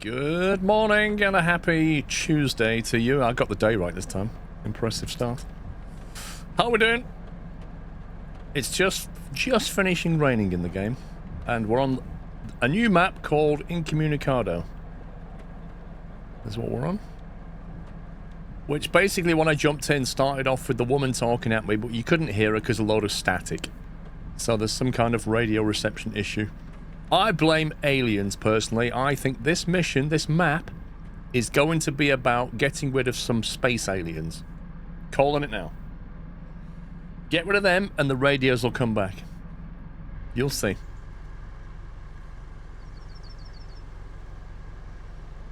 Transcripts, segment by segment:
Good morning and a happy Tuesday to you. I got the day right this time. Impressive start. How are we doing? It's just finishing raining in the game, and we're on a new map called Incommunicado. That's what we're on. Which basically, when I jumped in, started off with the woman talking at me, but you couldn't hear her because a load of static. So there's some kind of radio reception issue. I blame aliens, personally. I think this mission, this map, is going to be about getting rid of some space aliens. Calling it now. Get rid of them, and the radios will come back. You'll see.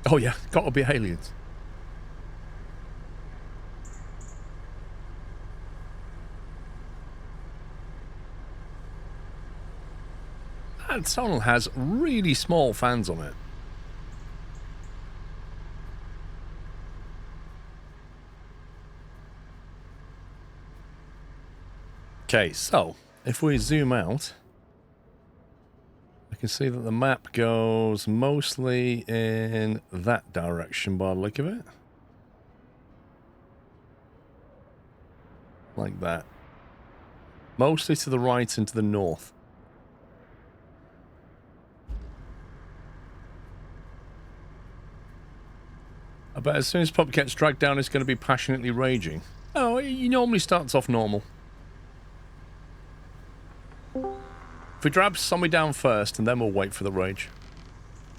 Oh yeah, gotta be aliens. That tunnel has really small fans on it. Okay, so if we zoom out, I can see that the map goes mostly in that direction by the look of it. Like that. Mostly to the right and to the north. I bet as soon as Pup gets dragged down, it's going to be passionately raging. Oh, he normally starts off normal. If we drag somebody down first, and then we'll wait for the rage.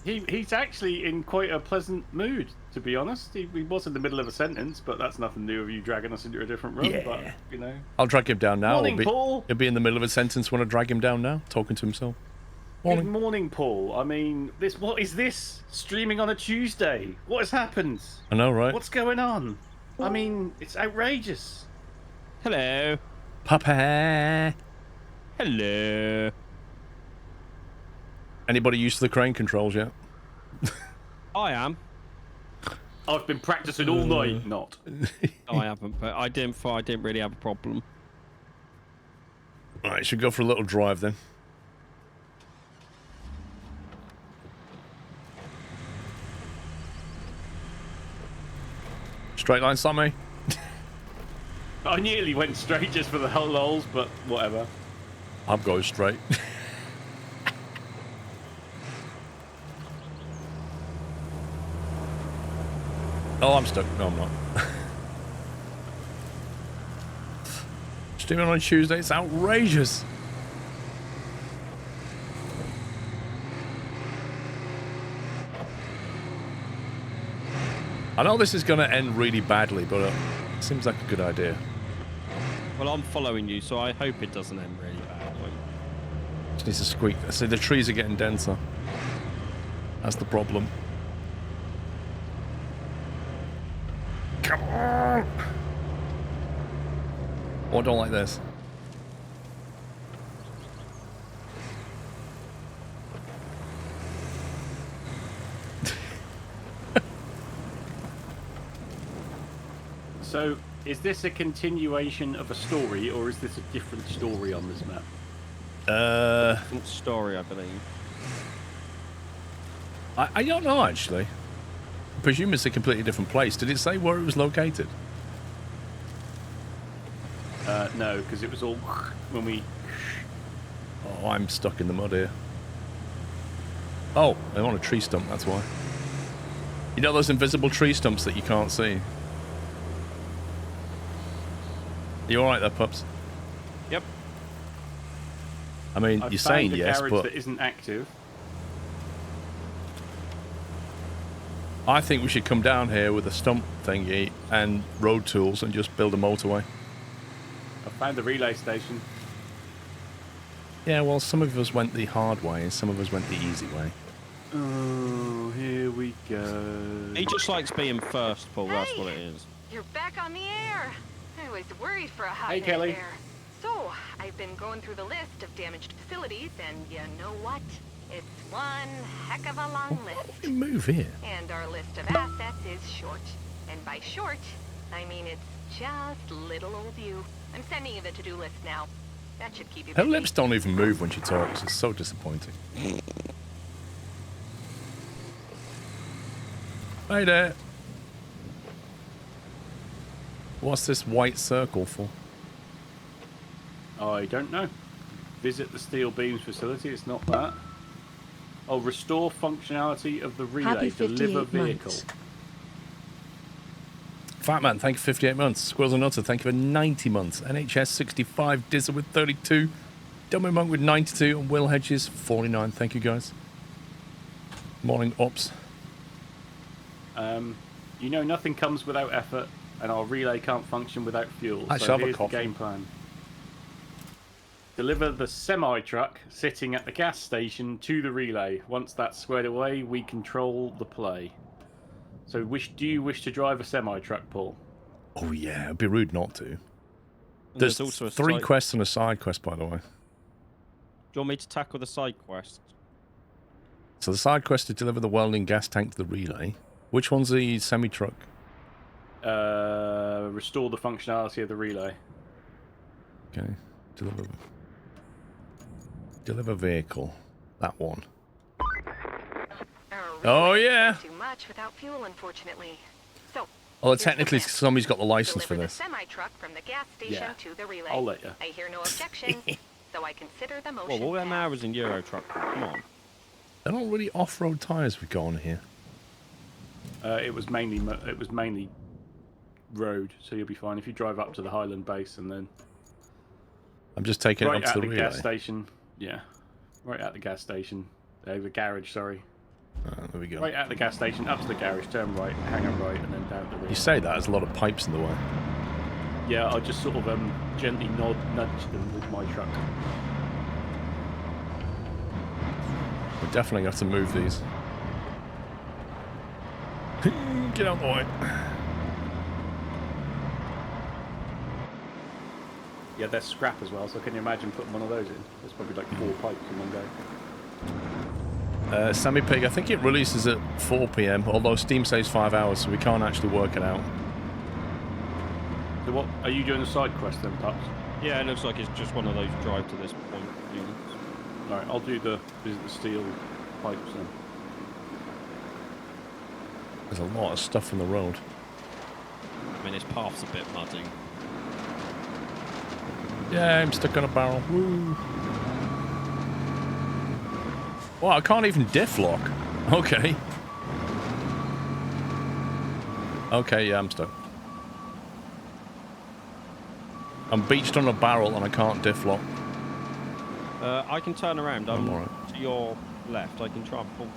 He's actually in quite a pleasant mood, to be honest. He was in the middle of a sentence, but that's nothing new of you dragging us into a different room. Yeah. But, you know. I'll drag him down now. Morning, Paul. He'll be in the middle of a sentence when I drag him down now, talking to himself. Morning. Good morning, Paul. I mean, what is this? Streaming on a Tuesday? What has happened? I know, right? What's going on? I mean, it's outrageous. Hello. Papa. Hello. Anybody used to the crane controls yet? I am. I've been practicing all night. Not. I haven't, but I didn't really have a problem. Alright, should we go for a little drive then? Straight line, Sammy. I nearly went straight just for the whole lols, but whatever. I'm going straight. Oh, I'm stuck. No, I'm not. Streaming on Tuesday, it's outrageous. I know this is going to end really badly, but it seems like a good idea. Well, I'm following you, so I hope it doesn't end really badly. Just needs to squeak. See, the trees are getting denser. That's the problem. Come on! Oh, I don't like this. So, is this a continuation of a story, or is this a different story on this map? Different story, I believe. I don't know, actually. I presume it's a completely different place. Did it say where it was located? No, because it was all when we... Oh, I'm stuck in the mud here. Oh, I'm on a tree stump, that's why. You know those invisible tree stumps that you can't see? You alright there, pups? Yep. I mean, you're saying yes, but... that isn't active. I think we should come down here with a stump thingy and road tools and just build a motorway. I found the relay station. Yeah, well, some of us went the hard way and some of us went the easy way. Oh, here we go. He just likes being first, Paul. That's what it is. You're back on the air. I was worried for a hot Hey, minute Kelly. there. So, I've been going through the list of damaged facilities, and you know what? It's one heck of a long list. Move here. And our list of assets is short. And by short, I mean it's just little old you. I'm sending you the to-do list now. That should keep you Her busy. lips don't even move when she talks. It's so disappointing. Hey there. What's this white circle for? I don't know. Visit the steel beams facility. It's not that. Oh, restore functionality of the relay. Happy Deliver 58 vehicle. months. Fatman, thank you for 58 months. Squirrels and Nutter, thank you for 90 months. NHS 65, Dizzer with 32, Dummy Monk with 92, and Will Hedges 49. Thank you, guys. Morning, Ops. You know nothing comes without effort, and our relay can't function without fuel. I So shall have a here's the coffee. game plan. Deliver the semi-truck sitting at the gas station to the relay. Once that's squared away, we control the play. So do you wish to drive a semi-truck, Paul? Oh, yeah, it'd be rude not to. And There's also a 3 side... quests and a side quest, by the way. Do you want me to tackle the side quest? So the side quest to deliver the welding gas tank to the relay. Which one's the semi-truck? Restore the functionality of the relay. Okay, deliver vehicle. That one. Oh, yeah. Too much without fuel, unfortunately. So. Well, here's the technically, plan. somebody's got the license for Deliver this. the semi-truck from the gas station Yeah, to the relay. I'll let you. I hear no objections, so I consider the motion. Well, all them passed. hours in Euro Truck. Come on. They're not really off-road tyres we've got on here. It was mainly road, so you'll be fine if you drive up to the Highland base and then I'm just taking right it up at to the the relay. gas station. Yeah, right at the gas station. The garage, sorry. There we go. Right at the gas station, up to the garage, turn right, hang a right, and then down the relay. You say that, there's a lot of pipes in the way. Yeah, I just sort of gently nudge them with my truck. We definitely have to move these. Get out of the way. Yeah, they're scrap as well, so can you imagine putting one of those in? There's probably like 4 pipes in one go. Sammy Pig, I think it releases at 4 PM, although Steam says 5 hours, so we can't actually work it out. So what, are you doing a side quest then, Pups? Yeah, it looks like it's just one of those drive to this point units. Alright, I'll do the visit the steel pipes then. There's a lot of stuff on the road. I mean, this path's a bit muddy. Yeah, I'm stuck on a barrel. Woo. Well, I can't even diff lock. Okay. Okay, yeah, I'm stuck. I'm beached on a barrel and I can't diff lock. I can turn around. I'm all right. to your left. I can try and pull you.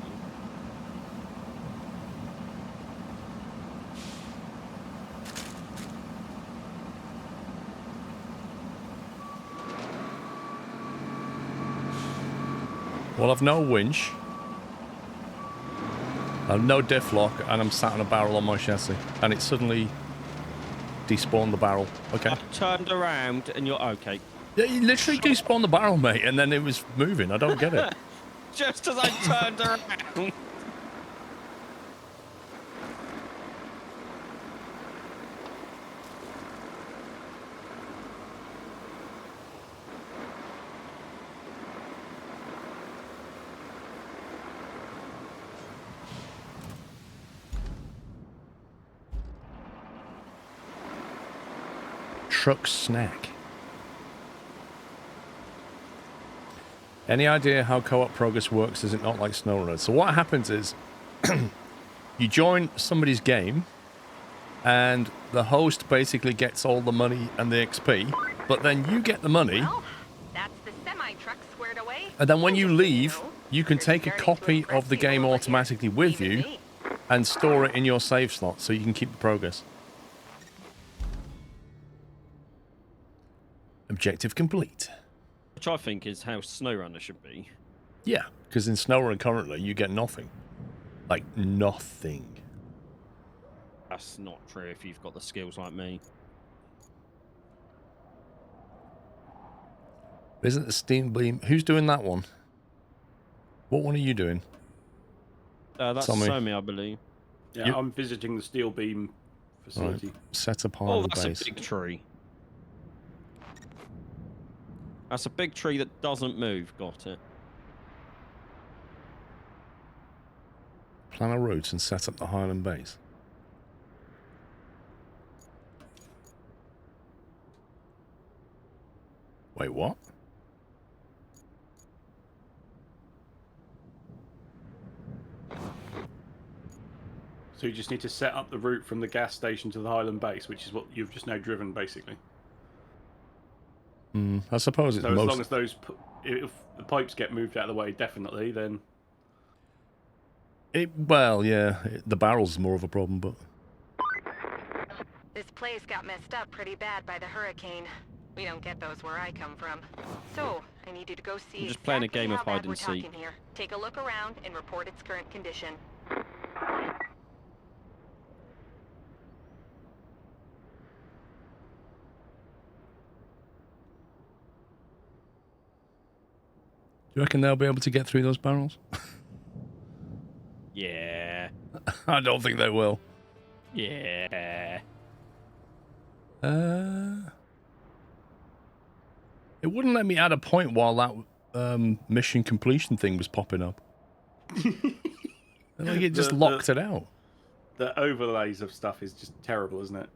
Well, I've no winch. I've no diff lock, and I'm sat on a barrel on my chassis. And it suddenly despawned the barrel. Okay. I've turned around and you're okay. Yeah, you literally despawned the barrel, mate, and then it was moving. I don't get it. Just as I turned around. Truck snack. Any idea how co-op progress works? Is it not like SnowRunner? So what happens is you join somebody's game and the host basically gets all the money and the XP, but then you get the money, Well, that's the semi-truck squared away. and then when you Just so leave, know, you can there's take a journey to copy impress of the people game over here, automatically with even you me. and store it in your save slot so you can keep the progress. Objective complete. Which I think is how SnowRunner should be. Yeah, because in SnowRun currently you get nothing. Like nothing. That's not true if you've got the skills like me. Isn't the Steam Beam? Who's doing that one? What one are you doing? That's Tommy. Somi, I believe. Yeah, You- I'm visiting the steel beam facility. Right. Set apart Oh, the that's base. a big tree. That's a big tree that doesn't move. Got it. Plan a route and set up the Highland base. Wait, what? So you just need to set up the route from the gas station to the Highland base, which is what you've just now driven, basically. I suppose it's So as most... long as those, if the pipes get moved out of the way, definitely, then... well, yeah, the barrel's more of a problem, but... This place got messed up pretty bad by the hurricane. We don't get those where I come from. So, I need you to go see I'm just playing a exactly game of how bad hide and we're seek. talking here. Take a look around and report its current condition. Do you reckon they'll be able to get through those barrels? Yeah. I don't think they will. Yeah. It wouldn't let me add a point while that mission completion thing was popping up. Like it just locked it out. The overlays of stuff is just terrible, isn't it?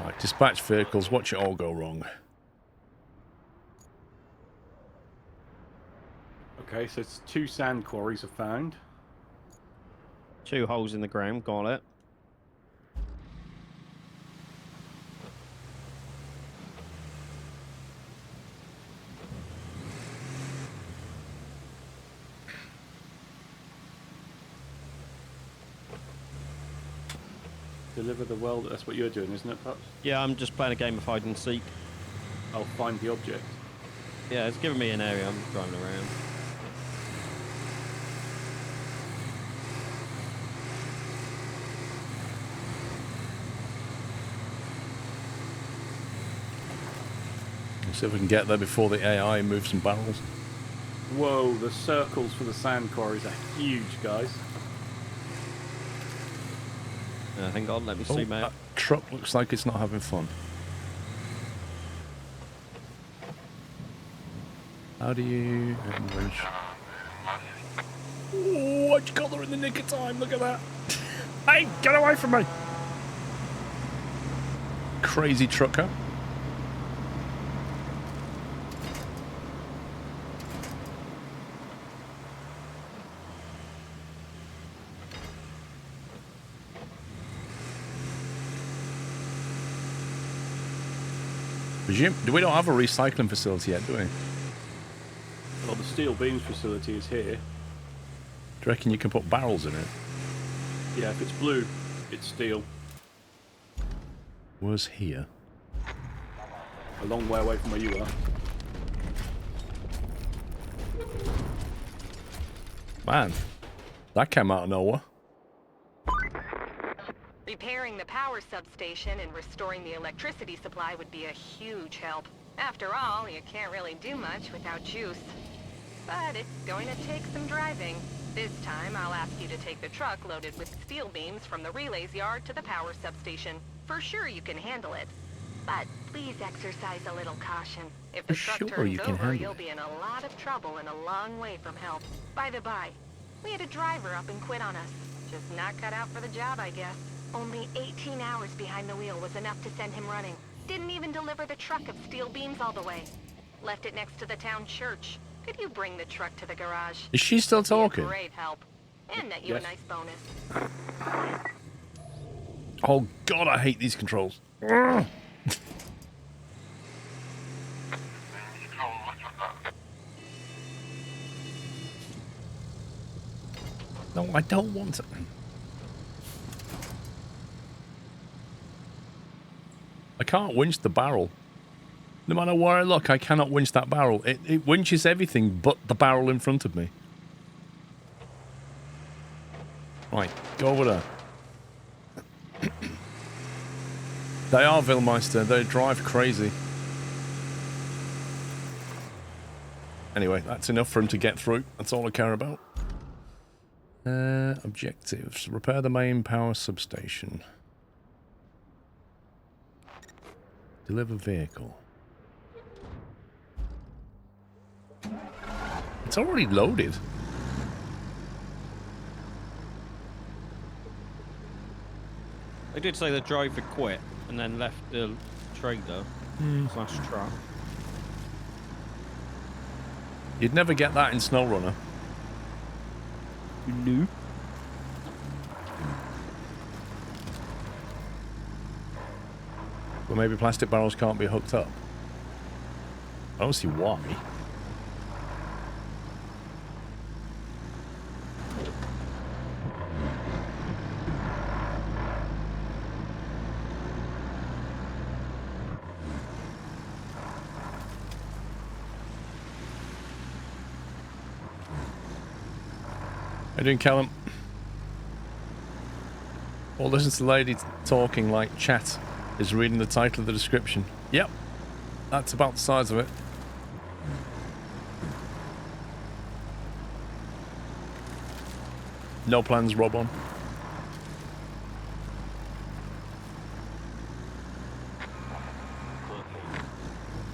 Right, dispatch vehicles, watch it all go wrong. Okay, so it's 2 sand quarries are found. 2 holes in the ground, got it. Deliver the weld. That's what you're doing, isn't it, Pups? Yeah, I'm just playing a game of hide and seek. I'll find the object. Yeah, it's giving me an area. I'm driving around. Let's see if we can get there before the AI moves some barrels. Whoa, the circles for the sand quarries are huge, guys. Hang on, let me see, mate. That truck looks like it's not having fun. How do you... Oh, I just got there in the nick of time, look at that. Hey, get away from me! Crazy trucker. We don't have a recycling facility yet, do we? Well, the steel beams facility is here. Do you reckon you can put barrels in it? Yeah, if it's blue, it's steel. Was here. A long way away from where you are. Man, that came out of nowhere. Repairing the power substation and restoring the electricity supply would be a huge help. After all, you can't really do much without juice. But it's going to take some driving. This time, I'll ask you to take the truck loaded with steel beams from the relays yard to the power substation. For sure you can handle it. But please exercise a little caution. If the truck turns over, you'll be in a lot of trouble and a long way from help. By the by, we had a driver up and quit on us. Just not cut out for the job, I guess. Only 18 hours behind the wheel was enough to send him running. Didn't even deliver the truck of steel beams all the way. Left it next to the town church. Could you bring the truck to the garage? Is she still talking? Great help. And net you a nice bonus. Oh god, I hate these controls. No, I don't want to. I can't winch the barrel. No matter where I look, I cannot winch that barrel. It winches everything but the barrel in front of me. Right, go over there. They are Vilmeister. They drive crazy. Anyway, that's enough for him to get through. That's all I care about. Objectives. Repair the main power substation. Deliver vehicle. It's already loaded. They did say the driver quit and then left the trailer slash truck. You'd never get that in SnowRunner. No. Well, maybe plastic barrels can't be hooked up. I don't see why. How you doing, Callum? Well, listen to the lady talking like chat is reading the title of the description. Yep. That's about the size of it. No plans, Rob on.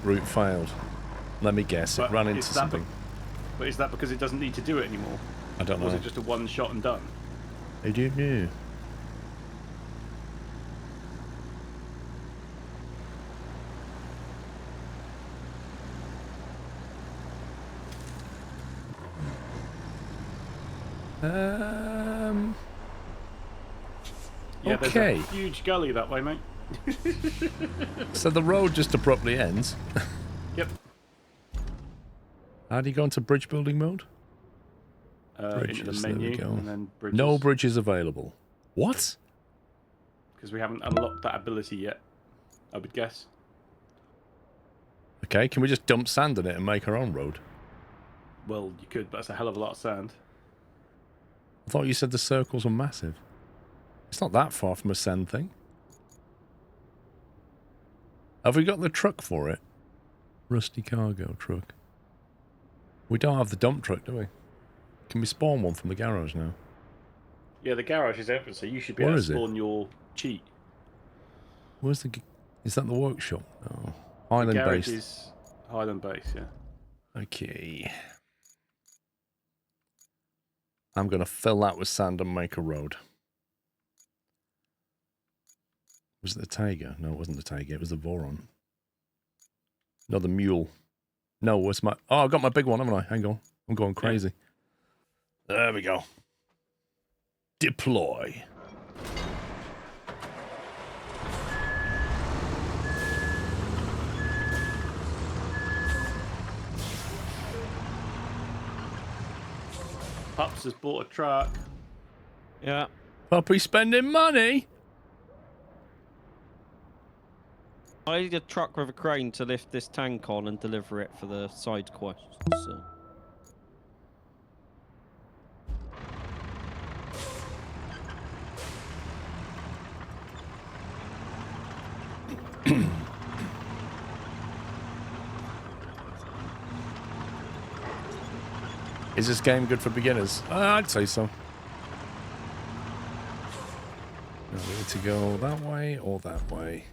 Route failed. Let me guess, it ran into something. But is that because it doesn't need to do it anymore? I don't know. Or was it just a one shot and done? I don't know. Yeah, okay. There's a huge gully that way, mate. So the road just abruptly ends. Yep. How do you go into bridge building mode? Into the there we menu go. and then bridges. No bridges available. What? Because we haven't unlocked that ability yet, I would guess. Okay, can we just dump sand in it and make our own road? Well, you could, but that's a hell of a lot of sand. I thought you said the circles were massive. It's not that far from a sand thing. Have we got the truck for it? Rusty cargo truck. We don't have the dump truck, do we? Can we spawn one from the garage now? Yeah, the garage is open, so you should be Where able to is it? spawn your cheat. Where's the... Is that the workshop? Oh. Highland The garage base. is Highland base, yeah. Okay. I'm going to fill that with sand and make a road. Was it the Tiger? No, it wasn't the Tiger. It was the Voron. No, the Mule. No, what's my... Oh, I've got my big one, haven't I? Hang on. I'm going crazy. There we go. Deploy. Pups has bought a truck. Yeah. Puppy spending money? I need a truck with a crane to lift this tank on and deliver it for the side quest. So. Is this game good for beginners? I'd say so. Now we need to go that way or that way.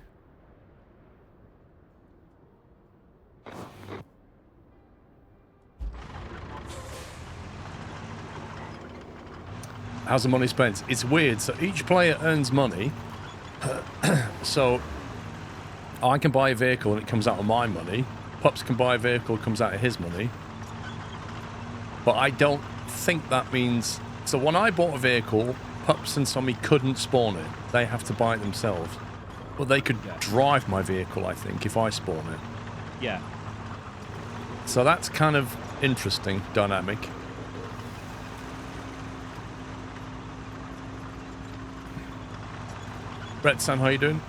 How's the money spent? It's weird. So each player earns money. So I can buy a vehicle and it comes out of my money. Pups can buy a vehicle, it comes out of his money. But I don't think that means... So when I bought a vehicle, Pups and Sommy couldn't spawn it. They have to buy it themselves. But they could drive my vehicle, I think, if I spawn it. Yeah. So that's kind of interesting dynamic. Brett Sam, how you doing?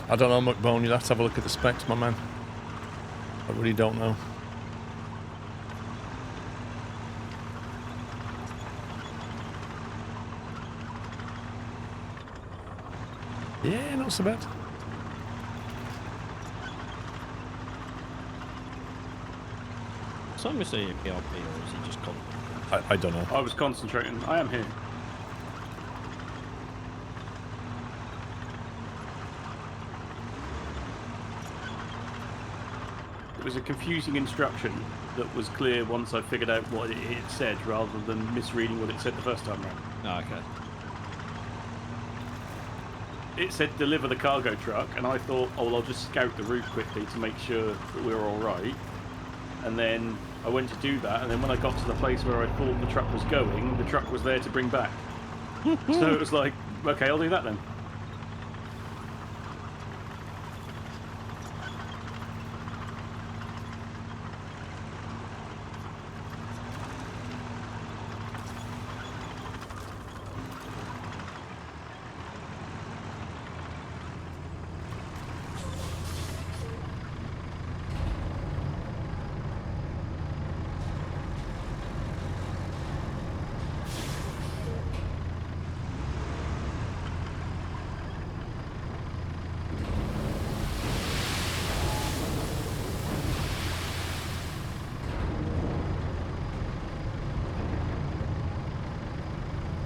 I don't know, McBone. You'll have to have a look at the specs, my man. I really don't know. Yeah, not so bad. Some say PRP or is he just concentrating? I don't know. I was concentrating. I am here. It was a confusing instruction that was clear once I figured out what it said, rather than misreading what it said the first time round. Oh, okay. It said deliver the cargo truck, and I thought, oh, well, I'll just scout the route quickly to make sure that we were all right. And then I went to do that, and then when I got to the place where I thought the truck was going, the truck was there to bring back. So it was like, okay, I'll do that then.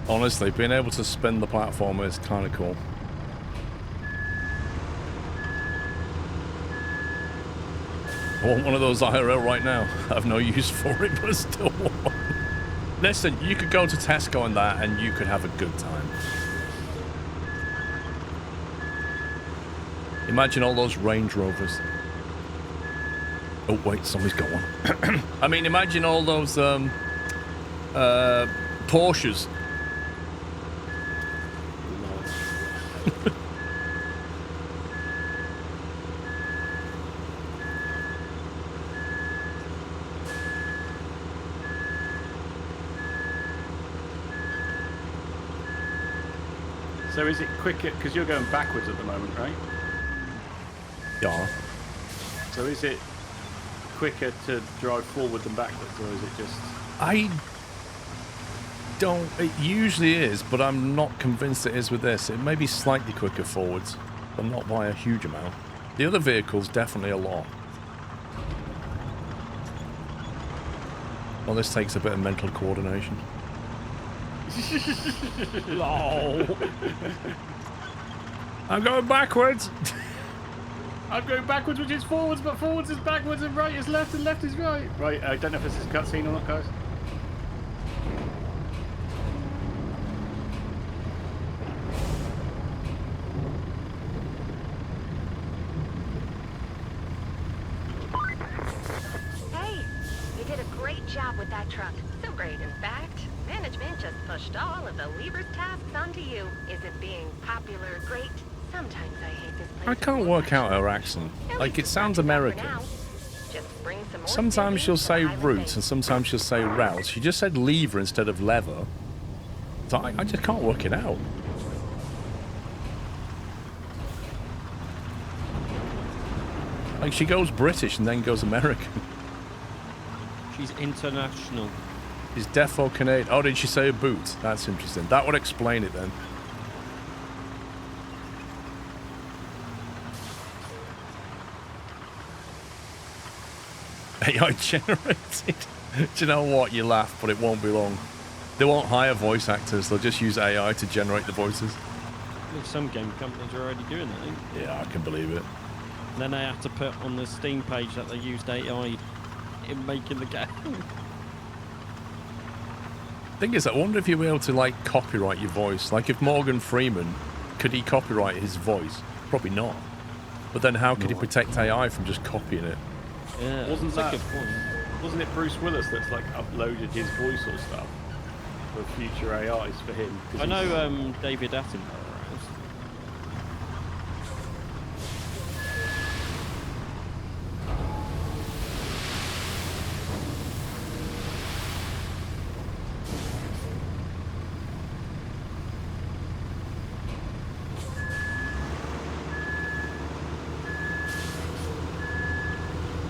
Honestly, being able to spin the platform is kind of cool. I want one of those IRL right now. I have no use for it, but I still want one. Listen, you could go to Tesco on that and you could have a good time. Imagine all those Range Rovers. Oh wait, somebody's got one. I mean, imagine all those Porsches. So is it quicker, because you're going backwards at the moment, right? Yeah. So is it quicker to drive forward than backwards, or is it just... I don't... It usually is, but I'm not convinced it is with this. It may be slightly quicker forwards, but not by a huge amount. The other vehicle's definitely a lot. Well, this takes a bit of mental coordination. Lol. I'm going backwards. I'm going backwards, which is forwards, but forwards is backwards, and right is left, and left is right. Right, I don't know if this is a cutscene or not, guys. Hey, you did a great job with that truck. So great, in fact. Management just pushed all of the lever's tasks onto you. Is it being popular great? Sometimes I hate this place. I can't work out her accent. Like, it sounds American. Sometimes she'll say route and sometimes she'll say route. She just said lever instead of lever. So I just can't work it out. Like, she goes British and then goes American. She's international. She's defo Canadian. Oh, did she say a boot? That's interesting. That would explain it then. AI generated. Do you know what? You laugh, but it won't be long. They won't hire voice actors. They'll just use AI to generate the voices. Well, some game companies are already doing that, I think. Yeah, I can believe it. And then they have to put on the Steam page that they used AI in making the game. Thing is, I wonder if you'll be able to, like, copyright your voice. Like, if Morgan Freeman, could he copyright his voice? Probably not. But then how could he protect AI from just copying it? Yeah, Wasn't that's that- a good point. Wasn't it Bruce Willis that's like uploaded his voice or stuff for future AIs for him? 'Cause I he's- know David Attenborough has.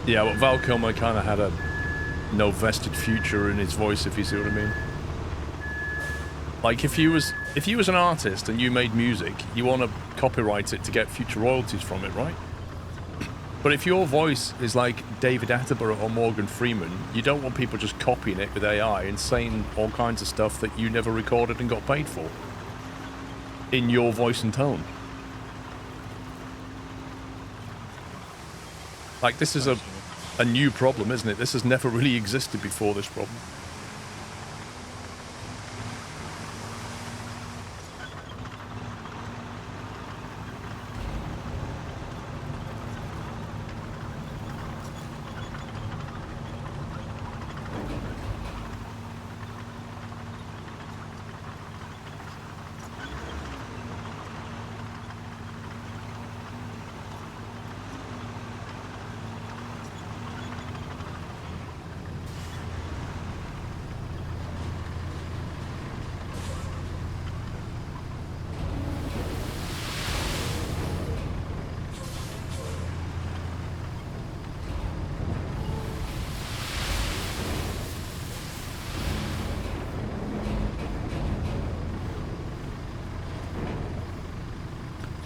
Yeah, but Val Kilmer kind of had a no vested future in his voice, if you see what I mean. Like, if you was an artist and you made music, you want to copyright it to get future royalties from it, right? But if your voice is like David Attenborough or Morgan Freeman, you don't want people just copying it with AI and saying all kinds of stuff that you never recorded and got paid for in your voice and tone. Like, this is a a new problem, isn't it? This has never really existed before, this problem.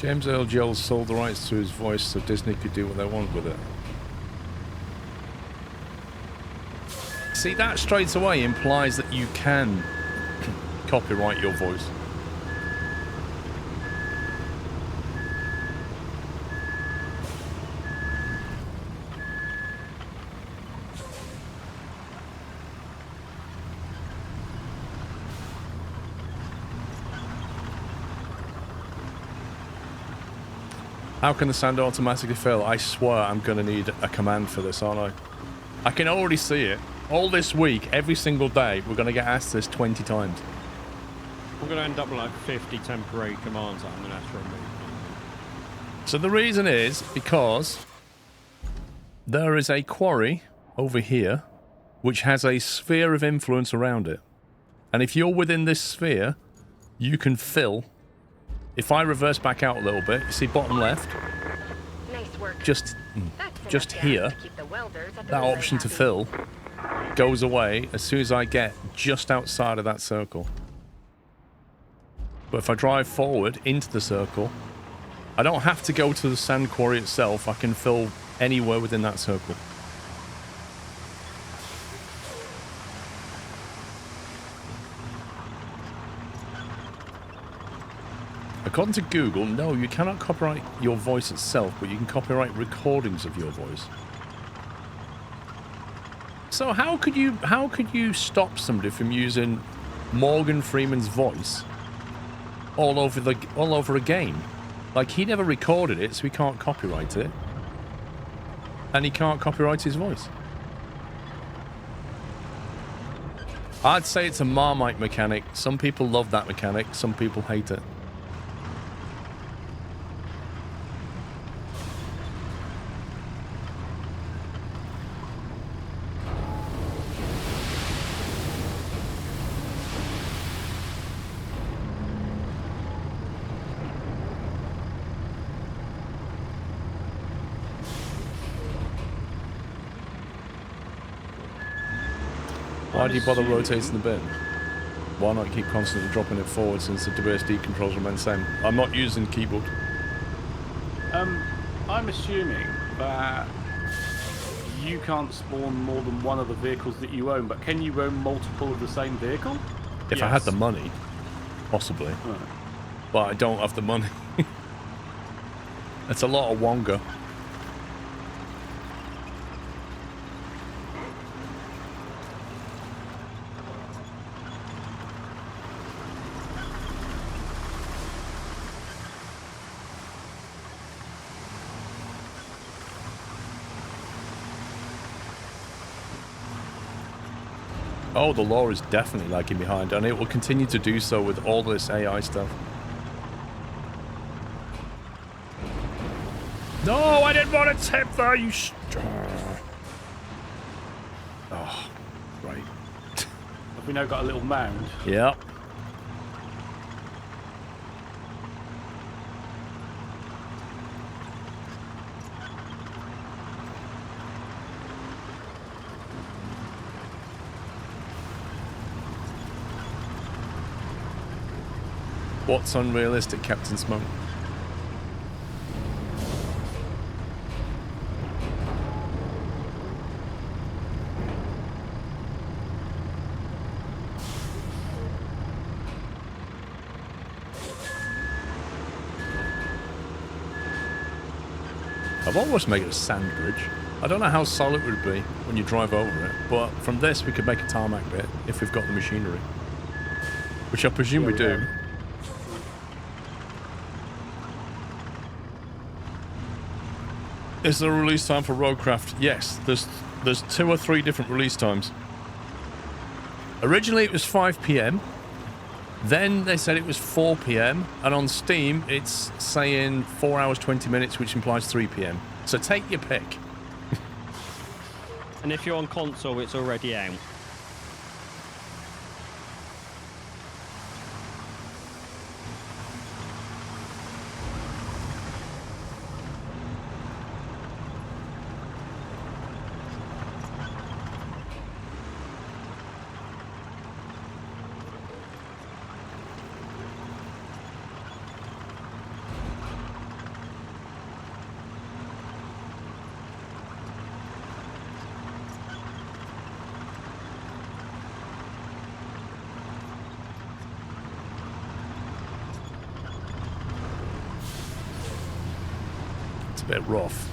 James Earl Jones sold the rights to his voice so Disney could do what they want with it. See, that straight away implies that you can copyright your voice. How can the sound automatically fail? I swear I'm going to need a command for this, aren't I? I can already see it. All this week, every single day, we're going to get asked this 20 times. I'm going to end up with like 50 temporary commands that I'm going to have to remove. So the reason is because there is a quarry over here which has a sphere of influence around it. And if you're within this sphere, you can fill. If I reverse back out a little bit, you see bottom left, Nice work. just That's here, enough gas to keep the welders at the that relay option to happy. fill goes away as soon as I get just outside of that circle. But if I drive forward into the circle, I don't have to go to the sand quarry itself. I can fill anywhere within that circle. According to Google, no, you cannot copyright your voice itself, but you can copyright recordings of your voice. So how could you stop somebody from using Morgan Freeman's voice all over a game? Like, he never recorded it, so he can't copyright it, and he can't copyright his voice. I'd say it's a Marmite mechanic. Some people love that mechanic, some people hate it. Why do you bother rotating the bin? Why not keep constantly dropping it forward since the WSD controls remain the same? I'm not using keyboard. I'm assuming that you can't spawn more than one of the vehicles that you own, but can you own multiple of the same vehicle? If I had the money, possibly. Right. But I don't have the money. It's a lot of Wonga. Oh, the law is definitely lagging behind, and it will continue to do so with all this AI stuff. No, I didn't want to tip there, you Oh, right. Have we now got a little mound? Yep. What's unrealistic, Captain Smoke? I've almost made it a sand bridge. I don't know how solid it would be when you drive over it, but from this we could make a tarmac bit if we've got the machinery. Which I presume we do. Is there a release time for Roadcraft? Yes, there's 2 or 3 different release times. Originally it was 5 PM. Then they said it was 4 PM. And on Steam it's saying 4 hours 20 minutes, which implies 3 PM. So take your pick. And if you're on console, it's already out. Bit rough.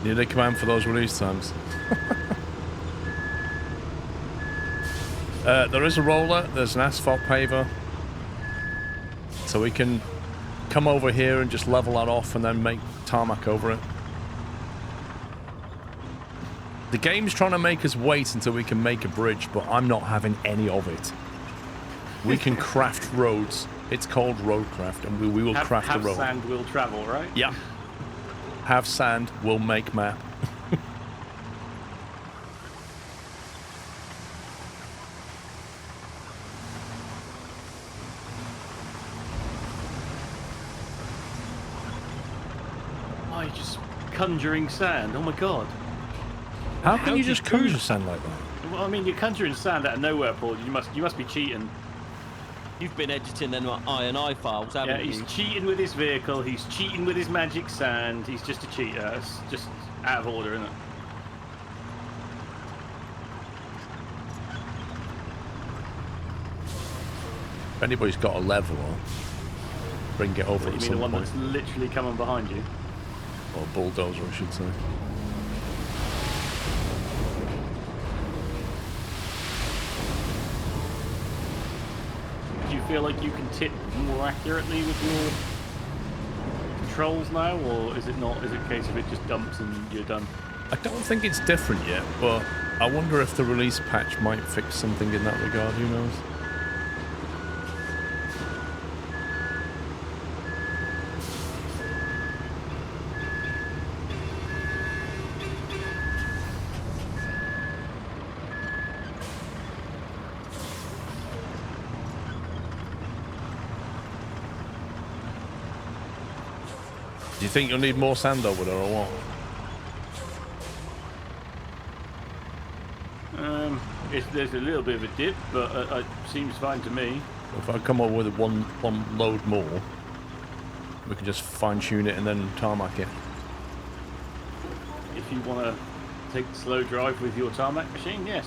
Need a command for those release times. There is a roller, there's an asphalt paver, so we can come over here and just level that off and then make tarmac over it. The game's trying to make us wait until we can make a bridge, but I'm not having any of it. We can craft roads. It's called Roadcraft, and we will craft a road. Have sand will travel, right? Yeah. Have sand, will make map. Just conjuring sand. Oh my god. How can you just conjure sand like that? Well, I mean, you're conjuring sand out of nowhere, Paul. You must be cheating. You've been editing them INI files, haven't you? Yeah, he's cheating with his vehicle. He's cheating with his magic sand. He's just a cheater. It's just out of order, isn't it? If anybody's got a leveler, bring it over You at mean some the one point. that's literally coming behind you? Or bulldozer, I should say. Do you feel like you can tip more accurately with your controls now, or is it not? Is it a case of it just dumps and you're done? I don't think it's different yet, but I wonder if the release patch might fix something in that regard, who knows? Do you think you'll need more sand over there or what? There's a little bit of a dip, but it seems fine to me. If I come over with one load more, we can just fine tune it and then tarmac it. If you want to take the slow drive with your tarmac machine, yes.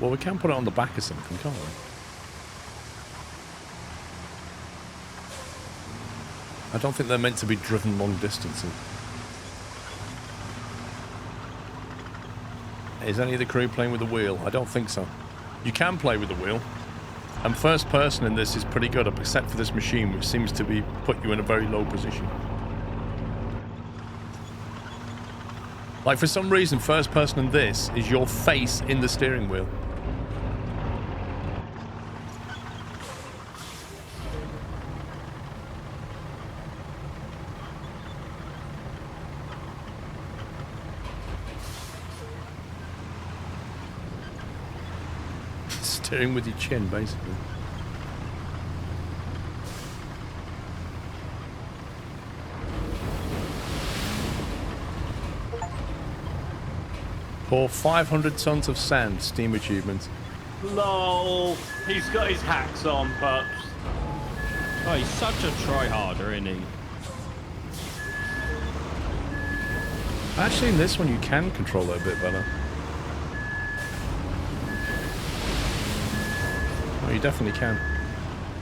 Well, we can put it on the back of something, can't we? I don't think they're meant to be driven long distances. Is any of the crew playing with the wheel? I don't think so. You can play with the wheel. And first person in this is pretty good, except for this machine, which seems to be put you in a very low position. Like, for some reason, first person in this is your face in the steering wheel. Steering with your chin, basically. Pour 500 tons of sand, Steam achievement. Lol. He's got his hacks on, pups. Oh, he's such a tryharder, isn't he? Actually, in this one, you can control it a bit better. Oh, you definitely can.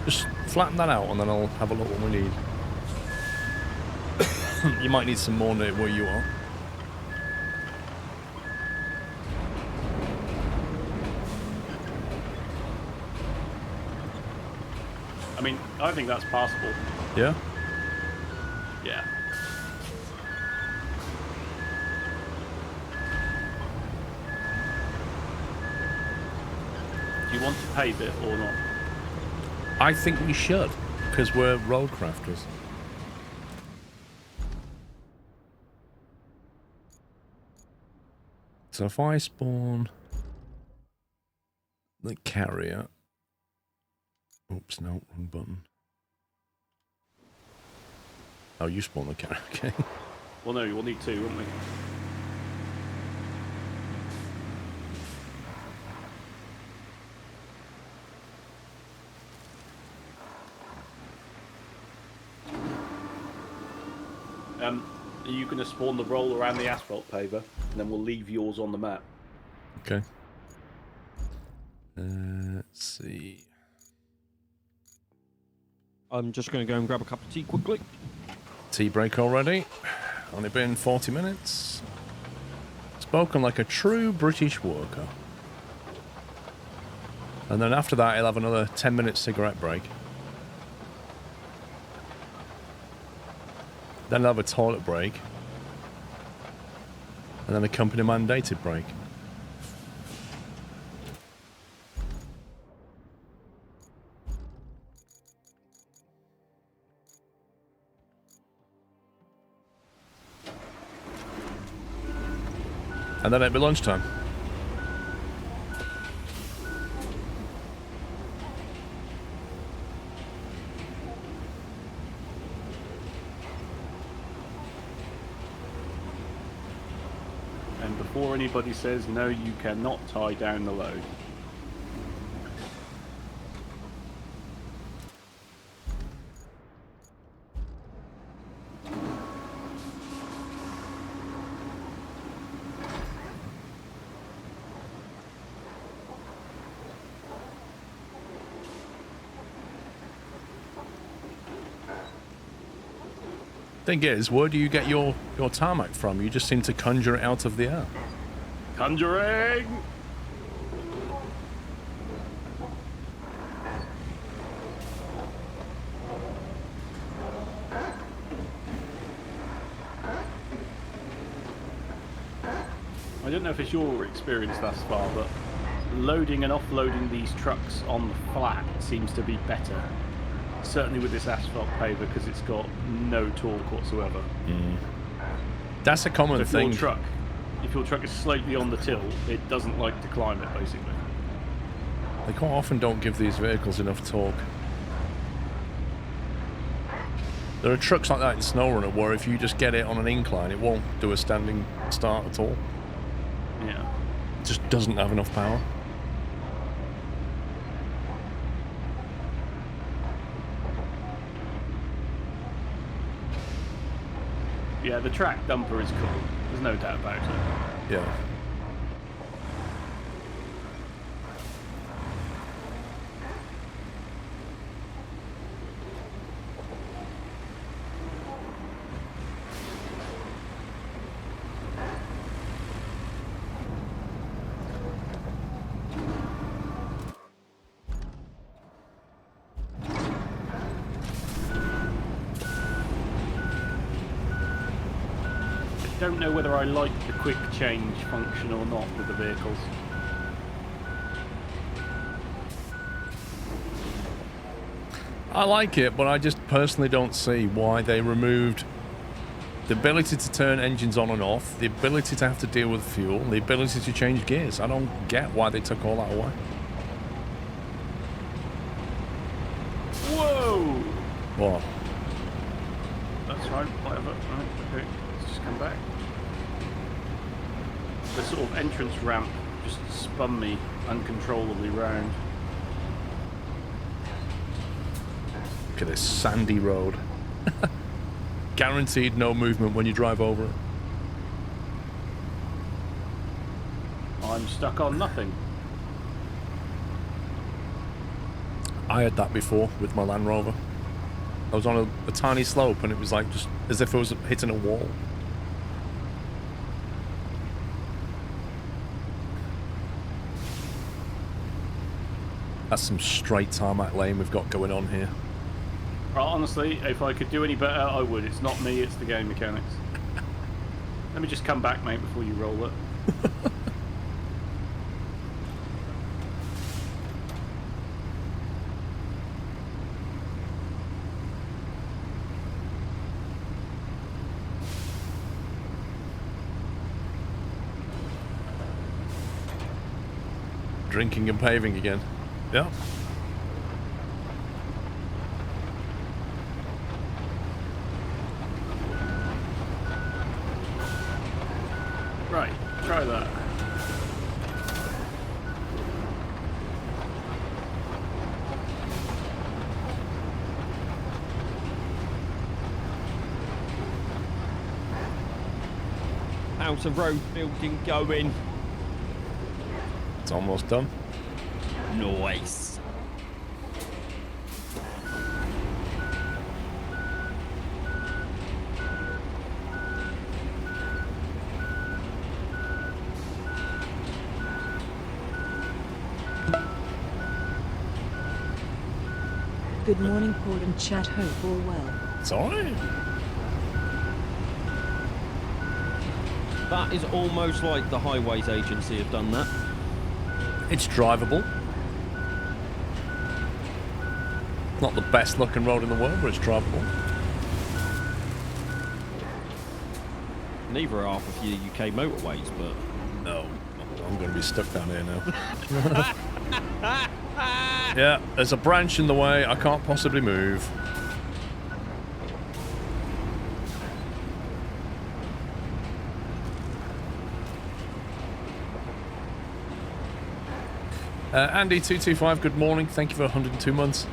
Just flatten that out, and then I'll have a look what we need. You might need some more near where you are. I mean, I think that's passable. Yeah? Yeah. Do you want to pave it or not? I think we should, because we're roadcrafters. So if I spawn the carrier... Oops, no, wrong button. Oh, you spawn the carrier, okay. Well, no, we'll need two, won't we? Are you going to spawn the roll around the asphalt paver, and then we'll leave yours on the map? Okay. Let's see. I'm just going to go and grab a cup of tea quickly. Tea break already. Only been 40 minutes. Spoken like a true British worker. And then after that, he'll have another 10-minute cigarette break. Then he'll have a toilet break. And then a company mandated break. And then it'll be lunchtime. And before anybody says, no, you cannot tie down the load. Thing is, where do you get your tarmac from? You just seem to conjure it out of the air. Conjuring! I don't know if it's your experience thus far, but loading and offloading these trucks on the flat seems to be better. Certainly with this asphalt paver, because it's got no torque whatsoever. Mm. That's a common So thing. if your truck is slightly on the tilt, it doesn't like to climb it, basically. They quite often don't give these vehicles enough torque. There are trucks like that in SnowRunner where if you just get it on an incline, it won't do a standing start at all. Yeah. It just doesn't have enough power. Yeah, the track dumper is cool. There's no doubt about it. Yeah. I don't know whether I like the quick change function or not with the vehicles. I like it, but I just personally don't see why they removed the ability to turn engines on and off, the ability to have to deal with fuel, the ability to change gears. I don't get why they took all that away. Whoa! What? That's right, whatever. Right, okay. Let's just come back. The sort of entrance ramp just spun me uncontrollably round. Look at this sandy road. Guaranteed no movement when you drive over it. I'm stuck on nothing. I had that before with my Land Rover. I was on a tiny slope and it was like just as if I was hitting a wall. That's some straight tarmac lane we've got going on here. Honestly, if I could do any better, I would. It's not me, it's the game mechanics. Let me just come back, mate, before you roll it. Drinking and paving again. Yeah. Right, try that. How's the road building going? It's almost done. Nice. Good morning, Paul and chat. Hope all well. It's alright. That is almost like the Highways Agency have done that. It's drivable. Not the best looking road in the world, but it's drivable. Neither are half a few UK motorways, but... No, I'm going to be stuck down here now. Yeah, there's a branch in the way. I can't possibly move. Andy225, good morning. Thank you for 102 months.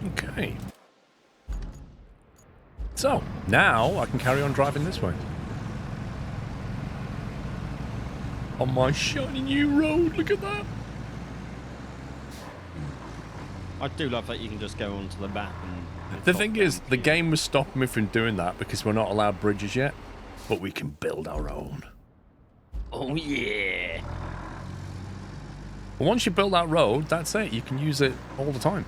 Okay. So, now I can carry on driving this way. On my shiny new road, look at that. I do love that you can just go onto the map and... The thing is, the game was stopping me from doing that because we're not allowed bridges yet, but we can build our own. Oh yeah! But once you build that road, that's it. You can use it all the time,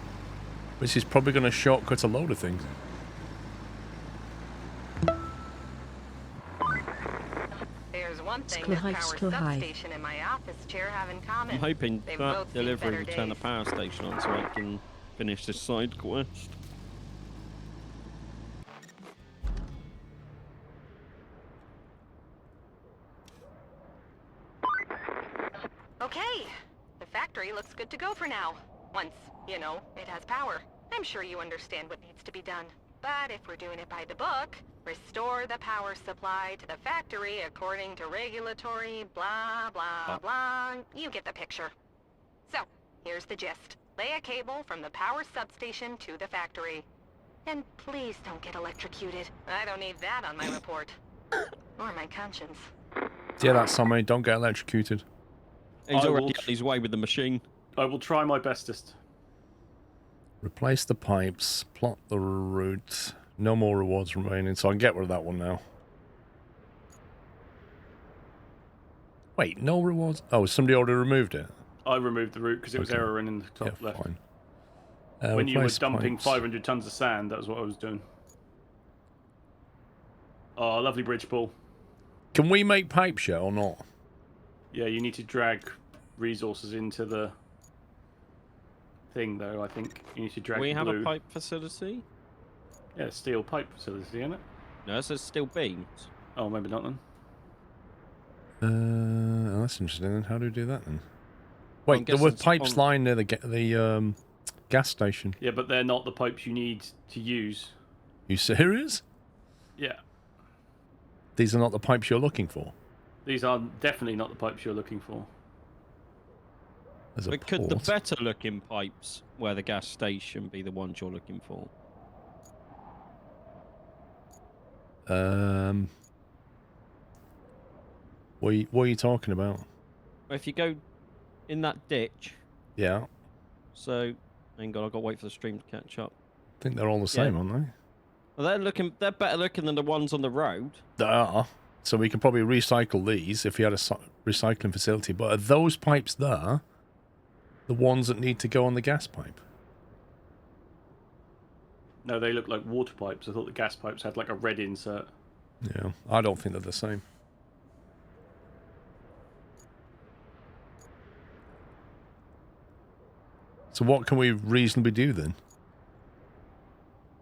which is probably going to shortcut a load of things. There's one thing that power substation and my office chair have in common. I'm hoping They've that both seen delivery better will turn the days. power station on so I can finish this side quest. Okay, the factory looks good to go for now. Once, you know, it has power. I'm sure you understand what needs to be done. But if we're doing it by the book, restore the power supply to the factory according to regulatory blah blah blah. You get the picture. So, here's the gist. Lay a cable from the power substation to the factory. And please don't get electrocuted. I don't need that on my report. Or my conscience. Yeah, that's something. Don't get electrocuted. He's I already will- on his way with the machine. I will try my bestest. Replace the pipes. Plot the route. No more rewards remaining, so I can get rid of that one now. Wait, no rewards? Oh, somebody already removed it? I removed the route because it was Okay. erroring in the top Yeah, left. fine. When you were Replace dumping pipes. 500 tons of sand, that was what I was doing. Oh, lovely bridge, Paul. Can we make pipes yet or not? Yeah, you need to drag resources into the thing, though. I think you need to drag We the have blue. a pipe facility? Yeah, steel pipe facility, isn't it? No, it says steel beams. Oh, maybe not then. That's interesting. Then how do we do that then? Well, I'm Wait, there were guessing it's pipes on- lying near the gas station. Yeah, but they're not the pipes you need to use. You serious? Yeah. These are not the pipes you're looking for. These are definitely not the pipes you're looking for. There's a But could the port. better looking pipes where the gas station be the ones you're looking for? What are you talking about? If you go in that ditch, Yeah, so hang on, I've got to wait for the stream to catch up. I think they're all the same, aren't they? Well, they're better looking than the ones on the road. They are. So we can probably recycle these if we had a recycling facility. But are those pipes there the ones that need to go on the gas pipe? No, they look like water pipes. I thought the gas pipes had like a red insert. Yeah, I don't think they're the same. So what can we reasonably do then?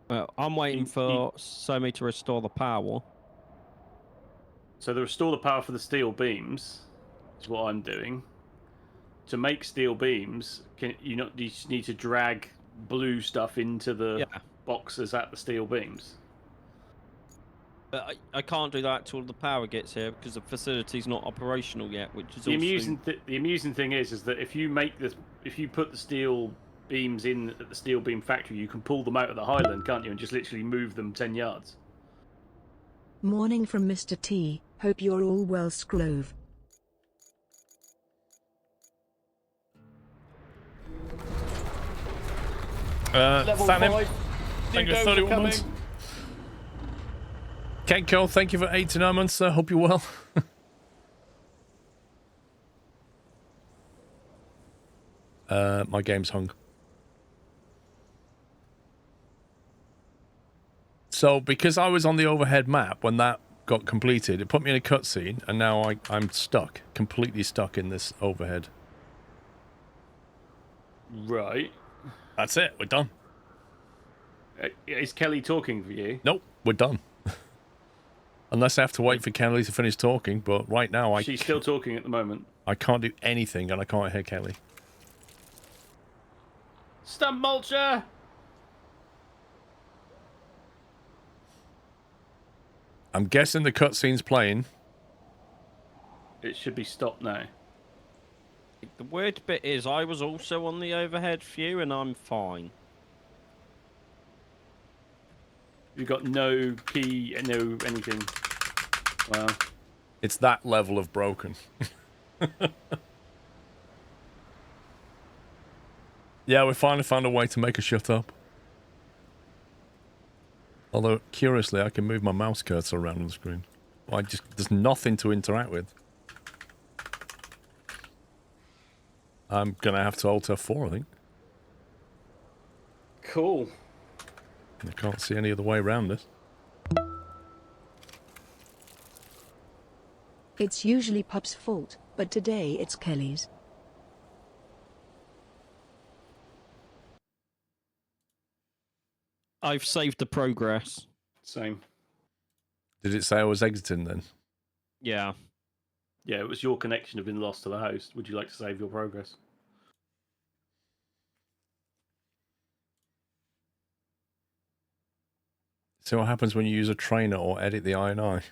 Well, I'm waiting for Somi to restore the power. So to restore the power for the steel beams is what I'm doing. To make steel beams, you just need to drag blue stuff into the boxes at the steel beams. But I can't do that till the power gets here because the facility's not operational yet, which is The also... amusing thing is that if you put the steel beams in at the steel beam factory, you can pull them out of the Highland, can't you, and just literally move them 10 yards. Morning from Mr. T. Hope you're all well, Scrove. Level Thanim, 5. thank you for Dingoes 31 are months. coming. Kenko, thank you for 89 months, sir. Hope you're well. My game's hung. So, because I was on the overhead map when that got completed, it put me in a cutscene, and now I'm stuck, completely stuck in this overhead. Right. That's it. We're done. Is Kelly talking for you? Nope, we're done. Unless I have to wait for Kelly to finish talking, but right now She's still talking at the moment. I can't do anything, and I can't hear Kelly. Stump mulcher! I'm guessing the cutscene's playing. It should be stopped now. The weird bit is I was also on the overhead view and I'm fine. You've got no key, no anything. Wow. It's that level of broken. Yeah, we finally found a way to make her shut up. Although, curiously, I can move my mouse cursor around on the screen. There's nothing to interact with. I'm going to have to Alt F4, I think. Cool. I can't see any other way around this. It's usually Pup's fault, but today it's Kelly's. I've saved the progress. Same. Did it say I was exiting then? Yeah. Yeah, it was your connection had been lost to the host. Would you like to save your progress? See what happens when you use a trainer or edit the INI.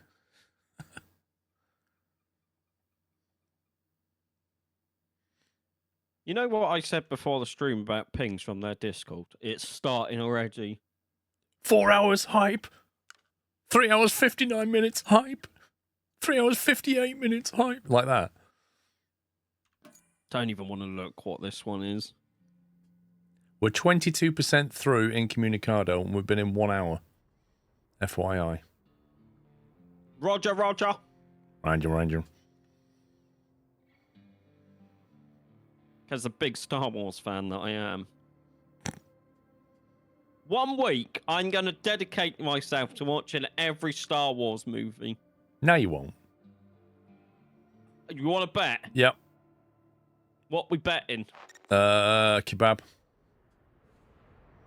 You know what I said before the stream about pings from their Discord? It's starting already. 4 hours hype. 3 hours 59 minutes hype. 3 hours 58 minutes hype. Like that. Don't even want to look what this one is. We're 22% through Incommunicado and we've been in 1 hour. FYI. Roger, Roger. Ranger. As a big Star Wars fan that I am. 1 week, I'm going to dedicate myself to watching every Star Wars movie. No, you won't. You want to bet? Yep. What we betting? Kebab.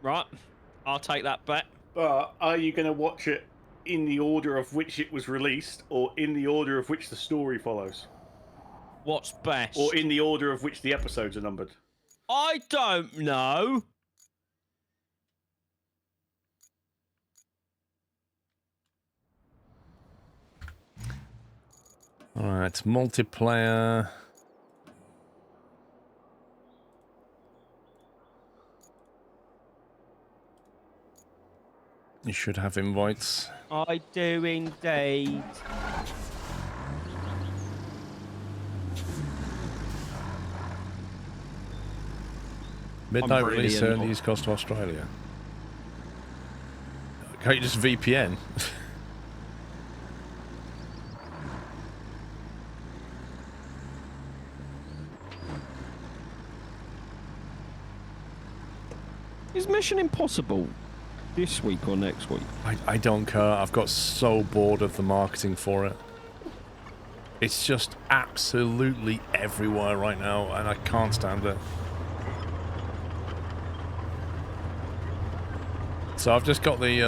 Right. I'll take that bet. But are you going to watch it in the order of which it was released, or in the order of which the story follows? What's best? Or in the order of which the episodes are numbered? I don't know. Alright, multiplayer. You should have invites. I do indeed. Midnight really release here in the annoyed. East Coast of Australia. Can't you just VPN? Is Mission Impossible this week or next week? I don't care. I've got so bored of the marketing for it. It's just absolutely everywhere right now, and I can't stand it. So I've just got the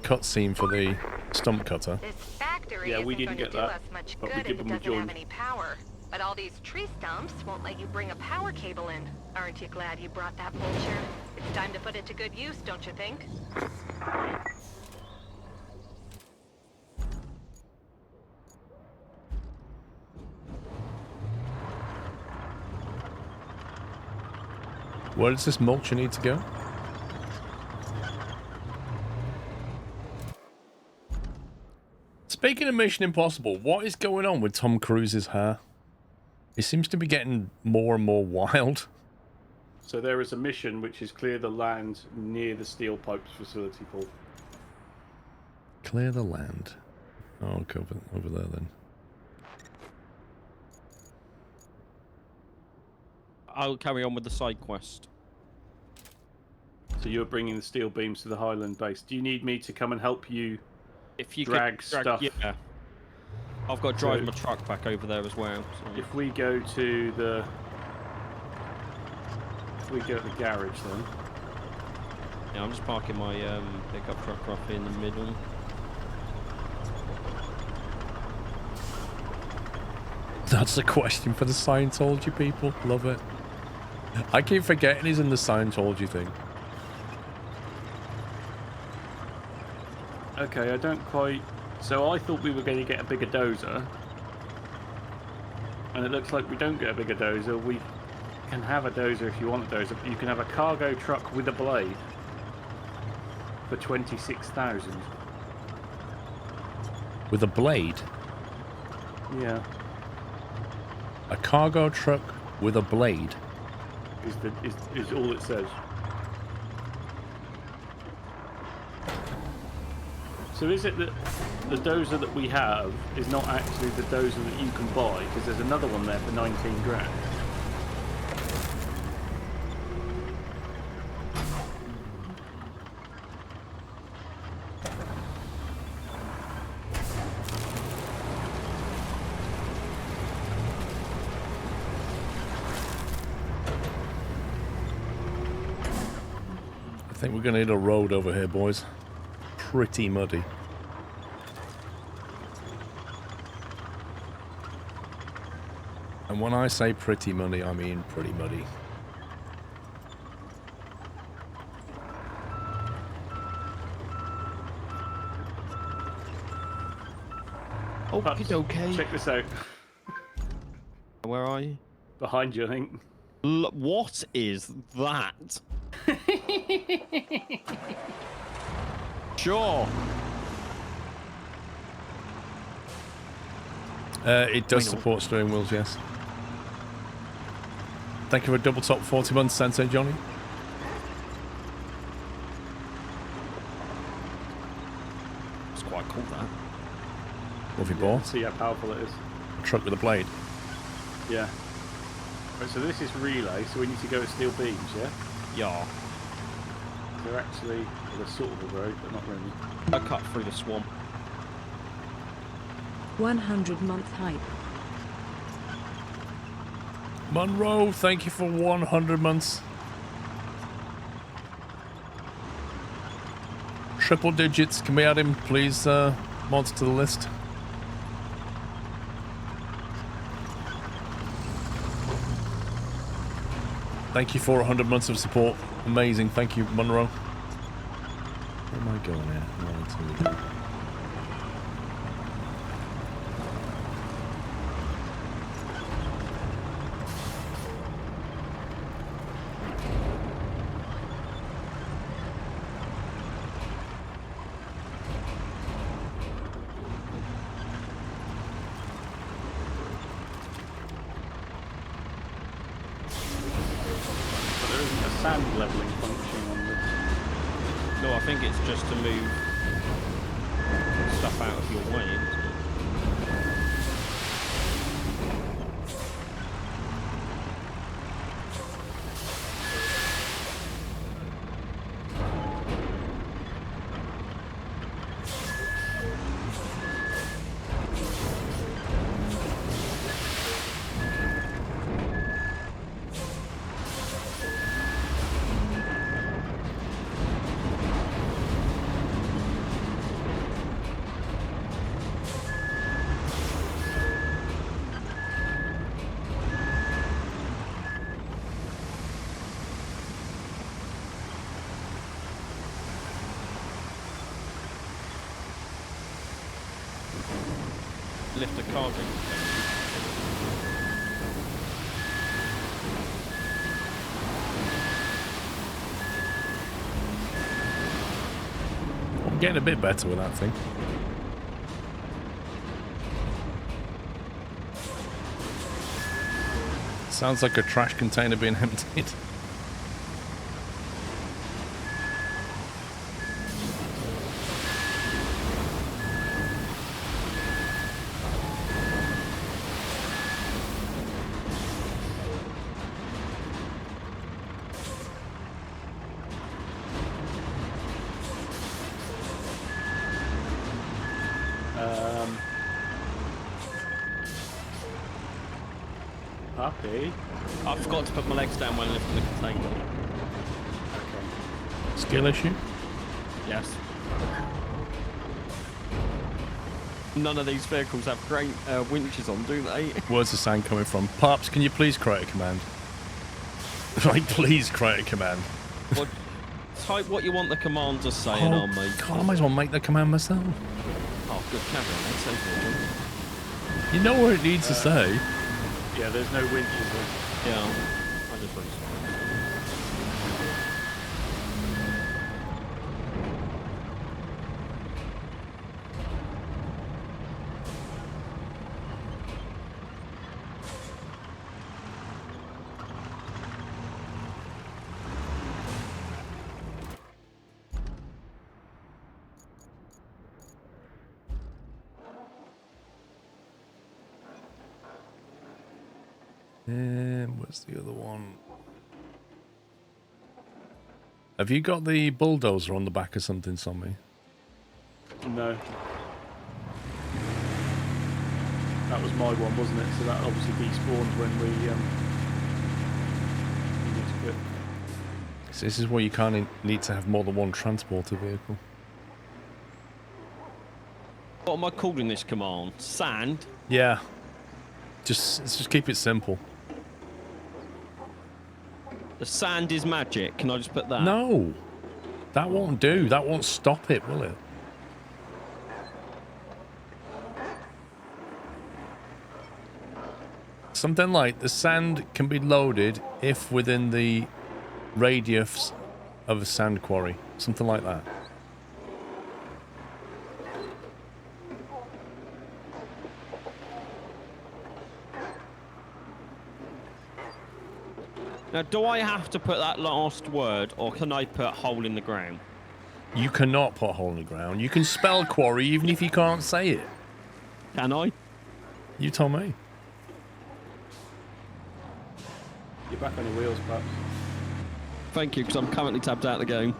cutscene for the stump cutter. This factory Yeah, we isn't didn't going to get do that, us much but we good did if it when we doesn't have joined. any power. But all these tree stumps won't let you bring a power cable in. Aren't you glad you brought that vulture? It's time to put it to good use, don't you think? Where does this mulcher need to go? Speaking of Mission Impossible, what is going on with Tom Cruise's hair? He seems to be getting more and more wild. So there is a mission which is clear the land near the steel pipes facility, Paul. Clear the land. Oh, go over there then. I'll carry on with the side quest. So you're bringing the steel beams to the Highland base. Do you need me to come and help you If you drag could stuff? Yeah. I've got to drive So- my truck back over there as well. So. If we go to the... If we go to the garage then. Yeah, I'm just parking my pickup truck up in the middle. That's a question for the Scientology people. Love it. I keep forgetting he's in the Scientology thing. Okay, I don't quite... So I thought we were going to get a bigger dozer. And it looks like we don't get a bigger dozer. We can have a dozer if you want a dozer. But you can have a cargo truck with a blade for 26,000. With a blade? Yeah, A cargo truck with a blade? is all it says. So is it that the dozer that we have is not actually the dozer that you can buy? Because there's another one there for 19 grand. I think we're going to need a road over here, boys. Pretty muddy. And when I say pretty muddy, I mean pretty muddy. Pups, Okay. check this out. Where are you? Behind you, I think. What is that? Sure. It does support steering wheels, yes. Thank you for a double top 40 months, Sensei Johnny. It's quite cool, that. What have you bought? See how powerful it is. A truck with a blade. Yeah. Right, so this is relay, so we need to go with steel beams, yeah? Yeah. They're actually, well, they're sort of a road, but not really. I cut through the swamp. 100-month hype. Monroe, thank you for 100 months. triple digits. Can we add him, please, mods to the list? Thank you for 100 months of support. Amazing. Thank you, Monroe. Where am I going here? Right, sand leveling function on this. No, I think it's just to move stuff out of your way. Isn't it? Lift a cargo. I'm getting a bit better with that thing. Sounds like a trash container being emptied. Puppy. I forgot to put my legs down when lifting the container. Okay. Skill issue? Yes. None of these vehicles have great winches on, do they? Where's the sound coming from? Pops, can you please create a command? Like, please create a command. Well, type what you want the command to say Oh, and I'll make God, I might as well make the command myself. Oh, good camera, mate. Save me again. You know what it needs to say. Yeah, there's no winches there. Yeah, I just went. Where's the other one? Have you got the bulldozer on the back of something, Sommy? No. That was my one, wasn't it? So that obviously despawned when we need to quit. So this is where you kind of need to have more than one transporter vehicle. What am I calling this command? Sand? Yeah. Let's just keep it simple. The sand is magic. Can I just put that? No. That won't do. That won't stop it, will it? Something like the sand can be loaded if within the radius of a sand quarry. Something like that. Now, do I have to put that last word, or can I put hole in the ground? You cannot put a hole in the ground. You can spell quarry even if you can't say it. Can I? You told me. You're back on your wheels, perhaps. Thank you, because I'm currently tabbed out of the game.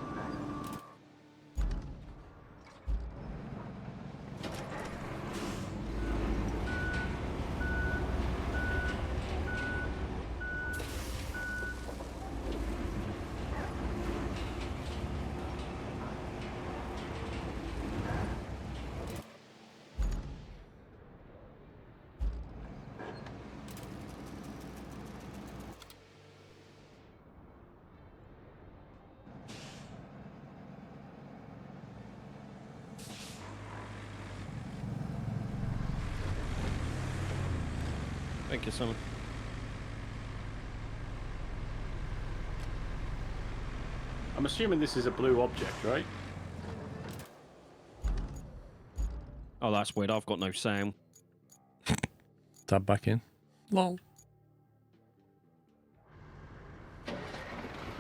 Thank you, Simon. I'm assuming this is a blue object, right? Oh, that's weird. I've got no sound. Tab back in. Lol.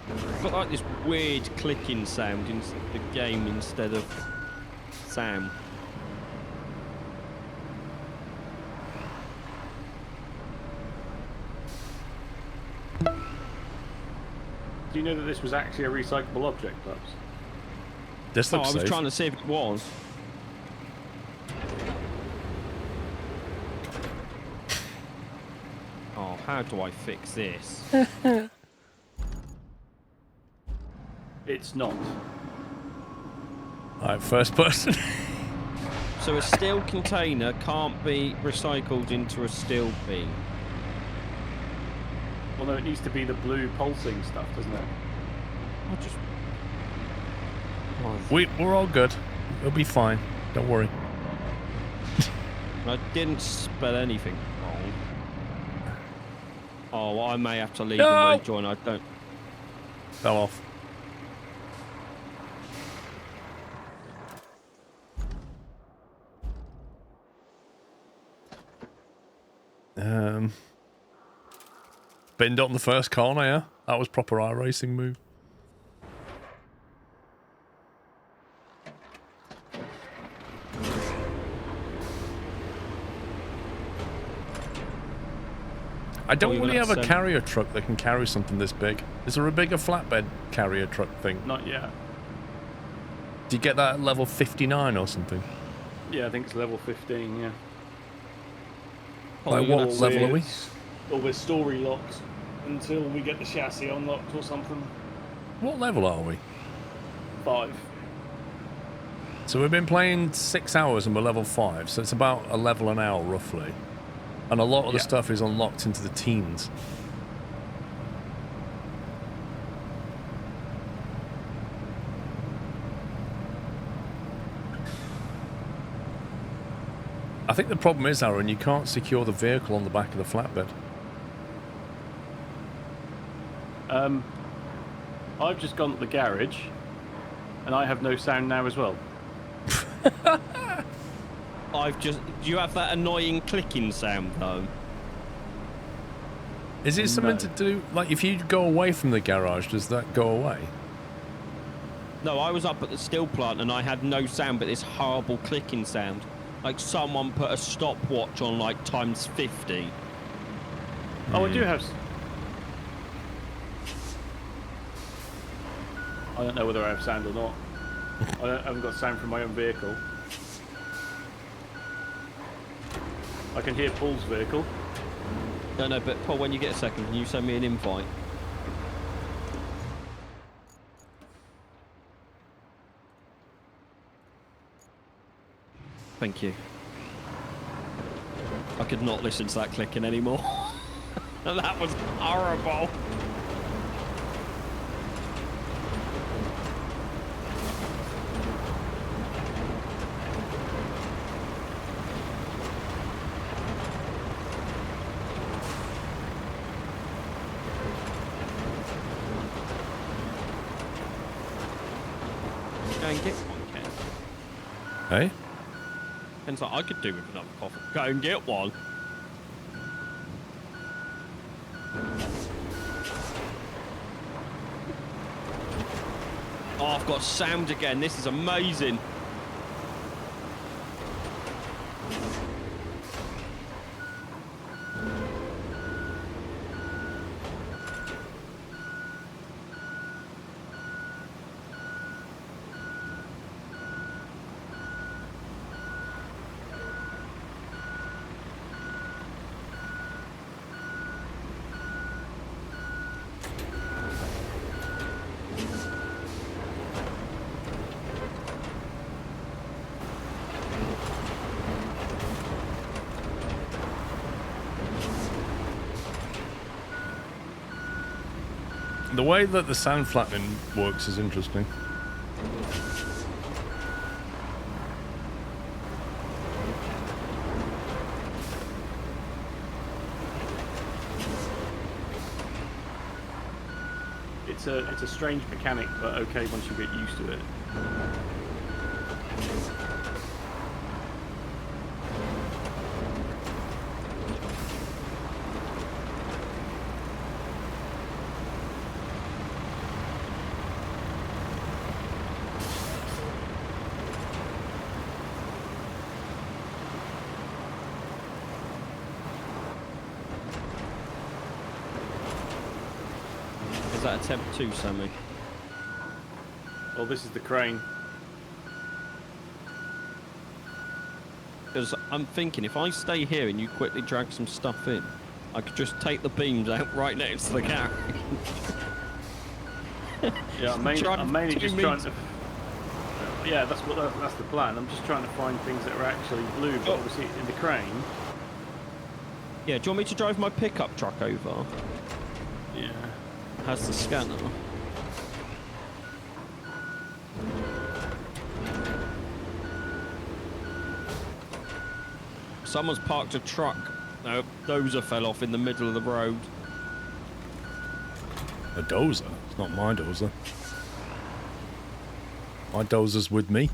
I've got like this weird clicking sound in the game instead of sound. Do you know that this was actually a recyclable object, perhaps? This Oh, looks I was safe. trying to see if it was. Oh, how do I fix this? It's not. Alright, first person. So a steel container can't be recycled into a steel bin. Well, no, it needs to be the blue pulsing stuff, doesn't it? I just... We're all good. We'll be fine. Don't worry. I didn't spell anything wrong. Oh, I may have to leave No! and rejoin. I don't... Fell off. Binned up on the first corner, yeah? That was proper iRacing move. I don't you're really gonna have a send- carrier truck that can carry something this big. Is there a bigger flatbed carrier truck thing? Not yet. Do you get that at level 59 or something? Yeah, I think it's level 15, yeah. Like you're what gonna level are we? Or we're story locked until we get the chassis unlocked or something. What level are we? 5. So we've been playing 6 hours and we're level 5, so it's about a level an hour roughly. And a lot of the Yeah. stuff is unlocked into the teens. I think the problem is, Aaron, you can't secure the vehicle on the back of the flatbed. I've just gone to the garage, and I have no sound now as well. I've just... Do you have that annoying clicking sound, though? Is it something No. to do, like if you go away from the garage, does that go away? No, I was up at the steel plant and I had no sound but this horrible clicking sound. Like someone put a stopwatch on like times 50. Oh, I do have... I don't know whether I have sound or not. I haven't got sound from my own vehicle. I can hear Paul's vehicle. No, but Paul, when you get a second, can you send me an invite? Thank you. I could not listen to that clicking anymore. That was horrible. Go and get one, Ken. Hey? Ken's like, I could do with another coffee. Go and get one. Oh, I've got sound again. This is amazing. The way that the sound flattening works is interesting. it's a strange mechanic, but okay once you get used to it. Is that attempt 2, Sammy? Well, this is the crane. Because I'm thinking if I stay here and you quickly drag some stuff in, I could just take the beams out right next to the garage. Yeah, I'm mainly just trying to. Yeah, that's the plan. I'm just trying to find things that are actually blue, but obviously in the crane. Yeah, do you want me to drive my pickup truck over? Yeah. Has the scanner. Someone's parked a truck. No, dozer fell off in the middle of the road. A dozer? It's not my dozer. My dozer's with me.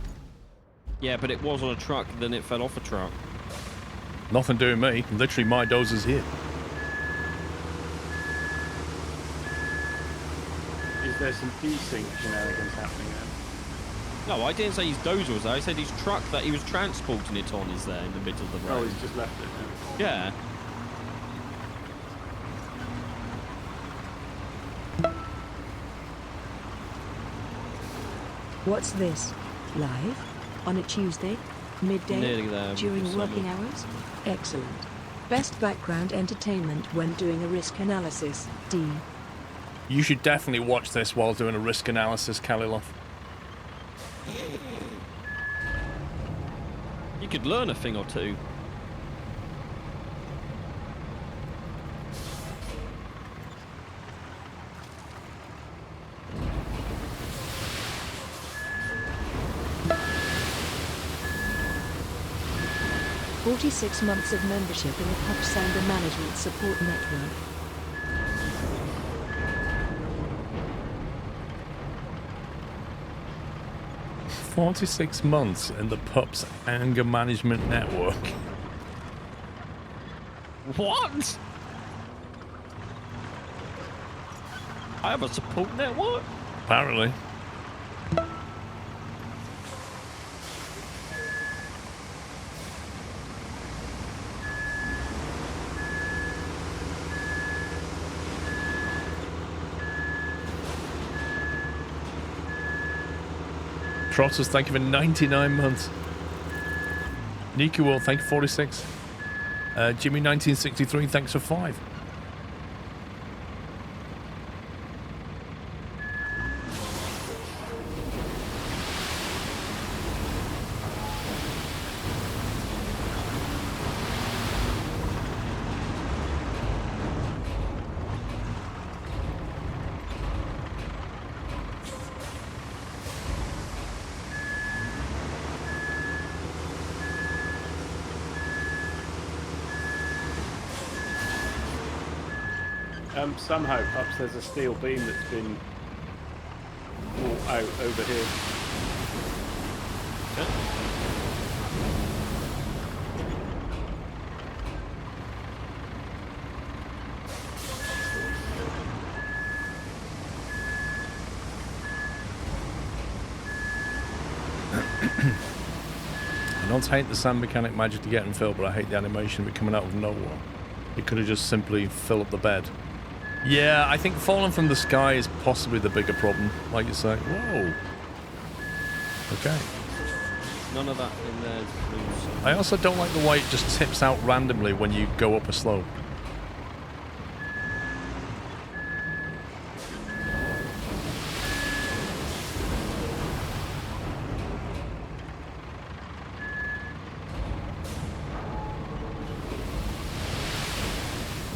Yeah, but it was on a truck, then it fell off a truck. Nothing doing me. Literally, my dozer's here. Is there some desync shenanigans happening then? No, I didn't say his dozer was there. I said his truck that he was transporting it on is there in the middle of the road. Oh, he's just left it. Yeah. What's this? Live? On a Tuesday? Midday? Nearly there. During Sammy. working hours? Excellent. Best background entertainment when doing a risk analysis, D. You should definitely watch this while doing a risk analysis, Kalilov. You could learn a thing or two. "46 months of membership in the Pub Sander Management Support Network. "46 months in the Pup's Anger Management Network." What? I have a support network? Apparently. Trotters, thank you for 99 months. Niku World, thank you for 46. Jimmy 1963, thanks for 5. Somehow, perhaps there's a steel beam that's been brought out over here. I don't hate the sand mechanic magic to get and fill, but I hate the animation of it coming out of nowhere. It could have just simply filled up the bed. Yeah, I think falling from the sky is possibly the bigger problem. Like you say, whoa. Okay. None of that in there. I also don't like the way it just tips out randomly when you go up a slope.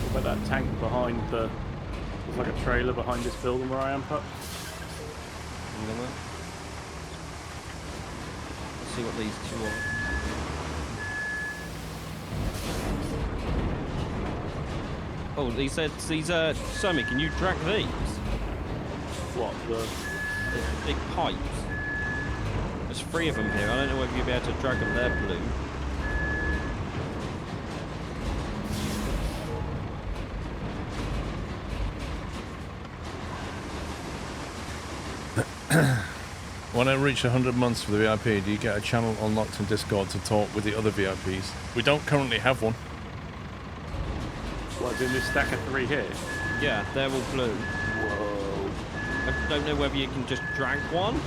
What about that tank behind the... There's like a trailer behind this building where I am, Pup. Let's see what these two are. Oh, these Sammy, can you drag these? What, the... Big pipes. There's 3 of them here. I don't know whether you'll be able to drag them. They're blue. When I reach 100 months for the VIP, do you get a channel unlocked in Discord to talk with the other VIPs? We don't currently have one. What's in this stack of 3 here? Yeah, they're all blue. Whoa. I don't know whether you can just drag one.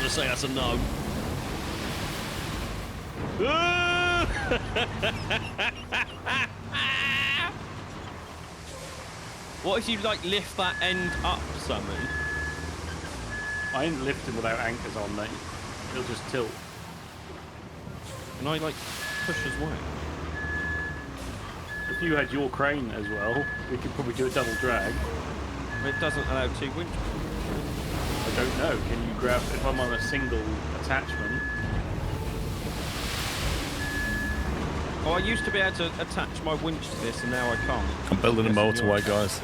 Say that's a no. What if you like lift that end up, Summon? I ain't lifting without anchors on, mate. It'll just tilt. Can I like push as well? If you had your crane as well, we could probably do a double drag. It doesn't allow 2 winch. I don't know. Can you grab if I'm on a single attachment? Oh, I used to be able to attach my winch to this, and now I can't. I'm building a motorway, guys.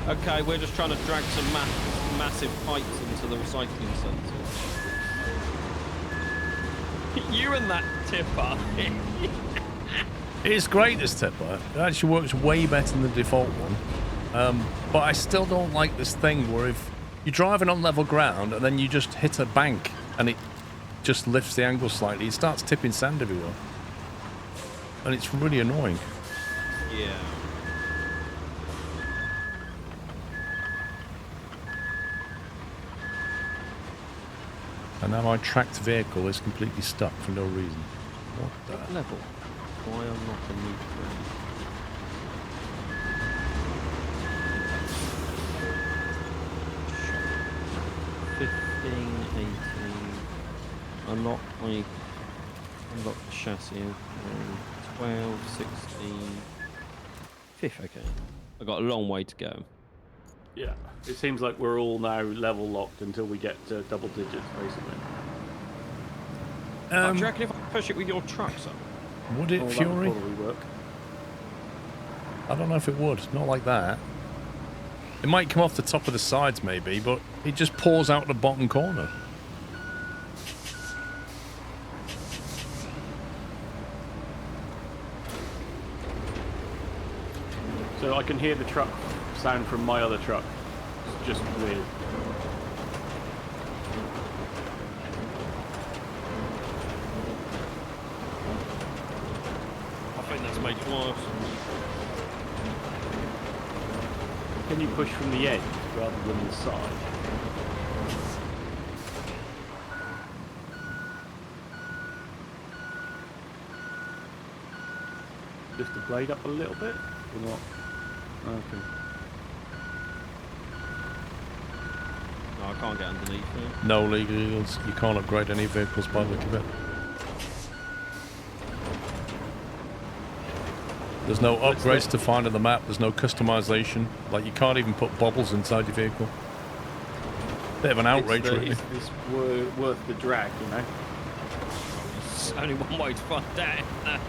Okay, we're just trying to drag some massive pipes into the recycling centre. You and that tipper. It's great, this tipper. It actually works way better than the default one. But I still don't like this thing where if you're driving on level ground and then you just hit a bank and it just lifts the angle slightly, it starts tipping sand everywhere. And it's really annoying. Yeah. And now my tracked vehicle is completely stuck for no reason. What the? Level. Why unlock a new crane? Unlock the chassis. 12, 16, 5th. Okay, I got a long way to go. Yeah. It seems like we're all now level locked until we get to double digits, basically. Do you reckon if I push it with your truck, son? Would it, Fury? That would probably work. I don't know if it would. Not like that. It might come off the top of the sides, maybe, but it just pours out the bottom corner. So I can hear the truck sound from my other truck. It's just weird. I think that's made it worse. Can you push from the edge rather than the side? Lift the blade up a little bit or not? Okay. No, I can't get underneath it. No legals. You can't upgrade any vehicles by the look of it. There's no upgrades to find on the map. There's no customization. Like, you can't even put bobbles inside your vehicle. Bit of an outrage, really. Is this worth the drag, you know? There's only one way to find out.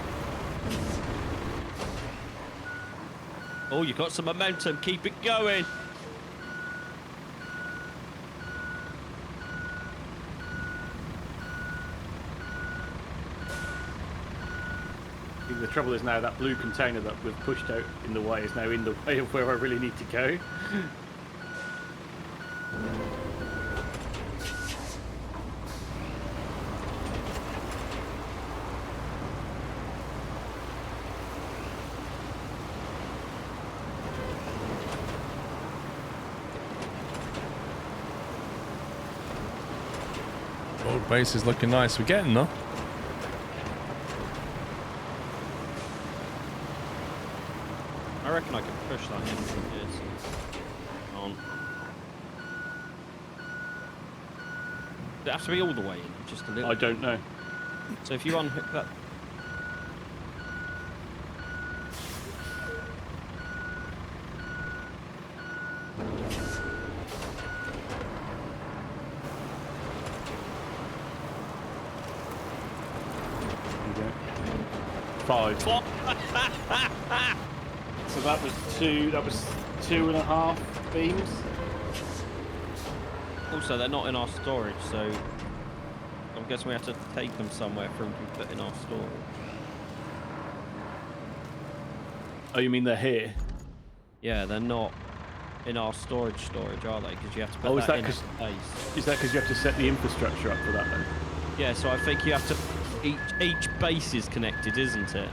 Oh, you got some momentum. Keep it going. The trouble is now that blue container that we've pushed out in the way is now in the way of where I really need to go. Road base is looking nice. We're getting there. I reckon I can push that in from here. So on. Does it have to be all the way in? Just a little? I don't know. So if you unhook that... 5. So that was 2. That was 2.5 beams. Also, they're not in our storage, so I'm guessing we have to take them somewhere for them to be put in our storage. Oh, you mean they're here? Yeah, they're not in our storage, are they? Because you have to put Oh, is that that in because space. is that because you have to set the infrastructure up for that then? Yeah, so I think you have to. Each base is connected, isn't it?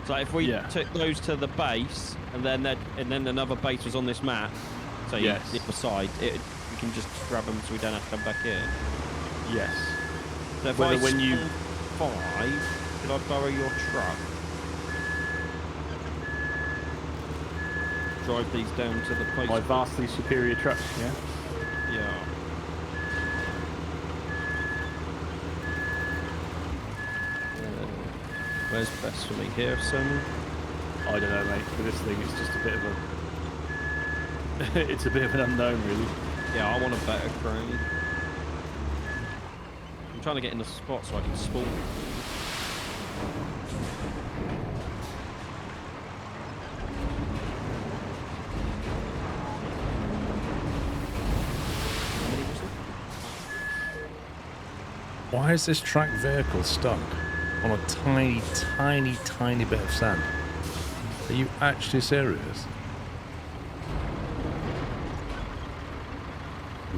So if we took those to the base, and then another base was on this map, so the other side, we can just grab them so we don't have to come back here. Yes. So if Whether I when you 5, could I borrow your truck? Drive these down to the place. my vastly superior truck, yeah. Yeah. Where's best for me? Here, son? I don't know, mate. For this thing, it's just a bit of a... it's a bit of an unknown, really. Yeah, I want a better crane. I'm trying to get in the spot so I can spawn. Why is this track vehicle stuck on a tiny, tiny, tiny bit of sand? Are you actually serious?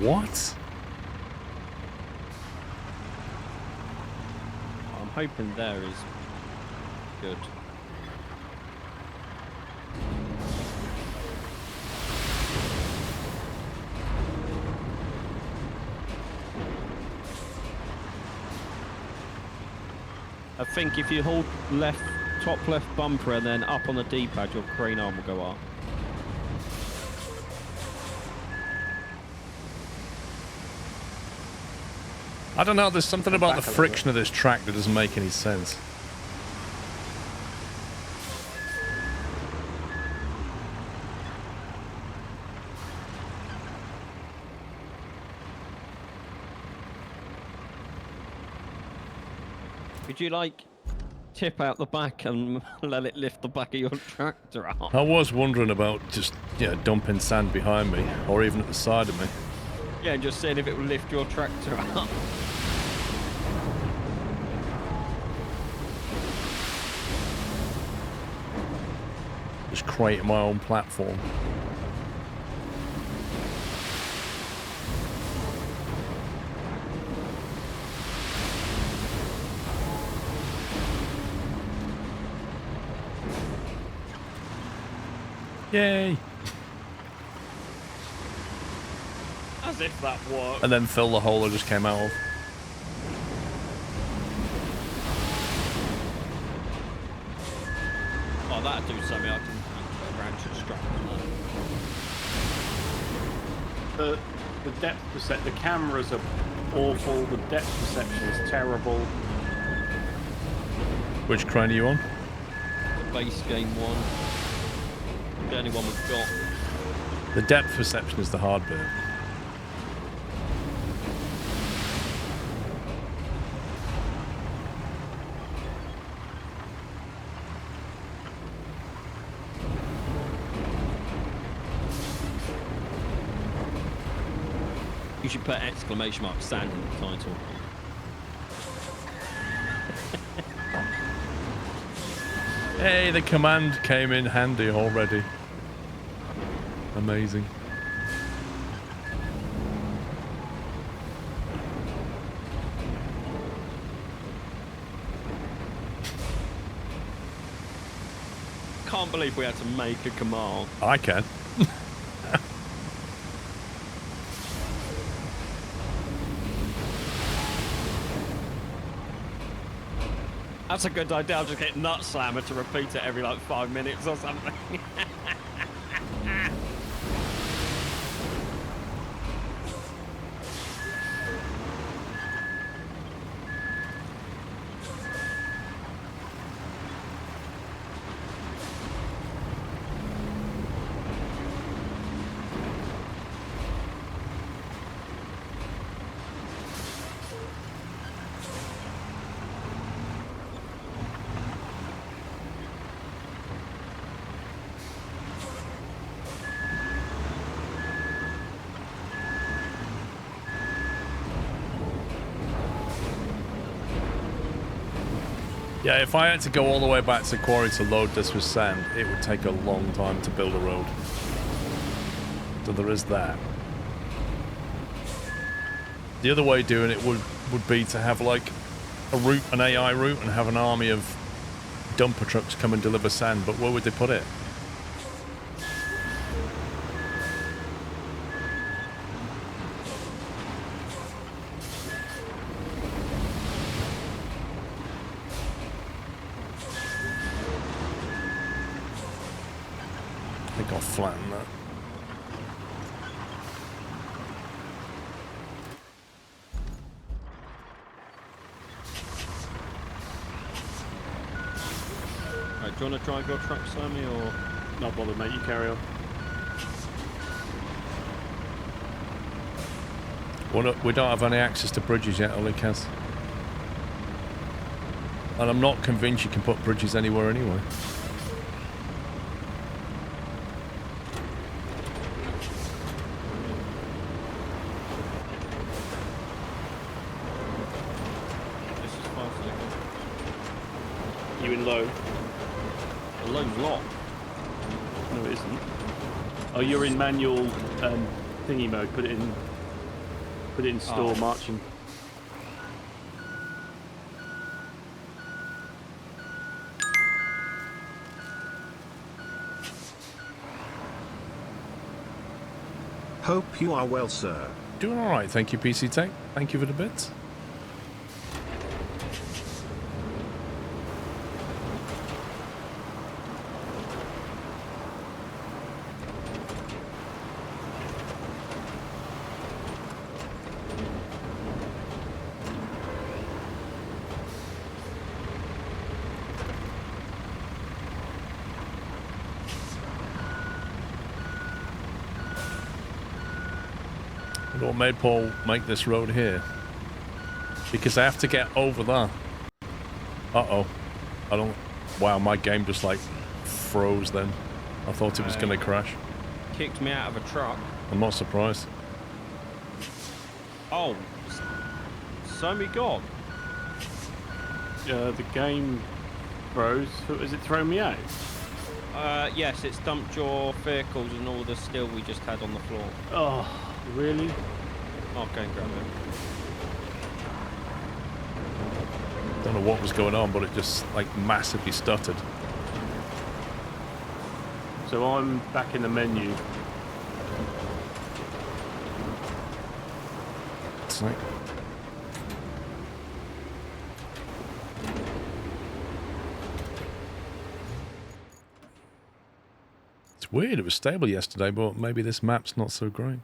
What? I'm hoping there is good. I think if you hold left, top left bumper and then up on the D-pad, your crane arm will go up. I don't know, there's something about the friction of this track that doesn't make any sense. Could you, like, tip out the back and let it lift the back of your tractor up? I was wondering about just, dumping sand behind me, or even at the side of me. Yeah, just seeing if it will lift your tractor up. Just creating my own platform. Yay! As if that worked. And then fill the hole I just came out of. Oh, that'd do something. I can put a ratchet strap on that. The depth perception, the cameras are awful. The depth perception is terrible. Which crane are you on? The base game one. The only one we've got. The depth perception is the hard bit. You should put exclamation mark sand in the title. Hey, the command came in handy already. Amazing. Can't believe we had to make a command. I can. That's a good idea. I'll just get Nut Slammer to repeat it every like 5 minutes or something. Yeah, if I had to go all the way back to quarry to load this with sand, it would take a long time to build a road. So there is that. The other way doing it would be to have like a route, an AI route, and have an army of dumper trucks come and deliver sand, but where would they put it? I think I'll flatten that. Right, do you want to drive your truck, Sammy, or...? Not bothered, mate. You carry on. We don't have any access to bridges yet, Ollie Kaz. And I'm not convinced you can put bridges anywhere anyway. This is faster. You in low? The load's locked. No, it isn't. Oh, you're in manual thingy mode. Put it in store marching. Hope you are well, sir. Doing alright, thank you, PC Tech. Thank you for the bits. What made Paul make this road here? Because I have to get over there. Uh-oh. I don't... Wow, my game just like froze then. I thought it was going to crash. Kicked me out of a truck. I'm not surprised. Oh. Sammy gone. The game froze. Has it thrown me out? Yes, it's dumped your vehicles and all the steel we just had on the floor. Oh, really? I'll go and grab it. Don't know what was going on, but it just like massively stuttered. So I'm back in the menu. It's like... It's weird, it was stable yesterday, but maybe this map's not so great.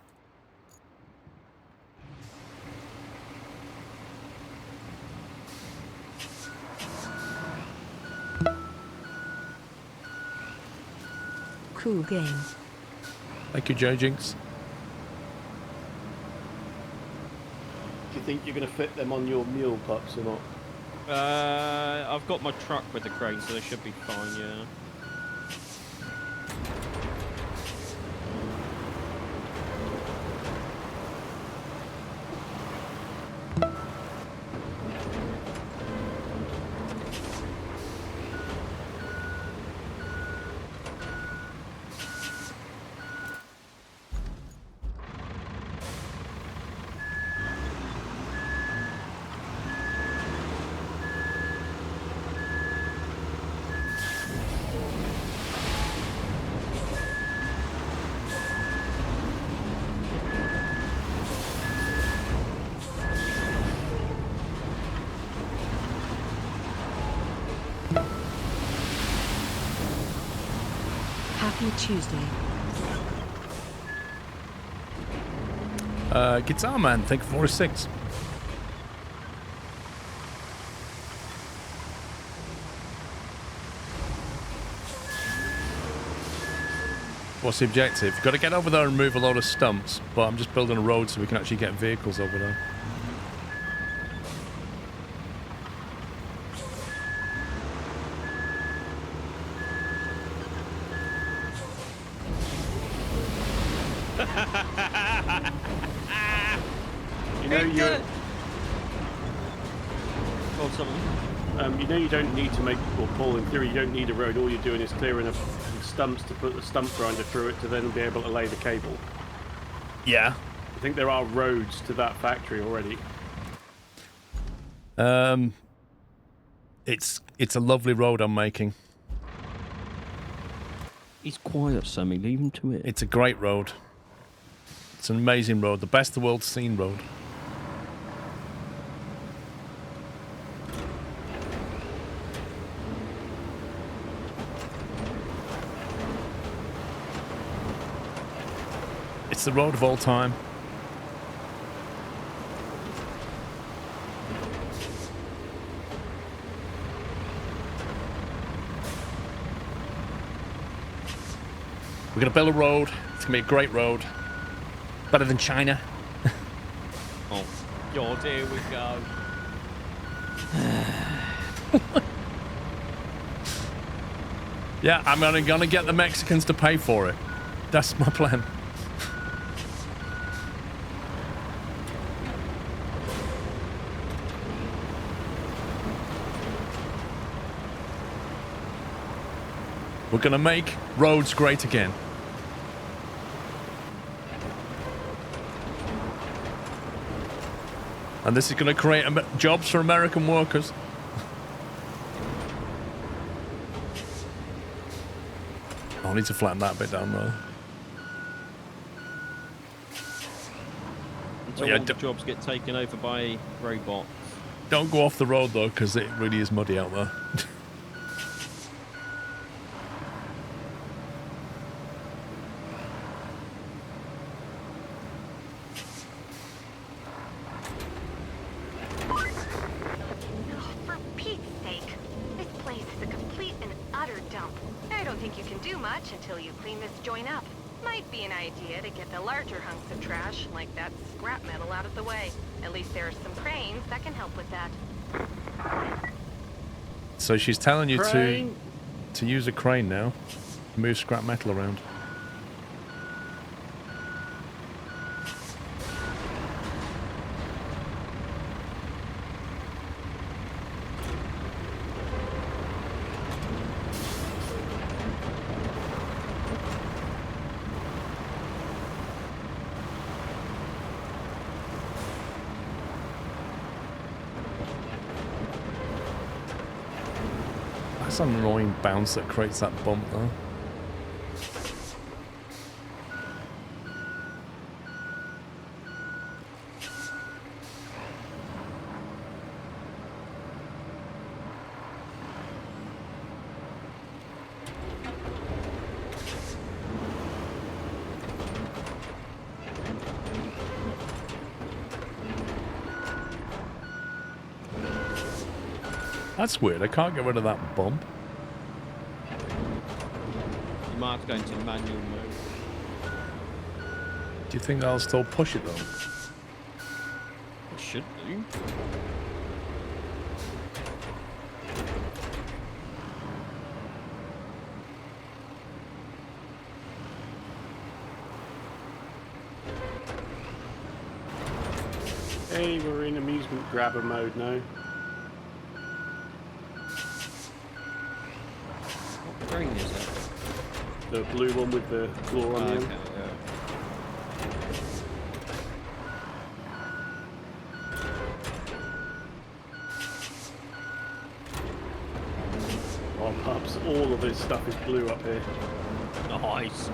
Cool game. Thank you, Joe Jinx. Do you think you're going to fit them on your mule pups or not? I've got my truck with the crane, so they should be fine, yeah. Happy Tuesday. Guitar Man, thank you for 46. What's the objective? Got to get over there and move a load of stumps, but I'm just building a road so we can actually get vehicles over there. You know, you're... Oh, something. You know you don't need to make, or Paul, in theory, you don't need a road. All you're doing is clearing of stumps to put the stump grinder through it to then be able to lay the cable. Yeah. I think there are roads to that factory already. It's a lovely road I'm making. He's quiet, Sammy. Leave him to it. It's a great road. It's an amazing road. The best the world's seen road. It's the road of all time. We're going to build a road. It's going to be a great road. Better than China. Oh, God, here we go. Yeah, I'm going to get the Mexicans to pay for it. That's my plan. We're going to make roads great again. And this is going to create jobs for American workers. Oh, I need to flatten that bit down though. Until all the jobs get taken over by robots. Don't go off the road though, because it really is muddy out there. So she's telling you to use a crane now, move scrap metal around. That's an annoying bounce that creates that bump though. That's weird, I can't get rid of that bump. You might have to go into manual mode. Do you think that'll still push it though? It should do. Hey, we're in amusement grabber mode now. What train is it? The blue one with the claw on the end. Okay, yeah. Oh, pups, all of this stuff is blue up here. Nice.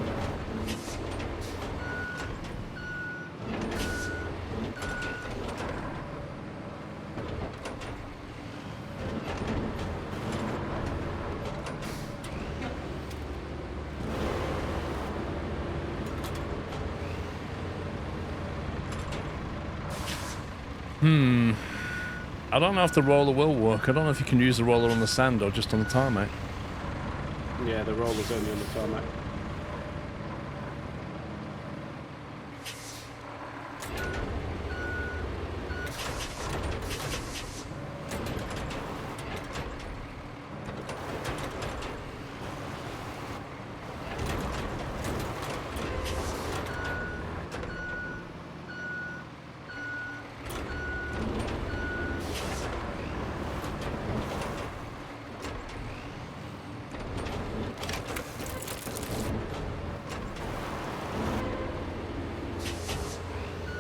I don't know if the roller will work. I don't know if you can use the roller on the sand or just on the tarmac. Yeah, the roller's only on the tarmac.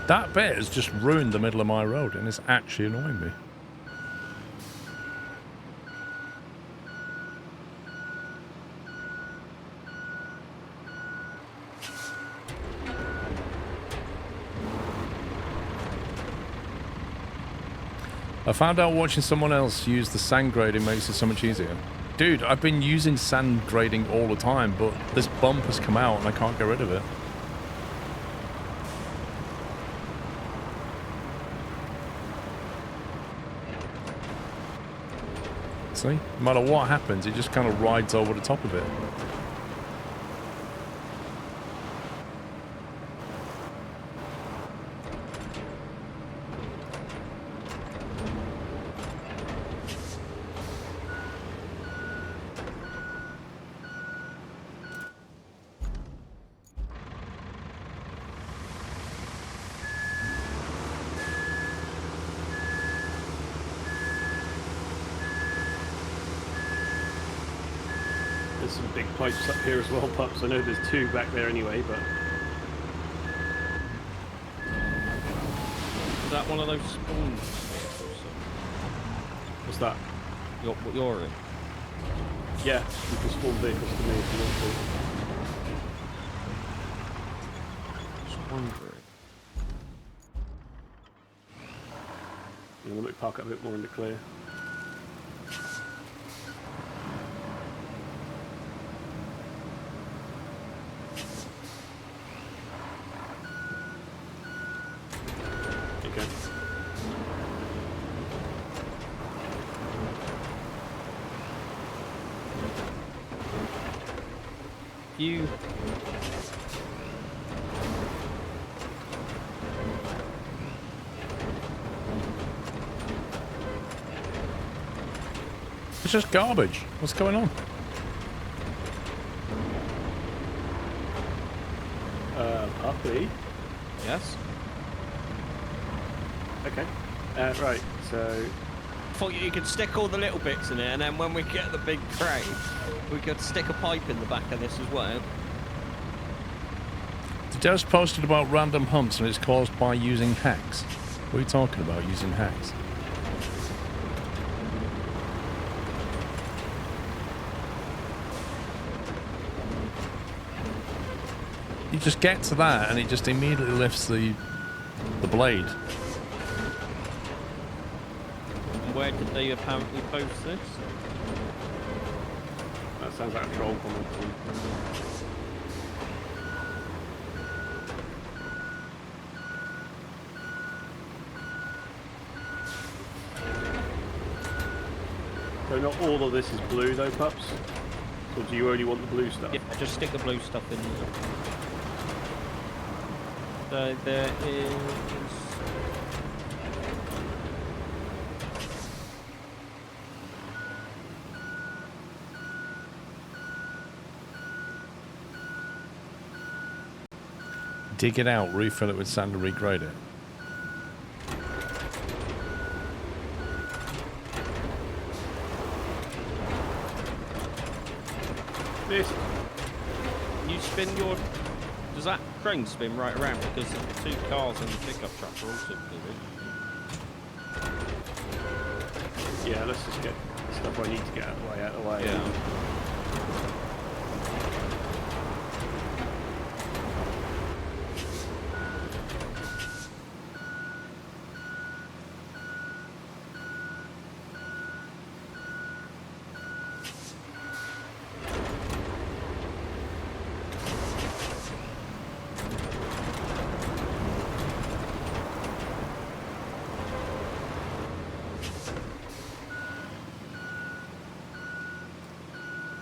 That bit has just ruined the middle of my road, and it's actually annoying me. I found out watching someone else use the sand grading makes it so much easier. Dude, I've been using sand grading all the time, but this bump has come out and I can't get rid of it. See? No matter what happens, it just kind of rides over the top of it. There's some big pipes up here as well, pups. I know there's two back there anyway, but... Is that one of those spawns? What's that? What you're in? Yeah, you can spawn vehicles to me if you want to. Just wondering. Yeah, let me park up a bit more in the clear. You. It's just garbage. What's going on? Puppy? Yes? Okay. Right, so... Thought you could stick all the little bits in it, and then when we get the big crane, we could stick a pipe in the back of this as well. The devs posted about random humps and it's caused by using hacks. What are you talking about, using hacks? You just get to that and it just immediately lifts the blade. Where did they apparently post this? That sounds like a troll comment. So not all of this is blue though, pups? Or do you only want the blue stuff? Yeah, just stick the blue stuff in there. So there is... Dig it out, refill it with sand and regrade it. This. You spin your... Does that crane spin right around? Because the two cars and the pickup truck are also moving. Yeah, let's just get the stuff I need to get out of the way. Yeah.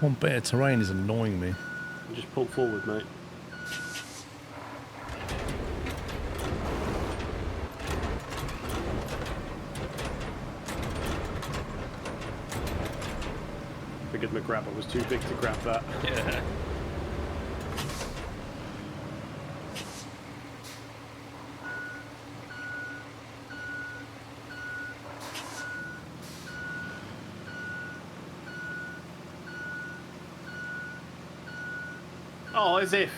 One bit of terrain is annoying me. Just pull forward, mate. Figured my grabber was too big to grab that. Yeah. Oh, as if.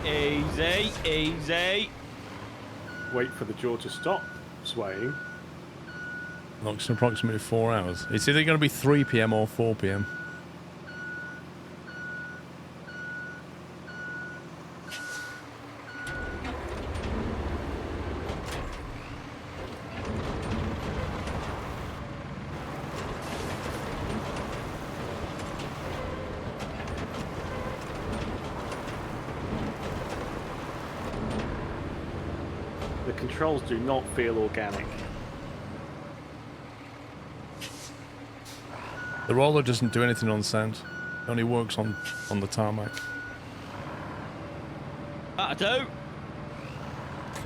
Easy, easy. Wait for the jaw to stop swaying. Looks approximately 4 hours. It's either going to be 3 p.m. or 4 p.m. The controls do not feel organic. The roller doesn't do anything on sand. It only works on the tarmac. I do. Do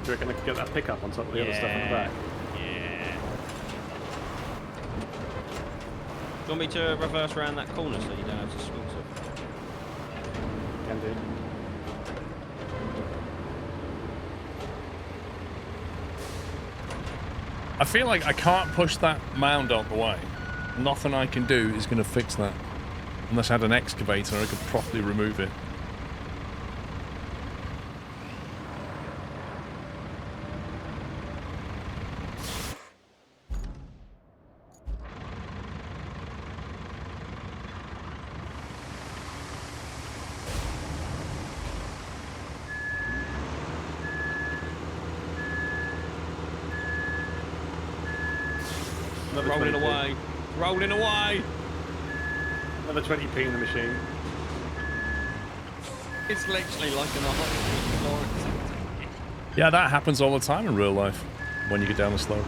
you reckon I could get that pickup on top of the other stuff in the back? Yeah. Do you want me to reverse around that corner so you don't have to swing so? Can do. I feel like I can't push that mound out the way. Nothing I can do is going to fix that. Unless I had an excavator, I could properly remove it. Rolling away. Rolling away. Another 20p in the machine. It's literally like an 100. Yeah, that happens all the time in real life when you get down the slope.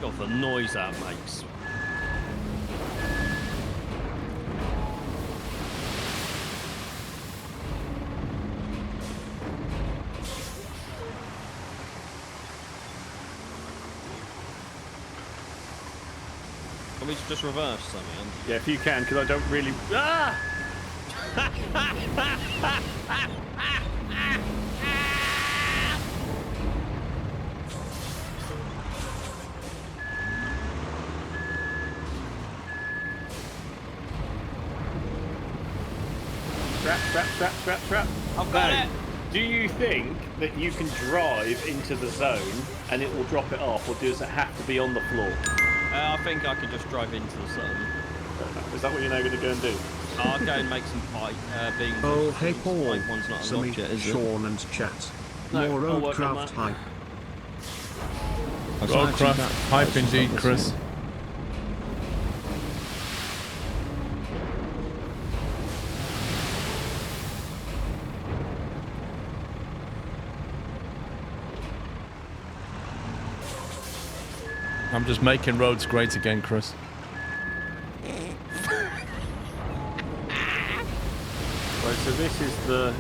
God, the noise that makes. We should just reverse something. Yeah, if you can, because I don't really. Ah! Trap. I've got it. Do you think that you can drive into the zone and it will drop it off, or does it have to be on the floor? I think I can just drive into the sun. Is that what you're now going to go and do? I'll go and make some pipe beams. Oh, hey Paul, Pipe one's not Sammy, unlocked yet, is it? Sean and chat. No, More I'll work on Roadcraft that. hype. Roadcraft hype indeed, Chris. I'm just making roads great again, Chris. Right, so this is the.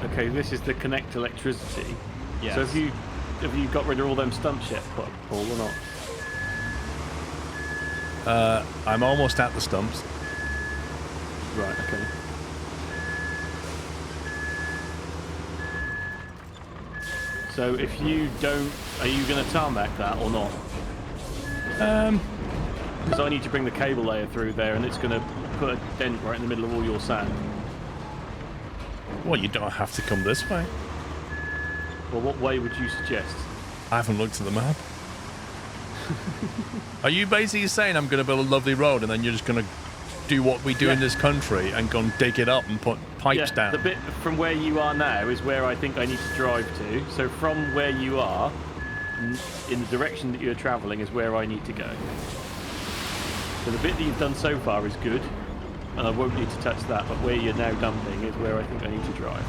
Okay, this is the connect electricity. Yes. So have you got rid of all them stumps yet, Paul, or not? I'm almost at the stumps. Right. Okay. So if you don't, are you going to tarmac that or not? Because I need to bring the cable layer through there, and it's going to put a dent right in the middle of all your sand. Well, you don't have to come this way. Well, what way would you suggest? I haven't looked at the map. Are you basically saying I'm going to build a lovely road and then you're just going to do what we do in this country and go and dig it up and put pipes down? The bit from where you are now is where I think I need to drive to. So from where you are, in the direction that you're travelling, is where I need to go. So the bit that you've done so far is good, and I won't need to touch that, but where you're now dumping is where I think I need to drive.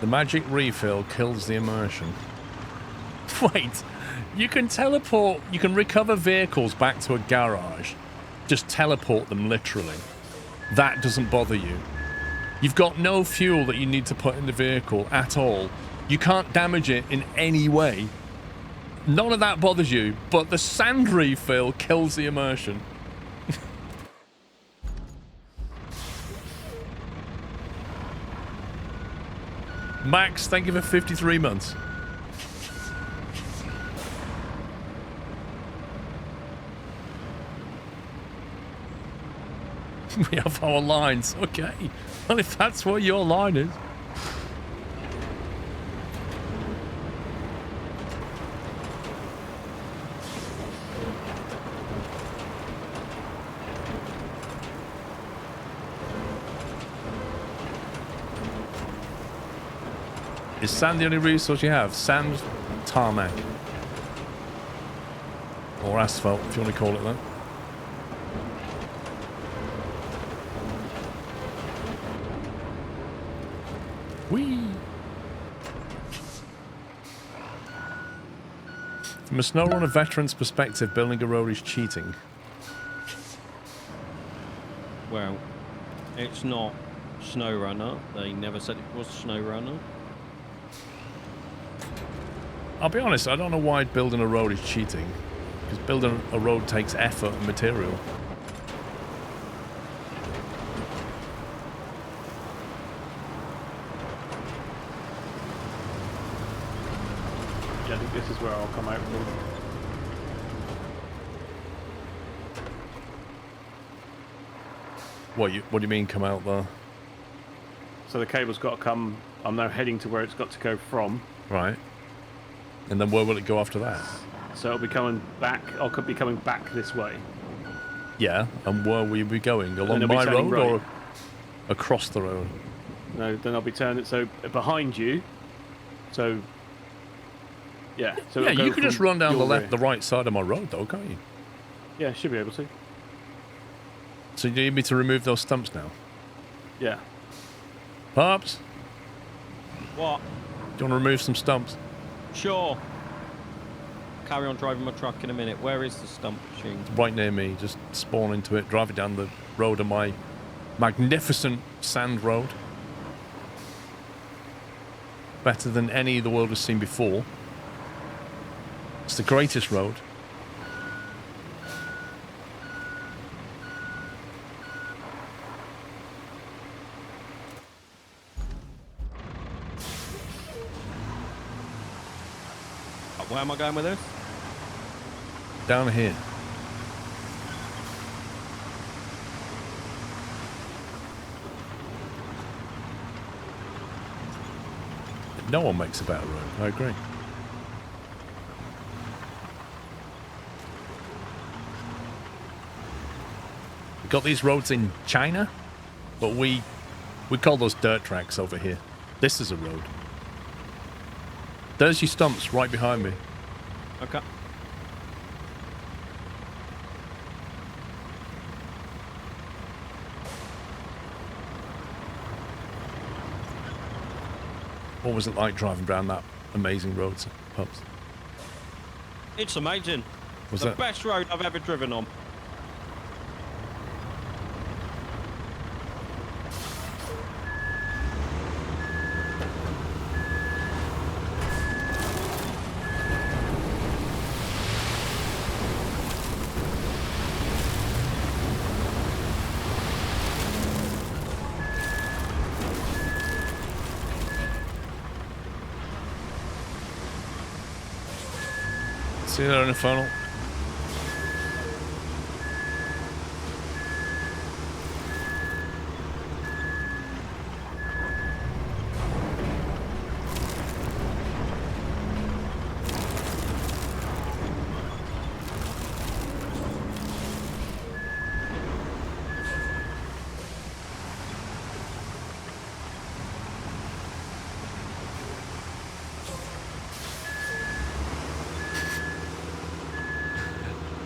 The magic refill kills the immersion. Wait, you can teleport, you can recover vehicles back to a garage. Just teleport them literally. That doesn't bother you. You've got no fuel that you need to put in the vehicle at all. You can't damage it in any way. None of that bothers you, but the sand refill kills the immersion. Max, thank you for 53 months. We have our lines. Okay. Well, if that's what your line is. Is sand the only resource you have? Sand, tarmac. Or asphalt, if you want to call it that. Whee! From a SnowRunner veteran's perspective, building a road is cheating. Well, it's not SnowRunner. They never said it was SnowRunner. I'll be honest, I don't know why building a road is cheating. Because building a road takes effort and material. Yeah, I think this is where I'll come out from. What do you mean come out there? So the cable's got to come. I'm now heading to where it's got to go from. Right. And then where will it go after that? So it'll be coming back. I could be coming back this way. Yeah, and where will you be going? Then Along it'll be my turning road or right. across the road? No, then I'll be turning. So behind you. So. Yeah. So Yeah, it'll you go can just from run down the your left, rear. the right side of my road, though, can't you? Yeah, should be able to. So you need me to remove those stumps now? Yeah. Pops, What? do you want to remove some stumps? Sure. Carry on driving my truck in a minute. Where is the stump machine? Right near me. Just spawn into it, drive it down the road on my magnificent sand road. Better than any the world has seen before. It's the greatest road. Where am I going with this? Down here. No one makes a better road. I agree. We got these roads in China, but we call those dirt tracks over here. This is a road. There's your stumps right behind me. Okay. What was it like driving down that amazing road, Pups? It's amazing. Was the that best road I've ever driven on. See that in the funnel?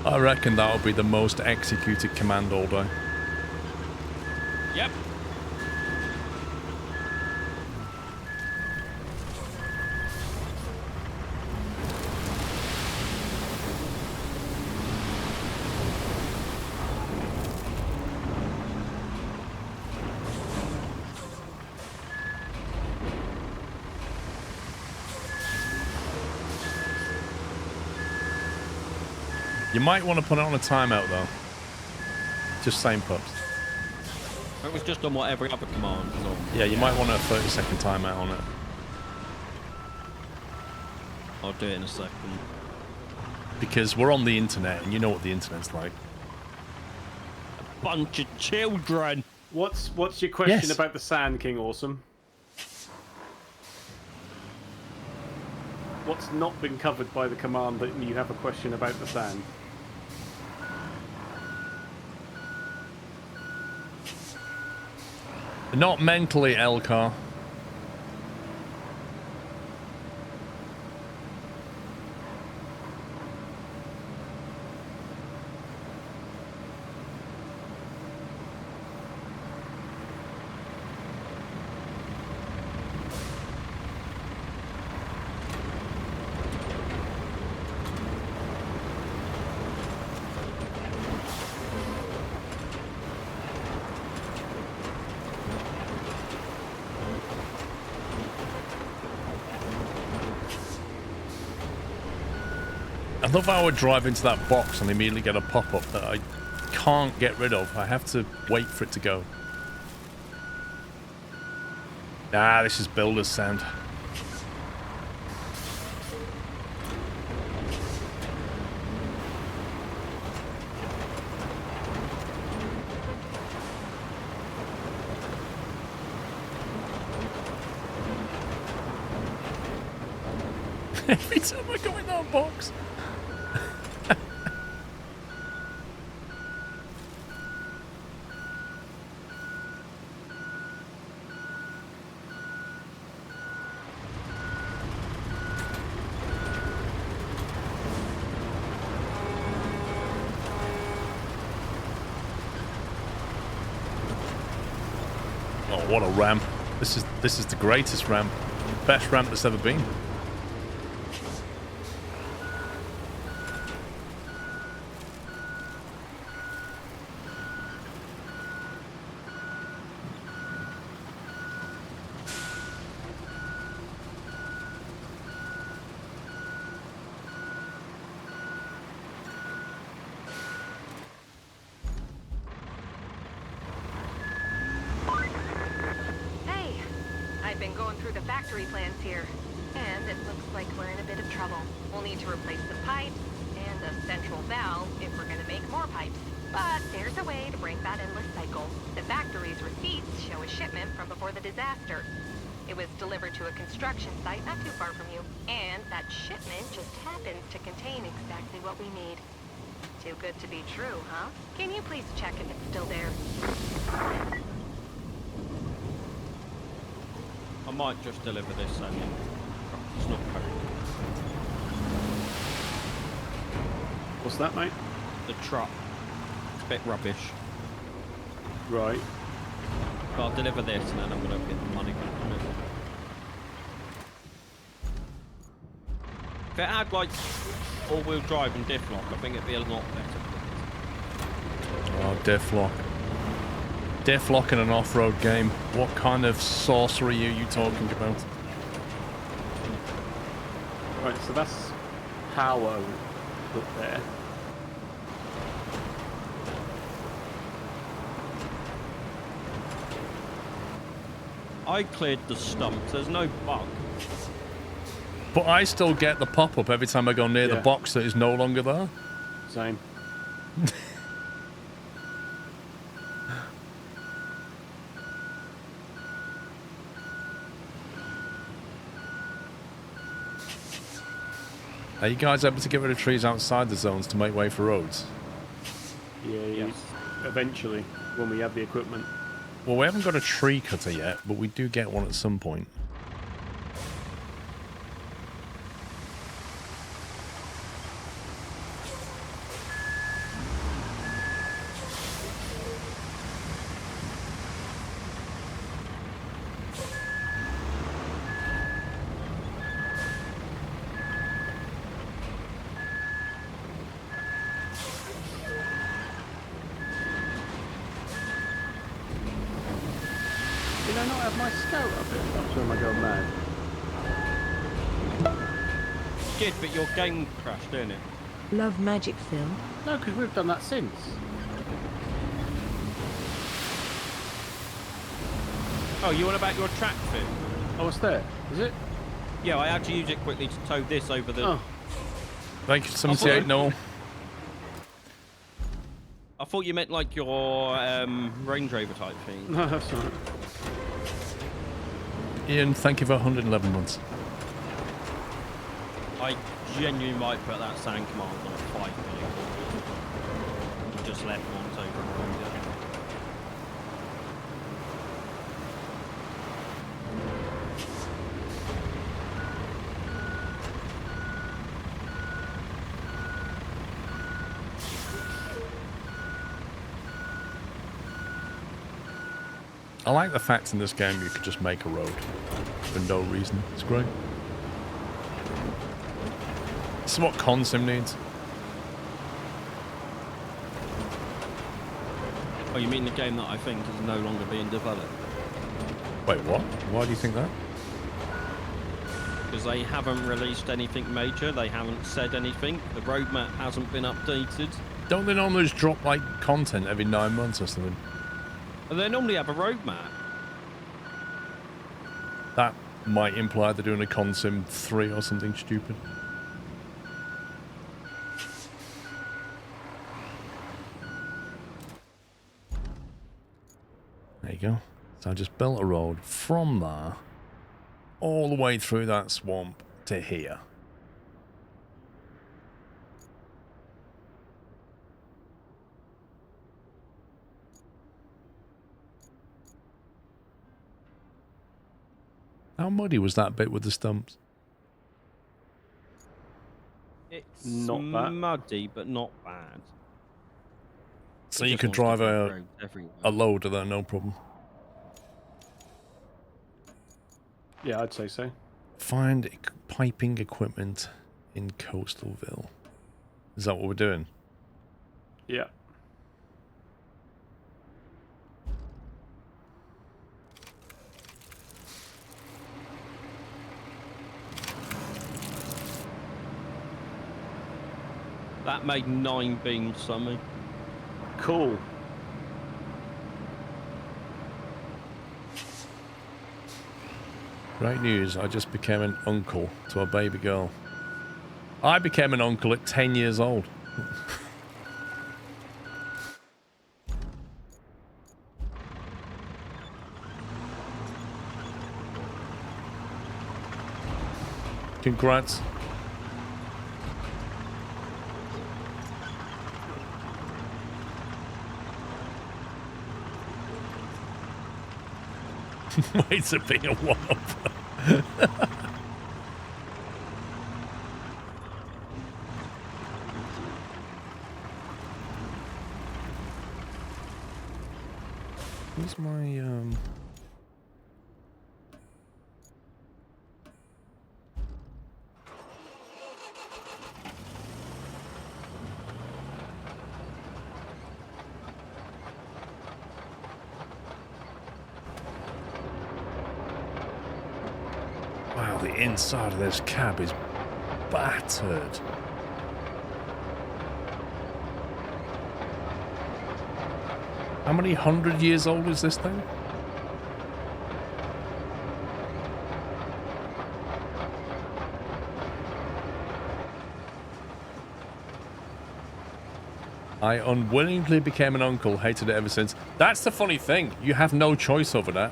I reckon that'll be the most executed command all day. Yep. You might want to put it on a timeout though. Just saying, Pups. It was just on what every other command was on. Yeah, you might want a 30-second timeout on it. I'll do it in a second. Because we're on the internet, and you know what the internet's like. A bunch of children. What's your question Yes. about the sand, King Awesome? What's not been covered by the command that you have a question about the sand? Not mentally, Elcar. I love how I would drive into that box and immediately get a pop-up that I can't get rid of. I have to wait for it to go. Ah, this is builder's sand. Every time I go in that box. Oh, what a ramp. This is the greatest ramp. Best ramp that's ever been. Hey, I've been going through the factory plans here, and it looks like we're in a bit of trouble. We'll need to replace the pipes and a central valve if we're going to make more pipes. But there's a way to break that endless cycle. The factory's receipts show a shipment from before the disaster. It was delivered to a construction site not too far from you, and that shipment just happens to contain exactly what we need. Too good to be true, huh? Can you please check if it's still there? I might just deliver this and it's not covered. What's that, mate? The truck. It's a bit rubbish. Right. But I'll deliver this and then I'm going to get the money back from it. If it had like all-wheel drive and diff lock, I think it'd be a lot better. Oh, diff lock. Diff lock in an off-road game. What kind of sorcery are you talking about? Right, so that's power put there. I cleared the stumps. There's no bug. But I still get the pop-up every time I go near the box that is no longer there. Same. Are you guys able to get rid of trees outside the zones to make way for roads? Yeah, eventually, when we have the equipment. Well, we haven't got a tree cutter yet, but we do get one at some point. Did I not have my scout up here? That's where am I going mad? Did, but your game crashed, didn't it? Love magic, Phil. No, because we've done that since. Oh, you want about your track fit? Oh, it's there. Is it? Yeah, I had to use it quickly to tow this over the... Oh. Thank you, 78 Noel. I thought you meant like your Range Rover type thing. No, that's all right. Ian, thank you for 111 months. I genuinely might put that sound command on 5 million. Just left one over. I like the fact in this game you could just make a road for no reason. It's great. This is what Consim needs. Oh, you mean the game that I think is no longer being developed? Wait, what? Why do you think that? Because they haven't released anything major, they haven't said anything, the roadmap hasn't been updated. Don't they normally just drop like content every 9 months or something? And they normally have a roadmap. That might imply they're doing a Consim 3 or something stupid. There you go. So I just built a road from there all the way through that swamp to here. How muddy was that bit with the stumps? It's not bad. muddy, but not bad. So you could drive a loader there, no problem. Yeah, I'd say so. Find piping equipment in Coastalville. Is that what we're doing? Yeah. That made 9 beams, something. Cool. Great news, I just became an uncle to a baby girl. I became an uncle at 10 years old. Congrats. Ways of being a one-up. Where's my Wow, the inside of this cab is battered. How many 100 years old is this thing? I unwillingly became an uncle, hated it ever since. That's the funny thing. You have no choice over that.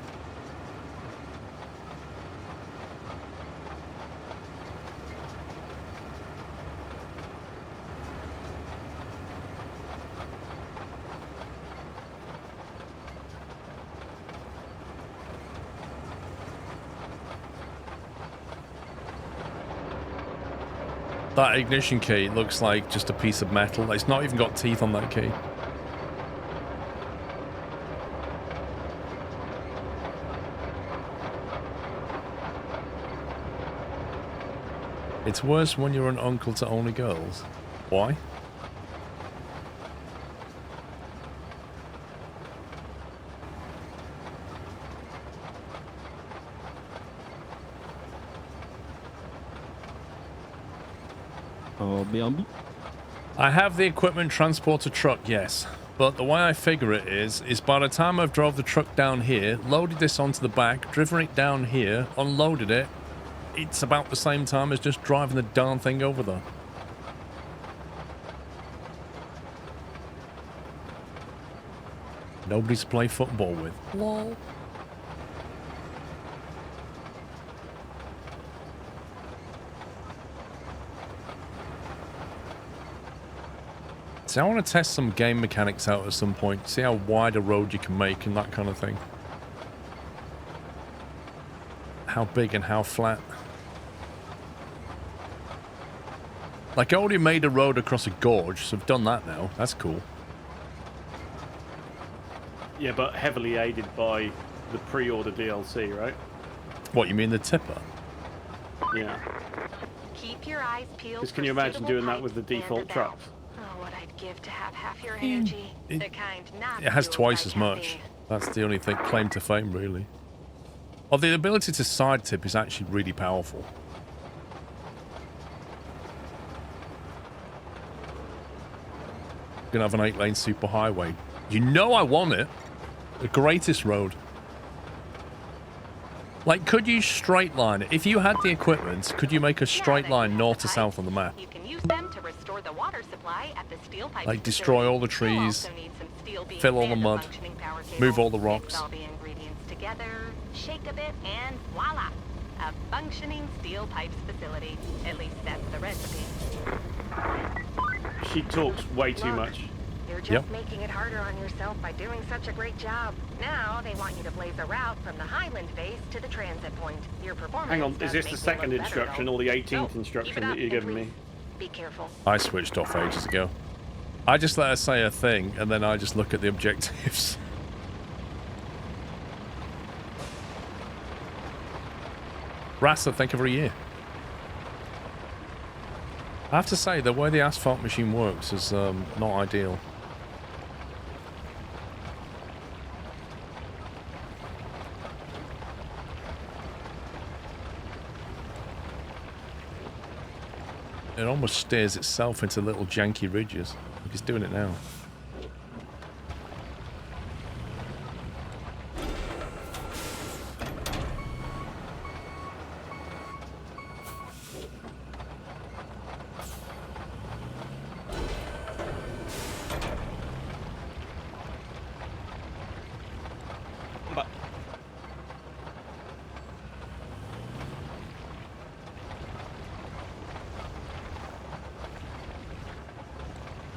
That ignition key looks like just a piece of metal. It's not even got teeth on that key. It's worse when you're an uncle to only girls. Why? I have the equipment transporter truck, yes. But the way I figure it is by the time I've drove the truck down here, loaded this onto the back, driven it down here, unloaded it, it's about the same time as just driving the darn thing over there. Nobody to play football with. Lol. See, I want to test some game mechanics out at some point. See how wide a road you can make and that kind of thing. How big and how flat. Like, I already made a road across a gorge, so I've done that now. That's cool. Yeah, but heavily aided by the pre-order DLC, right? What, you mean the tipper? Yeah. Keep your eyes peeled. Because can you imagine doing that with the default trucks? Oh, what I'd give to have half your energy. The kind not It has fueled twice by as much. caffeine. That's the only thing, claim to fame, really. Oh, the ability to side tip is actually really powerful. Gonna have an 8-lane superhighway. You know I want it. The greatest road. Like, could you straight line it? If you had the equipment, could you make a straight line north to south on the map? You can use them to restore the water supply at the steel pipe Like, destroy all the You'll trees, also need some steel beams fill all the and a mud, functioning power cable. move all the Mix rocks. all the ingredients together, shake a bit, and voila! A functioning steel pipes facility. At least that's the recipe. She talks way too Look, much. You're just Yep. making it harder on yourself by doing such a great job. Now they want you to blaze a route from the Highland base to the transit point. Your performance Hang on, is does this make the you second look better, instruction though. or the 18th So, keep instruction it up that you're and giving me? please Be careful. I switched off ages ago. I just let her say a thing, and then I just look at the objectives. Rasta, thank you for a year. I have to say, the way the asphalt machine works is not ideal. It almost steers itself into little janky ridges. Like it's doing it now. But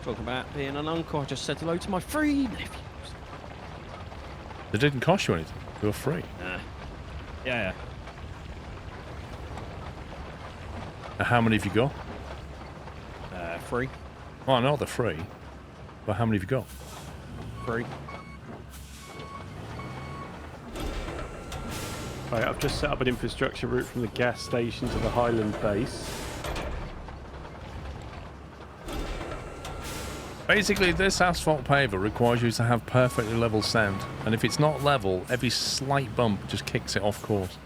talking about being an uncle, I just said hello to my three nephews. It didn't cost you anything. They were free. Nah. Yeah. How many have you got? Free. Oh, I know they're free. But how many have you got? Free. Right, I've just set up an infrastructure route from the gas station to the Highland base. Basically, this asphalt paver requires you to have perfectly level sand. And if it's not level, every slight bump just kicks it off course.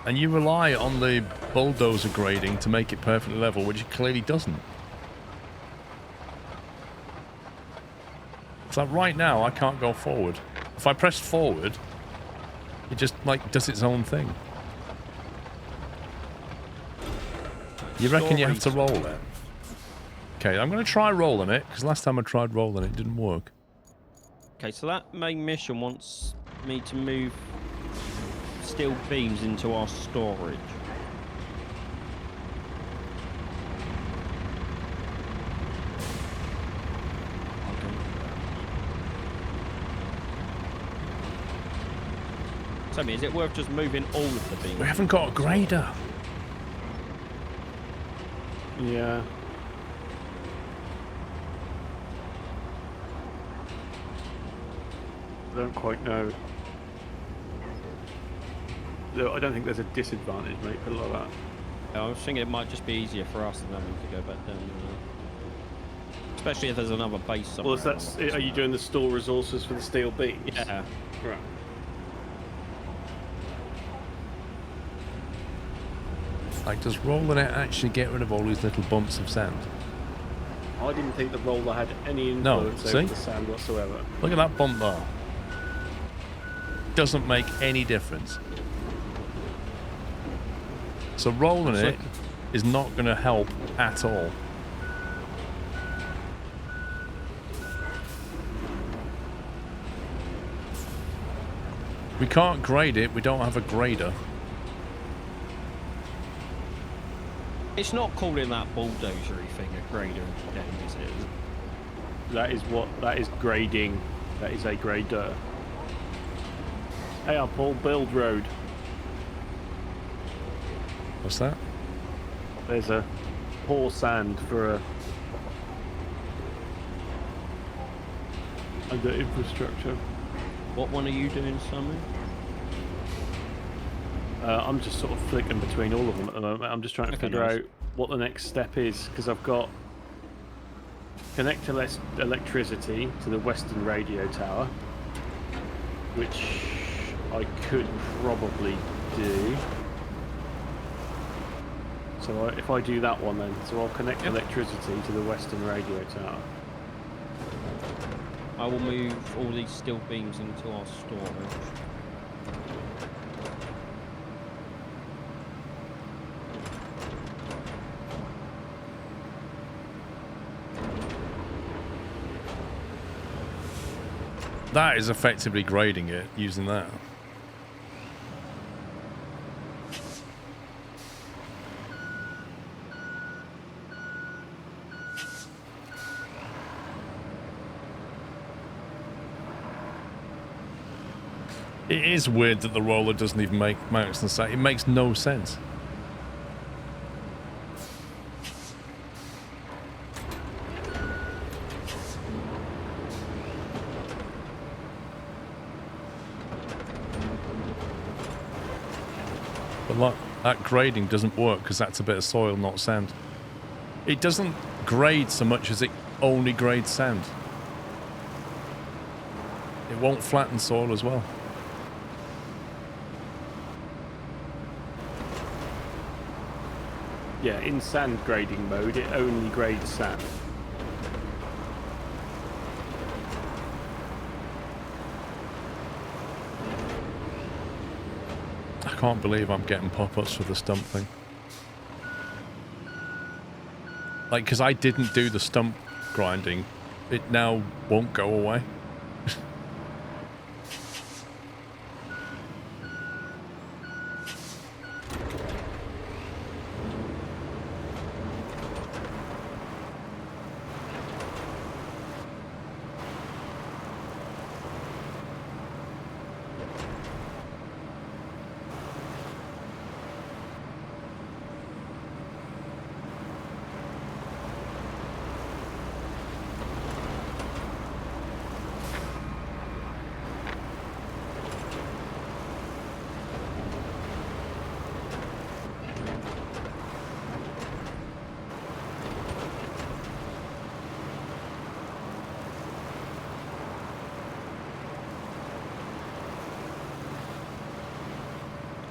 And you rely on the bulldozer grading to make it perfectly level, which it clearly doesn't. So right now, I can't go forward. If I press forward, it just, like, does its own thing. You reckon you have to roll it? Okay, I'm going to try rolling it, because last time I tried rolling it, didn't work. Okay, so that main mission wants me to move steel beams into our storage. Tell me, is it worth just moving all of the beams? We haven't got a grader. Yeah. I don't quite know. No, I don't think there's a disadvantage, mate, for a lot of that. I was thinking it might just be easier for us than having to go back down. Especially if there's another base somewhere. Well, that's, are you doing the store resources for the steel beams? Yeah. Right. Like, does rolling it actually get rid of all these little bumps of sand? I didn't think the roller had any No, influence see? over the sand whatsoever. Look at that bump bar. Doesn't make any difference. So rolling it is not going to help at all. We can't grade it. We don't have a grader. It's not calling that bulldozery thing a grader again, is it? That is grading. That is a grader. Hey, Paul, build road. What's that? There's a pour sand for a under infrastructure. What one are you doing, Sammy? I'm just sort of flicking between all of them at the moment. I'm just trying to figure out what the next step is, because I've got connect electricity to the western radio tower, which I could probably do. So if I do that one then, so I'll connect electricity to the western radio tower. I will move all these steel beams into our storage. That is effectively grading it using that. It is weird that the roller doesn't even make mounts and say it makes no sense. But like that grading doesn't work because that's a bit of soil, not sand. It doesn't grade so much as it only grades sand. It won't flatten soil as well. Yeah, in sand grading mode, it only grades sand. I can't believe I'm getting pop-ups for the stump thing. Like, because I didn't do the stump grinding, it now won't go away.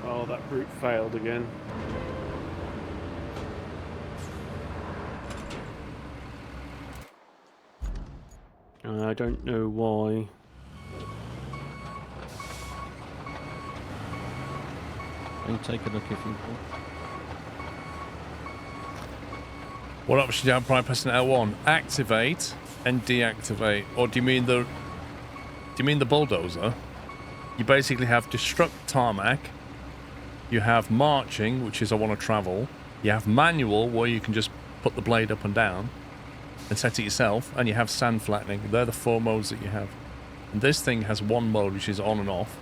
Oh, that route failed again. I don't know why. And take a look if you want. What option do you have by pressing L1? Activate and deactivate. Or do you mean the bulldozer? You basically have destruct tarmac. You have marching, which is I want to travel. You have manual, where you can just put the blade up and down and set it yourself. And you have sand flattening. They're the 4 modes that you have. And this thing has 1 mode, which is on and off.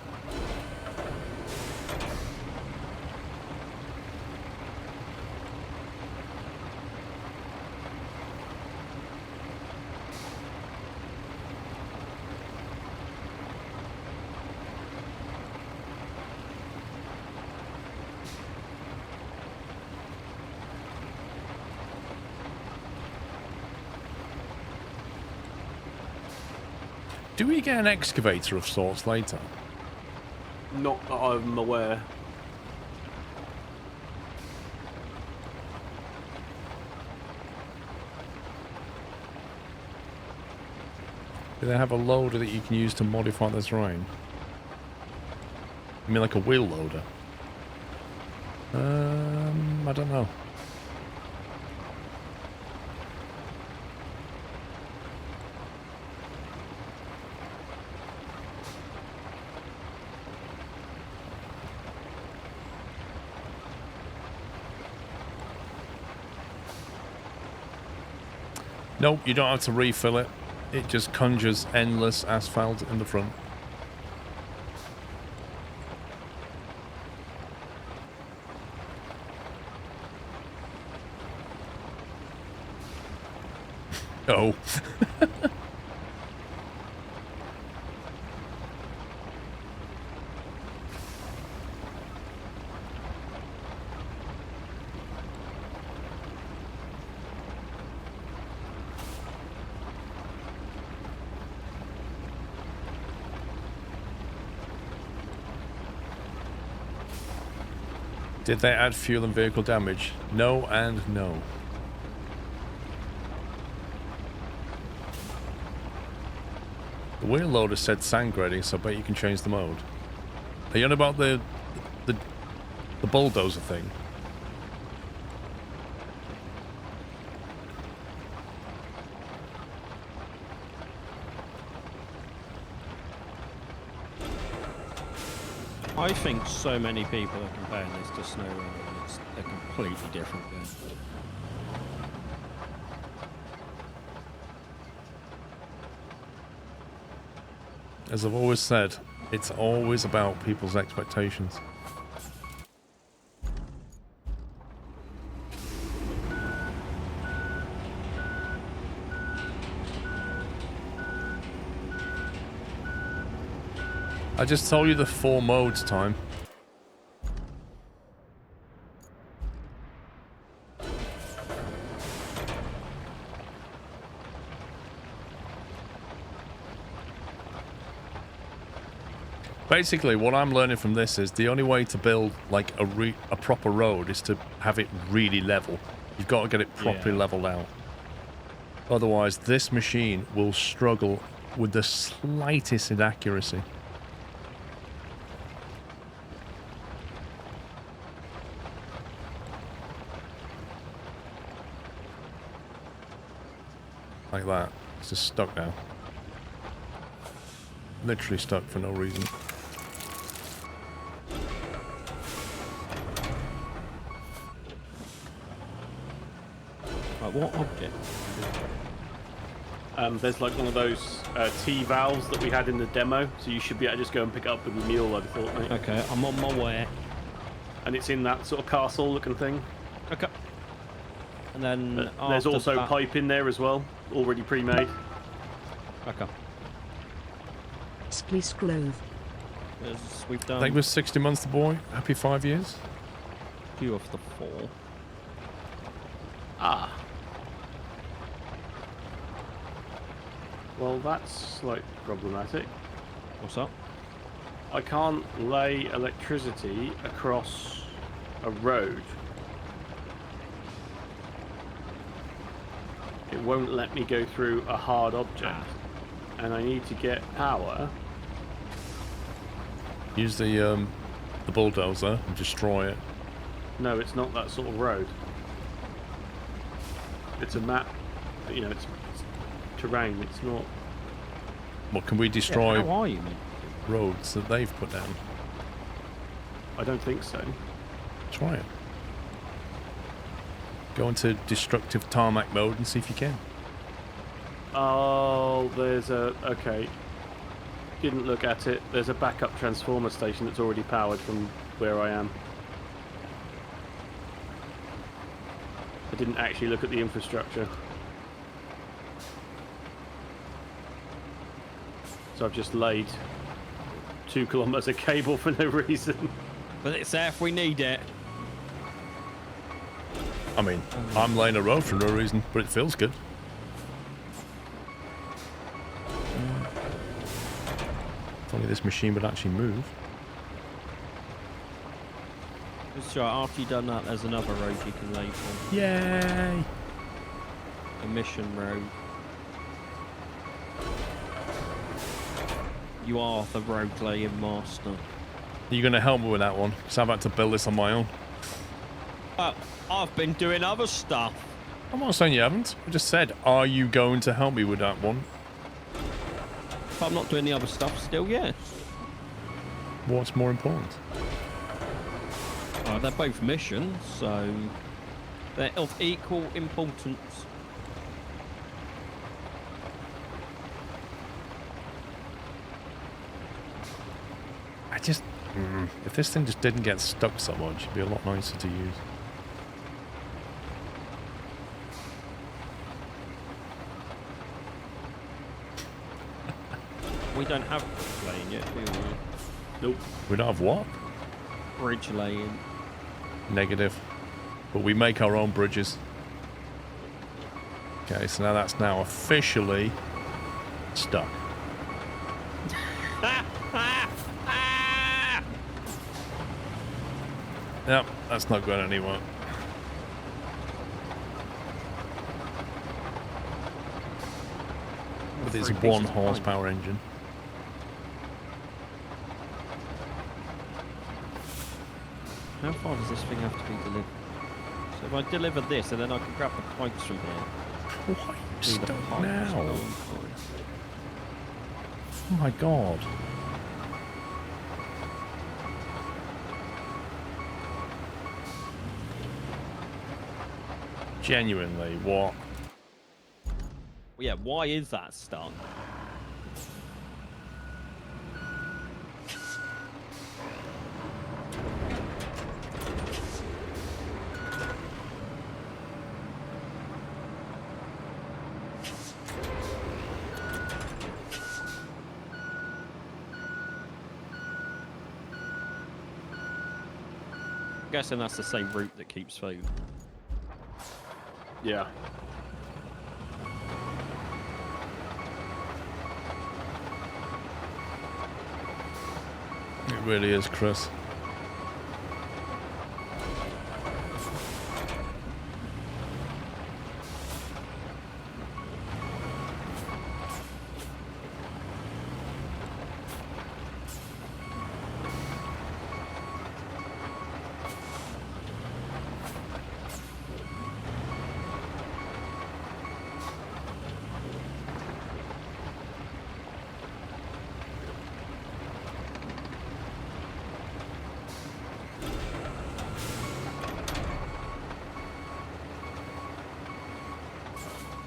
Do we get an excavator of sorts later? Not that I'm aware. Do they have a loader that you can use to modify the terrain? I mean, like a wheel loader. I don't know. Nope, you don't have to refill it. It just conjures endless asphalt in the front. Oh. Did they add fuel and vehicle damage? No and no. The wheel loader said sand grading, so I bet you can change the mode. Are you on about the bulldozer thing? I think so many people are comparing this to snow running, and it's a completely different game. As I've always said, it's always about people's expectations. I just told you the 4 modes time. Basically, what I'm learning from this is the only way to build like a proper road is to have it really level. You've got to get it properly leveled out. Otherwise, this machine will struggle with the slightest inaccuracy. Like that. It's just stuck now. Literally stuck for no reason. Right, what object? There's like one of those T valves that we had in the demo, so you should be able to just go and pick it up with your mule, I'd have thought, mate. Okay, I'm on my way. And it's in that sort of castle looking thing. Okay. And then there's also that... pipe in there as well, already pre-made. Okay. Please Grove. We've done... I think it was 60 months the boy. Happy 5 years. 2 of the 4. Ah. Well, that's like problematic. What's up? I can't lay electricity across a road. It won't let me go through a hard object. And I need to get power. Use the bulldozer and destroy it. No, it's not that sort of road. It's a map, you know, it's terrain, it's not... What, can we destroy how are you, mate? roads that they've put down? I don't think so. Try it. Go into destructive tarmac mode and see if you can. Oh, there's a... Okay. Didn't look at it. There's a backup transformer station that's already powered from where I am. I didn't actually look at the infrastructure. So I've just laid 2 kilometers of cable for no reason. But it's there if we need it. I mean, I'm laying a road for no reason, but it feels good. If only this machine would actually move. That's right, after you've done that, there's another road you can lay for. Yay! A mission road. You are the road laying master. Are you going to help me with that one? Because I'm about to build this on my own. I've been doing other stuff. I'm not saying you haven't. I just said, are you going to help me with that one? If I'm not doing the other stuff still, yeah. What's more important? They're both missions, so they're of equal importance. I just... if this thing just didn't get stuck so much, it'd be a lot nicer to use. We don't have bridge laying yet, do we? Nope. We don't have what? Bridge laying. Negative. But we make our own bridges. Okay, so now that's now officially stuck. Yep, that's not going anywhere. With its 1 horsepower engine. How far does this thing have to be delivered? So if I deliver this, and then I can grab the pipes from here. Why are you Do the stuck pipes. now? Oh, Oh my god. Genuinely, what? yeah, why is that stuck? I'm guessing that's the same route that keeps food. Yeah. It really is, Chris.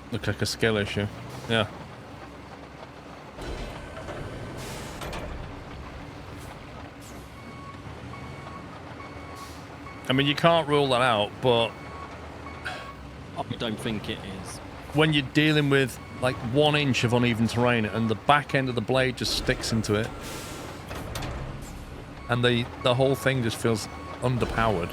Look like a skill issue. Yeah. I mean, you can't rule that out, but I don't think it is. when you're dealing with like 1 inch of uneven terrain and the back end of the blade just sticks into it, and the whole thing just feels underpowered.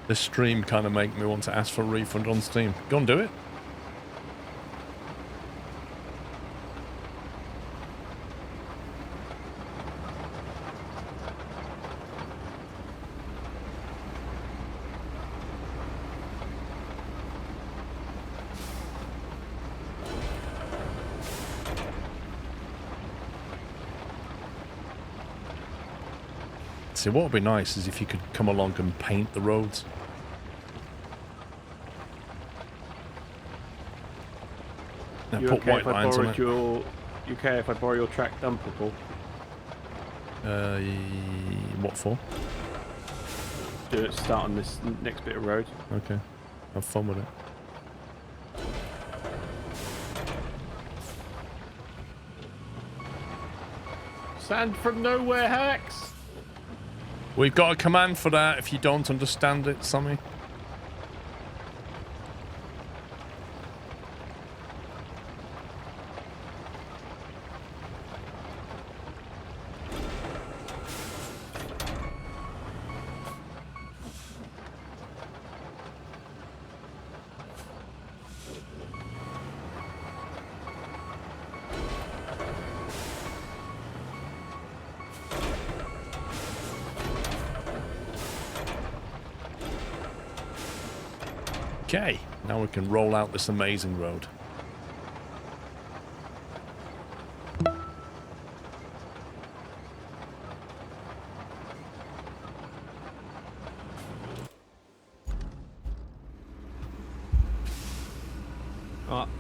This stream kind of make me want to ask for a refund on Steam. Go and do it. See, what would be nice is if you could come along and paint the roads. Now You put okay white if I lines on borrowed it. your? You okay if I borrow your track dumper, Paul? What for? Do it. Start on this next bit of road. Okay. Have fun with it. Sand from nowhere, hacks. We've got a command for that if you don't understand it, Sammy. Okay, now we can roll out this amazing road.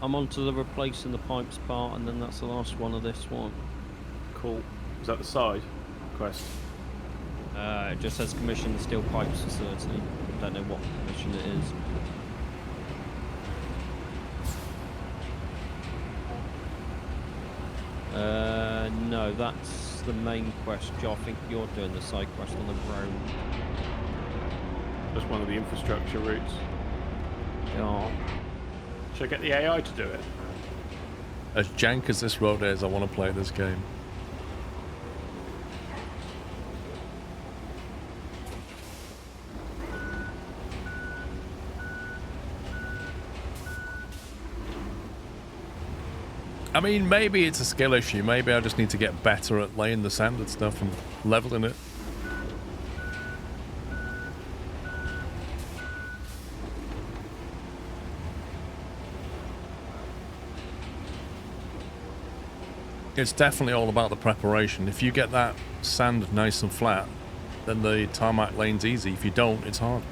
I'm on to the replacing the pipes part, and then that's the last one of this one. Cool. Is that the side quest? It just says commission the steel pipes facility. Don't know what mission it is. No, that's the main quest. Joe, I think you're doing the side quest on the road. That's one of the infrastructure routes. Yeah. Should I get the AI to do it? As jank as this road is, I want to play this game. I mean, maybe it's a skill issue. Maybe I just need to get better at laying the sand and stuff and leveling it. It's definitely all about the preparation. If you get that sand nice and flat, then the tarmac lane's easy. If you don't, it's hard.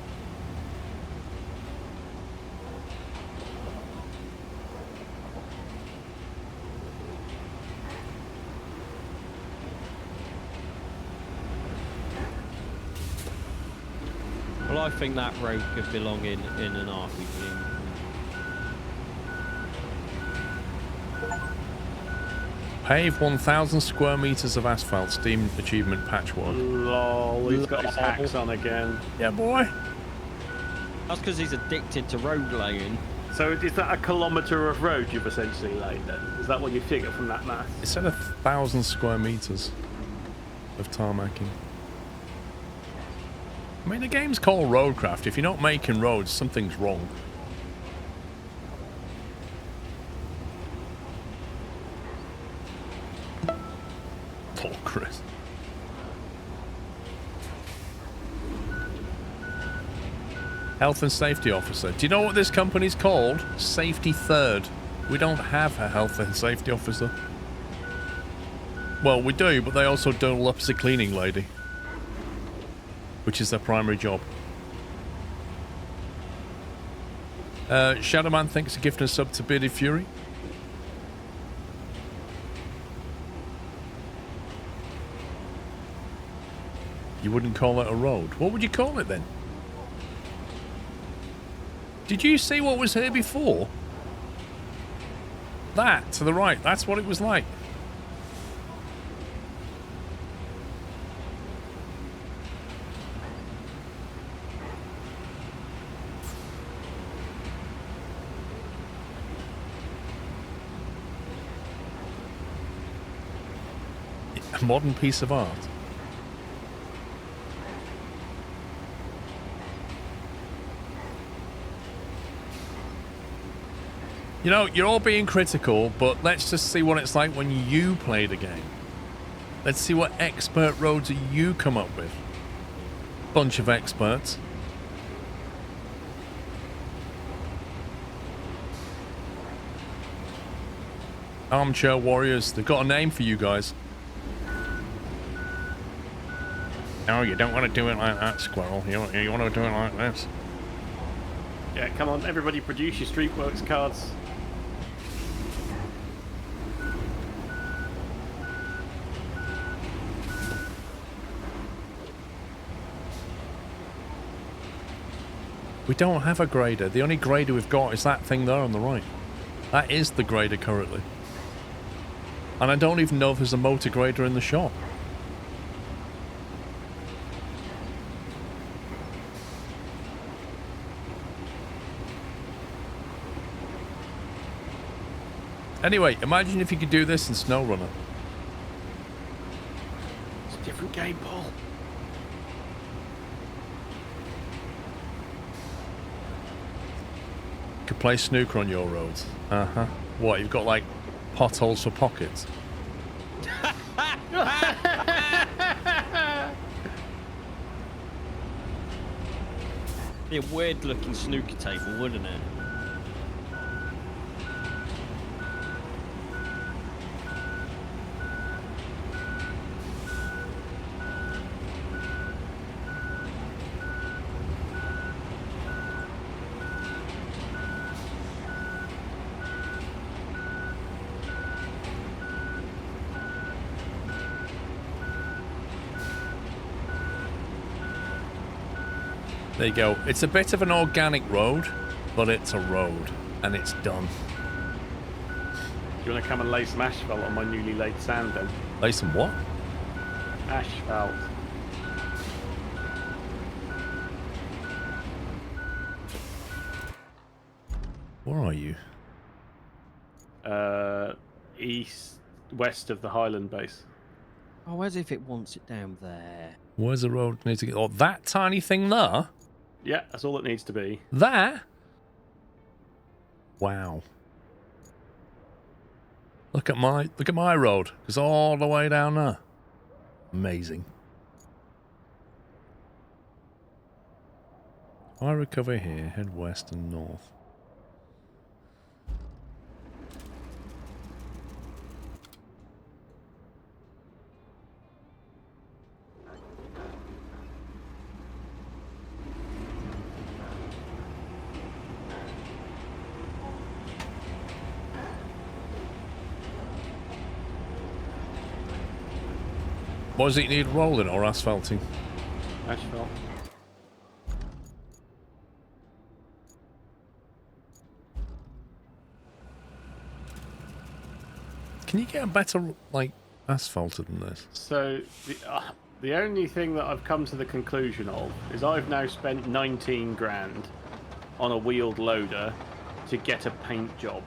Well, I think that road could belong in an RPG. Pave 1,000 square meters of asphalt. Steam achievement patch 1. Lol, he's got his hacks on again. Yeah, boy. That's because he's addicted to road laying. So is that a kilometre of road you've essentially laid then? Is that what you figure from that math? It said 1,000 square meters of tarmacking. I mean, the game's called Roadcraft. If you're not making roads, something's wrong. Poor Chris. Health and Safety Officer. Do you know what this company's called? Safety Third. We don't have a Health and Safety Officer. Well, we do, but they also double up as a cleaning lady, which is their primary job. Shadowman thanks for gifting a sub to Bearded Fury. You wouldn't call it a road. What would you call it then? Did you see what was here before? That, to the right, that's what it was like. A modern piece of art. You know, you're all being critical, but let's just see what it's like when you play the game. Let's see what expert roads you come up with. Bunch of experts. Armchair warriors. They've got a name for you guys. No, you don't want to do it like that, Squirrel. You want to do it like this. Yeah, come on, everybody produce your Streetworks cards. We don't have a grader. The only grader we've got is that thing there on the right. That is the grader currently. And I don't even know if there's a motor grader in the shop. Anyway, imagine if you could do this in SnowRunner. It's a different game, Paul. Could play snooker on your roads. Uh-huh. What, you've got like potholes for pockets? Be a weird looking snooker table, wouldn't it? There you go. It's a bit of an organic road, but it's a road, and it's done. Do you want to come and lay some asphalt on my newly laid sand then? Lay some what? Asphalt. Where are you? West of the Highland base. Oh, as if it wants it down there. Where's the road need to get? Oh, that tiny thing there? Yeah, that's all it needs to be. That? Wow. Look at my road. It's all the way down there. Amazing. If I recover here, head west and north. What does it need, rolling or asphalting? Asphalt. Can you get a better, like, asphalted than this? So, the only thing that I've come to the conclusion of is I've now spent 19 grand on a wheeled loader to get a paint job.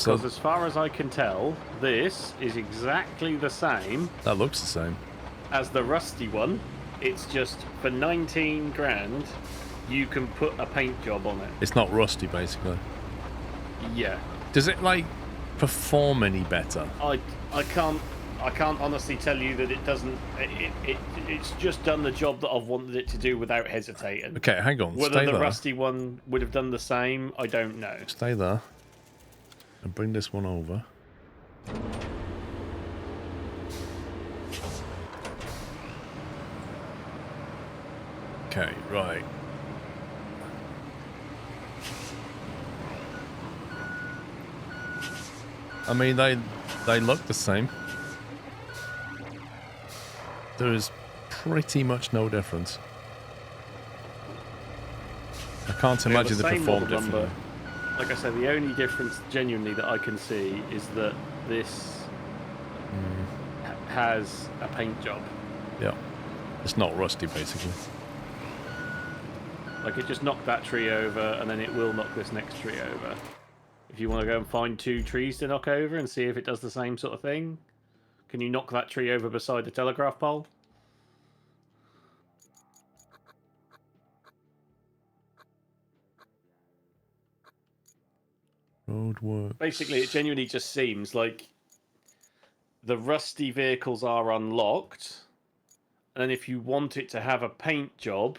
Because as far as I can tell, this is exactly the same. That looks the same. As the rusty one. It's just for 19 grand, you can put a paint job on it. It's not rusty, basically. Yeah. Does it, like, perform any better? I can't honestly tell you that it doesn't. It's just done the job that I've wanted it to do without hesitating. Okay, hang on. Whether Stay the there. rusty one would have done the same, I don't know. Stay there. And bring this one over. Okay, right. I mean, they look the same. There is pretty much no difference. I can't imagine they perform differently. Like I said, the only difference genuinely that I can see is that this has a paint job. Yeah. It's not rusty, basically. Like, it just knocked that tree over, and then it will knock this next tree over. If you want to go and find 2 trees to knock over and see if it does the same sort of thing, can you knock that tree over beside the telegraph pole? Roadwork. Basically, it genuinely just seems like the rusty vehicles are unlocked, and if you want it to have a paint job,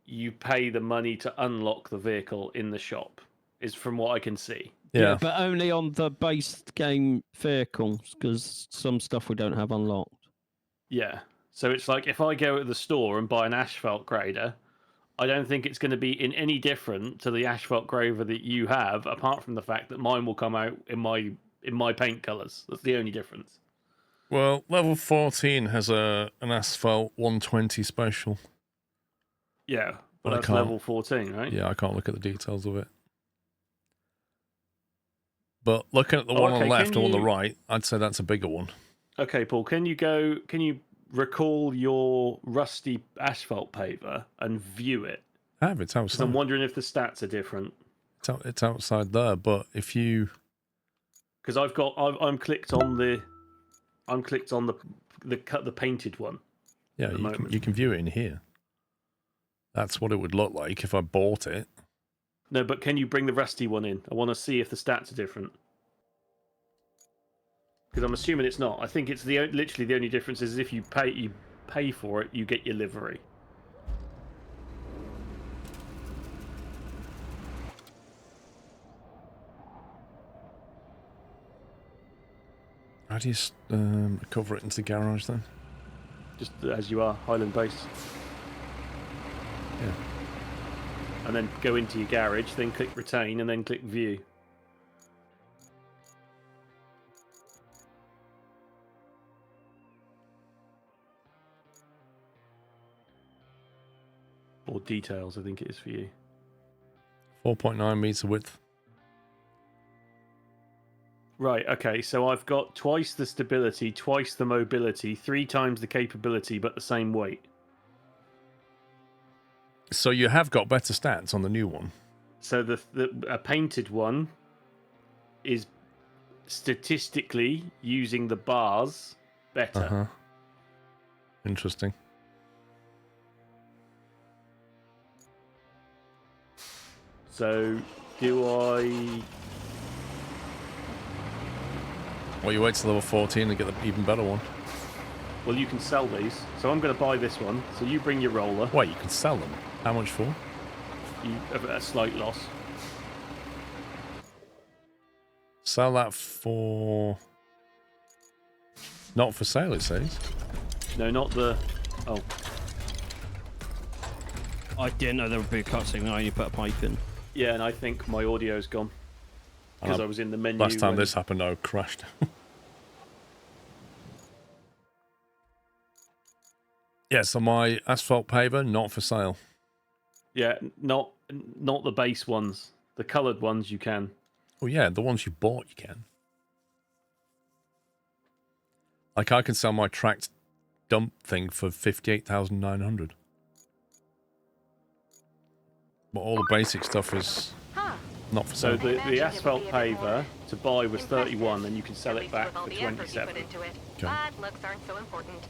you pay the money to unlock the vehicle in the shop, is from what I can see. Yeah. But only on the base game vehicles, because some stuff we don't have unlocked. Yeah. So it's like, if I go to the store and buy an asphalt grader, I don't think it's going to be in any different to the asphalt grader that you have, apart from the fact that mine will come out in my paint colours. That's the only difference. Well, level 14 has an asphalt 120 special. Yeah, but I that's can't- level 14, right? Yeah, I can't look at the details of it. But looking at the one on the left and on the right, I'd say that's a bigger one. Okay, Paul, can you recall your rusty asphalt paver and view it? I have, it's Because outside. I'm wondering if the stats are different. It's outside there, but if you... Because I'm clicked on the painted one. Yeah, you can view it in here. That's what it would look like if I bought it. No, but can you bring the rusty one in? I want to see if the stats are different. Because I'm assuming it's not. I think it's literally the only difference is if you pay for it, you get your livery. How do you cover it into the garage then? Just as you are, Highland base. Yeah. And then go into your garage, then click retain, and then click view. Or details, I think it is for you. 4.9 meter width. Right, okay, so I've got twice the stability, twice the mobility, 3 times the capability, but the same weight. So you have got better stats on the new one. So a painted one is statistically using the bars better. Uh-huh. Interesting. So do I... Well, you wait till level 14 to get the even better one. Well, you can sell these. So I'm going to buy this one. So you bring your roller. Wait, you can sell them? How much for? You have a slight loss. Sell that for... Not for sale, it says. No, not the... Oh. I didn't know there would be a cutscene when you put a pipe in. Yeah, and I think my audio's gone. Because I was in the menu. Last time this happened, I crashed. Yeah, so my asphalt paver, not for sale. Yeah, not the base ones. The coloured ones you can. Oh yeah, the ones you bought you can. Like I can sell my tracked dump thing for 58,900. But all the basic stuff is not for So sale. the asphalt paver to buy was 31, and you can sell it back for 27. Okay. But looks aren't so important.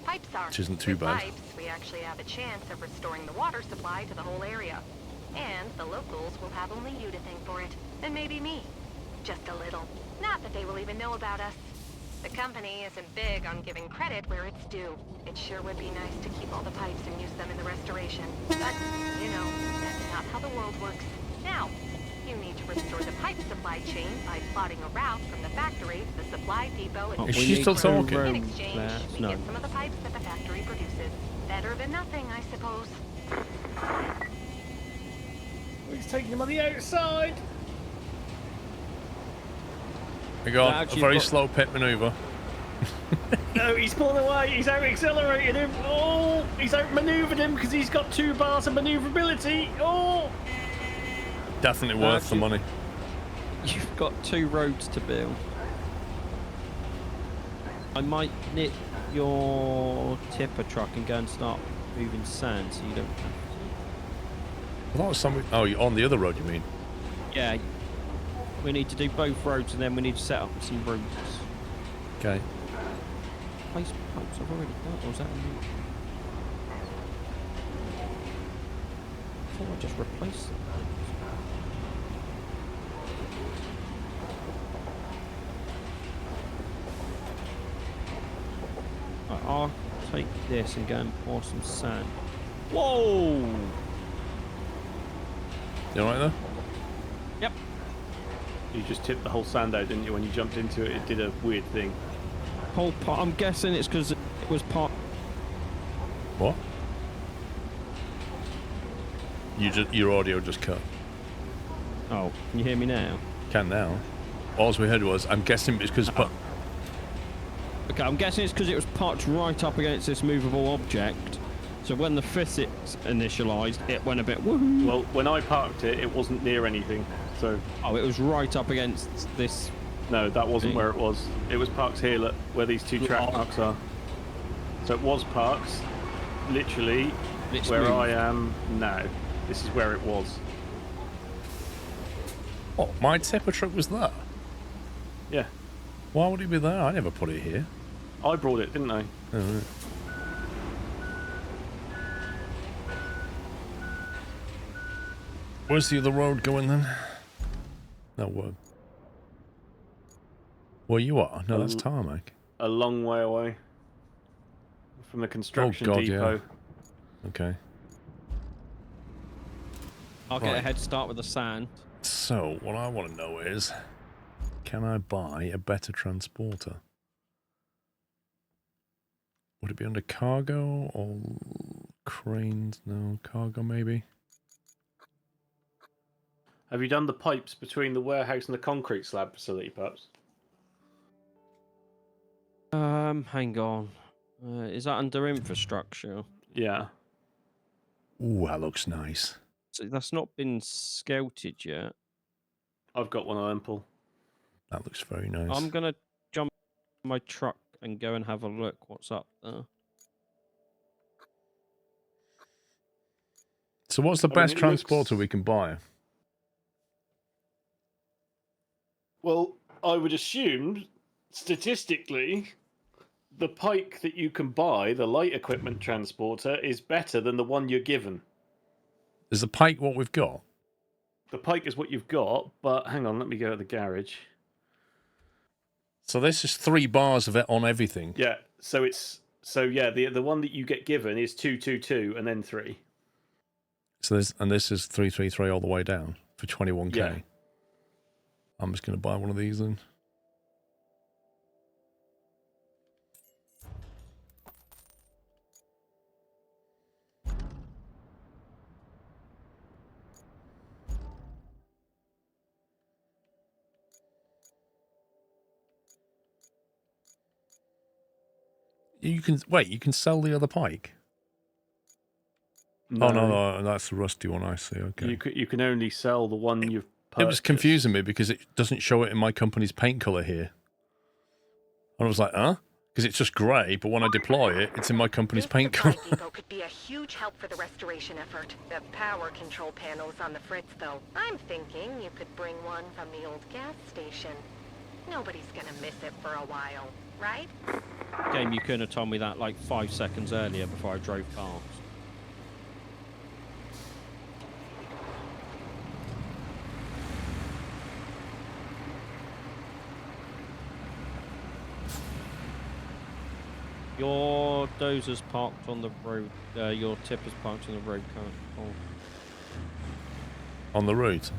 Pipes are. Which isn't too With bad. Pipes, we actually have a chance of restoring the water supply to the whole area. And the locals will have only you to thank for it. And maybe me. Just a little. Not that they will even know about us. The company isn't big on giving credit where it's due. It sure would be nice to keep all the pipes and use them in the restoration. But, you know, that's not how the world works. Now, you need to restore the pipe supply chain by plotting a route from the factory to the supply depot. Is she still talking? In exchange, we No. get some of the pipes that the factory produces. Better than nothing, I suppose. He's taking them on the outside. We got a Actually, very got- slow pit maneuver. No, he's pulling away. He's out-accelerated him. Oh, he's out-manoeuvred him because he's got 2 bars of manoeuvrability. Oh! Definitely worth the Actually- money. You've got 2 roads to build. I might nip your tipper truck and go and start moving sand so you don't have to. Well, that was something. Oh, you're on the other road, you mean? Yeah, we need to do both roads and then we need to set up some routes. Okay. Place pipes I've already got, or was that a new? I thought I just replaced them. Right, I'll take this and go and pour some sand. Whoa! You alright there? Yep. You just tipped the whole sand out, didn't you? When you jumped into it, it did a weird thing. Whole part. I'm guessing it's because it was part. What? Your audio just cut. Oh, can you hear me now? Can now. All we heard was, I'm guessing it's because. Okay, I'm guessing it's because it was parked right up against this movable object. So when the physics initialized, it went a bit woohoo. Well, when I parked it, it wasn't near anything. So Oh, it was right up against this. no, that wasn't thing. where it was. It was parked here, look, where these 2 track Oh. marks are. So it was parked, literally, It's where moved. I am now. This is where it was. Oh, my tipper truck was there. Yeah, Why would it be there? I never put it here. I brought it, didn't I? Oh, right. Where's the other road going then? No word. Where you are? No, that's tarmac. A long way away from the construction depot. Yeah. Okay. I'll get a head start with the sand. So, what I want to know is, can I buy a better transporter? Would it be under cargo or cranes? No, cargo maybe. Have you done the pipes between the warehouse and the concrete slab facility, perhaps? Hang on. Is that under infrastructure? Yeah. Ooh, that looks nice. So that's not been scouted yet. I've got one of them, Paul. That looks very nice. I'm gonna jump in my truck and go and have a look what's up there. So what's the best transporter we can buy? Well, I would assume, statistically, the Pike that you can buy, the light equipment transporter, is better than the one you're given. Is the Pike what we've got? The Pike is what you've got, but hang on, let me go to the garage. So this is 3 bars of it on everything. Yeah, the one that you get given is 222 and then 3. So this is 333 all the way down for 21k. Yeah. I'm just going to buy one of these then. You can sell the other Pike? No. Oh, no, that's the rusty one, I see, okay. You can only sell the one you've purchased. It was confusing me because it doesn't show it in my company's paint colour here. And I was like, huh? Because it's just grey, but when I deploy it, it's in my company's paint colour. This depot could be a huge help for the restoration effort. The power control panel's on the fritz, though. I'm thinking you could bring one from the old gas station. Nobody's gonna miss it for a while, right? Game, you couldn't have told me that like 5 seconds earlier before I drove past. Your dozer's parked on the road. Your tipper's parked on the road, On the route?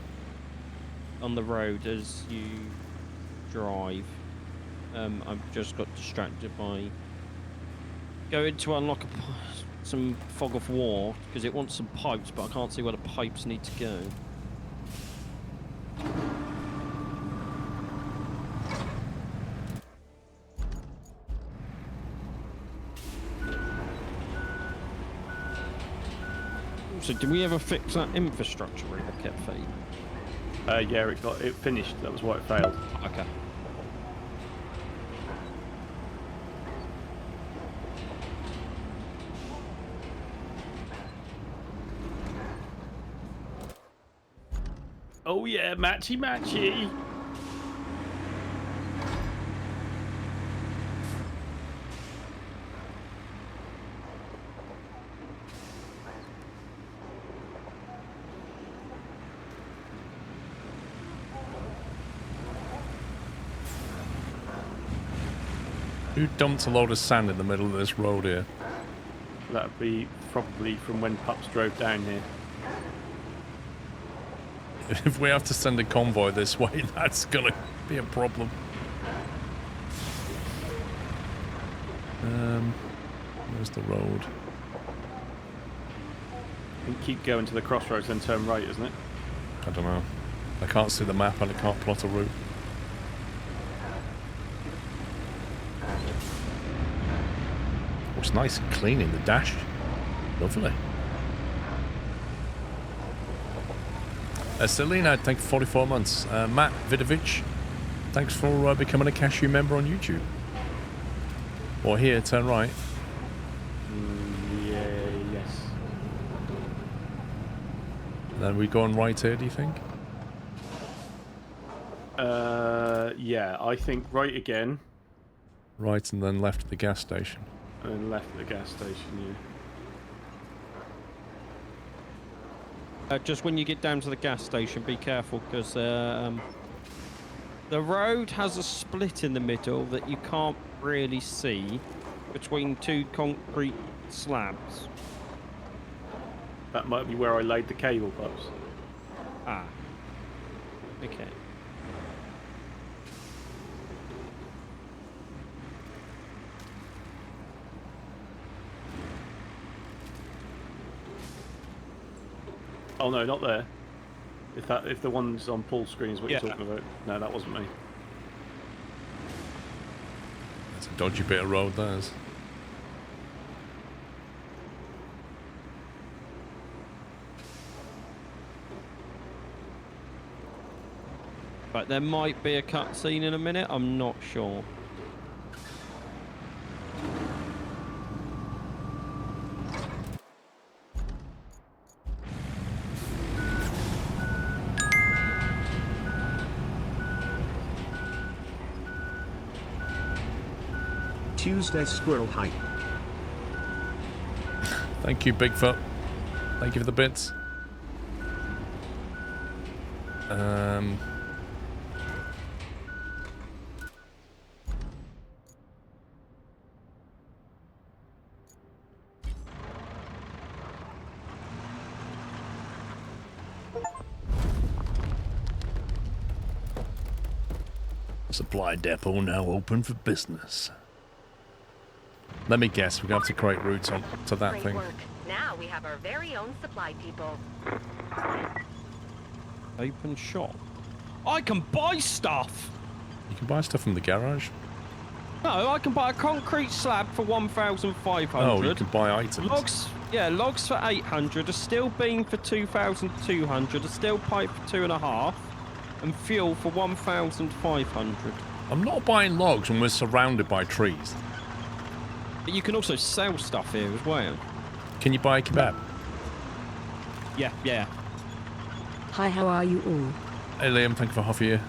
On the road as you drive. I've just got distracted by going to unlock some fog of war because it wants some pipes, but I can't see where the pipes need to go. So, did we ever fix that infrastructure rig that kept failing? Yeah, it finished. That was why it failed. Okay. Oh yeah, matchy matchy. Who dumped a load of sand in the middle of this road here? That'd be probably from when Pups drove down here. If we have to send a convoy this way, that's gonna be a problem. Where's the road? You keep going to the crossroads, then turn right, isn't it? I don't know. I can't see the map and I can't plot a route. Oh, it's nice and clean in the dash. Lovely. Selena, thank you for 44 months. Matt Vidovic, thanks for becoming a cashew member on YouTube. Or here, turn right. Yes. And then we go on right here, do you think? Yeah, I think right again. Right, and then left at the gas station. And then left at the gas station, yeah. Just when you get down to the gas station, be careful because The road has a split in the middle that you can't really see between two concrete slabs. That might be where I laid the cable posts. Ah. Okay. Oh no, not there. If the one's on Paul's screen is what you're Yeah. talking about. No, that wasn't me. That's a dodgy bit of road, that is. But there might be a cutscene in a minute. I'm not sure. Tuesday Squirrel Hype. Thank you, Bigfoot. Thank you for the bits. Supply depot now open for business. Let me guess, we're going to have to create routes on to that Great thing. work. Now we have our very own supply people. Open shop. I can buy stuff. You can buy stuff from the garage. No, I can buy a concrete slab for 1,500. Oh, you can buy items. Logs, yeah, logs for 800, a steel beam for 2,200, a steel pipe for 2.5, and fuel for 1,500. I'm not buying logs when we're surrounded by trees. But you can also sell stuff here as well. Can you buy a kebab? Yeah, yeah. Hi, how are you all? Hey Liam, thank you for half a year.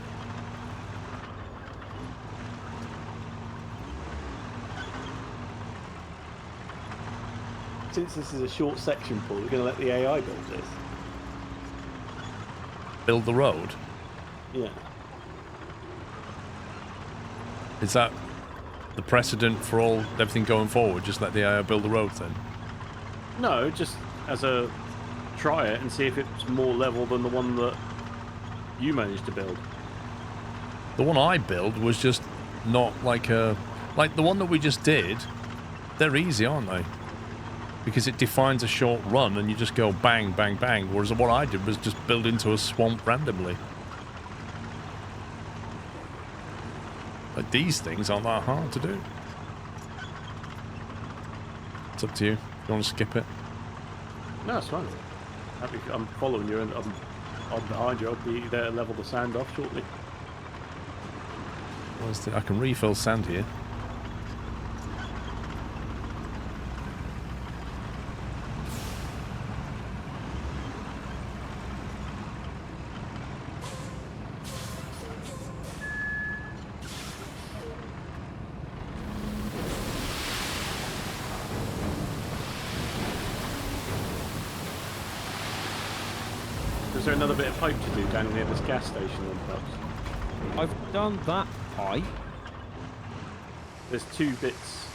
Since this is a short section, Paul, we're going to let the AI build this. Build the road? Yeah. Is that the precedent for everything going forward? Just let the AI build the road then? No, just as a try it and see if it's more level than the one that you managed to build. The one I built was just not like the one that we just did. They're easy, aren't they? Because it defines a short run and you just go bang, bang, bang. Whereas what I did was just build into a swamp randomly. Like these things aren't that hard to do. It's up to you. If you want to skip it. No, it's fine. I'm following you and I'm behind you. I'll be there to level the sand off shortly. I can refill sand here. Is there another bit of pipe to do down near this gas station then, perhaps? I've done that pipe. There's two bits,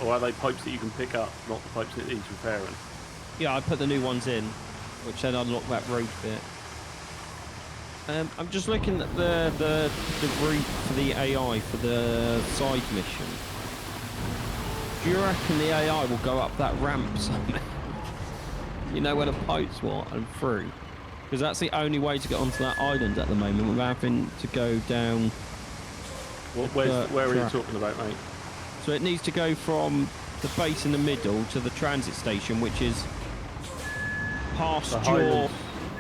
or are they pipes that you can pick up, not the pipes that needs repairing? Yeah, I put the new ones in, which then unlock that road bit. I'm just looking at the route for the AI for the side mission. Do you reckon the AI will go up that ramp somewhere? You know where the pipes were and through? Because that's the only way to get onto that island at the moment without having to go down. Where are you talking about, mate? So it needs to go from the base in the middle to the transit station, which is past The your...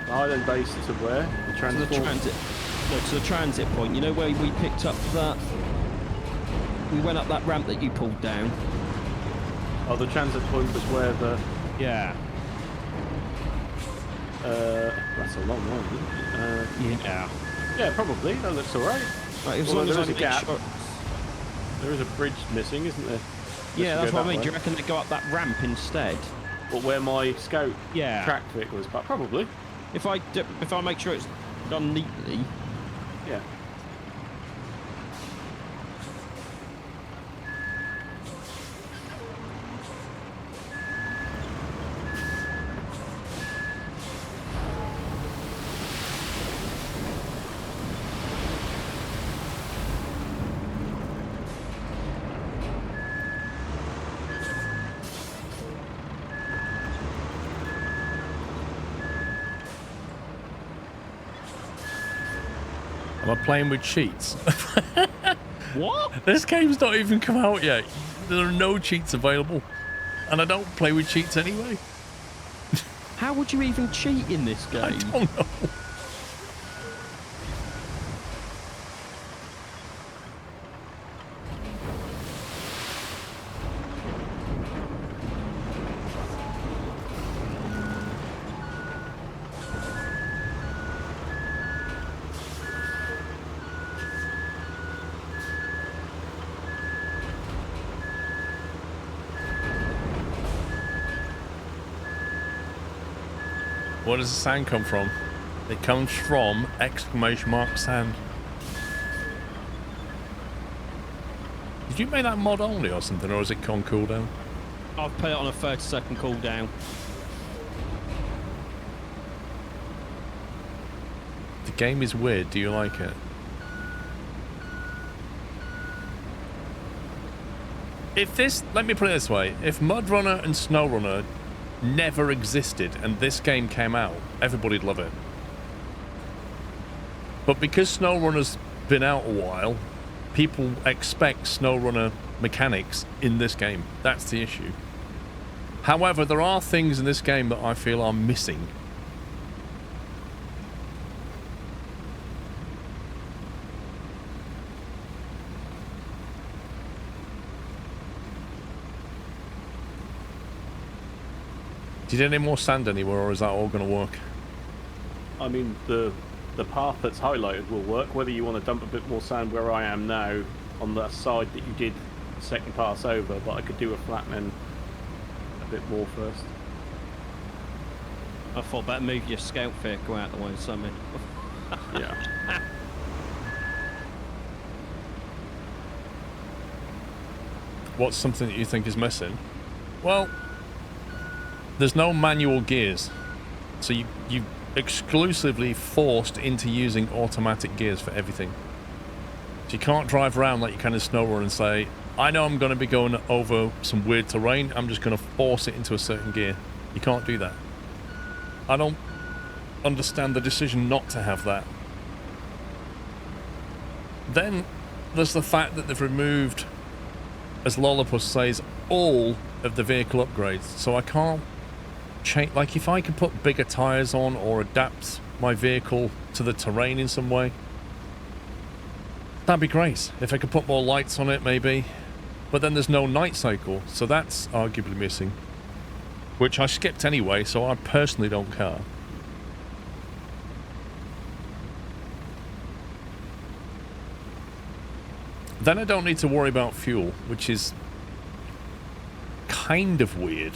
Highland base to where? The To transport? the transit, no, to the transit point. You know where we picked up that? We went up that ramp that you pulled down. Oh, the transit point was where the... Yeah. That's a long one, isn't it? Yeah. Yeah, probably. That looks alright. Right, as Although long as there I is a make gap. sure- There is a bridge missing, isn't there? Yeah, Unless that's you go what I mean. that Do you way. reckon they go up that ramp instead? But where my scout Yeah. tracked vehicle is, but probably. If I make sure it's done neatly. Yeah. Am I playing with cheats? What? This game's not even come out yet. There are no cheats available. And I don't play with cheats anyway. How would you even cheat in this game? I don't know. Where does the sand come from? It comes from exclamation mark sand. Did you make that mod only or something, or is it on cooldown? I've put it on a 30-second cooldown. The game is weird. Do you like it? If this, let me put it this way, if Mud Runner and Snow Runner never existed and this game came out, everybody'd love it. But because Snow Runner's been out a while, people expect Snow Runner mechanics in this game. That's the issue. However, there are things in this game that I feel are missing. Did you get any more sand anywhere, or is that all going to work? I mean, the path that's highlighted will work, whether you want to dump a bit more sand where I am now on the side that you did the second pass over, but I could do a flattening a bit more first. I thought better move your scout vehicle out the way, something. Yeah. What's something that you think is missing? Well, there's no manual gears, so you exclusively forced into using automatic gears for everything. So you can't drive around like you can in SnowRunner and say, I know I'm going to be going over some weird terrain, I'm just going to force it into a certain gear. You can't do that. I don't understand the decision not to have that. Then there's the fact that they've removed, as SquirrelPlus says, all of the vehicle upgrades, so I can't change. Like, if I could put bigger tires on or adapt my vehicle to the terrain in some way, that'd be great. If I could put more lights on it, maybe. But then there's no night cycle, so that's arguably missing, which I skipped anyway, so I personally don't care. Then I don't need to worry about fuel, which is kind of weird.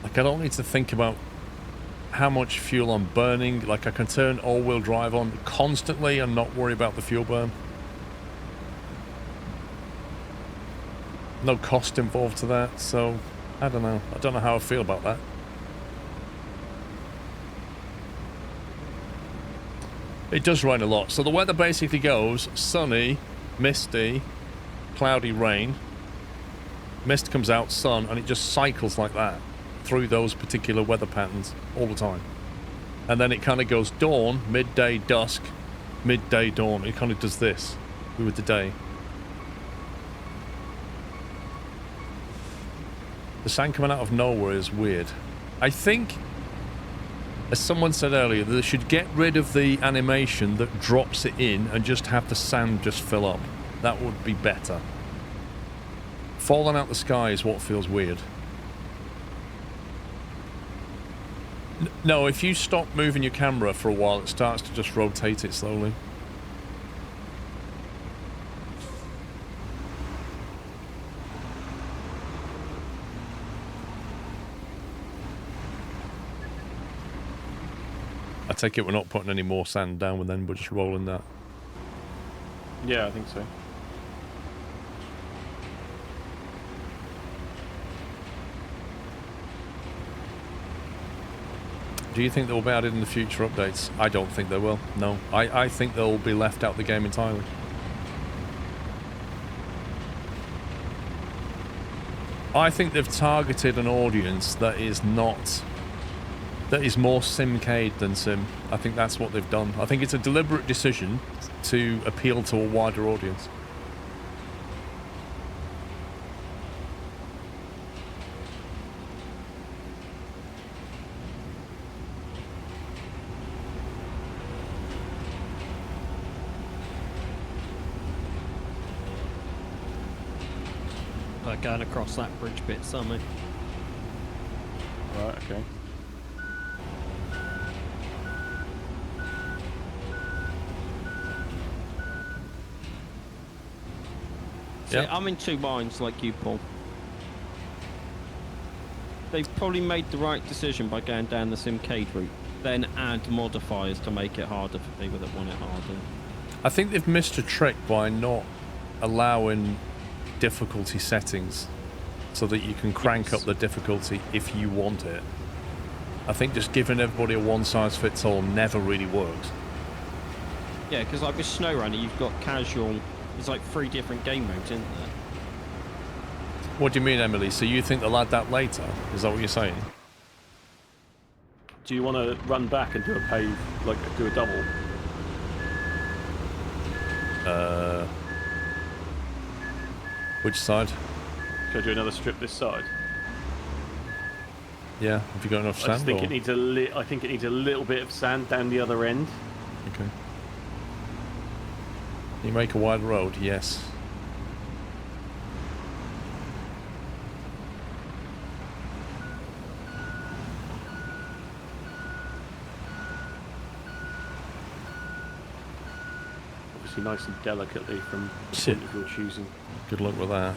Like, I don't need to think about how much fuel I'm burning. Like, I can turn all-wheel drive on constantly and not worry about the fuel burn. No cost involved to that, so I don't know. I don't know how I feel about that. It does rain a lot. So the weather basically goes sunny, misty, cloudy, rain. Mist comes out, sun, and it just cycles like that through those particular weather patterns all the time. And then it kind of goes dawn, midday, dusk, midday, dawn. It kind of does this with the day. The sand coming out of nowhere is weird. I think, as someone said earlier, they should get rid of the animation that drops it in and just have the sand just fill up. That would be better. Falling out the sky is what feels weird. No, if you stop moving your camera for a while, it starts to just rotate it slowly. I take it we're not putting any more sand down, and then we're just rolling that. Yeah, I think so. Do you think they'll be added in the future updates? I don't think they will. No. I think they'll be left out of the game entirely. I think they've targeted an audience that is not that is more simcade than sim. I think that's what they've done. I think it's a deliberate decision to appeal to a wider audience. Going across that bridge bit, something. Right, okay. See, I'm in two minds like you, Paul. They've probably made the right decision by going down the simcade route, then add modifiers to make it harder for people that want it harder. I think they've missed a trick by not allowing difficulty settings so that you can crank up the difficulty if you want it. I think just giving everybody a one-size-fits-all never really works. Yeah, because like with SnowRunner, you've got casual. There's like 3 different game modes, isn't there? What do you mean, Emily? So you think they'll add that later? Is that what you're saying? Do you want to run back and do a pave, like do a double? Which side? Should I do another strip this side? Yeah. Have you got enough sand? I just think or? it needs I think it needs a little bit of sand down the other end. Okay. You make a wide road, yes. Obviously nice and delicately from the point of your choosing. Good luck with that.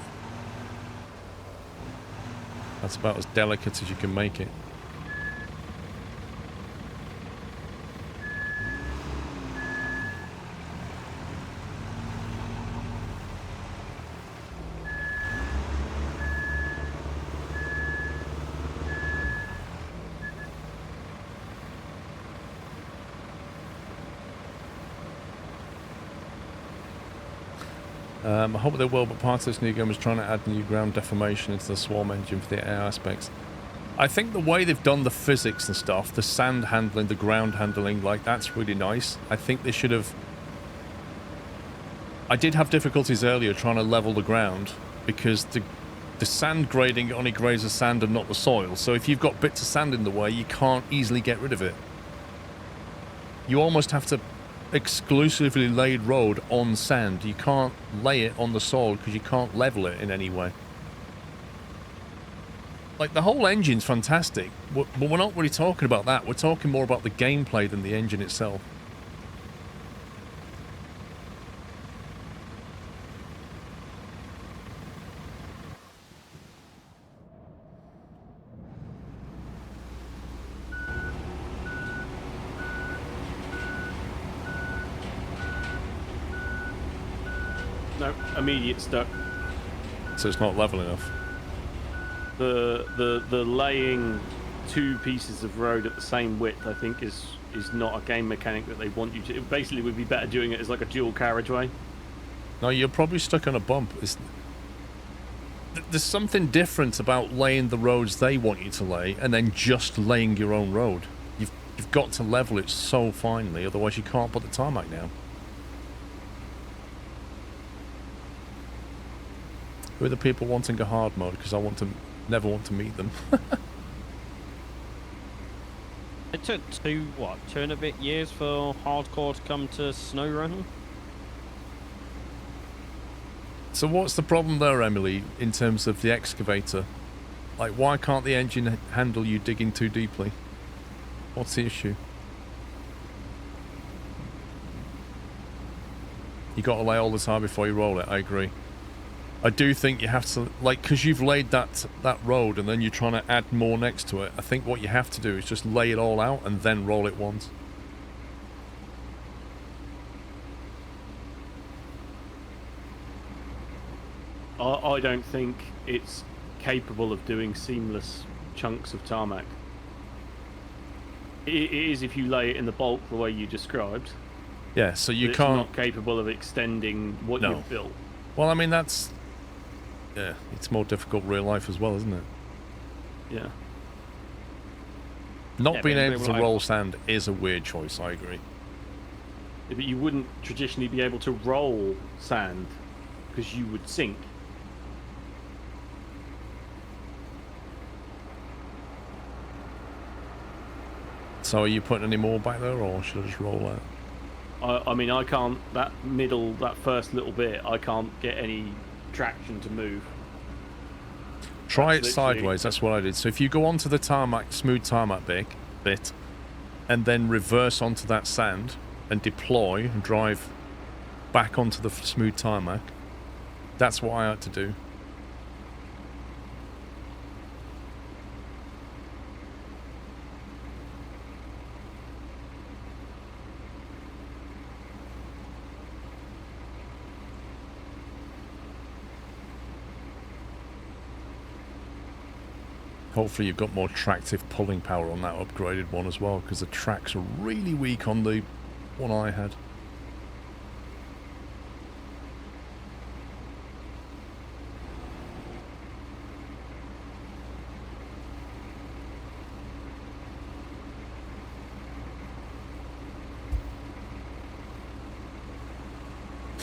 That's about as delicate as you can make it. I hope they will, but part of this new game is trying to add new ground deformation into the swarm engine for the air aspects. I think the way they've done the physics and stuff, the sand handling, the ground handling, like, that's really nice. I think they should have... I did have difficulties earlier trying to level the ground, because the sand grading only grades the sand and not the soil, so if you've got bits of sand in the way, you can't easily get rid of it. You almost have to exclusively laid road on sand. You can't lay it on the soil because you can't level it in any way. Like, the whole engine's fantastic, but we're not really talking about that. We're talking more about the gameplay than the engine itself. No, immediate stuck. So it's not level enough. The laying 2 pieces of road at the same width, I think, is not a game mechanic that they want you to. It basically would be better doing it as like a dual carriageway. No, you're probably stuck on a bump. There's something different about laying the roads they want you to lay and then just laying your own road. You've got to level it so finely, otherwise you can't put the tarmac down. Who are the people wanting a hard mode? Because I never want to meet them. It took 2 and a bit years for hardcore to come to SnowRunner. So what's the problem there, Emily, in terms of the excavator? Like, why can't the engine handle you digging too deeply? What's the issue? You got to lay all the time before you roll it, I agree. I do think you have to, like, because you've laid that road and then you're trying to add more next to it, I think what you have to do is just lay it all out and then roll it once. I don't think it's capable of doing seamless chunks of tarmac. It is if you lay it in the bulk the way you described. Yeah, so you it's can't... not capable of extending what you've built. Well, I mean, that's... Yeah, it's more difficult real life as well, isn't it? Yeah. Not being able to like, roll sand is a weird choice, I agree. Yeah, but you wouldn't traditionally be able to roll sand because you would sink. So are you putting any more back there, or should I just roll that? I mean, I can't, that first little bit, I can't get any traction to move. Try it sideways, that's what I did. So if you go onto the tarmac, smooth tarmac bit, and then reverse onto that sand, and deploy, and drive back onto the smooth tarmac, that's what I had to do. Hopefully you've got more tractive pulling power on that upgraded one as well, because the tracks are really weak on the one I had.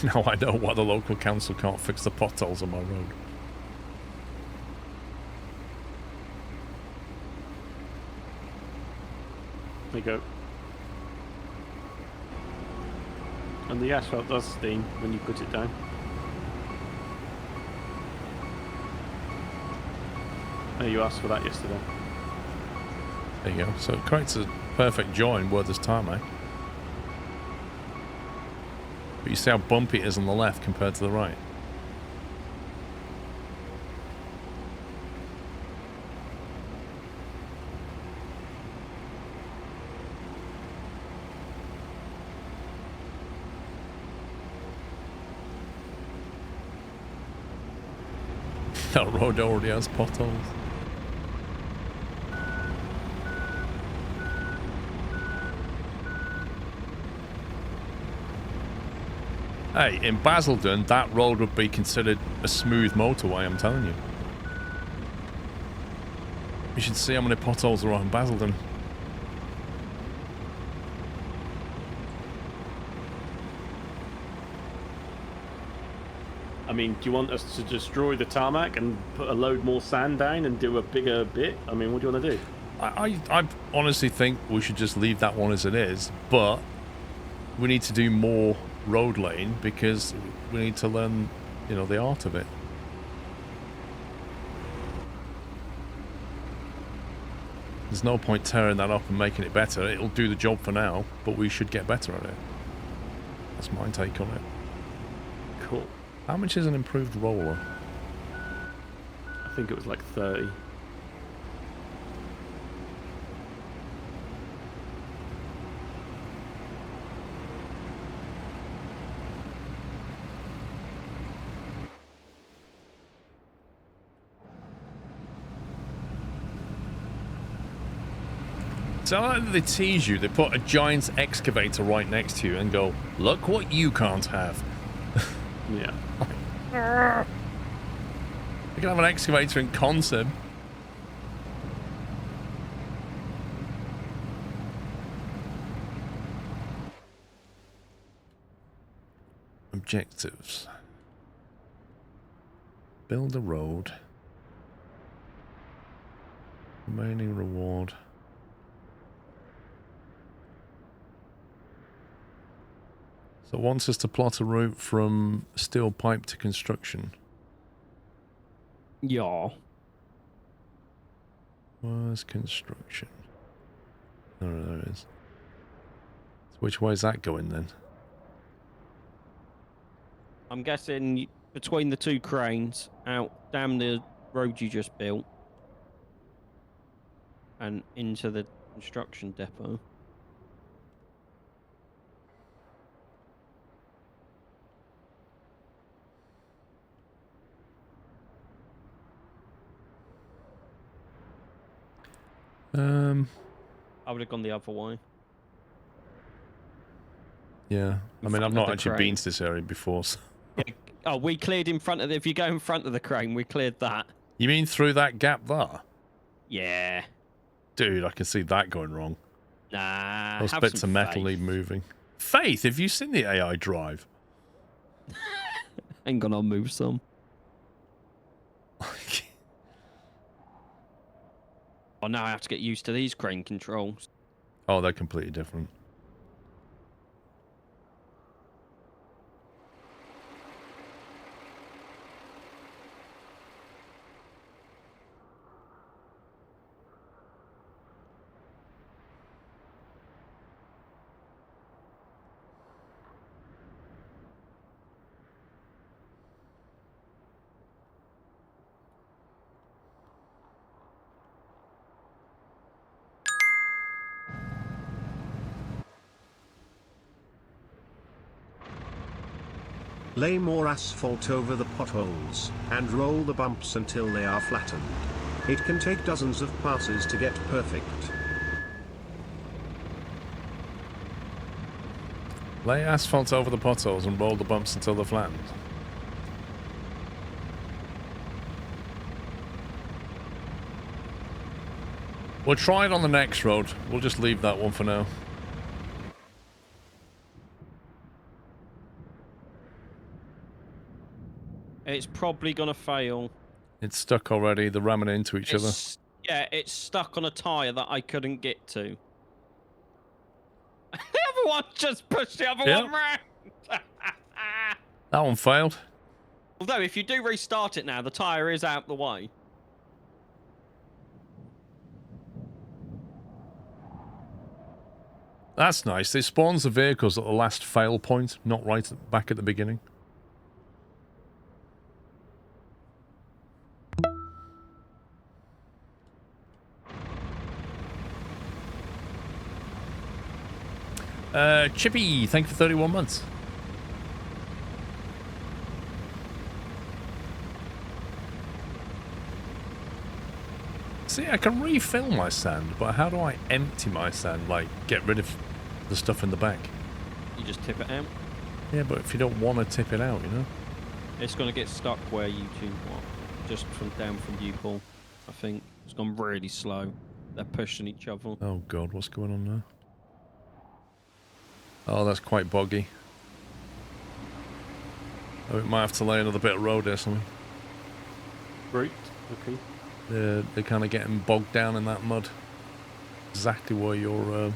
Now I know why the local council can't fix the potholes on my road. There you go. And the asphalt does steam when you put it down. Oh, you asked for that yesterday. There you go. So it creates a perfect join where there's tarmac. But you see how bumpy it is on the left compared to the right. That road already has potholes. Hey, in Basildon, that road would be considered a smooth motorway, I'm telling you. You should see how many potholes there are in Basildon. I mean, do you want us to destroy the tarmac and put a load more sand down and do a bigger bit? I mean, what do you want to do? I honestly think we should just leave that one as it is, but we need to do more road lane because we need to learn, you know, the art of it. There's no point tearing that up and making it better. It'll do the job for now, but we should get better at it. That's my take on it. Cool. How much is an improved roller? I think it was like 30. So I like that they tease you. They put a giant excavator right next to you and go, look what you can't have. Yeah. You can have an excavator in concept. Objectives. Build a road. Remaining reward. So it wants us to plot a route from steel pipe to construction. Yeah. Where's construction? Oh, there it is. So which way is that going then? I'm guessing between the two cranes, out down the road you just built, and into the construction depot. I would have gone the other way. Yeah. I mean, I've not actually been to this area before. So. Yeah. Oh, we cleared in front of the... If you go in front of the crane, we cleared that. You mean through that gap there? Yeah. Dude, I can see that going wrong. Nah, Those have bits of some metal faith. need moving. Faith, have you seen the AI drive? Ain't gonna move some. Oh, now I have to get used to these crane controls. Oh, they're completely different. Lay more asphalt over the potholes, and roll the bumps until they are flattened. It can take dozens of passes to get perfect. Lay asphalt over the potholes and roll the bumps until they're flattened. We'll try it on the next road. We'll just leave that one for now. It's probably gonna fail. It's stuck already. They're ramming into each other. Yeah, it's stuck on a tyre that I couldn't get to. The other one just pushed the other one round. That one failed. Although, if you do restart it now, the tyre is out the way. That's nice. It spawns the vehicles at the last fail point, not back at the beginning. Chippy, thank you for 31 months. See, I can refill my sand, but how do I empty my sand? Like, get rid of the stuff in the back? You just tip it out. Yeah, but if you don't want to tip it out, you know? It's going to get stuck where you two want. Just down from you, Paul. I think. It's gone really slow. They're pushing each other. Oh, God, what's going on now? Oh, that's quite boggy. Oh, we might have to lay another bit of road or something. Right, okay. They're kind of getting bogged down in that mud. Exactly where your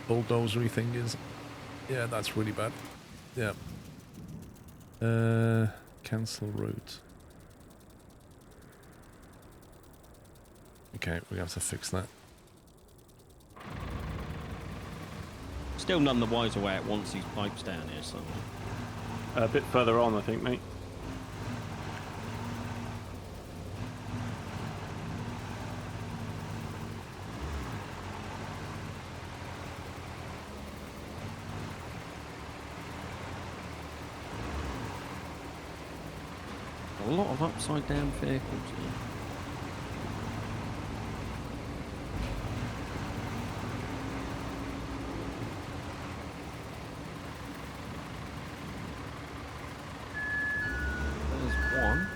bulldozery thing is. Yeah, that's really bad. Yeah. Cancel route. Okay, we have to fix that. Still none the wiser where it wants these pipes down here somewhere. A bit further on, I think, mate. A lot of upside down vehicles here. There's one.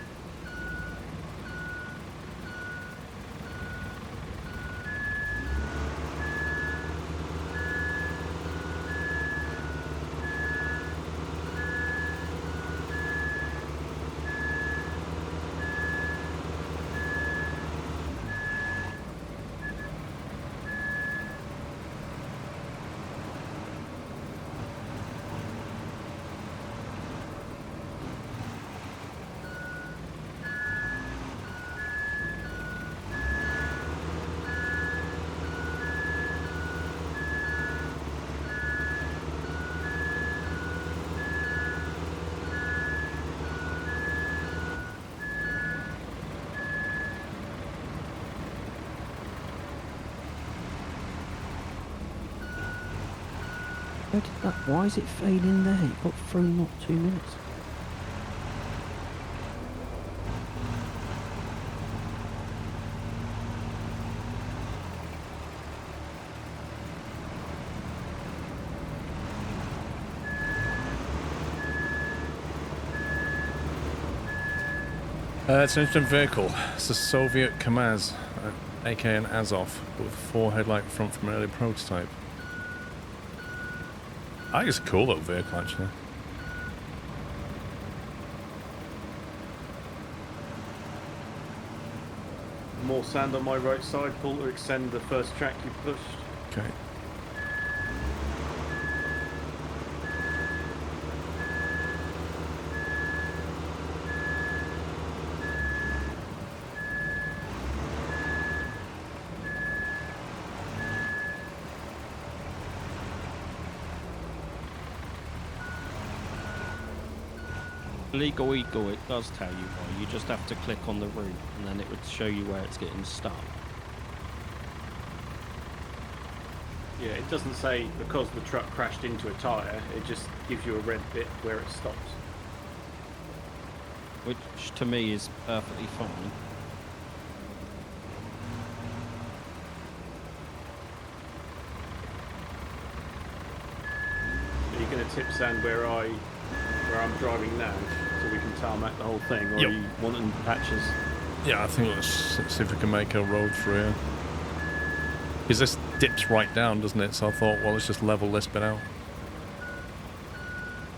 Why is it failing there? It got through not 2 minutes. It's an instant vehicle. It's a Soviet KAMAZ. AK an Azov with 4 headlight front from early prototype. I think it's a cool little vehicle, actually. More sand on my right side, Paul, to extend the first track you pushed. Okay. Legal eagle, it does tell you why. You just have to click on the route and then it would show you where it's getting stuck. Yeah, it doesn't say because the truck crashed into a tyre, it just gives you a red bit where it stops. Which to me is perfectly fine. Are you going to tip sand where I'm driving now, so we can tarmac the whole thing, or Yep. are you wanting patches? Yeah, I think let's see if we can make a road through here. Because this dips right down, doesn't it? So I thought, well, let's just level this bit out.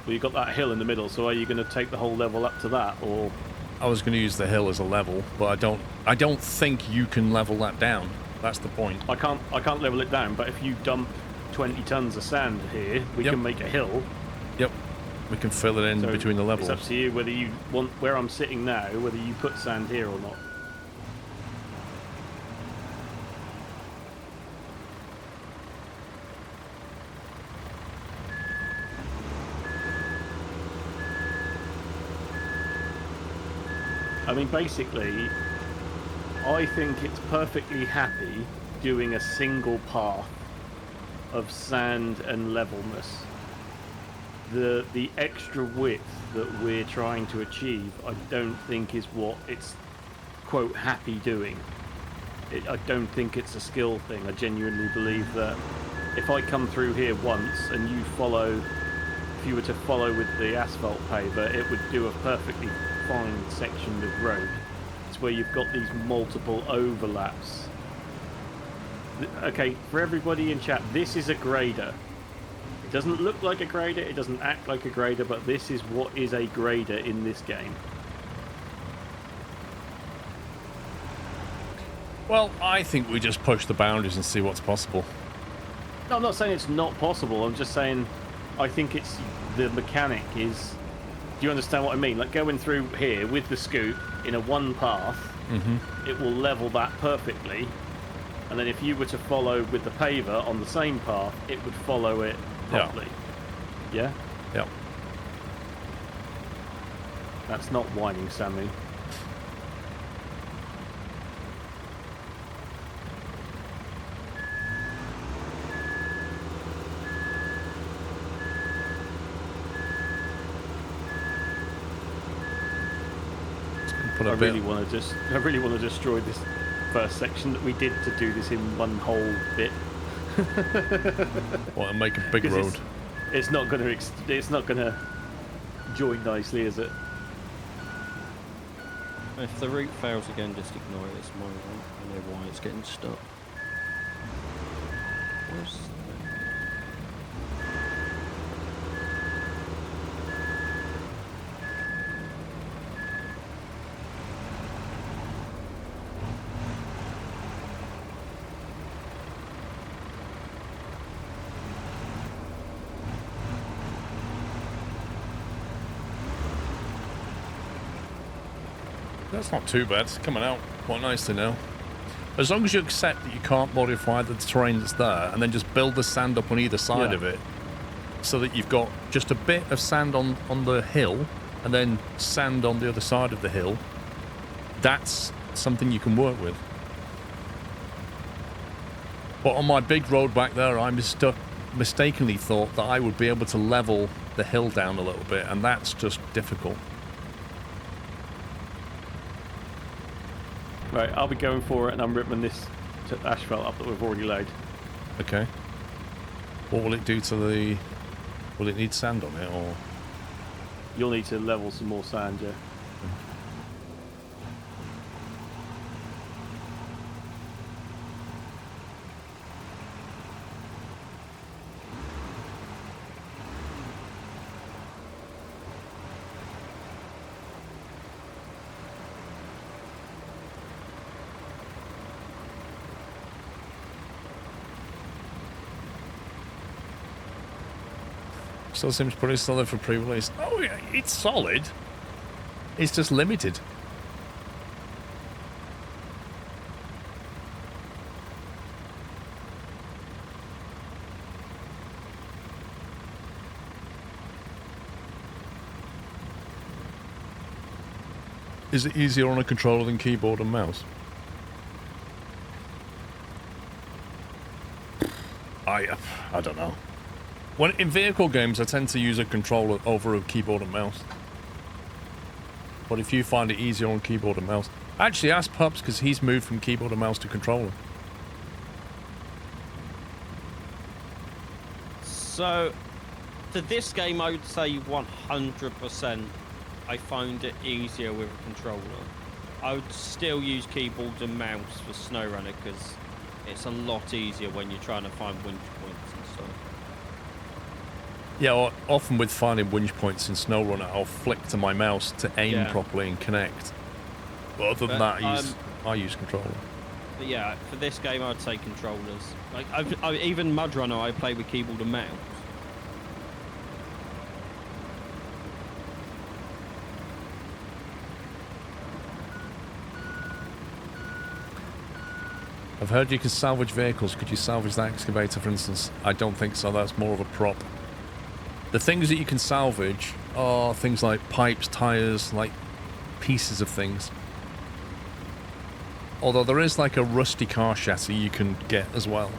Well, you've got that hill in the middle, so are you going to take the whole level up to that, or...? I was going to use the hill as a level, but I don't think you can level that down. That's the point. I can't level it down, but if you dump 20 tons of sand here, we Yep. can make a hill. Yep. We can fill it in So between the levels. It's up to you whether you want, where I'm sitting now, whether you put sand here or not. I mean, basically, I think it's perfectly happy doing a single path of sand and levelness. The extra width that we're trying to achieve, I don't think is what it's, quote, happy doing. I don't think it's a skill thing. I genuinely believe that if I come through here once and you follow, if you were to follow with the asphalt paver, it would do a perfectly fine section of road. It's where you've got these multiple overlaps. Okay, for everybody in chat, this is a grader. It doesn't look like a grader, it doesn't act like a grader, but this is what is a grader in this game. Well, I think we just push the boundaries and see what's possible. No, I'm not saying it's not possible, I'm just saying I think it's the mechanic is... Do you understand what I mean? Like going through here with the scoop in a one path, it will level that perfectly. And then if you were to follow with the paver on the same path, it would follow it properly. Yeah? Yeah. That's not whining, Sammy. I really want to destroy this first section that we did to do this in one whole bit. Well, and make a big road. It's not going to join nicely, is it? If the route fails again, just ignore it. It's my fault. I know why it's getting stuck. Where's That's not too bad. It's coming out quite nicely now. As long as you accept that you can't modify the terrain that's there, and then just build the sand up on either side of it, so that you've got just a bit of sand on the hill, and then sand on the other side of the hill, that's something you can work with. But on my big road back there, I mistakenly thought that I would be able to level the hill down a little bit, and that's just difficult. Right, I'll be going for it, and I'm ripping this asphalt up that we've already laid. Okay. What will it do to the... Will it need sand on it, or...? You'll need to level some more sand, yeah. Still seems pretty solid for pre-release. Oh, yeah, it's solid. It's just limited. Is it easier on a controller than keyboard and mouse? I don't know. When in vehicle games, I tend to use a controller over a keyboard and mouse. But if you find it easier on keyboard and mouse, actually ask Pups because he's moved from keyboard and mouse to controller. So, for this game, I would say 100%. I find it easier with a controller. I would still use keyboard and mouse for SnowRunner because it's a lot easier when you're trying to find winch points and stuff. Yeah, well, often with finding winch points in SnowRunner, I'll flick to my mouse to aim properly and connect. But other than that, I use controller. But yeah, for this game, I'd say controllers. Like even Mudrunner, I play with keyboard and mouse. I've heard you can salvage vehicles. Could you salvage that excavator, for instance? I don't think so. That's more of a prop. The things that you can salvage are things like pipes, tires, like pieces of things. Although there is like a rusty car chassis you can get as well.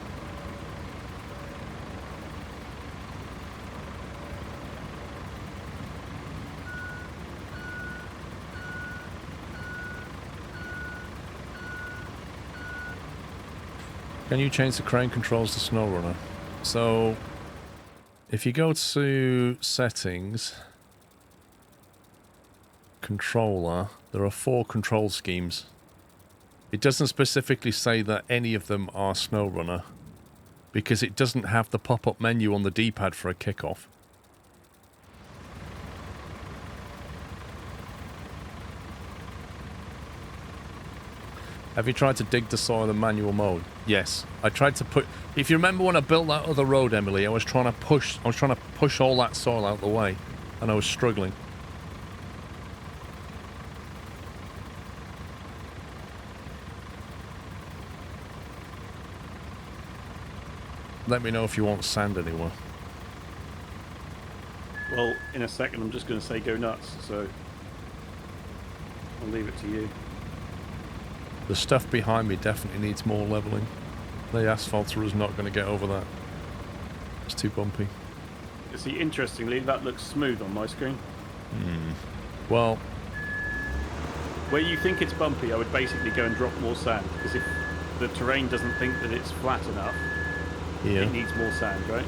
Can you change the crane controls to SnowRunner? So, if you go to settings, controller, there are 4 control schemes. It doesn't specifically say that any of them are SnowRunner, because it doesn't have the pop-up menu on the D-pad for a kickoff. Have you tried to dig the soil in manual mode? Yes. I tried to put... If you remember when I built that other road, Emily, I was trying to push all that soil out of the way, and I was struggling. Let me know if you want sand anywhere. Well, in a second, I'm just going to say go nuts, so I'll leave it to you. The stuff behind me definitely needs more leveling. The asphalter is not going to get over that. It's too bumpy. You see, interestingly, that looks smooth on my screen. Well, where you think it's bumpy, I would basically go and drop more sand, because if the terrain doesn't think that it's flat enough, it needs more sand, right?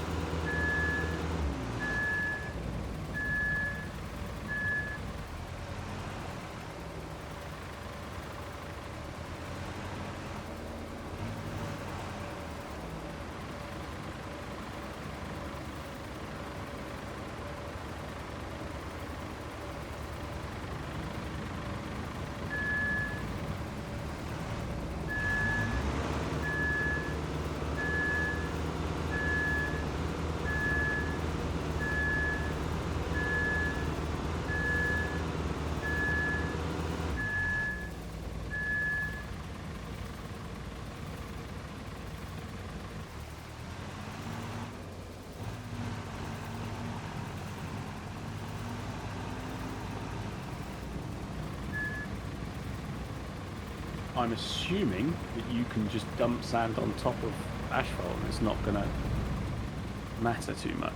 I'm assuming that you can just dump sand on top of asphalt and it's not going to matter too much.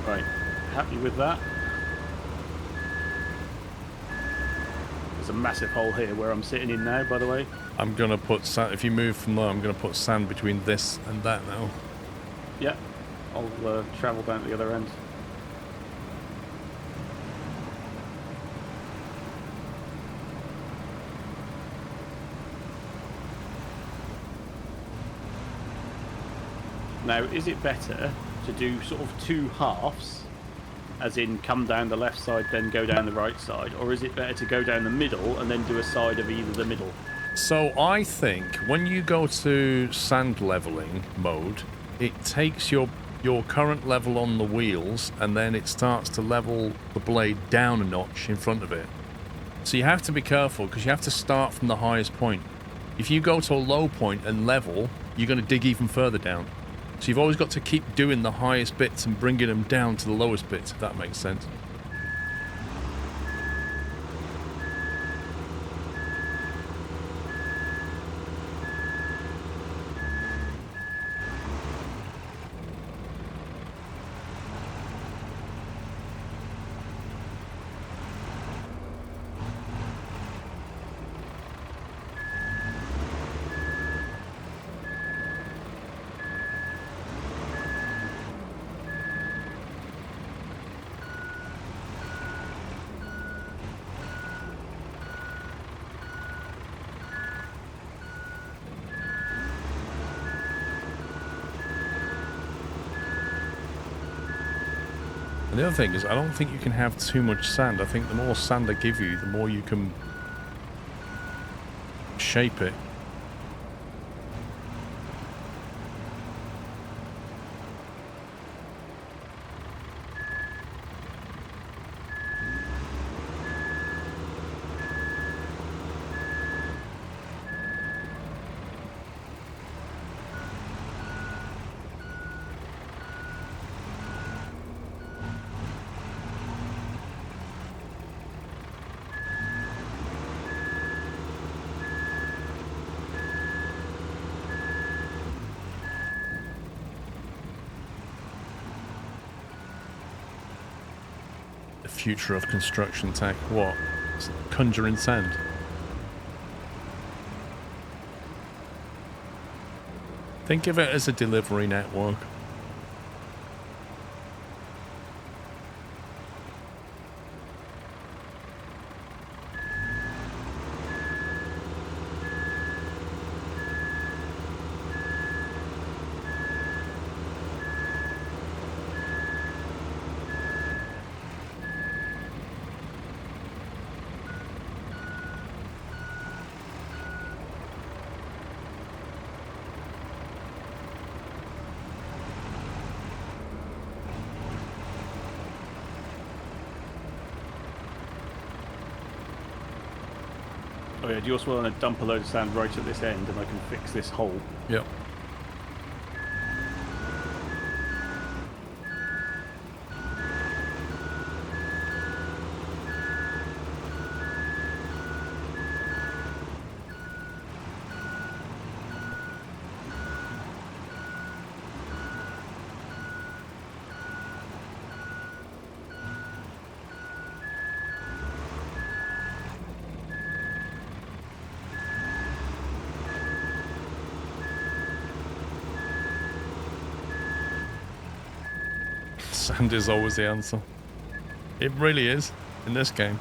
Right, happy with that? There's a massive hole here where I'm sitting in now, by the way. I'm going to put sand, if you move from there, I'm going to put sand between this and that now. Yeah, I'll travel down to the other end. Now, is it better to do sort of 2 halves as in come down the left side, then go down the right side? Or is it better to go down the middle and then do a side of either the middle? So I think when you go to sand leveling mode, it takes your current level on the wheels and then it starts to level the blade down a notch in front of it. So you have to be careful because you have to start from the highest point. If you go to a low point and level, you're going to dig even further down. So you've always got to keep doing the highest bits and bringing them down to the lowest bits, if that makes sense. And the other thing is, I don't think you can have too much sand. I think the more sand I give you, the more you can shape it. Future of construction tech. What? It's conjuring sand. Think of it as a delivery network. Oh yeah, do you also want to dump a load of sand right at this end and I can fix this hole? Yep. Sand is always the answer. It really is, in this game.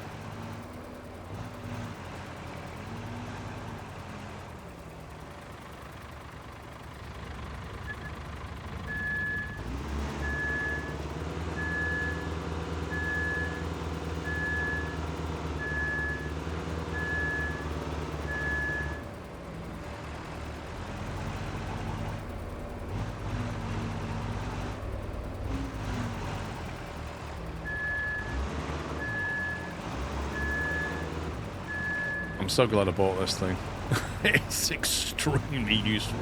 I'm so glad I bought this thing. It's extremely useful.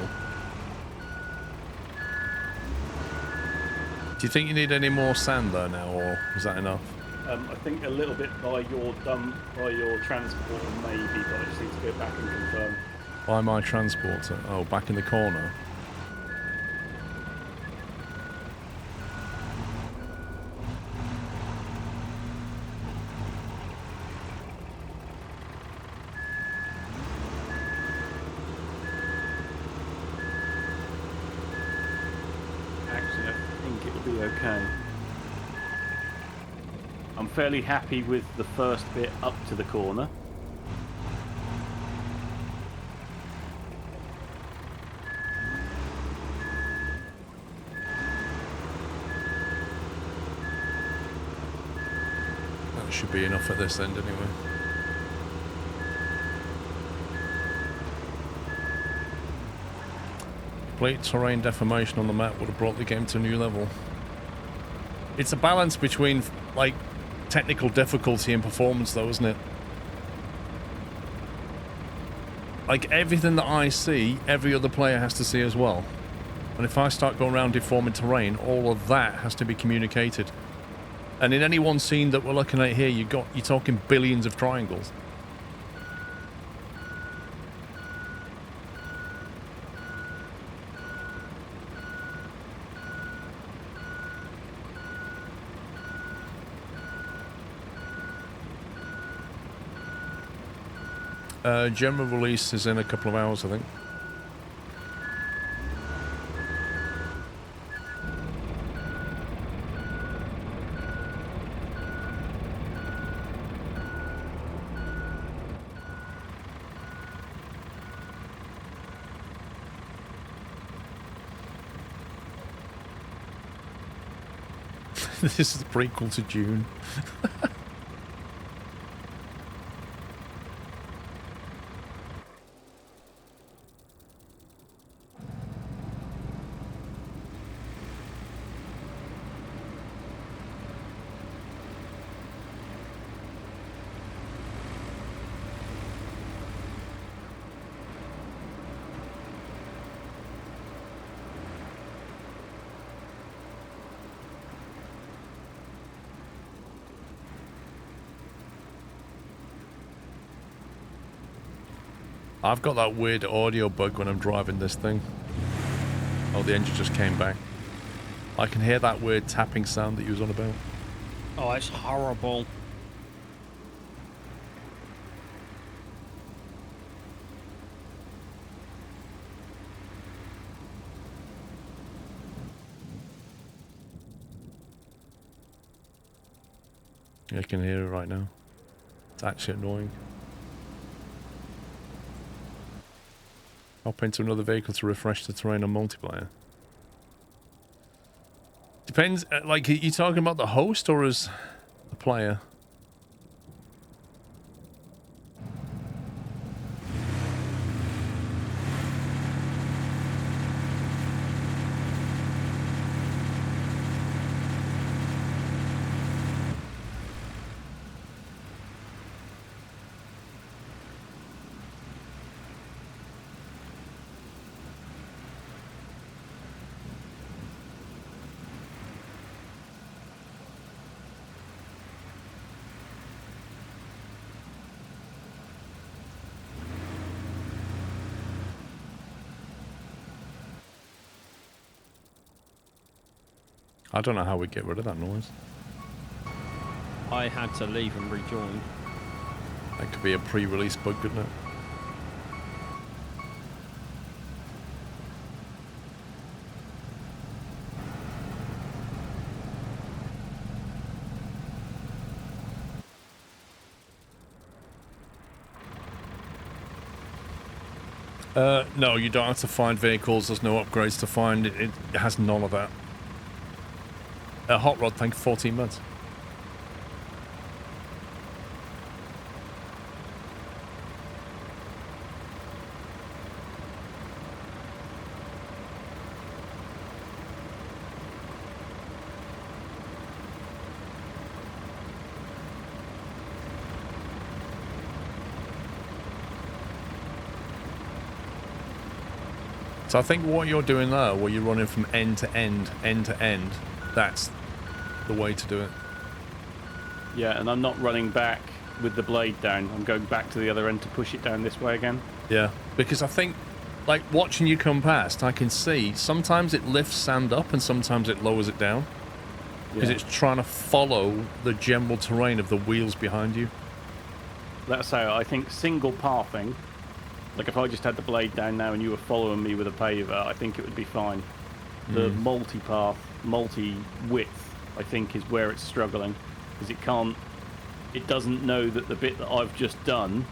Do you think you need any more sand there now, or is that enough? I think a little bit by your transporter maybe, but I just need to go back and confirm. By my transporter? Oh, back in the corner. I'm fairly happy with the first bit up to the corner. should be enough at this end anyway. Complete terrain deformation on the map would have brought the game to a new level. It's a balance between, like, technical difficulty and performance, though, isn't it? Like, everything that I see, every other player has to see as well. And if I start going around deforming terrain, all of that has to be communicated. And in any one scene that we're looking at here, you're talking billions of triangles. General release is in a couple of hours, I think. This is the prequel to June. I've got that weird audio bug when I'm driving this thing. Oh, the engine just came back. I can hear that weird tapping sound that you was on about. Oh, it's horrible. I can hear it right now. It's actually annoying. Hop into another vehicle to refresh the terrain on multiplayer. Depends, like, are you talking about the host or as the player? I don't know how we get rid of that noise. I had to leave and rejoin. That could be a pre-release bug, couldn't it? No, you don't have to find vehicles. There's no upgrades to find. It has none of that. A hot rod tank, 14 months. So I think what you're doing there, where you're running from end to end to end, that's the way to do it. Yeah, and I'm not running back with the blade down. I'm going back to the other end to push it down this way again. Yeah, because I think, like, watching you come past, I can see sometimes it lifts sand up and sometimes it lowers it down. Because it's trying to follow the general terrain of the wheels behind you. That's how I think single pathing, like if I just had the blade down now and you were following me with a paver, I think it would be fine. The multi-path, multi-width, I think is where it's struggling. Because it doesn't know that the bit that I've just done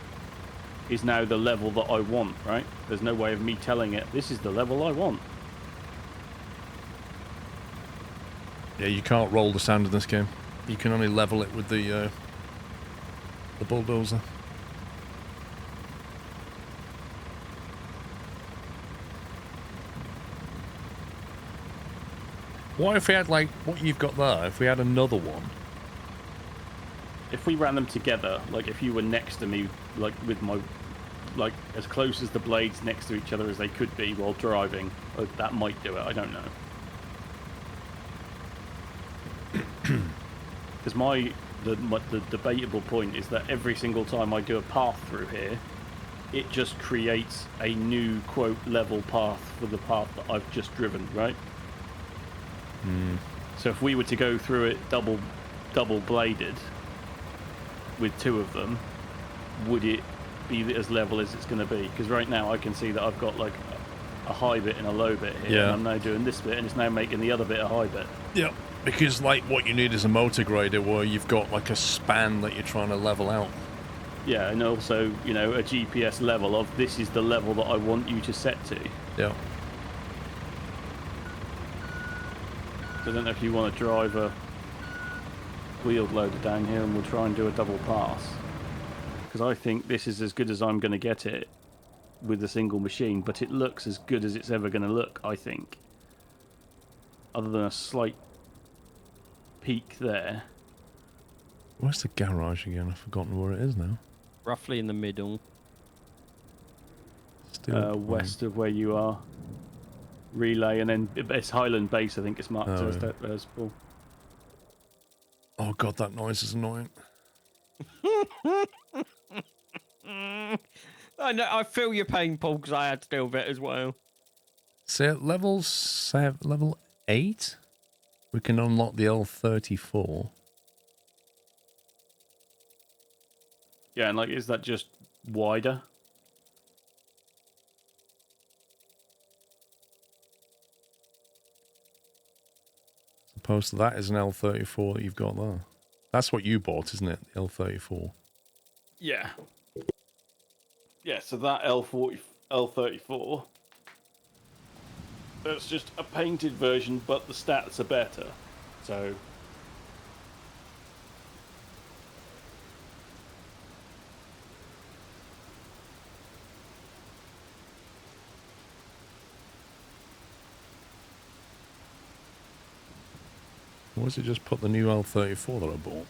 is now the level that I want, right? There's no way of me telling it, this is the level I want. Yeah, you can't roll the sand in this game. You can only level it with the The bulldozer. What if we had, like, what you've got there, if we had another one? If we ran them together, like if you were next to me, like with my, like as close as the blades next to each other as they could be while driving, that might do it. I don't know. Because the debatable point is that every single time I do a path through here, it just creates a new quote level path for the path that I've just driven, right? So if we were to go through it double bladed with two of them, would it be as level as it's going to be? Because right now I can see that I've got like a high bit and a low bit here, and I'm now doing this bit, and it's now making the other bit a high bit. Yeah, because like what you need is a motor grader where you've got like a span that you're trying to level out. Yeah, and also, you know, a GPS level of this is the level that I want you to set to. Yeah. So I don't know if you want to drive a wheeled loader down here and we'll try and do a double pass. Because I think this is as good as I'm going to get it with a single machine, but it looks as good as it's ever going to look, I think. Other than a slight peak there. Where's the garage again? I've forgotten where it is now. Roughly in the middle. Still west of where you are. Relay, and then it's Highland Base, I think it's marked as Paul. Oh god, that noise is annoying. I know, I feel your pain, Paul, because I had to deal with it as well. So at level 8, we can unlock the L34. Yeah, and like, is that just wider? Opposed to that is an L34 that you've got there. That's what you bought, isn't it? The L34. Yeah. Yeah, so that L34, that's just a painted version, but the stats are better. So Or was it just put the new L34 that I bought?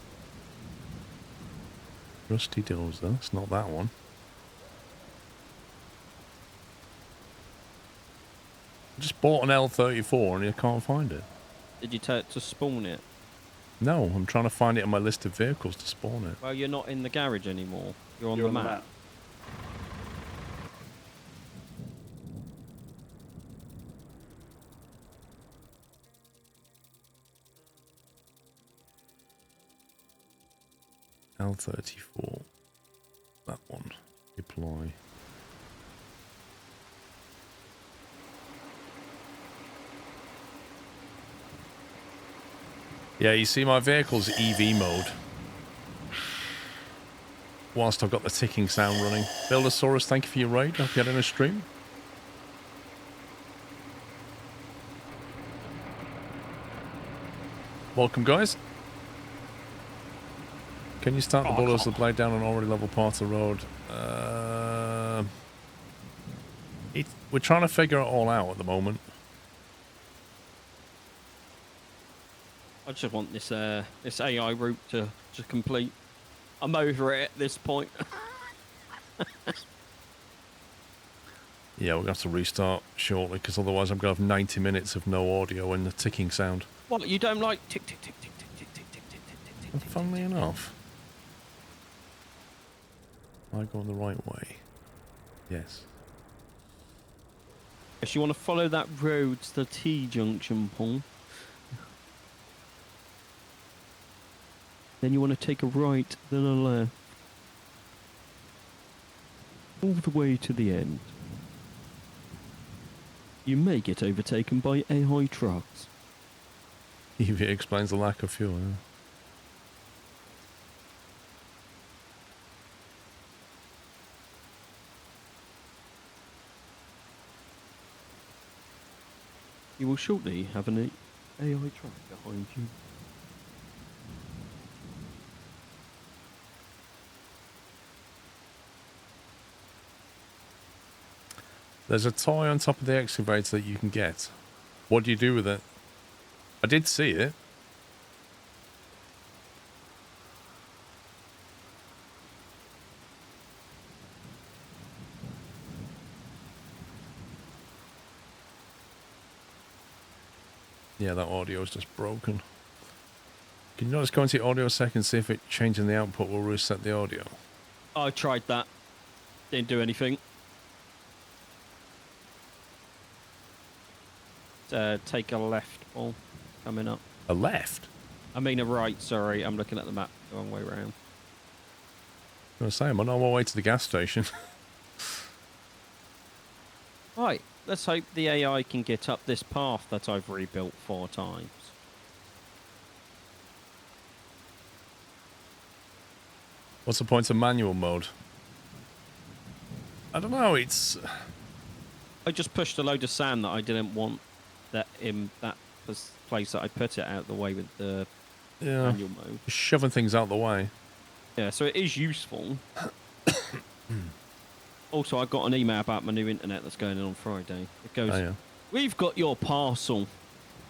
Rusty doors, though. It's not that one. I just bought an L34 and I can't find it. Did you tell it to spawn it? No, I'm trying to find it on my list of vehicles to spawn it. Well, you're not in the garage anymore. You're on the map. L34. That one. Deploy. Yeah, you see my vehicle's EV mode. Whilst I've got the ticking sound running. Buildosaurus, thank you for your raid. Hope you had in a stream. Welcome, guys. Can you start the bulldozer blade down an already level part of the road? We're trying to figure it all out at the moment. I just want this this AI route to complete. I'm over it at this point. Yeah, we're going to have to restart shortly, because otherwise I'm going to have 90 minutes of no audio and the ticking sound. What, you don't like tick, tick, tick, tick, tick, tick, tick, tick, tick, tick, tick, Well, funnily enough. Am I going the right way? Yes. If you want to follow that road to the T-junction, Paul, then you want to take a right, then a left. All the way to the end. You may get overtaken by AI trucks. EV explains the lack of fuel, yeah. You will shortly have an AI truck behind you. There's a toy on top of the excavator that you can get. What do you do with it? I did see it. Yeah, that audio is just broken. Can you not just go into the audio settings, see if it changing the output will reset the audio? I tried that. Didn't do anything. Take a left, Paul. Coming up. A left? I mean a right, sorry. I'm looking at the map the wrong way around. I was saying, I'm on my way to the gas station. Right, let's hope the AI can get up this path that I've rebuilt 4 times. What's the point of manual mode? I don't know, it's... I just pushed a load of sand that I didn't want that in that place that I put it out the way with the manual mode. Just shoving things out the way. Yeah, so it is useful. Also, I got an email about my new internet that's going in on Friday. It goes, we've got your parcel.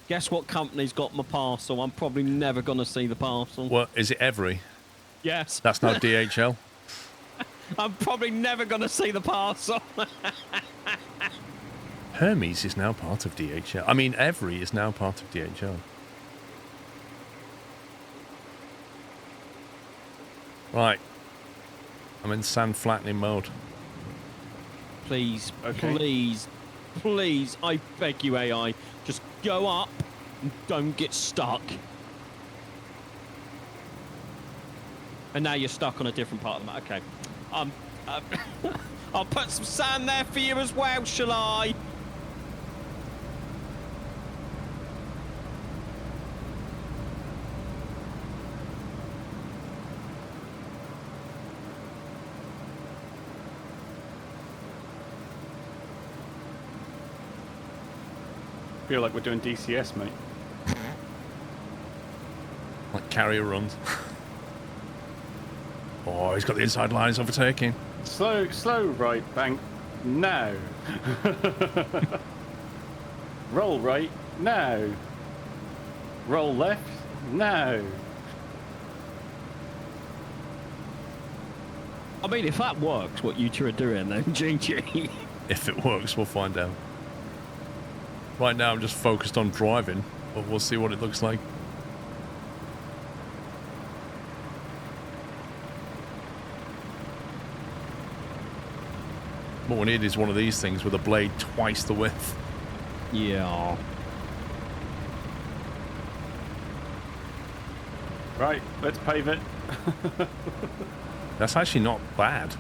Guess what company's got my parcel? I'm probably never going to see the parcel. What, is it Every? Yes. That's not DHL? I'm probably never going to see the parcel. Hermes is now part of DHL. I mean, Every is now part of DHL. Right. I'm in sand flattening mode. Please, Okay. please, please, I beg you, AI, just go up and don't get stuck. And now you're stuck on a different part of the map. Okay. I'll put some sand there for you as well, shall I? Feel like we're doing DCS, mate. Like carrier runs. Oh, he's got the inside lines overtaking. Slow right bank now. Roll right now. Roll left now. I mean, if that works, what you two are doing, then GG. If it works, we'll find out. Right now, I'm just focused on driving, but we'll see what it looks like. What we need is one of these things with a blade twice the width. Yeah. Right, let's pave it. That's actually not bad.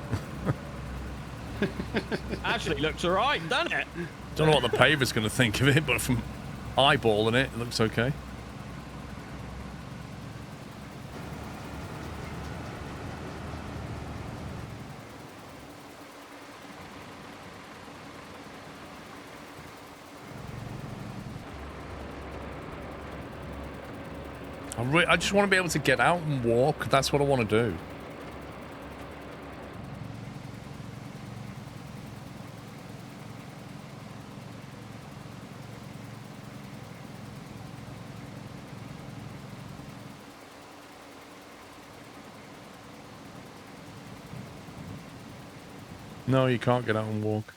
Actually looks alright, doesn't it? Don't know what the paver's going to think of it, but from eyeballing it, it looks okay. I just want to be able to get out and walk. That's what I want to do. No, you can't get out and walk.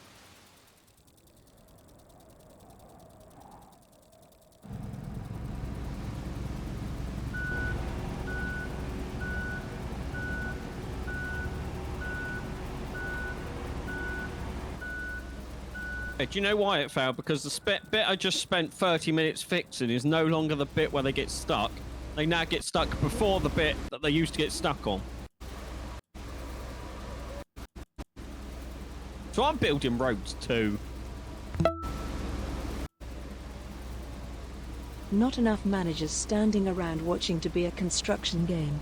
Do you know why it failed? Because the bit I just spent 30 minutes fixing is no longer the bit where they get stuck. They now get stuck before the bit that they used to get stuck on. So I'm building roads too. Not enough managers standing around watching to be a construction game.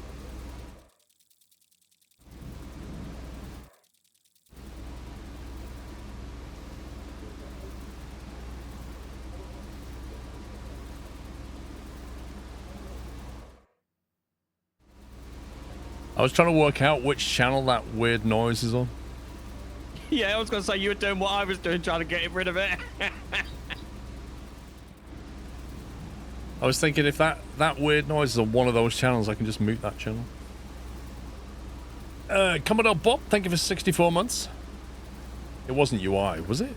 I was trying to work out which channel that weird noise is on. Yeah, I was going to say you were doing what I was doing, trying to get rid of it. I was thinking if that weird noise is on one of those channels, I can just mute that channel. Commodore Bob, thank you for 64 months. It wasn't UI, was it?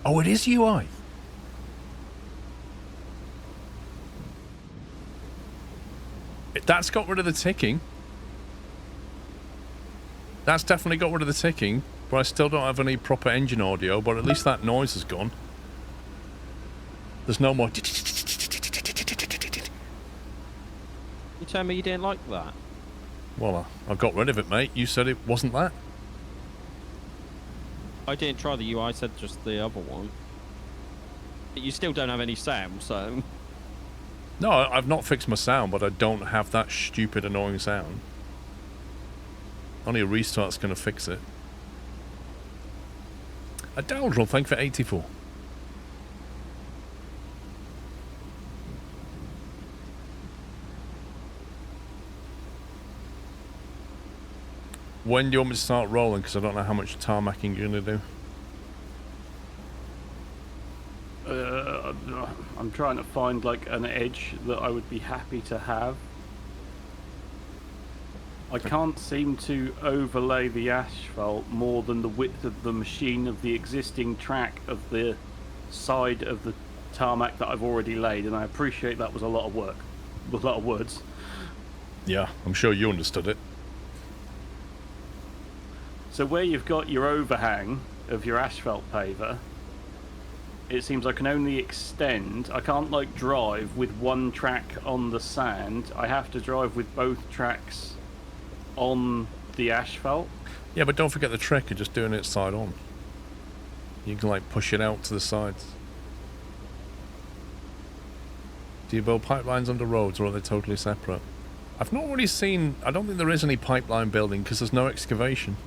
Oh, it is UI. That's got rid of the ticking. That's definitely got rid of the ticking, but I still don't have any proper engine audio, but at least that noise is gone. There's no more... You told me you didn't like that. Well, I got rid of it, mate. You said it wasn't that. I didn't try the UI, I said just the other one. But you still don't have any sound, so... No, I've not fixed my sound, but I don't have that stupid, annoying sound. Only a restart's going to fix it. A Dowdrell, thank you for 84. When do you want me to start rolling? Because I don't know how much tarmacking you're going to do. I'm trying to find like an edge that I would be happy to have. I can't seem to overlay the asphalt more than the width of the machine of the existing track of the side of the tarmac that I've already laid, and I appreciate that was a lot of work, a lot of words. Yeah, I'm sure you understood it. So where you've got your overhang of your asphalt paver, it seems I can only extend. I can't like drive with one track on the sand. I have to drive with both tracks on the asphalt. Yeah, but don't forget the trick of just doing it side on. You can like push it out to the sides. Do you build pipelines under roads, or are they totally separate? I've not really seen... I don't think there is any pipeline building because there's no excavation.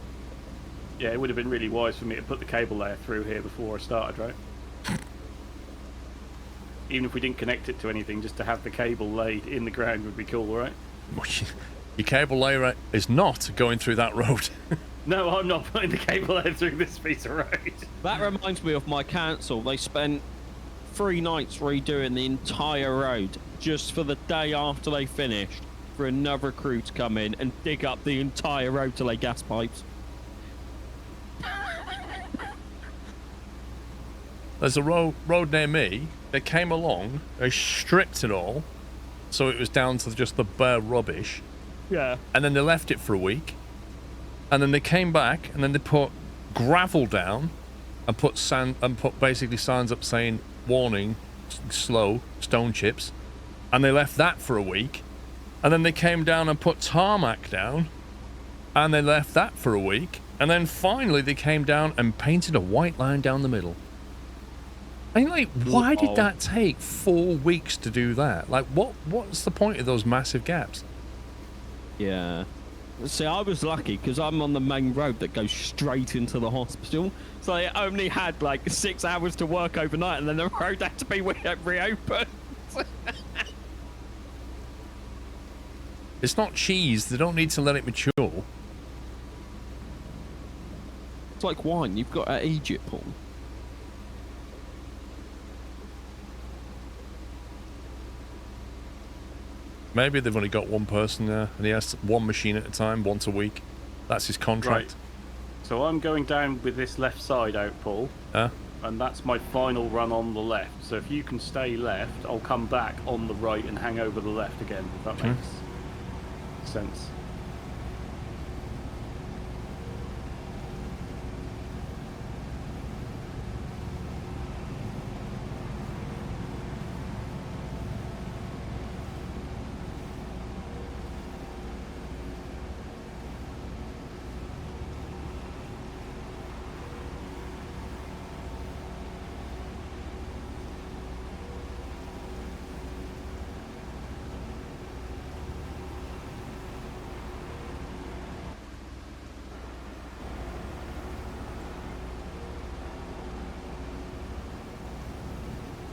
Yeah, it would have been really wise for me to put the cable layer through here before I started, right? Even if we didn't connect it to anything, just to have the cable laid in the ground would be cool, right? Your cable layer is not going through that road. No, I'm not putting the cable layer through this piece of road. That reminds me of my council. They spent 3 nights redoing the entire road just for the day after they finished for another crew to come in and dig up the entire road to lay gas pipes. There's a road near me. They came along, they stripped it all, so it was down to just the bare rubbish. Yeah. And then they left it for a week. And then they came back, and then they put gravel down, and put sand, and put basically signs up saying, warning, slow, stone chips. And they left that for a week. And then they came down and put tarmac down, and they left that for a week. And then finally they came down and painted a white line down the middle. I mean, like, why did that take 4 weeks to do that? Like, what's the point of those massive gaps? Yeah. See, I was lucky because I'm on the main road that goes straight into the hospital. So I only had like 6 hours to work overnight, and then the road had to be reopened. It's not cheese. They don't need to let it mature. It's like wine. You've got to age it, Paul. Maybe they've only got one person there, and he has one machine at a time, once a week. That's his contract. Right. So I'm going down with this left side out, Paul. And that's my final run on the left. So if you can stay left, I'll come back on the right and hang over the left again, if that makes sense.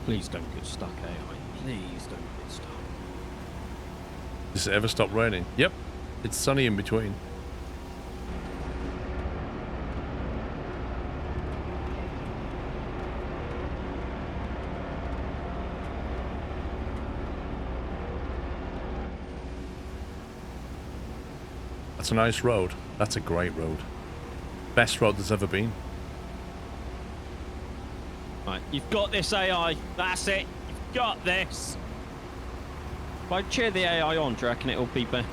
Please don't get stuck, AI. Please don't get stuck. Does it ever stop raining? Yep. It's sunny in between. That's a nice road. That's a great road. Best road there's ever been. Right, you've got this, AI. That's it. You've got this. If I cheer the AI on, do you reckon it'll be better?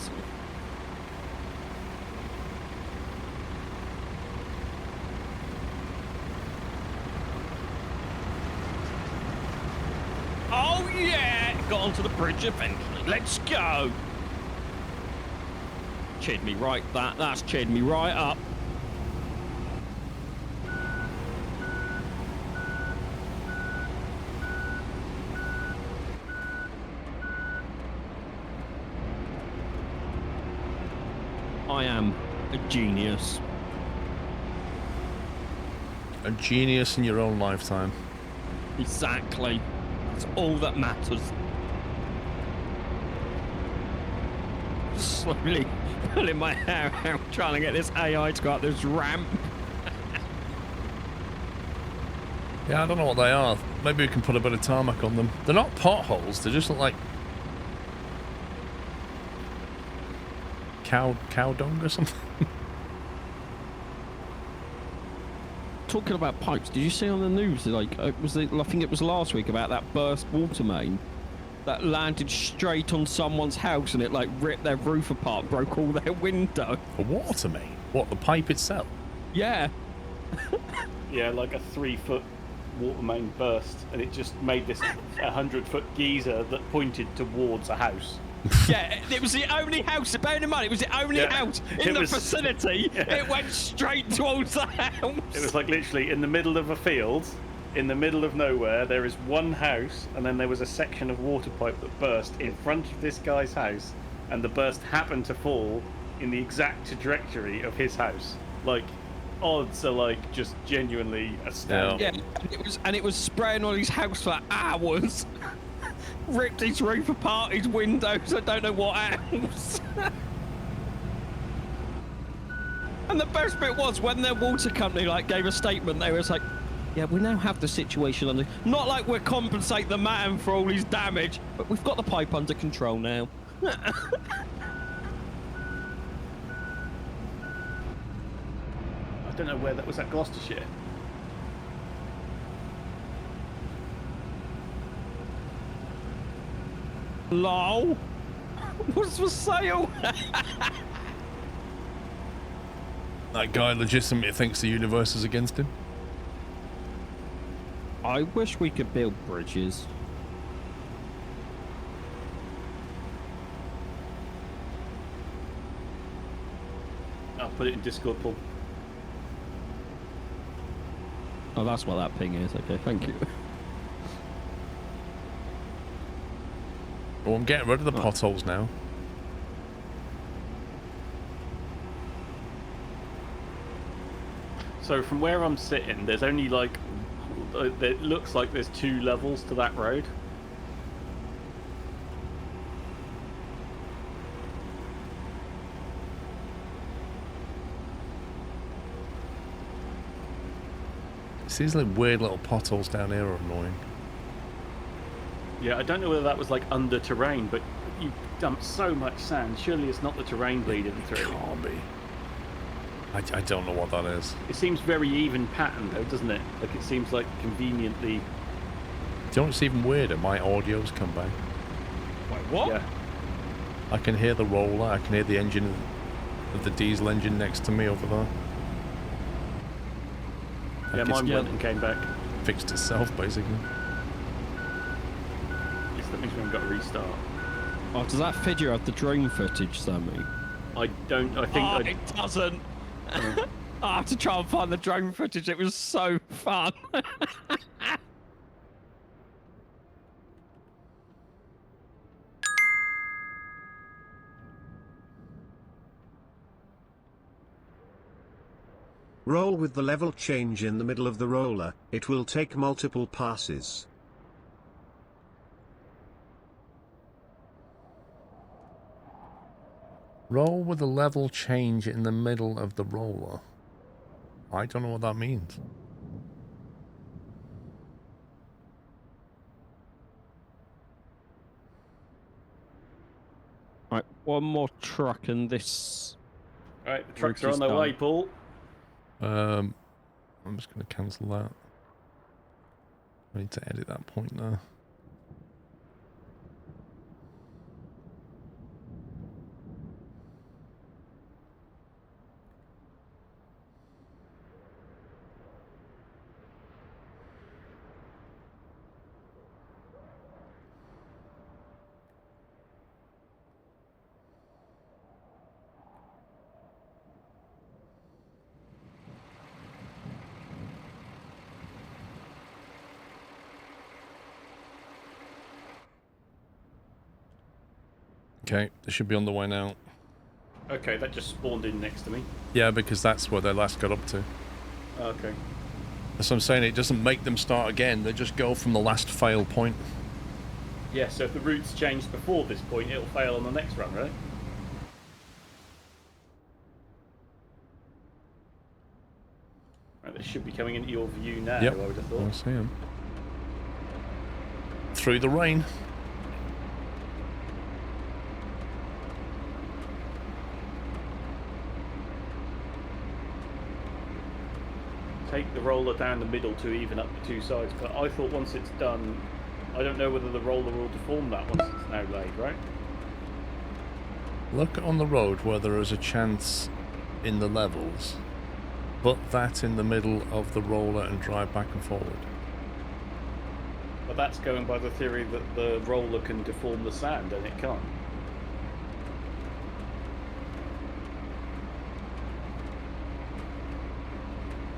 Oh yeah! Got onto the bridge eventually. Let's go! Cheered me right, that's cheered me right up. I am a genius. A genius in your own lifetime. Exactly. That's all that matters. Slowly pulling my hair out, trying to get this AI to go up this ramp. Yeah, I don't know what they are. Maybe we can put a bit of tarmac on them. They're not potholes, they just look like cow dung or something. Talking about pipes, did you see on the news, like, I think it was last week, about that burst water main that landed straight on someone's house and it, like, ripped their roof apart, broke all their window. A water main? What, the pipe itself? Yeah. Yeah, like a 3-foot water main burst, and it just made this 100-foot geyser that pointed towards a house. Yeah, it was the only house, bearing in mind, it was the only house in the vicinity. Yeah. It went straight towards the house. It was like literally in the middle of a field, in the middle of nowhere, there is one house, and then there was a section of water pipe that burst in front of this guy's house, and the burst happened to fall in the exact trajectory of his house. Like, odds are like just genuinely astounding. Yeah, and it was spraying on his house for hours. Ripped his roof apart, his windows, I don't know what else. And the best bit was when their water company like gave a statement, they was like, yeah, we now have the situation under, not like we'll compensate the man for all his damage, but we've got the pipe under control now. I don't know where that was, at Gloucestershire. LOL. What's for sale? That guy legitimately thinks the universe is against him. I wish we could build bridges. I'll put it in Discord, Paul. Oh, that's what that ping is. Okay, thank you. Well, I'm getting rid of the potholes now. So from where I'm sitting, there's only like, it looks like there's 2 levels to that road. These like weird little potholes down here are annoying. Yeah, I don't know whether that was like under terrain, but you dumped so much sand. Surely it's not the terrain bleeding through. It can't be. I don't know what that is. It seems very even pattern though, doesn't it? Like it seems like conveniently. Do you know what's even weirder? My audio's come back. Wait, what? Yeah. I can hear the roller. I can hear the engine of the diesel engine next to me over there. Yeah, mine went and came back. Fixed itself, basically. Yes, that means we haven't got to restart. Oh, does that figure have the drone footage, Sammy? I don't. I think. It doesn't. I have to try and find the drone footage. It was so fun. Roll with the level change in the middle of the roller, it will take multiple passes. Roll with a level change in the middle of the roller. I don't know what that means. Right, one more truck and this. Alright, the trucks are on their way, Paul. I'm just going to cancel that. I need to edit that point now. Okay, they should be on the way now. Okay, that just spawned in next to me. Yeah, because that's where they last got up to. Okay. That's what I'm saying, it doesn't make them start again, they just go from the last fail point. Yeah, so if the route's changed before this point, it'll fail on the next run, right? Right, they should be coming into your view now, Yep, I would have thought. I see them. Through the rain. Take the roller down the middle to even up the two sides, but I thought once it's done, I don't know whether the roller will deform that once it's now laid, right? Look on the road where there is a chance in the levels. Put that in the middle of the roller and drive back and forward. But that's going by the theory that the roller can deform the sand, and it can't.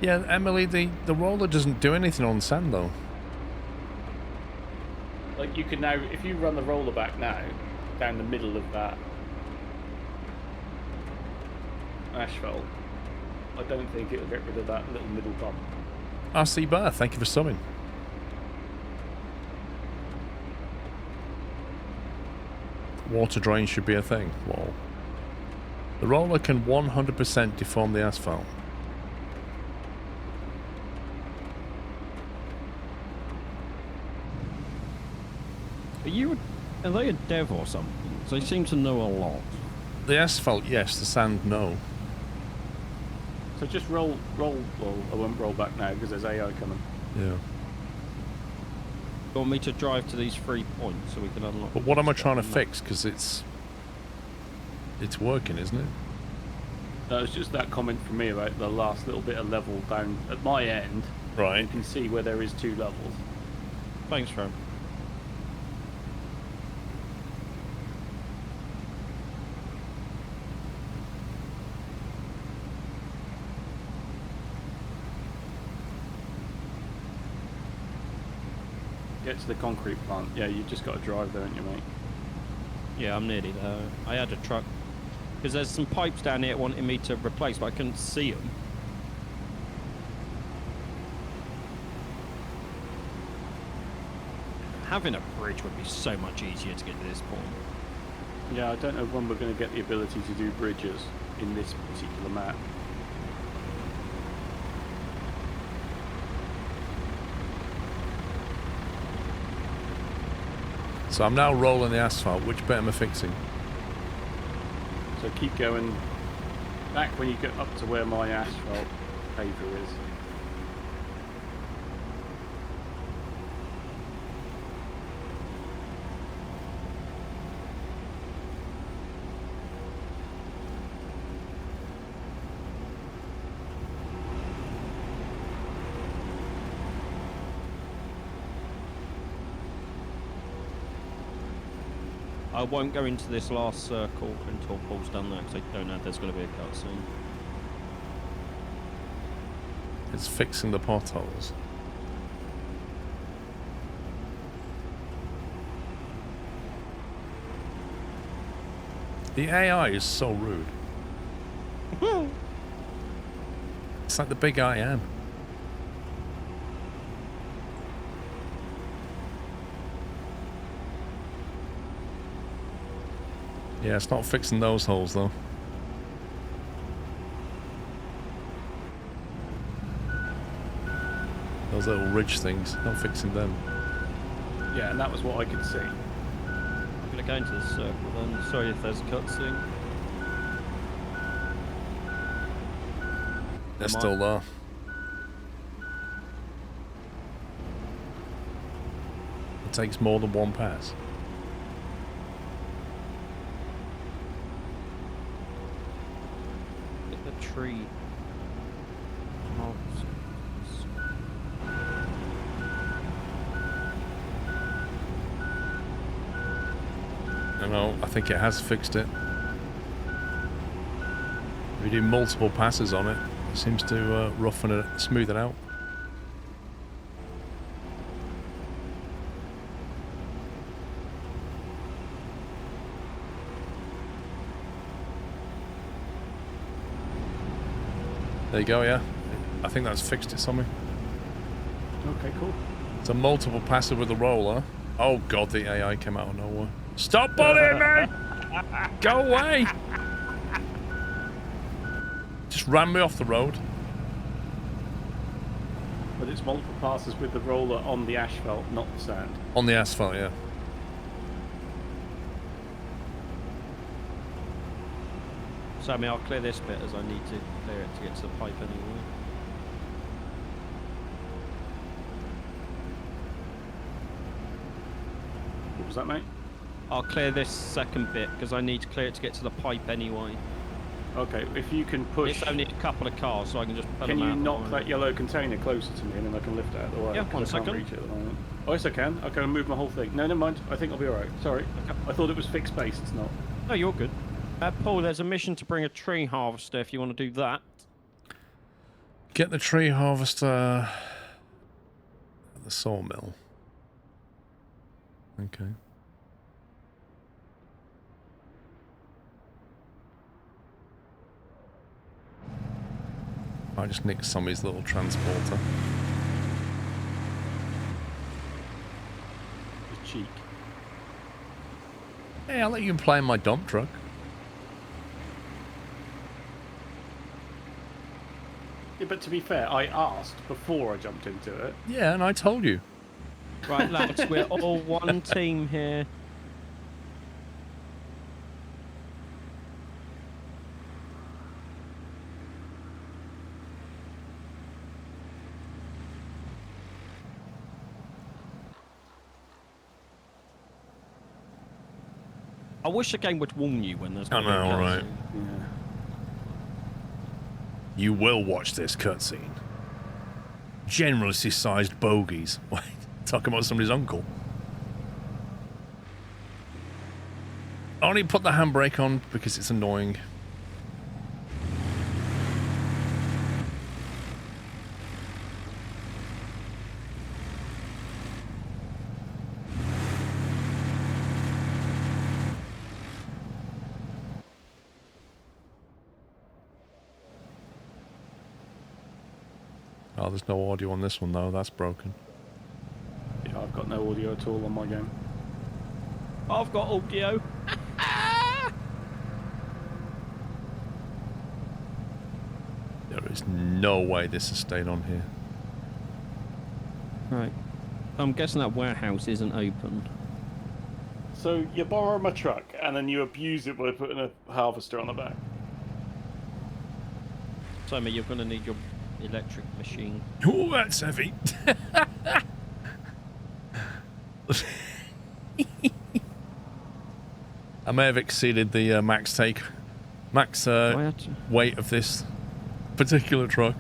Yeah, Emily, the roller doesn't do anything on sand though. Like you can now, if you run the roller back now, down the middle of that asphalt, I don't think it'll get rid of that little middle bump. RC Bar, thank you for subbing. Water drain should be a thing. Whoa. The roller can 100% deform the asphalt. Are they a dev or something? They seem to know a lot. The asphalt, yes. The sand, no. So just roll. Well, I won't roll back now because there's AI coming. Yeah. You want me to drive to these 3 points so we can unlock? But what am I trying to fix? Because it's working, isn't it? No, it's just that comment from me about the last little bit of level down at my end. Right. You can see where there is 2 levels. Thanks, Ron. Get to the concrete plant. Yeah, you just got to drive there, haven't you, mate? Yeah, I'm nearly there. I had a truck. Because there's some pipes down here wanting me to replace, but I couldn't see them. Having a bridge would be so much easier to get to this point. Yeah, I don't know when we're going to get the ability to do bridges in this particular map. So I'm now rolling the asphalt. Which bit am I fixing? So keep going back when you get up to where my asphalt paver is. I won't go into this last circle until Paul's done that because I don't know if there's going to be a cutscene. It's fixing the potholes. The AI is so rude. It's like the big I am. Yeah, it's not fixing those holes though. Those little ridge things, not fixing them. Yeah, and that was what I could see. I'm going to go into the circle then. Sorry if there's a cutscene. They're still there. It takes more than one pass. Get the tree. No, I think it has fixed it. If you do multiple passes on it, it seems to roughen it, smooth it out. There you go, yeah. I think that's fixed it, something. Okay, cool. It's a multiple passer with a roller. Oh god, the AI came out of nowhere. Stop bullying me! Go away! Just ran me off the road. But it's multiple passes with the roller on the asphalt, not the sand. On the asphalt, yeah. Sammy, I'll clear this bit as I need to clear it to get to the pipe anyway. What was that, mate? I'll clear this second bit because I need to clear it to get to the pipe anyway. Okay, if you can push... It's only a couple of cars, so I can just pull Can them you out knock that yellow container closer to me and then I can lift it out of the way? Yeah, 'cause one I can't second. reach it at the moment. Oh, yes, I can. Okay, I'll move my whole thing. No, never mind. I think I'll be alright. Sorry. Okay. I thought it was fixed base. It's not. No, you're good. Paul, there's a mission to bring a tree harvester if you want to do that. Get the tree harvester at the sawmill. Okay. I just nicked somebody's little transporter. The cheek. Hey, I'll let you play in my dump truck. Yeah, but to be fair, I asked before I jumped into it. Yeah, and I told you. Right, lads, we're all one team here. I wish the game would warn you when there's... I know, right. Yeah. You will watch this cutscene. Generously sized bogies. Wait, talking about somebody's uncle. I only put the handbrake on because it's annoying. Oh, there's no audio on this one though, that's broken. Yeah, I've got no audio at all on my game. I've got audio. There is no way this has stayed on here. Right. I'm guessing that warehouse isn't open. So you borrow my truck and then you abuse it by putting a harvester on the back. Tommy, you're going to need your electric machine. Oh, that's heavy. I may have exceeded the max weight of this particular truck.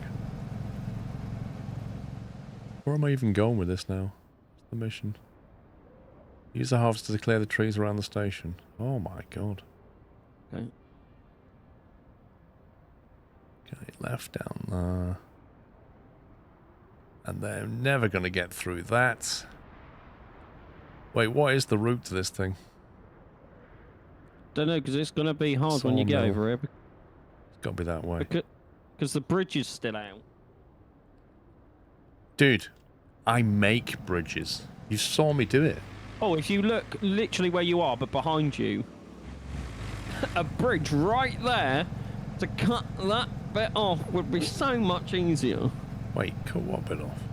Where am I even going with this now? What's the mission? Use the harvester to clear the trees around the station. Oh my god. Okay. Okay, left down there. And they're never going to get through that. Wait, what is the route to this thing? Don't know, because it's going to be hard when you get over here. It's got to be that way. Because the bridge is still out. Dude, I make bridges. You saw me do it. Oh, if you look literally where you are, but behind you, a bridge right there to cut that bit off would be so much easier. Wait, cut what bit off?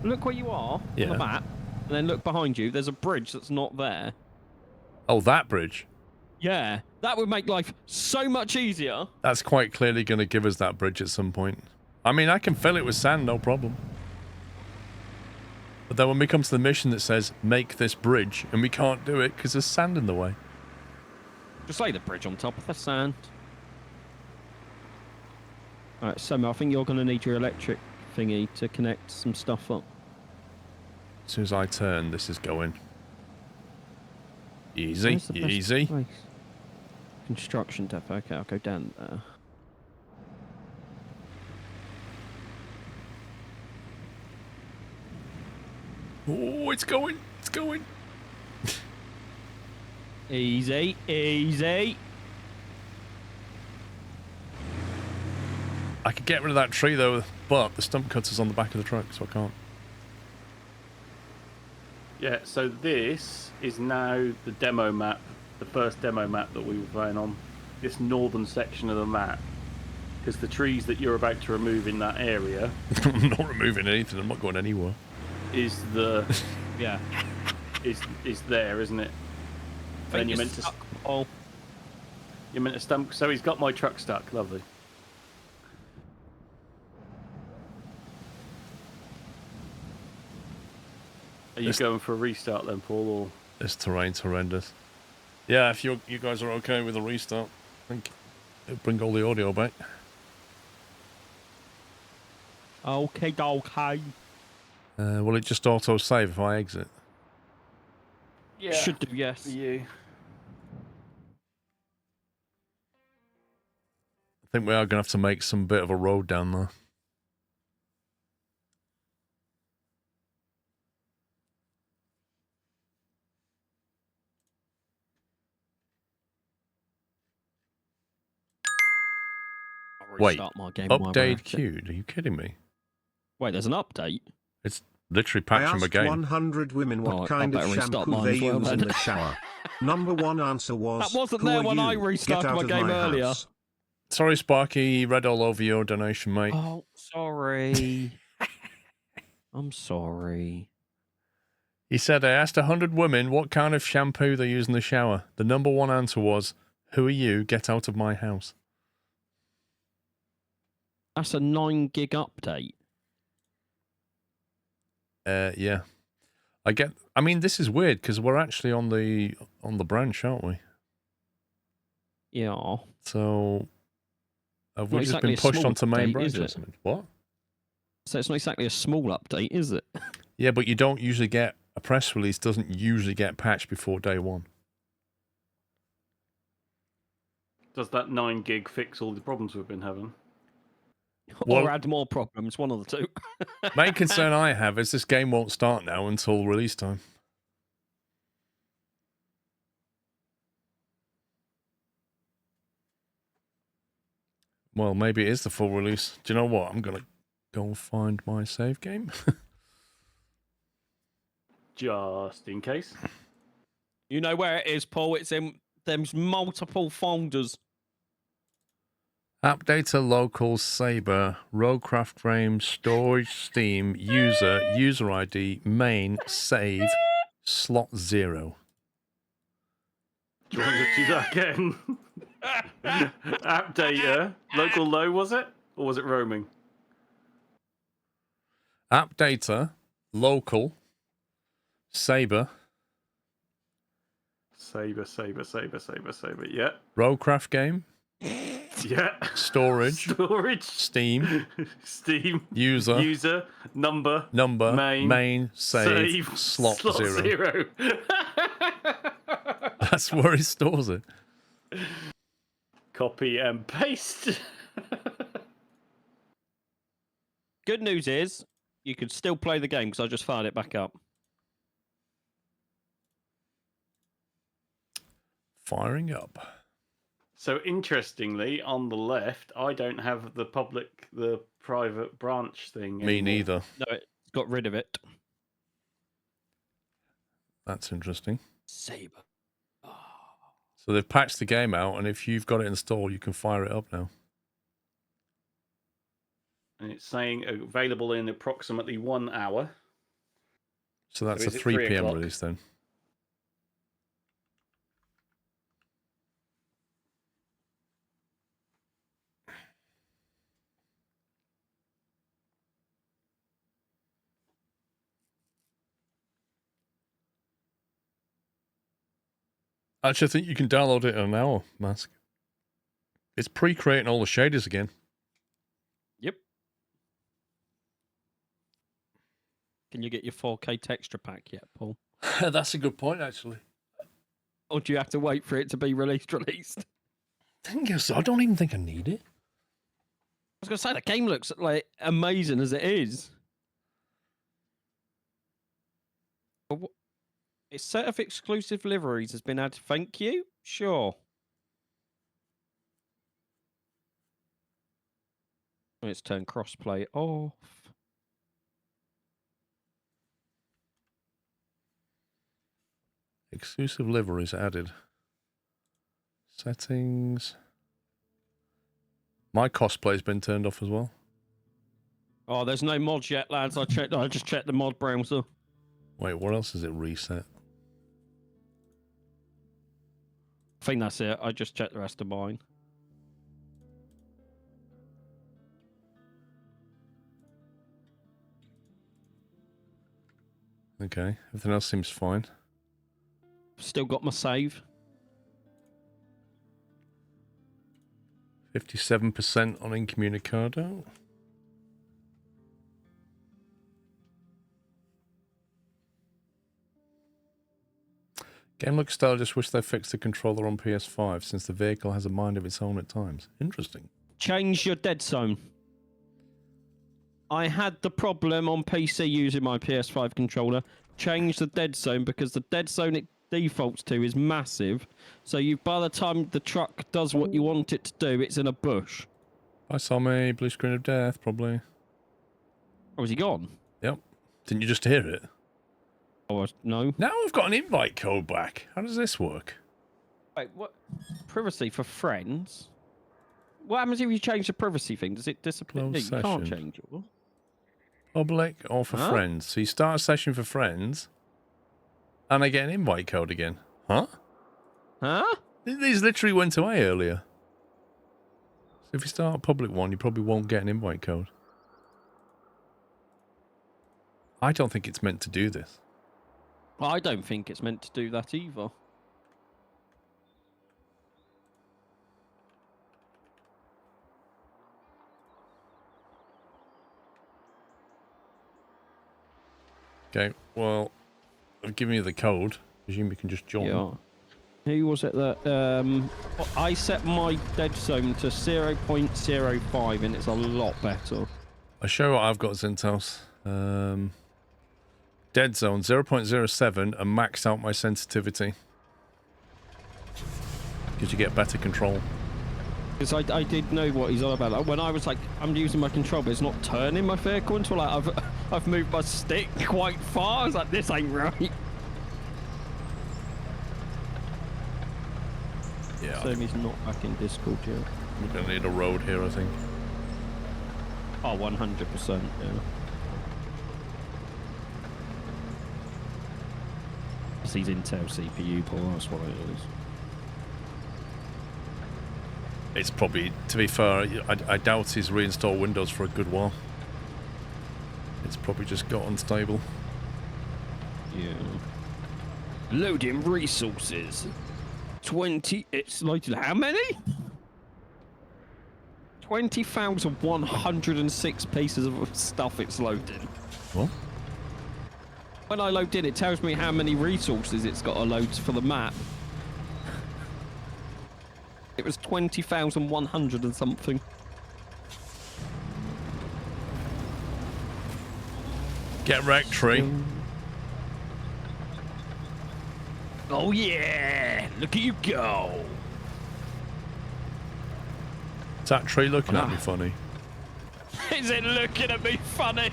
Look where you are on the map, and then look behind you. There's a bridge that's not there. Oh, that bridge? Yeah, that would make life so much easier. That's quite clearly going to give us that bridge at some point. I mean, I can fill it with sand, no problem. But then when we come to the mission that says, make this bridge, and we can't do it because there's sand in the way. Just lay the bridge on top of the sand. Alright, Summer, I think you're going to need your electric thingy to connect some stuff up. As soon as I turn, this is going. Easy, easy. Place? Construction depot. Okay, I'll go down there. Oh, it's going. It's going. Easy, easy. I could get rid of that tree though, but the stump cutter's on the back of the truck, so I can't. Yeah, so this is now the demo map, the first demo map that we were playing on. This northern section of the map. Because the trees that you're about to remove in that area... I'm not removing anything, I'm not going anywhere. ...is the... yeah. Is there, isn't it? Then you're meant to... Oh. You're meant to stump... So he's got my truck stuck, lovely. Are you going for a restart then, Paul, or...? This terrain's horrendous. Yeah, if you guys are okay with a restart, I think it'll bring all the audio back. Okay, okay. Will it just auto-save if I exit? Yeah. Should do, yes. For you. I think we are going to have to make some bit of a road down there. Wait, my game update queued? Are you kidding me? Wait, there's an update? It's literally patching my game. I asked 100 women what kind of shampoo they use in the shower. Number one answer was, that wasn't there when I restarted my game earlier. Sorry, Sparky, read all over your donation, mate. Oh, sorry. I'm sorry. He said, I asked 100 women what kind of shampoo they use in the shower. The number one answer was, who are you? Get out of my house. That's a 9 gig update. Yeah. I mean, this is weird because we're actually on the branch, aren't we? Yeah. So have we just been pushed onto main branch or something? What? So it's not exactly a small update, is it? Yeah, but you don't usually get a press release. Doesn't usually get patched before day one. Does that 9 gig fix all the problems we've been having? Or add more problems, one of the two. Main concern I have is this game won't start now until release time. Well, maybe it is the full release. Do you know what? I'm going to go find my save game. Just in case. You know where it is, Paul. It's in them multiple folders. App data, local, Saber, Roadcraft frame, storage, Steam, user ID, main, save, slot 0. Do you want to do that again? App data, local low, was it? Or was it roaming? App data, local, Saber. Saber, yeah. Roadcraft game. Yeah. Storage. Steam. User. Number. Main. Save. Slot 0. That's where he stores it. Copy and paste. Good news is, you can still play the game because I just fired it back up. Firing up. So interestingly, on the left, I don't have the private branch thing anymore. Me neither. No, it got rid of it. That's interesting. Saber. Oh. So they've patched the game out, and if you've got it installed, you can fire it up now. And it's saying available in approximately 1 hour. So that's So a is it 3 3 p.m. o'clock? release then. Actually, I think you can download it in an hour, Mask. It's pre-creating all the shaders again. Yep. Can you get your 4K texture pack yet, Paul? That's a good point, actually. Or do you have to wait for it to be released? I think so. I don't even think I need it. I was going to say, the game looks like amazing as it is. But its set of exclusive liveries has been added. Thank you. Sure. Let's turn crossplay off. Exclusive liveries added. Settings. My cosplay's been turned off as well. Oh, there's no mods yet, lads. I just checked the mod browser. Wait, what else is it reset? I think that's it. I just checked the rest of mine. Okay, everything else seems fine. Still got my save. 57% on Incommunicado. Game looks style, just wish they fixed the controller on PS5 since the vehicle has a mind of its own at times. Interesting. Change your dead zone. I had the problem on PC using my PS5 controller. Change the dead zone because the dead zone it defaults to is massive. So by the time the truck does what you want it to do, it's in a bush. I saw me blue screen of death, probably. Oh, is he gone? Yep. Didn't you just hear it? Oh, no. Now I've got an invite code back. How does this work? Wait, what? Privacy for friends? What happens if you change the privacy thing? Does it disappear? No, Closed you can't session. change it. Public or for friends. So you start a session for friends, and I get an invite code again. Huh? Huh? These literally went away earlier. So if you start a public one, you probably won't get an invite code. I don't think it's meant to do this. I don't think it's meant to do that either. Okay, well, I've given you the code. Presume you can just join. Yeah. Who was it that... I set my dead zone to 0.05 and it's a lot better. I'll show you what I've got, Zintos. Dead zone 0.07 and max out my sensitivity. Because you get better control. Because I did know what he's on about. Like, when I was like, I'm using my control, but it's not turning my vehicle until like I've moved my stick quite far. I was like, this ain't right. Yeah. So he's not back in Discord yet. We're going to need a road here, I think. Oh, 100%, yeah. It's his Intel CPU, Paul, that's what it is. It's probably, to be fair, I doubt he's reinstalled Windows for a good while. It's probably just got unstable. Yeah. Loading resources. 20, it's loaded how many? 20,106 pieces of stuff it's loading. What? When I load in, it tells me how many resources it's got to load for the map. It was 20,100 and something. Get wrecked, tree. Oh yeah! Look at you go! Is that tree looking at me funny? Is it looking at me funny?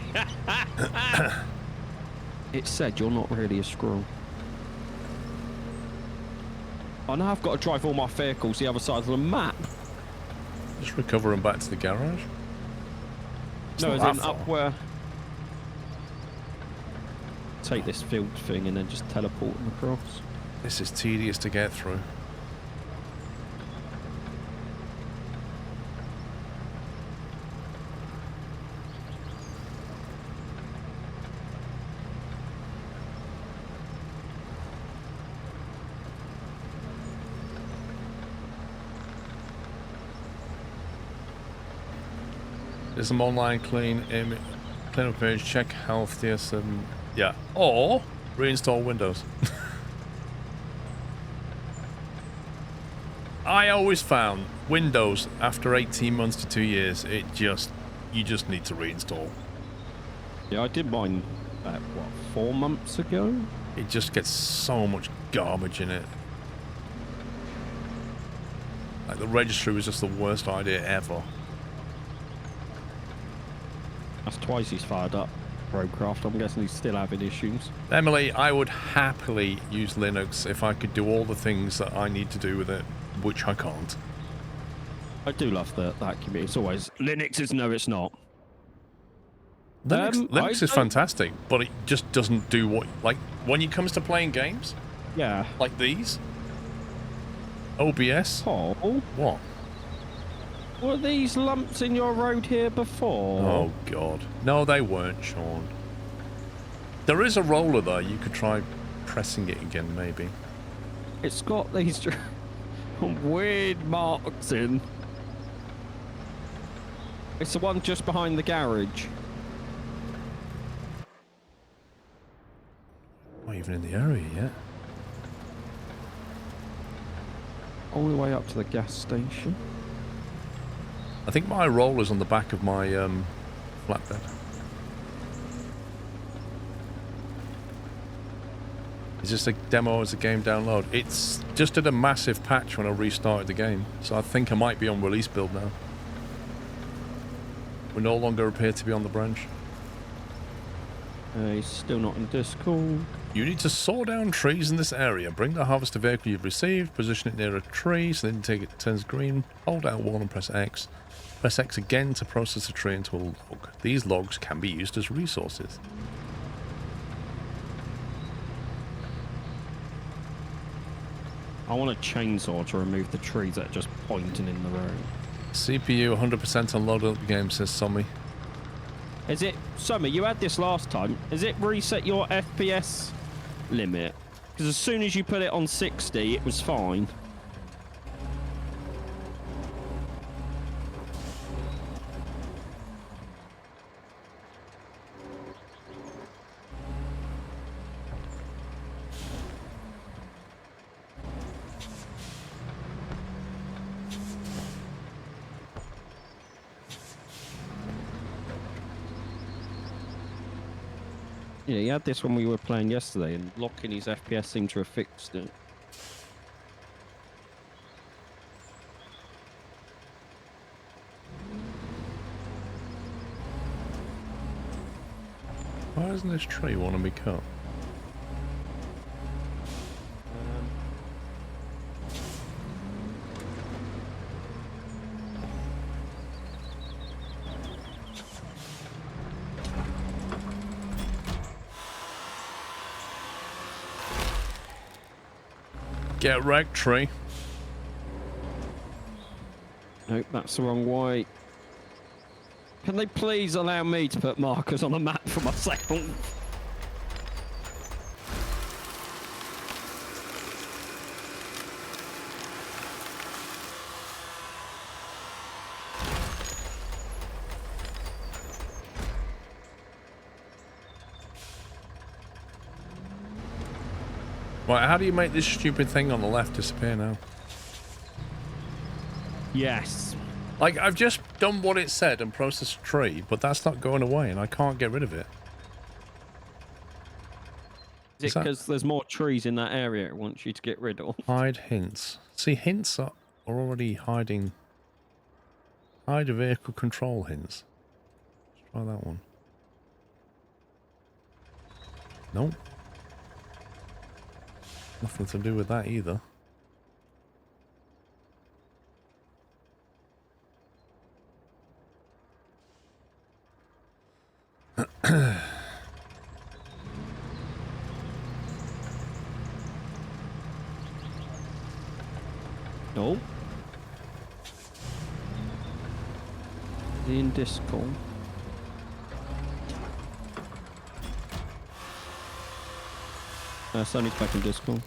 It said you're not really a squirrel. I know I've got to drive all my vehicles the other side of the map. Just recover them back to the garage? No, as in up where... take this field thing and then just teleport them across. This is tedious to get through. There's some online clean up page, check health, DSM, yeah, or reinstall Windows. I always found Windows after 18 months to 2 years, you just need to reinstall. Yeah, I did mine about, what, 4 months ago? It just gets so much garbage in it. Like, the registry was just the worst idea ever. That's twice he's fired up Roadcraft. I'm guessing he's still having issues. Emily, I would happily use Linux if I could do all the things that I need to do with it, which I can't. I do love that community. It's always, Linux is no, it's not. Linux is fantastic, but it just doesn't do what... Like, when it comes to playing games... Yeah. Like these... OBS... Oh. What? Were these lumps in your road here before? Oh, God. No, they weren't, Sean. There is a roller, though. You could try pressing it again, maybe. It's got these weird marks in. It's the one just behind the garage. Not even in the area yet. All the way up to the gas station. I think my roller's on the back of my flatbed. Is this a demo or is a game download? It's just did a massive patch when I restarted the game, so I think I might be on release build now. We no longer appear to be on the branch. He's still not in Discord. You need to saw down trees in this area. Bring the harvester vehicle you've received, position it near a tree, so then take it turns green. Hold down 1 and press X. Press X again to process a tree into a log. These logs can be used as resources. I want a chainsaw to remove the trees that are just pointing in the road. CPU 100% unloaded up the game, says Sommy. Is it... Summer, you had this last time. Is it reset your FPS limit? Because as soon as you put it on 60, it was fine. Yeah, he had this when we were playing yesterday, and locking his FPS seemed to have fixed it. Why doesn't this tree want to be cut? Get wrecked, tree. Nope, that's the wrong way. Can they please allow me to put markers on the map for myself? Right, how do you make this stupid thing on the left disappear now? Yes. Like, I've just done what it said and processed a tree, but that's not going away and I can't get rid of it. Is it because there's more trees in that area it wants you to get rid of? Hide hints. See, hints are already hiding. Hide vehicle control hints. Let's try that one. Nope. Nothing to do with that either. No. In Discord. Sony's back in Discord.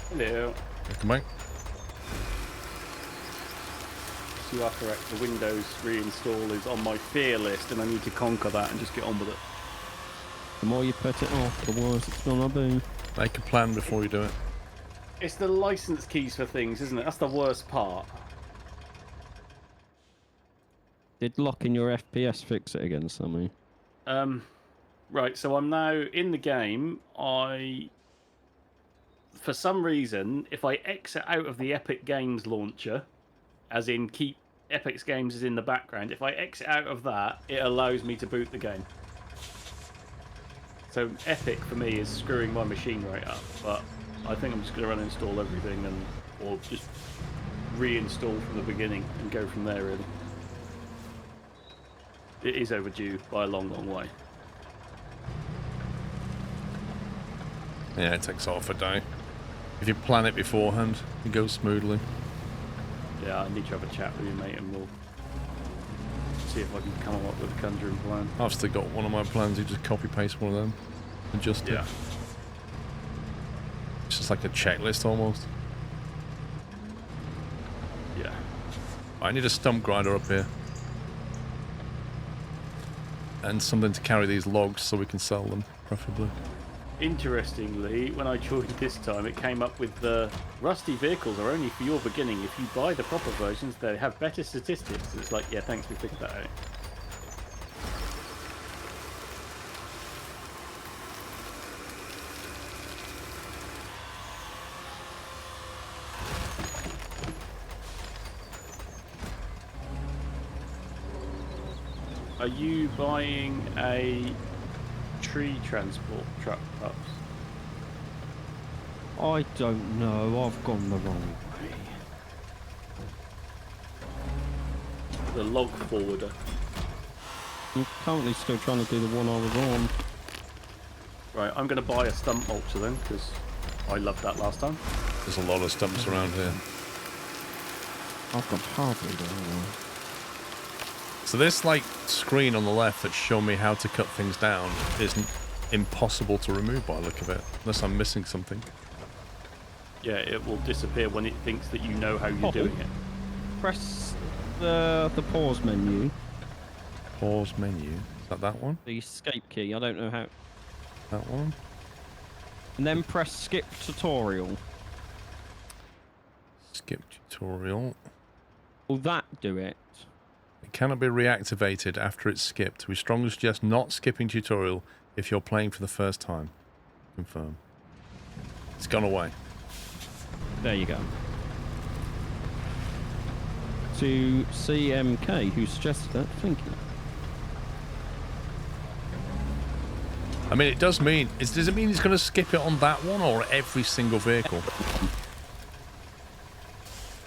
Hello. Welcome back. So you are correct. The Windows reinstall is on my fear list, and I need to conquer that and just get on with it. The more you put it off, the worse it's gonna be. Make a plan before you do it. It's the license keys for things, isn't it? That's the worst part. Did locking your FPS fix it again, Sammy? Right, so I'm now in the game. For some reason, if I exit out of the Epic Games launcher, as in keep Epic Games is in the background, if I exit out of that, it allows me to boot the game. So Epic for me is screwing my machine right up, but I think I'm just going to uninstall everything or just reinstall from the beginning and go from there, really. It is overdue by a long, long way. Yeah, it takes half a day. If you plan it beforehand, it goes smoothly. Yeah, I need to have a chat with you, mate, and we'll see if I can come up with a conjuring plan. I've still got one of my plans. You just copy paste one of them, adjust it. It's just like a checklist almost. Yeah. I need a stump grinder up here. And something to carry these logs so we can sell them, preferably. Interestingly, when I joined this time, it came up with the rusty vehicles are only for your beginning. If you buy the proper versions, they have better statistics. It's like, yeah, thanks, we figured that out. Are you buying a tree transport truck, Pups? I don't know. I've gone the wrong way. The log forwarder. I'm currently still trying to do the one I was on. Right, I'm going to buy a stump mulcher then, because I loved that last time. There's a lot of stumps around here. I've got hardly there. So this like screen on the left that's showing me how to cut things down isn't impossible to remove by the look of it, unless I'm missing something. Yeah, it will disappear when it thinks that you know how you're doing it. Press the pause menu. Pause menu. Is that one? The escape key. I don't know how. That one? And then press skip tutorial. Skip tutorial. Will that do it? It cannot be reactivated after it's skipped. We strongly suggest not skipping tutorial if you're playing for the first time. Confirm. It's gone away. There you go. To CMK, who suggested that, thank you. I mean, it does mean... does it mean it's going to skip it on that one or every single vehicle?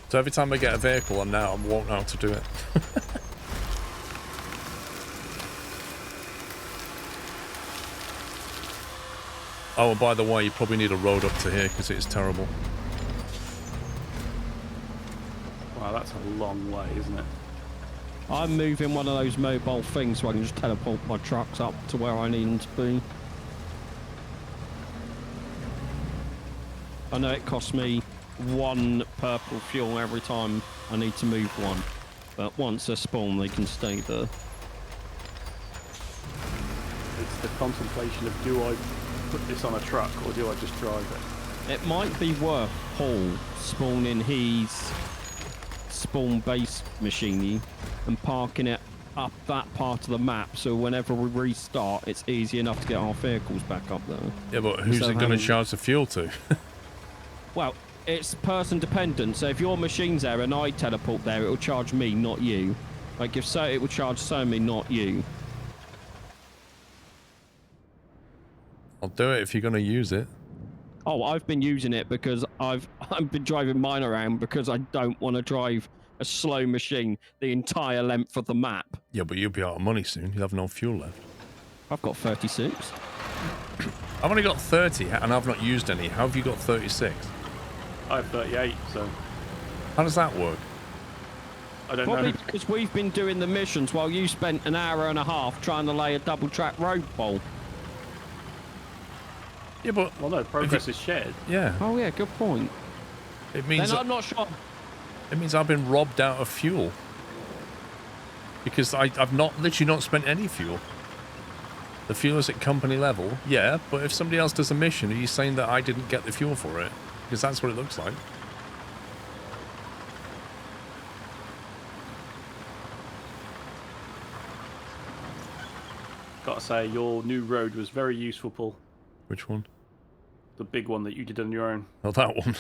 So every time I get a vehicle, I won't know how to do it. Oh, and by the way, you probably need a road up to here because it is terrible. Wow, that's a long way, isn't it? I'm moving one of those mobile things so I can just teleport my trucks up to where I need them to be. I know it costs me 1 purple fuel every time I need to move one, but once they're spawned, they can stay there. It's the contemplation of, do I put this on a truck or do I just drive it? It might be worth Paul spawning his spawn-based machine and parking it up that part of the map, so whenever we restart, it's easy enough to get our vehicles back up there. Yeah, but who's it going to charge the fuel to? Well, it's person dependent, so if your machine's there and I teleport there, it'll charge me, not you. Like, if so, it will charge Somi, not you. I'll do it if you're going to use it. Oh, I've been using it because I've been driving mine around because I don't want to drive a slow machine the entire length of the map. Yeah, but you'll be out of money soon. You'll have no fuel left. I've got 36. I've only got 30 and I've not used any. How have you got 36? I have 38, so How does that work? I don't Probably know. because we've been doing the missions while you spent an hour and a half trying to lay a double-track road ball. Yeah, but... Well, no, progress is shared. Yeah. Oh, yeah, good point. It means... Then I'm not sure. It means I've been robbed out of fuel. Because I've literally not spent any fuel. The fuel is at company level, yeah, but if somebody else does a mission, are you saying that I didn't get the fuel for it? Because that's what it looks like. Gotta say, your new road was very useful, Paul. Which one? The big one that you did on your own. Oh, that one.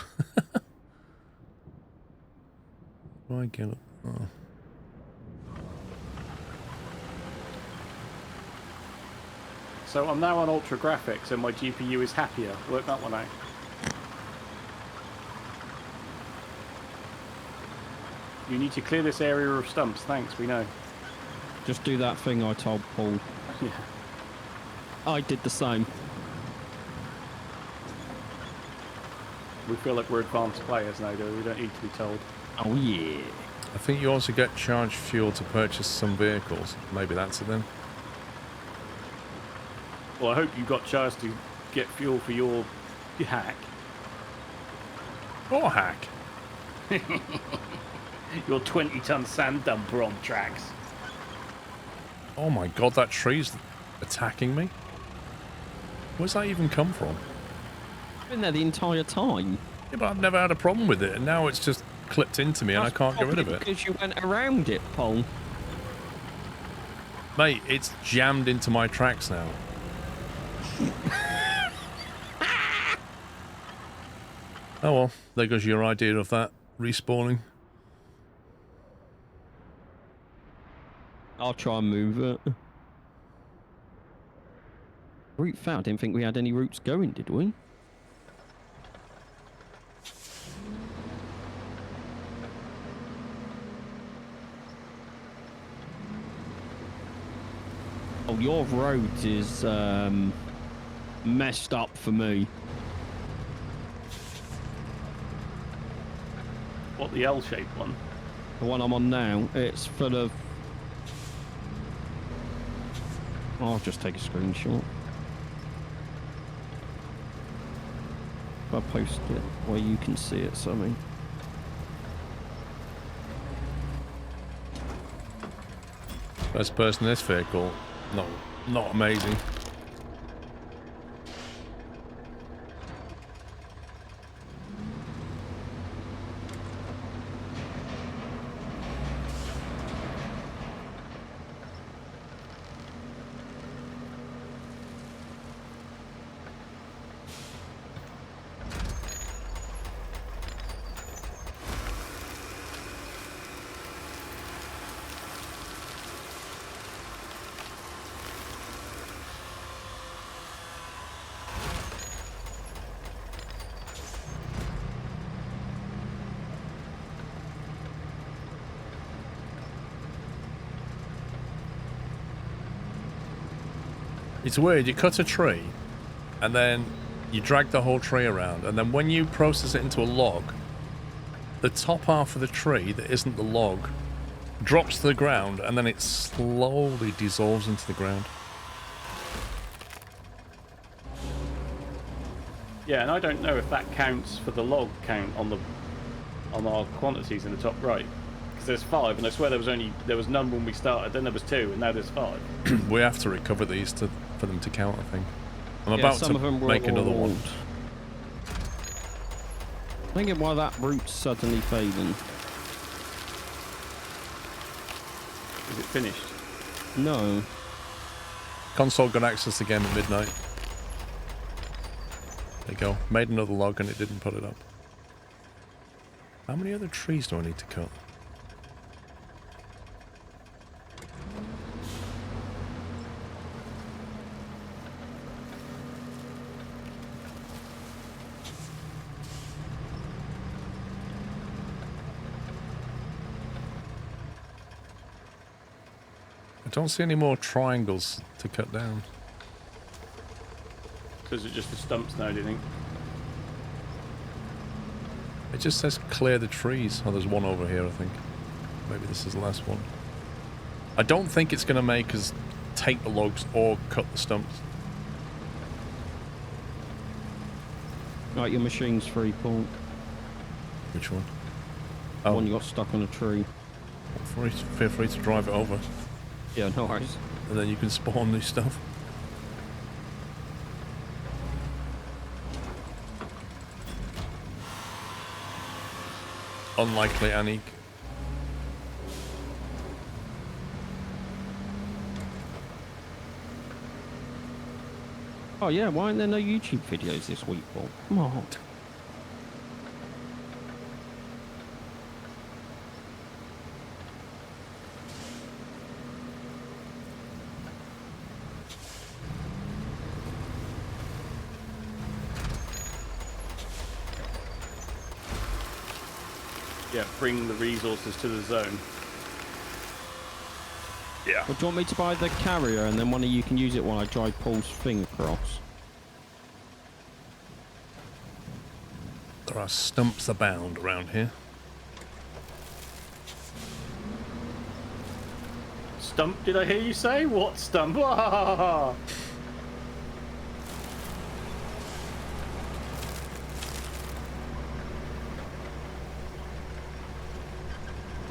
Do I get it? Oh. So I'm now on ultra graphics and my GPU is happier. Work that one out. You need to clear this area of stumps. Thanks, we know. Just do that thing I told Paul. Yeah. I did the same. We feel like we're advanced players now, though. We don't need to be told. Oh, yeah. I think you also get charged fuel to purchase some vehicles. Maybe that's it then. Well, I hope you got charged to get fuel for your hack. Or hack. Your 20-ton sand dumper on tracks. Oh my god, that tree's attacking me. Where's that even come from? Been there the entire time. Yeah, but I've never had a problem with it, and now it's just clipped into me and I can't get rid of it. Because you went around it, Paul. Mate, it's jammed into my tracks now. Oh well, there goes your idea of that respawning. I'll try and move it. Route found. Didn't think we had any routes going, did we? Oh, your road is messed up for me. What, the L-shaped one? The one I'm on now, it's full of... I'll just take a screenshot. I'll post it where you can see it, something. First person in this vehicle, not amazing. It's weird, you cut a tree, and then you drag the whole tree around, and then when you process it into a log, the top half of the tree that isn't the log drops to the ground, and then it slowly dissolves into the ground. Yeah, and I don't know if that counts for the log count on our quantities in the top right. Because there's 5, and I swear there was none when we started, then there was 2, and now there's 5. We have to recover these for them to count, I think. I'm Yeah, about some of them to were make another one. Thinking why that route's suddenly failing. Is it finished? No. Console got access to the game at midnight. There you go. Made another log and it didn't put it up. How many other trees do I need to cut? I don't see any more triangles to cut down. So is it just the stumps now, do you think? It just says clear the trees. Oh, there's one over here, I think. Maybe this is the last one. I don't think it's going to make us take the logs or cut the stumps. Right, your machine's free, Paul. Which one? The one you got stuck on a tree. Feel free to drive it over. Yeah, no worries. And then you can spawn new stuff. Unlikely, Anik. Oh yeah, why aren't there no YouTube videos this week, Paul? Come on. Yeah, bring the resources to the zone. Yeah. Well, do you want me to buy the carrier and then one of you can use it while I drive Paul's thing across? There are stumps abound around here. Stump, did I hear you say? What stump?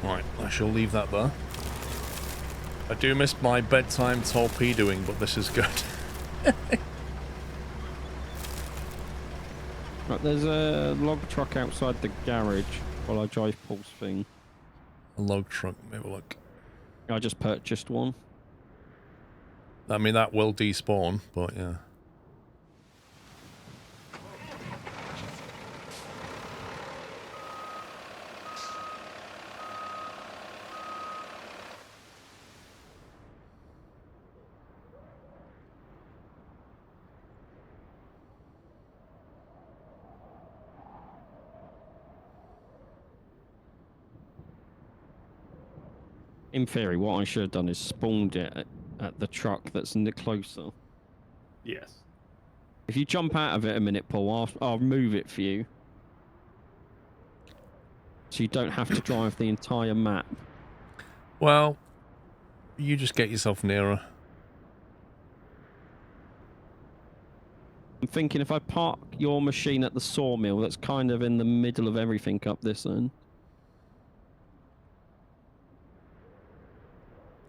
Right, I shall leave that there. I do miss my bedtime torpedoing, but this is good. Right, there's a log truck outside the garage while I drive Paul's thing. A log truck, maybe look. I just purchased one. I mean, that will despawn, but yeah. In theory, what I should have done is spawned it at the truck that's closer. Yes. If you jump out of it a minute, Paul, I'll move it for you. So you don't have to drive the entire map. Well, you just get yourself nearer. I'm thinking if I park your machine at the sawmill, that's kind of in the middle of everything up this end.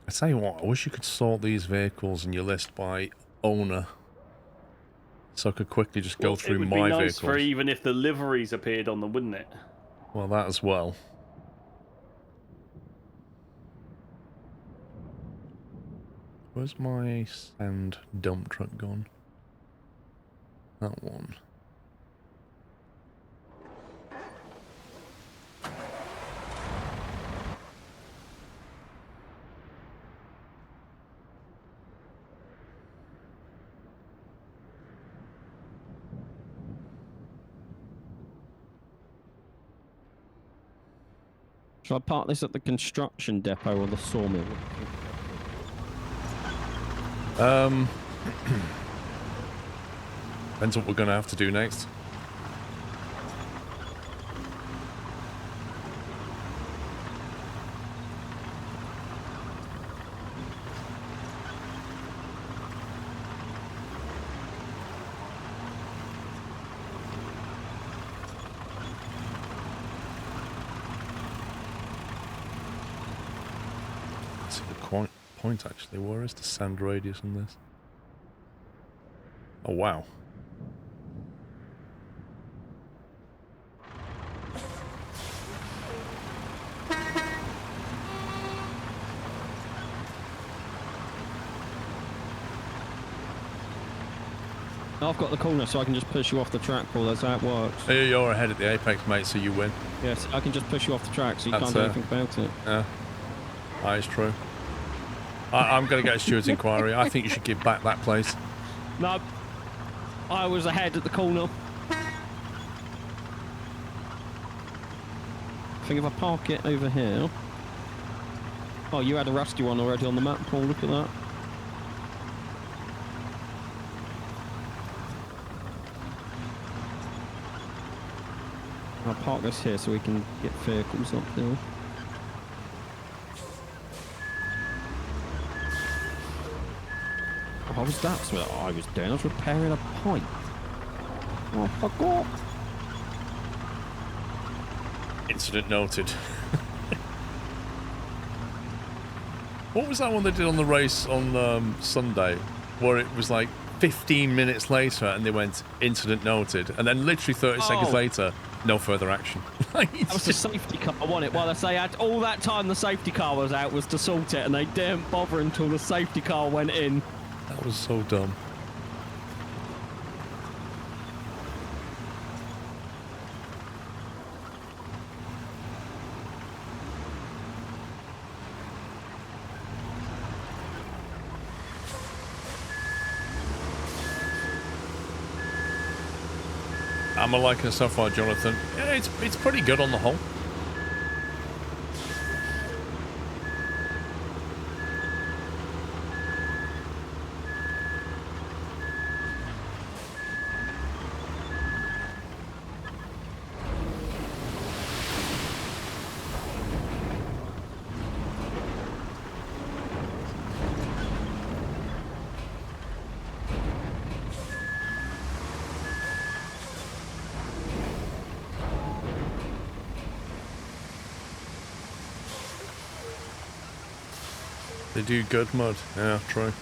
I tell you what, I wish you could sort these vehicles in your list by owner. So I could quickly just go through my vehicles. It would be nice for even if the liveries appeared on them, wouldn't it? Well, that as well. Where's my sand dump truck gone? That one. Shall I park this at the construction depot or the sawmill? Depends what we're going to have to do next. Point actually. Where is the sand radius in this? Oh wow. I've got the corner, so I can just push you off the track, Paul. That's how it works. You're ahead at the apex, mate, so you win. Yes, I can just push you off the track, so you can't do anything about it. Yeah, that is true. I'm going to get a steward's inquiry. I think you should give back that place. No, I was ahead at the corner. I think if I park it over here, Oh, you had a rusty one already on the map, Paul. Look at that. I'll park this here so we can get vehicles up there. What was that? That's what I was doing. I was repairing a pipe. Oh, fuck off. Incident noted. What was that one they did on the race on Sunday, where it was like 15 minutes later and they went, incident noted, and then literally 30 seconds later, no further action. That was the safety car, wasn't it? Well, they had all that time the safety car was out was to sort it, and they didn't bother until the safety car went in. That was so dumb. I'm liking it so far, Jonathan. Yeah, it's pretty good on the whole. They do good mud. Yeah, true.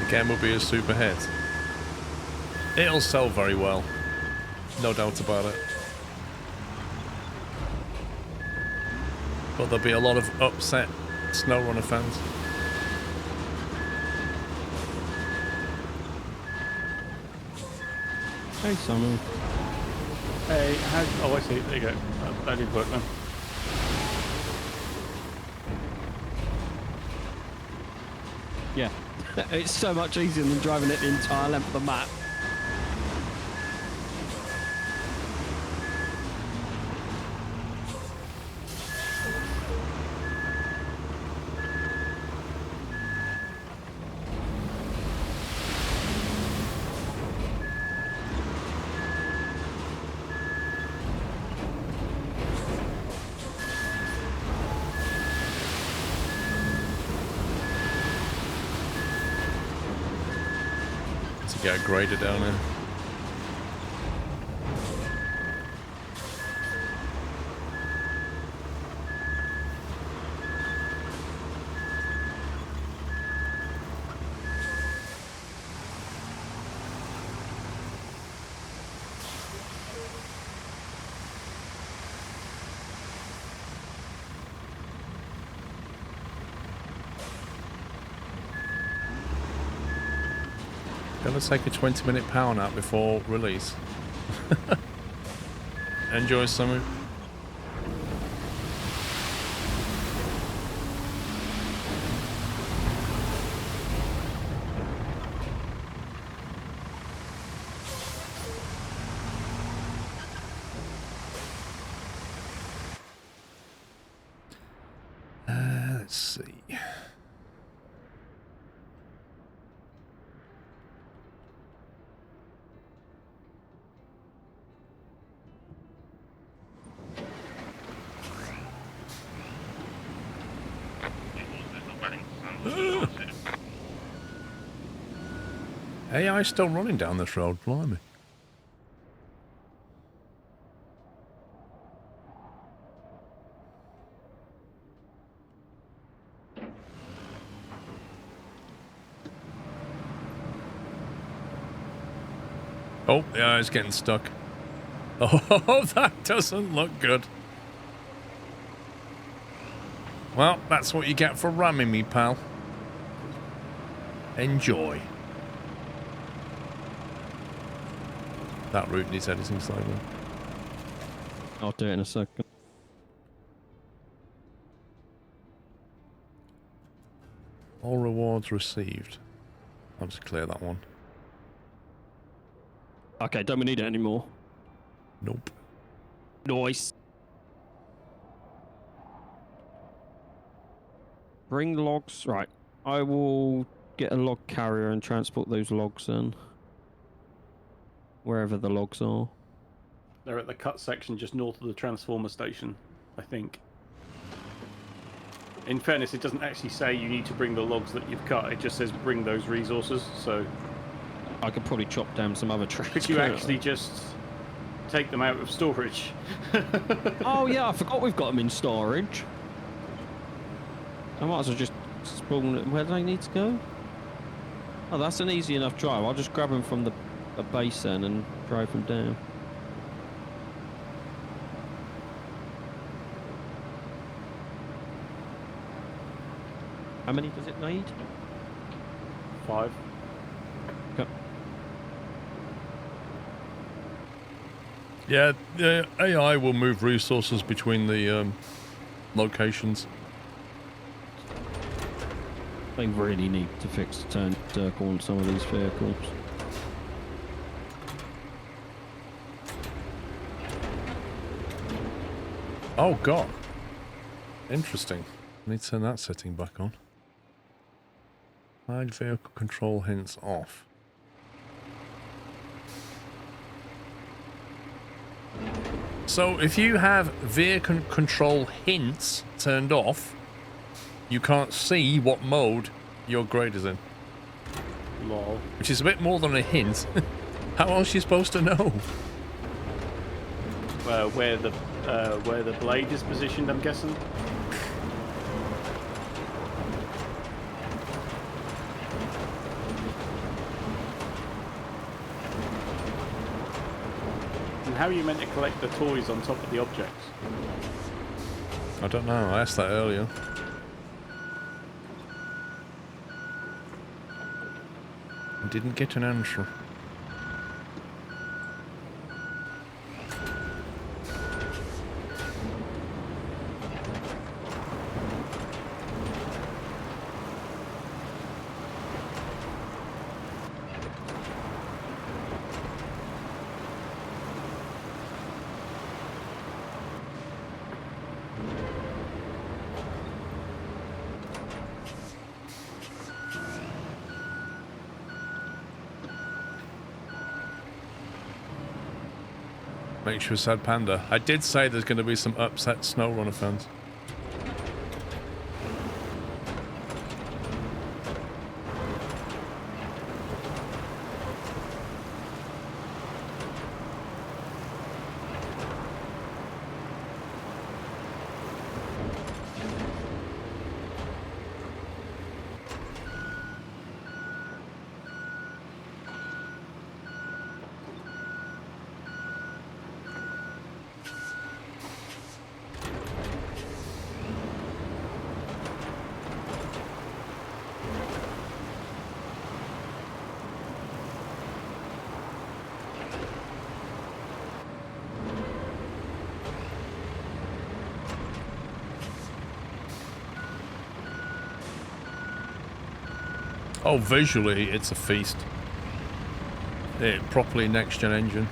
The game will be a super hit. It'll sell very well. No doubt about it. But there'll be a lot of upset SnowRunner fans. Hey, Simon. Hey, oh, I see. There you go. That did work then. Yeah. It's so much easier than driving it the entire length of the map. Get a grader down there. Gotta take a 20-minute power nap before release. Enjoy summer. Let's see. AI still running down this road, blimey. Oh, yeah, it's getting stuck. Oh, that doesn't look good. Well, that's what you get for ramming me, pal. Enjoy. That route needs editing slightly. I'll do it in a second. All rewards received. I'll just clear that one. Okay, don't we need it anymore? Nope. Nice. Bring logs. Right. I will get a log carrier and transport those logs in. Wherever the logs are. They're at the cut section just north of the transformer station, I think. In fairness, it doesn't actually say you need to bring the logs that you've cut. It just says bring those resources, so... I could probably chop down some other trees. Could you actually just take them out of storage? Oh yeah, I forgot we've got them in storage. I might as well just spawn it. Where do they need to go? Oh, that's an easy enough drive. I'll just grab them from the base then and drive them down. How many does it need? 5. Okay. Yeah, the AI will move resources between the locations. They really need to fix the turn circle on some of these vehicles. Oh god. Interesting. I need to turn that setting back on. Hide vehicle control hints off. So if you have vehicle control hints turned off, you can't see what mode your grade is in. Lol. Which is a bit more than a hint. How else are you supposed to know? Where the blade is positioned, I'm guessing. And how are you meant to collect the toys on top of the objects? I don't know, I asked that earlier. I didn't get an answer. Make sure sad panda. I did say there's going to be some upset SnowRunner fans. Oh, visually, it's a feast. Properly next-gen engine.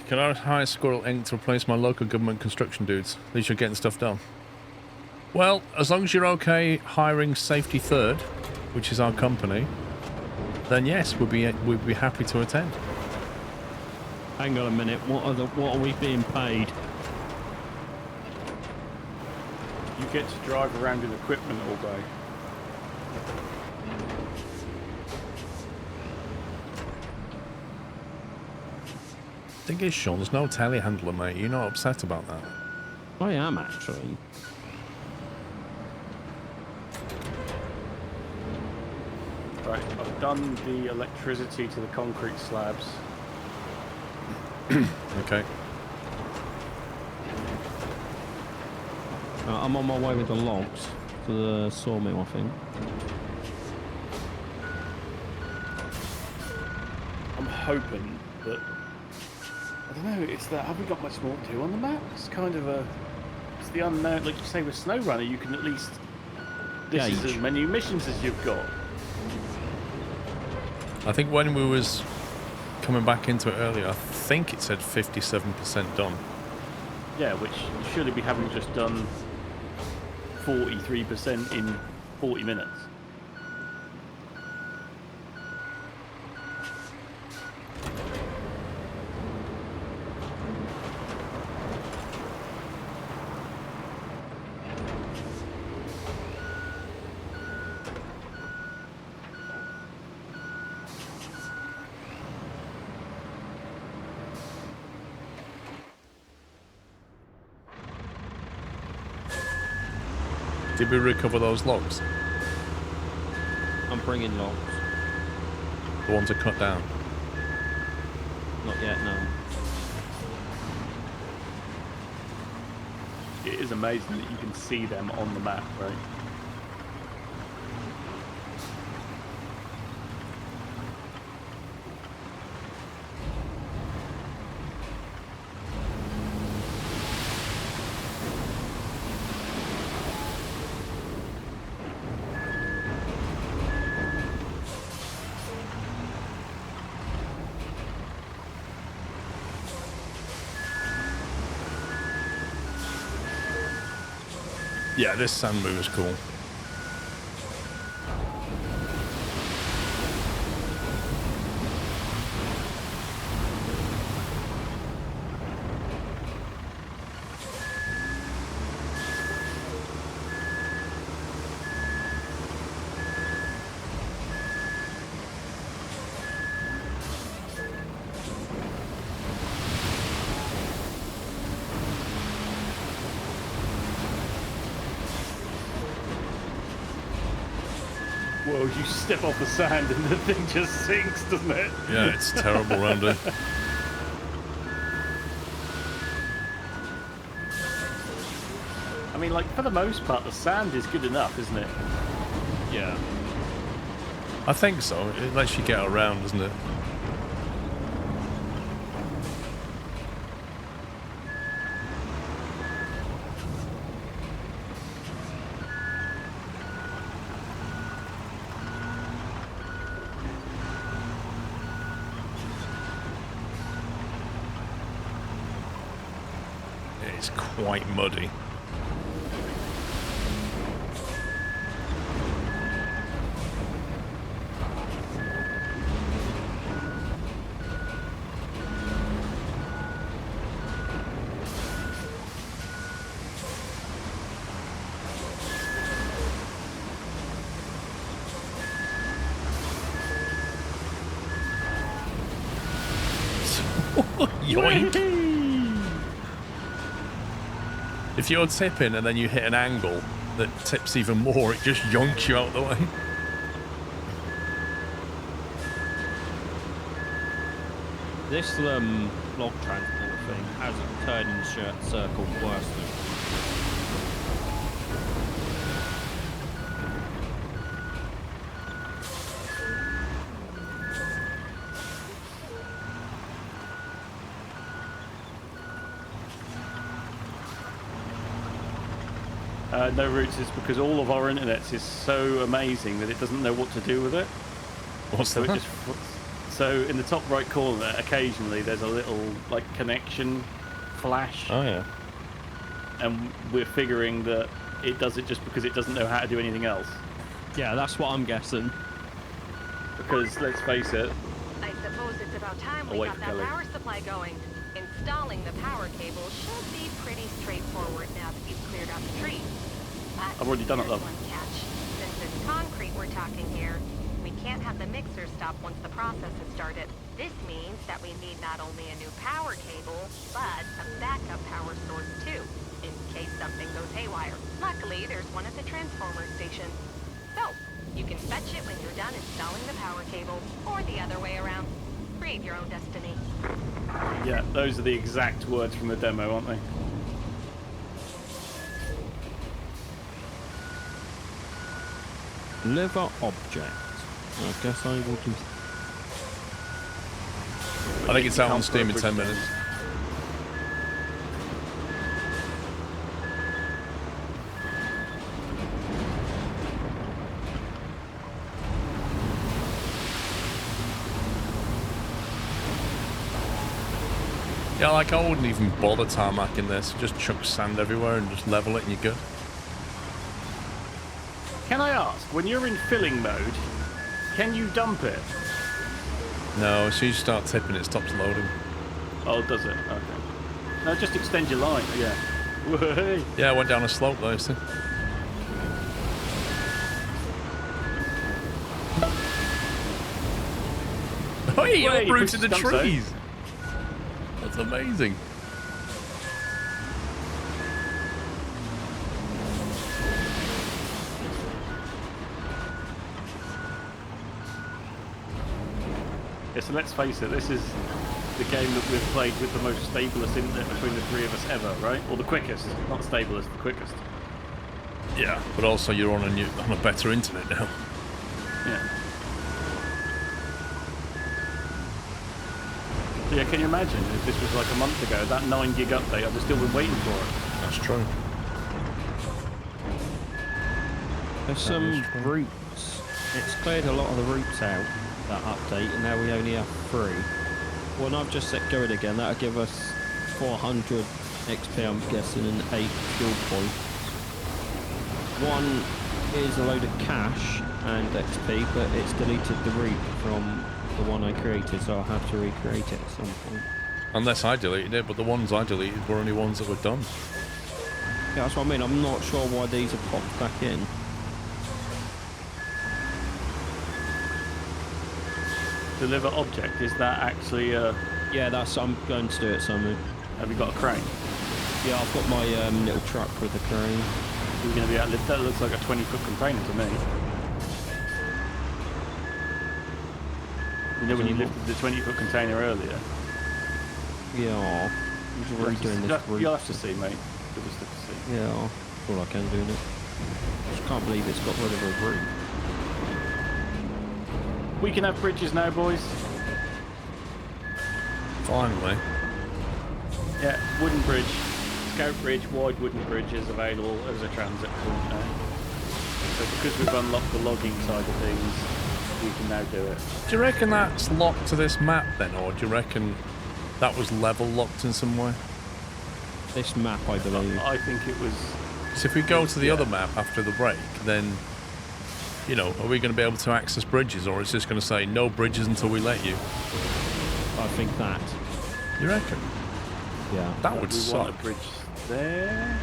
Can I hire Squirrel Inc. to replace my local government construction dudes? At least you're getting stuff done. Well, as long as you're okay hiring Safety Third, which is our company, then yes, we'd be happy to attend. Hang on a minute. What are we being paid? You get to drive around with equipment all day. Thing is, Sean, there's no telehandler, mate. You're not upset about that. I am, actually. Right, I've done the electricity to the concrete slabs. Okay. I'm on my way with the logs to the sawmill, I think. I'm hoping that... I don't know, it's that... Have we got much more to do on the map? It's kind of a... It's the unknown... Like you say with SnowRunner, you can at least... This is as many missions as you've got. I think when we was coming back into it earlier, I think it said 57% done. Yeah, which should be having just done 43% in 40 minutes. Did we recover those logs? I'm bringing logs. The ones that cut down? Not yet, no. It is amazing that you can see them on the map, right? Yeah, this sand move is cool. Whoa, you step off the sand and the thing just sinks, doesn't it? Yeah, it's terrible around here. I mean, like, for the most part, the sand is good enough, isn't it? Yeah. I think so. It lets you get around, doesn't it? It's quite muddy. Yoink! If you're tipping and then you hit an angle that tips even more, it just yonks you out the way. This log transport thing has a turning circle worse than... No routes is because all of our internet is so amazing that it doesn't know what to do with it. What's so that? It just so in the top right corner, occasionally there's a little like connection flash. Oh yeah. And we're figuring that it does it just because it doesn't know how to do anything else. Yeah, that's what I'm guessing. Because let's face it. I suppose it's about time we got that power supply going. Installing the power cable should be pretty straightforward now that you've cleared out the trees. But I've already done it though. one catch. Since it's concrete we're talking here, we can't have the mixer stop once the process has started. This means that we need not only a new power cable, but a backup power source too, in case something goes haywire. Luckily, there's one at the transformer station. So, you can fetch it when you're done installing the power cable, or the other way around. Create your own destiny. Yeah, those are the exact words from the demo, aren't they? Deliver object. I guess I will do. I think it's out on Steam in 10 minutes. Yeah, like I wouldn't even bother tarmacking this. Just chuck sand everywhere and just level it and you're good. Can I ask, when you're in filling mode, can you dump it? No, as soon as you start tipping it stops loading. Oh, does it? Okay. No, just extend your line, yeah. Whey. Yeah, I went down a slope though, see? Hey, you Wait, uprooted the Stump zone. trees! That's amazing. Yeah, so let's face it, this is the game that we've played with the most stablest internet between the three of us ever, right? Or the quickest, not stablest, the quickest. Yeah, but also you're on a better internet now. Yeah. So yeah, can you imagine if this was like a month ago, that 9 gig update, I'd have still been waiting for it. That's true. There's some routes. It's cleared a lot of the routes out, that update, and now we only have 3. Well, I've just set going again. That'll give us 400 XP, I'm guessing, and 8 fuel points. One is a load of cash and XP, but it's deleted the route from the one I created, so I'll have to recreate it at some point. Unless I deleted it, but the ones I deleted were only ones that were done. Yeah, that's what I mean. I'm not sure why these are popped back in. Deliver object, is that actually Yeah, that's. I'm going to do it, Samu. have you got a crane? Yeah, I've got my little truck with the crane. You're going to be outlive. That looks like a 20-foot container to me. You know when you lifted the 20-foot container earlier? Yeah. I'm already doing this route. You'll have to see, mate. You'll just have to see. Yeah, that's all I can do now. Just can't believe it's got rid of a route. We can have bridges now, boys. Finally. Yeah, wooden bridge. Scout bridge, wide wooden bridge is available as a transit point now. So because we've unlocked the logging side of things, we can now do it. Do you reckon that's locked to this map then, or do you reckon that was level locked in some way? This map, I believe. I think it was... So if we go to the other map after the break, then, you know, are we going to be able to access bridges, or is this going to say no bridges until we let you? I think that. You reckon? Yeah. That would we suck. want a bridge there.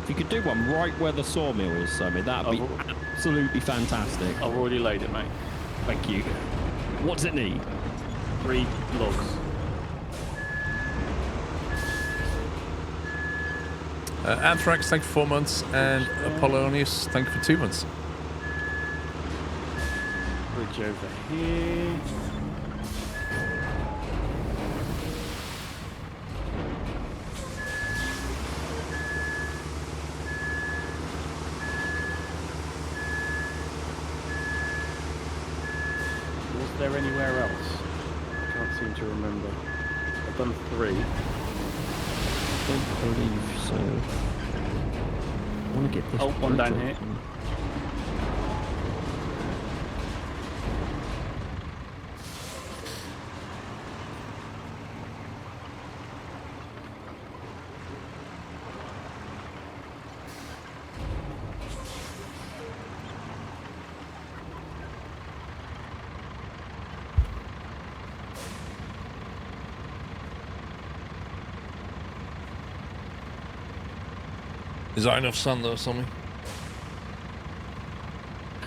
If you could do one right where the sawmill is, Sammy, that'd be absolutely fantastic. I've already laid it, mate. Thank you. What does it need? 3 logs. Anthrax, thank you for 4 months, and Apollonius, thank you for 2 months. Bridge over here. Was there anywhere else? I can't seem to remember. I've done 3. I don't believe so. I want to get this. Oh, one down bridge here. open. Is that enough sun though, or something?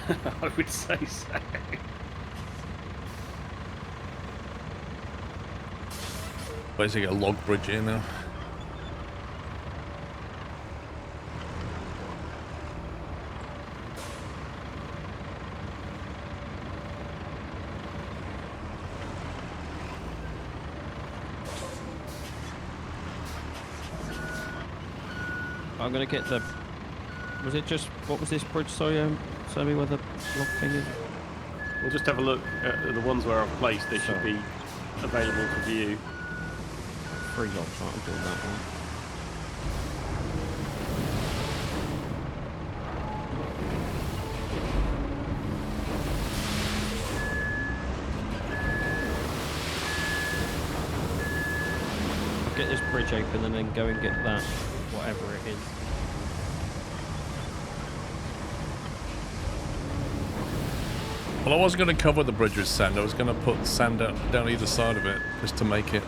I would say so. Basically a log bridge here now. I'm gonna get the. Was it just what was this bridge? Sorry, show me where the log thing is. We'll just have a look at the ones where I've placed. They should be available to view. 3 logs, right? I'm doing that one. I'll get this bridge open and then go and get that, whatever it is. Well, I wasn't going to cover the bridge with sand. I was going to put sand down either side of it just to make it.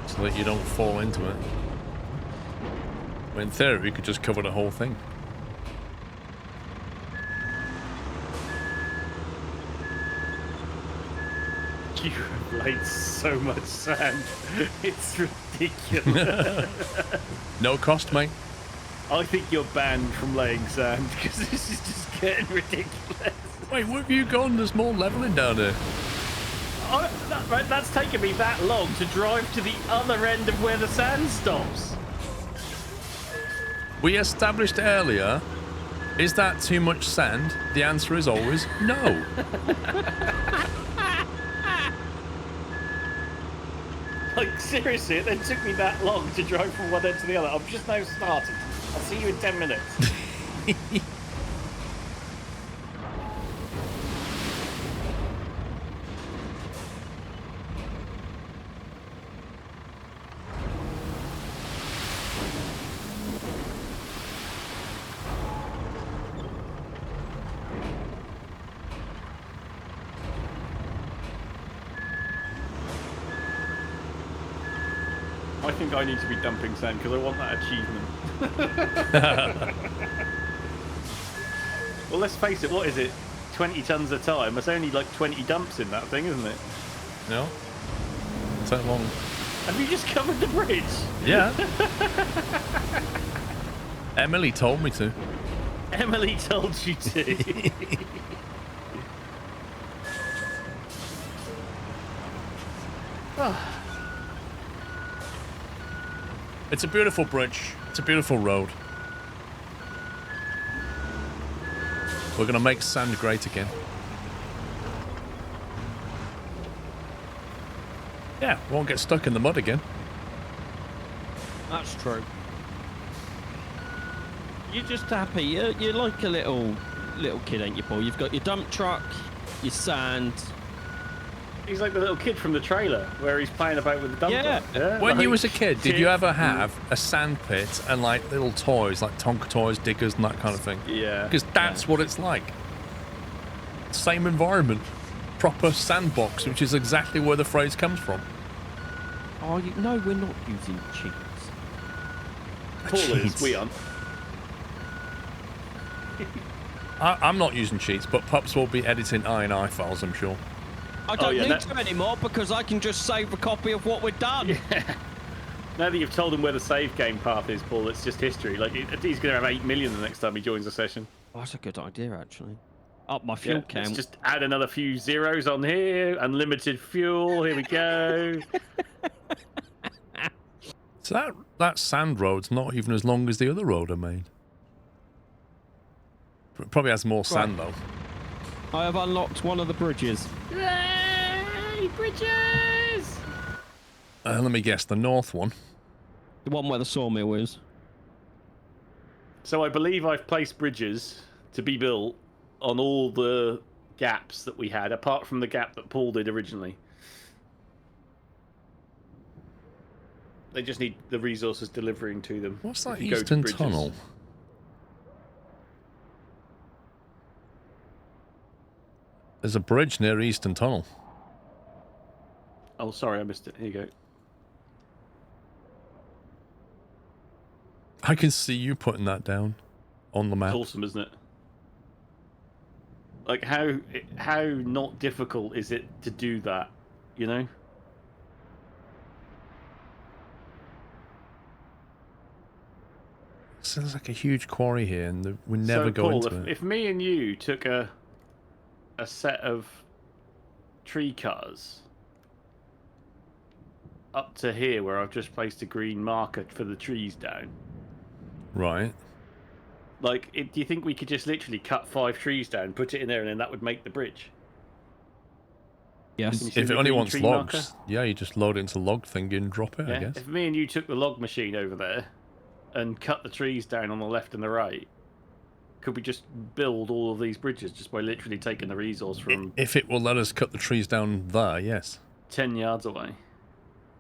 So that you don't fall into it. In theory, we could just cover the whole thing. You have laid so much sand. It's ridiculous. No cost, mate. I think you're banned from laying sand because this is just getting ridiculous. Wait, where have you gone? There's more leveling down there. That's taken me that long to drive to the other end of where the sand stops. We established earlier, is that too much sand? The answer is always no. Like, seriously, it then took me that long to drive from one end to the other. I've just now started. I'll see you in 10 minutes. I think I need to be dumping sand because I want that achievement. Well, let's face it, what is it? 20 tons a time? There's only like 20 dumps in that thing, isn't it? No. It's that long. Have you just covered the bridge? Yeah. Emily told me to. Emily told you to. It's a beautiful bridge. It's a beautiful road. We're going to make sand great again. Yeah, won't get stuck in the mud again. That's true. You're just happy. You're like a little kid, ain't you, Paul? You've got your dump truck, your sand. He's like the little kid from the trailer where he's playing about with the dump truck. Yeah, When like, you was a kid, did you ever have a sand pit and like little toys, like Tonka toys, diggers and that kind of thing? Yeah. Because that's what it's like. Same environment. Proper sandbox, which is exactly where the phrase comes from. Oh, no, we're not using cheats. Paul is, we aren't. I'm not using cheats, but Pups will be editing INI files, I'm sure. I don't need to anymore because I can just save a copy of what we've done. Yeah. Now that you've told him where the save game path is, Paul, it's just history. Like, he's going to have 8 million the next time he joins the session. Oh, that's a good idea, actually. Up my fuel count. Let's just add another few zeros on here. Unlimited fuel. Here we go. So that sand road's not even as long as the other road I made. It probably has more sand, though. I have unlocked one of the bridges. Yay! Bridges! Let me guess, the north one. The one where the sawmill is. So I believe I've placed bridges to be built on all the gaps that we had, apart from the gap that Paul did originally. They just need the resources delivering to them. What's that eastern tunnel? There's a bridge near Eastern Tunnel. Oh, sorry, I missed it. Here you go. I can see you putting that down on the map. It's awesome, isn't it? Like, how not difficult is it to do that, you know? there's like a huge quarry here, and we never go Paul, into it. If me and you took a set of tree cutters up to here, where I've just placed a green marker for the trees down. Right. Like, do you think we could just literally cut 5 trees down, put it in there, and then that would make the bridge? Yes. If it only wants logs, marker? yeah, you just load it into log thing and drop it, Yeah. I guess. If me and you took the log machine over there and cut the trees down on the left and the right, could we just build all of these bridges just by literally taking the resource from... If it will let us cut the trees down there, yes. 10 yards away.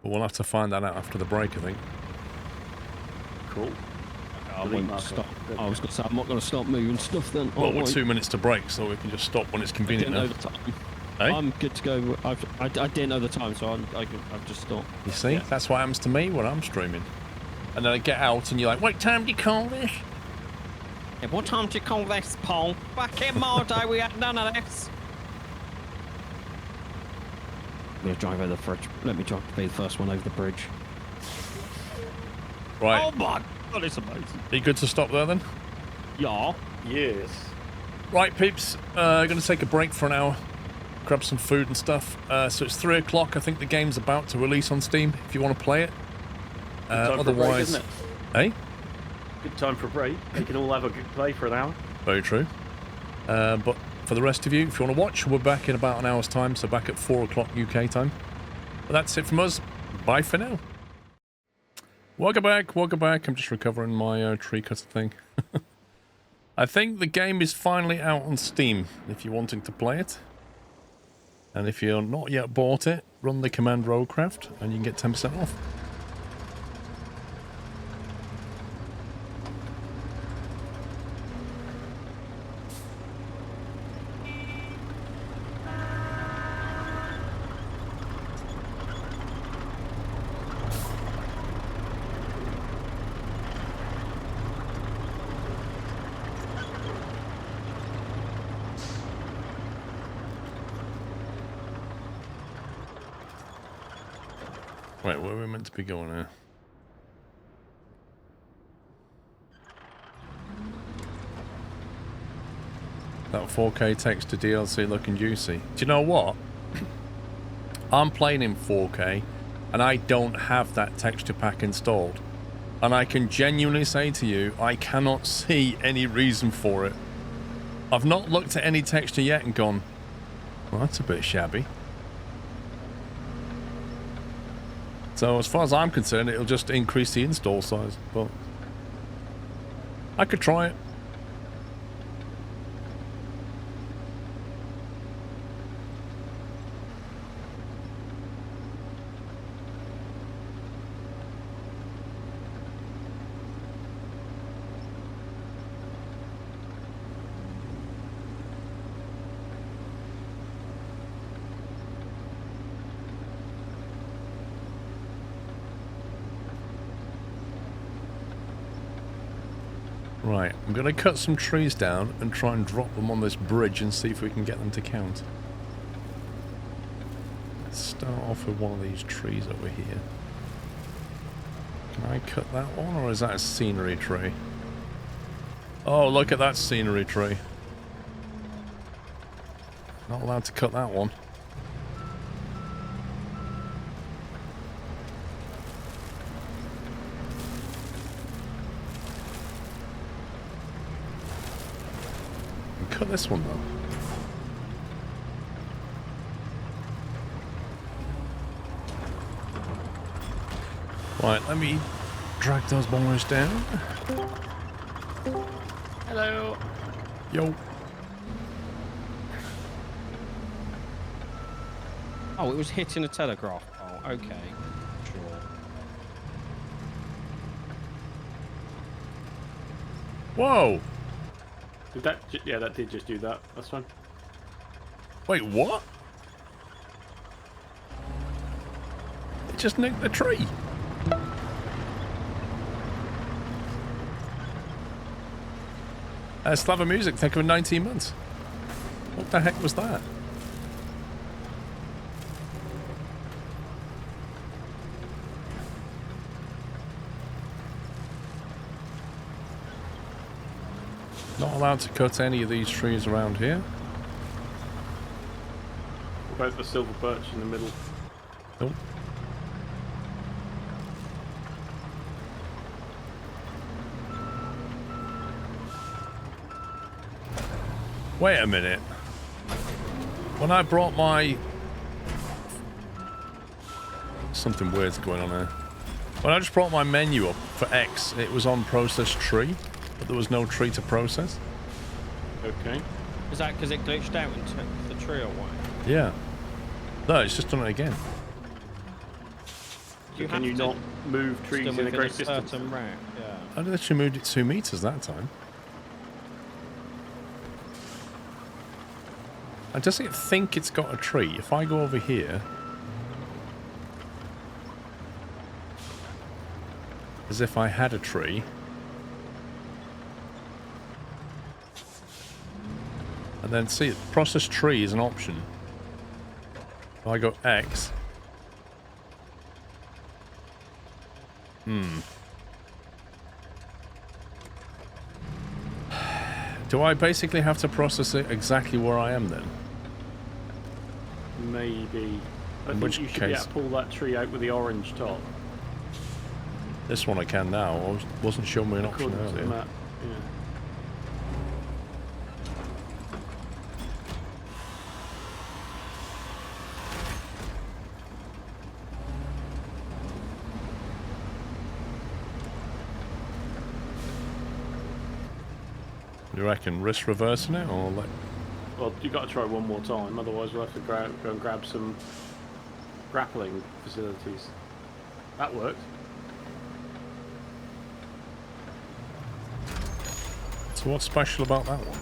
But we'll have to find that out after the break, I think. Cool. I won't stop. I was going to say, I'm not going to start moving stuff then. Well, we're 2 minutes to break, so we can just stop when it's convenient. I didn't know the time. Hey? I'm good to go. I didn't know the time, so I've just stopped. You see? Yeah. That's what happens to me when I'm streaming. And then I get out and you're like, what time do you call this? Yeah, what time do you call this, Paul? Back in my day, we had none of this. I'm going to drive over the bridge. Let me drive to be the first one over the bridge. Right. Oh my God, it's amazing. Are you good to stop there then? Yeah. Yes. Right, peeps. Going to take a break for an hour. Grab some food and stuff. So it's 3 o'clock. I think the game's about to release on Steam if you want to play it. Otherwise, isn't it? Hey? Good time for a break. We can all have a good play for an hour. Very true. But for the rest of you, if you want to watch, we're back in about an hour's time. So back at 4 o'clock UK time. But that's it from us. Bye for now. Welcome back. Welcome back. I'm just recovering my tree cutter thing. I think the game is finally out on Steam if you're wanting to play it. And if you're not yet bought it, run the command Roadcraft and you can get 10% off. Right, where are we meant to be going here? That 4K text to DLC looking juicy. Do you know what? I'm playing in 4K and I don't have that texture pack installed. And I can genuinely say to you, I cannot see any reason for it. I've not looked at any texture yet and gone, well, that's a bit shabby. So as far as I'm concerned, it'll just increase the install size, but I could try it. Right, I'm going to cut some trees down and try and drop them on this bridge and see if we can get them to count. Let's start off with one of these trees over here. Can I cut that one, or is that a scenery tree? Oh, look at that scenery tree. Not allowed to cut that one. Cut this one though. Right, let me drag those bombers down. Hello. Yo. Oh, it was hitting a telegraph pole. Okay. Sure. Whoa. Did that? Yeah, that did just do that. That's fine. Wait, what? It just nicked the tree. Slava Music, thank you for 19 months. What the heck was that? Not allowed to cut any of these trees around here. What about the silver birch in the middle? Nope. Wait a minute. When I brought my... Something weird's going on here. When I just brought my menu up for X, it was on process tree, but there was no tree to process. Okay. Is that because it glitched out and took the tree away? Yeah. No, it's just done it again. So can you not move trees in a great distance? Route, yeah. I literally moved it 2 meters that time. And does it think it's got a tree? If I go over here... As if I had a tree. And then see, process tree is an option. If I go X. Do I basically have to process it exactly where I am then? Maybe. I In think which you should be able case- to pull that tree out with the orange top. This one I can now. I wasn't showing me an option According to the earlier. map. Yeah. You reckon risk reversing it or like? Well, you got to try one more time. Otherwise, we'll have to go and grab some grappling facilities. That worked. So what's special about that one?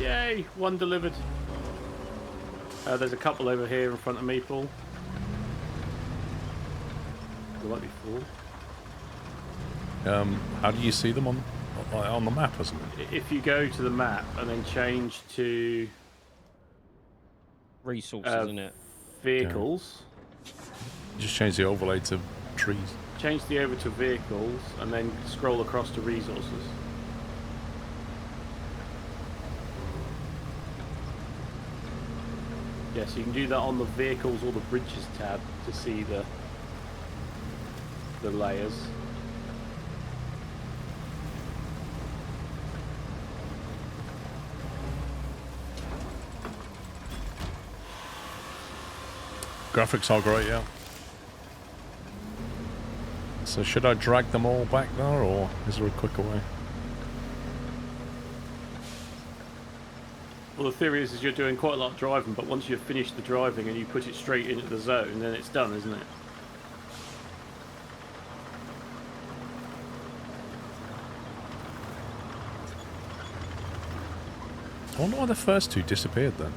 Yay! One delivered. There's a couple over here in front of me, Paul. There might be 4. How do you see them on the map, isn't it? If you go to the map and then change to Resources in it. vehicles, Just change the overlay to trees. change the over to vehicles, and then scroll across to resources. Yeah, so you can do that on the vehicles or the bridges tab to see the layers. Graphics are great, yeah. So should I drag them all back there, or is there a quicker way? Well, the theory is you're doing quite a lot of driving, but once you've finished the driving and you put it straight into the zone, then it's done, isn't it? I wonder why the first two disappeared then.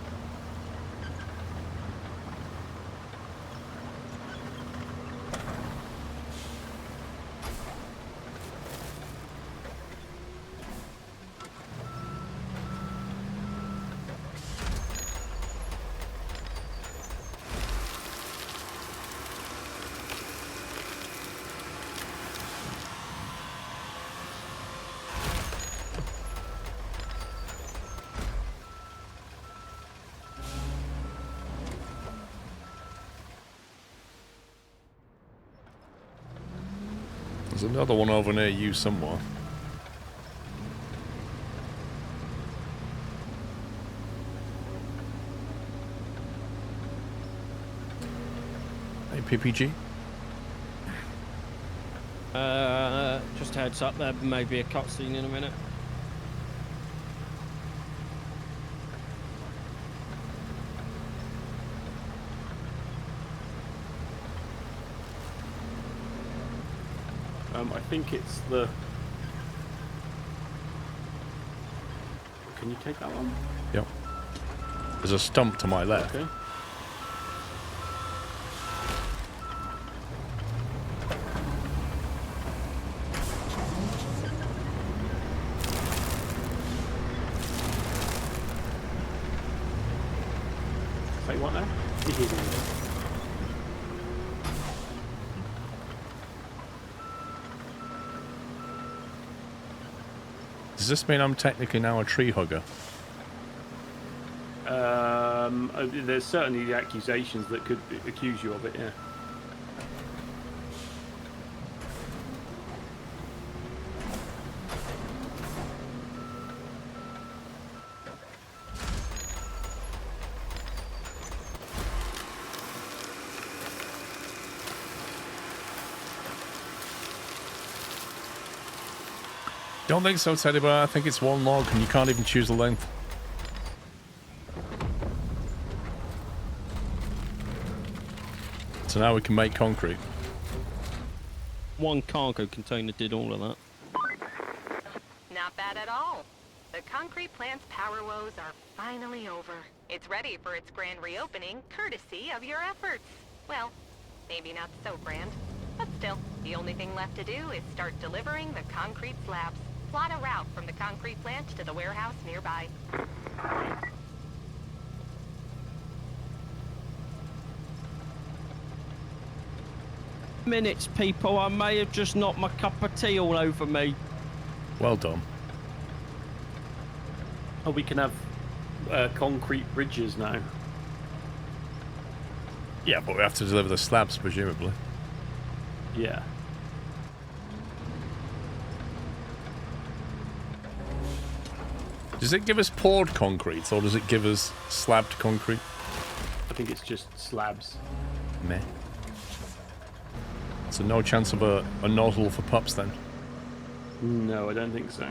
There's another one over near you somewhere. Hey, PPG. Just a heads up, there may be a cutscene in a minute. I think it's the... Can you take that one? Yep. There's a stump to my left. Okay. Take Does this mean I'm technically now a tree hugger? There's certainly the accusations that could accuse you of it, yeah. Don't think so, Teddy Bear. I think it's one log and you can't even choose the length. So now we can make concrete. One cargo container did all of that. Not bad at all. The concrete plant's power woes are finally over. It's ready for its grand reopening, courtesy of your efforts. Well, maybe not so grand, but still, the only thing left to do is start delivering the concrete slabs. Plot a route from the concrete plant to the warehouse nearby. Minutes, people. I may have just knocked my cup of tea all over me. Well done. Oh, we can have concrete bridges now. Yeah, but we have to deliver the slabs, presumably. Yeah. Does it give us poured concrete, or does it give us slabbed concrete? I think it's just slabs. Meh. So no chance of a nozzle for pups then? No, I don't think so.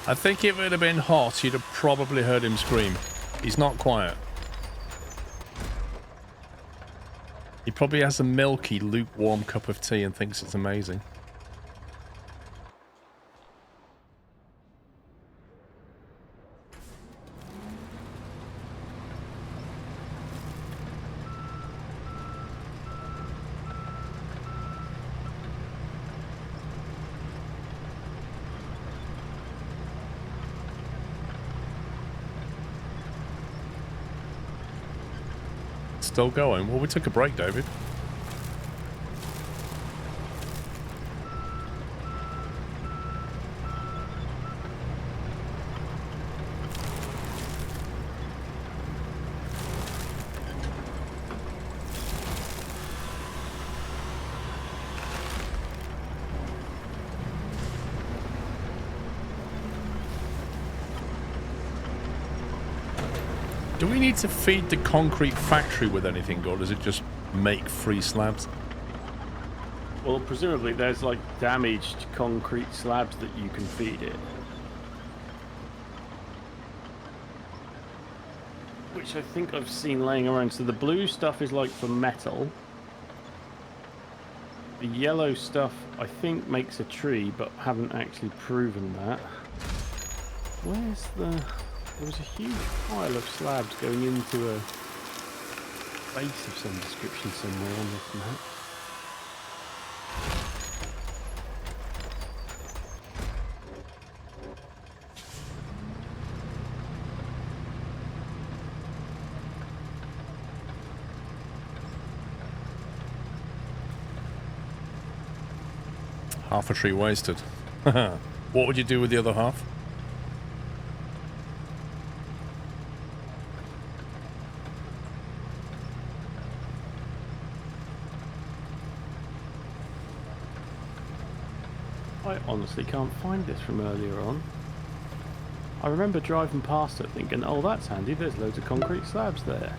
I think if it had been hot, you'd have probably heard him scream. He's not quiet. He probably has a milky, lukewarm cup of tea and thinks it's amazing. Still going? Well, we took a break, David. Do we need to feed the concrete factory with anything, or does it just make free slabs? Well, presumably there's like damaged concrete slabs that you can feed it. Which I think I've seen laying around. So the blue stuff is like for metal. The yellow stuff I think makes a tree, but haven't actually proven that. Where's the... There was a huge pile of slabs going into a base of some description somewhere on this map. Half a tree wasted. What would you do with the other half? I honestly can't find this from earlier on. I remember driving past it thinking, oh, that's handy, there's loads of concrete slabs there.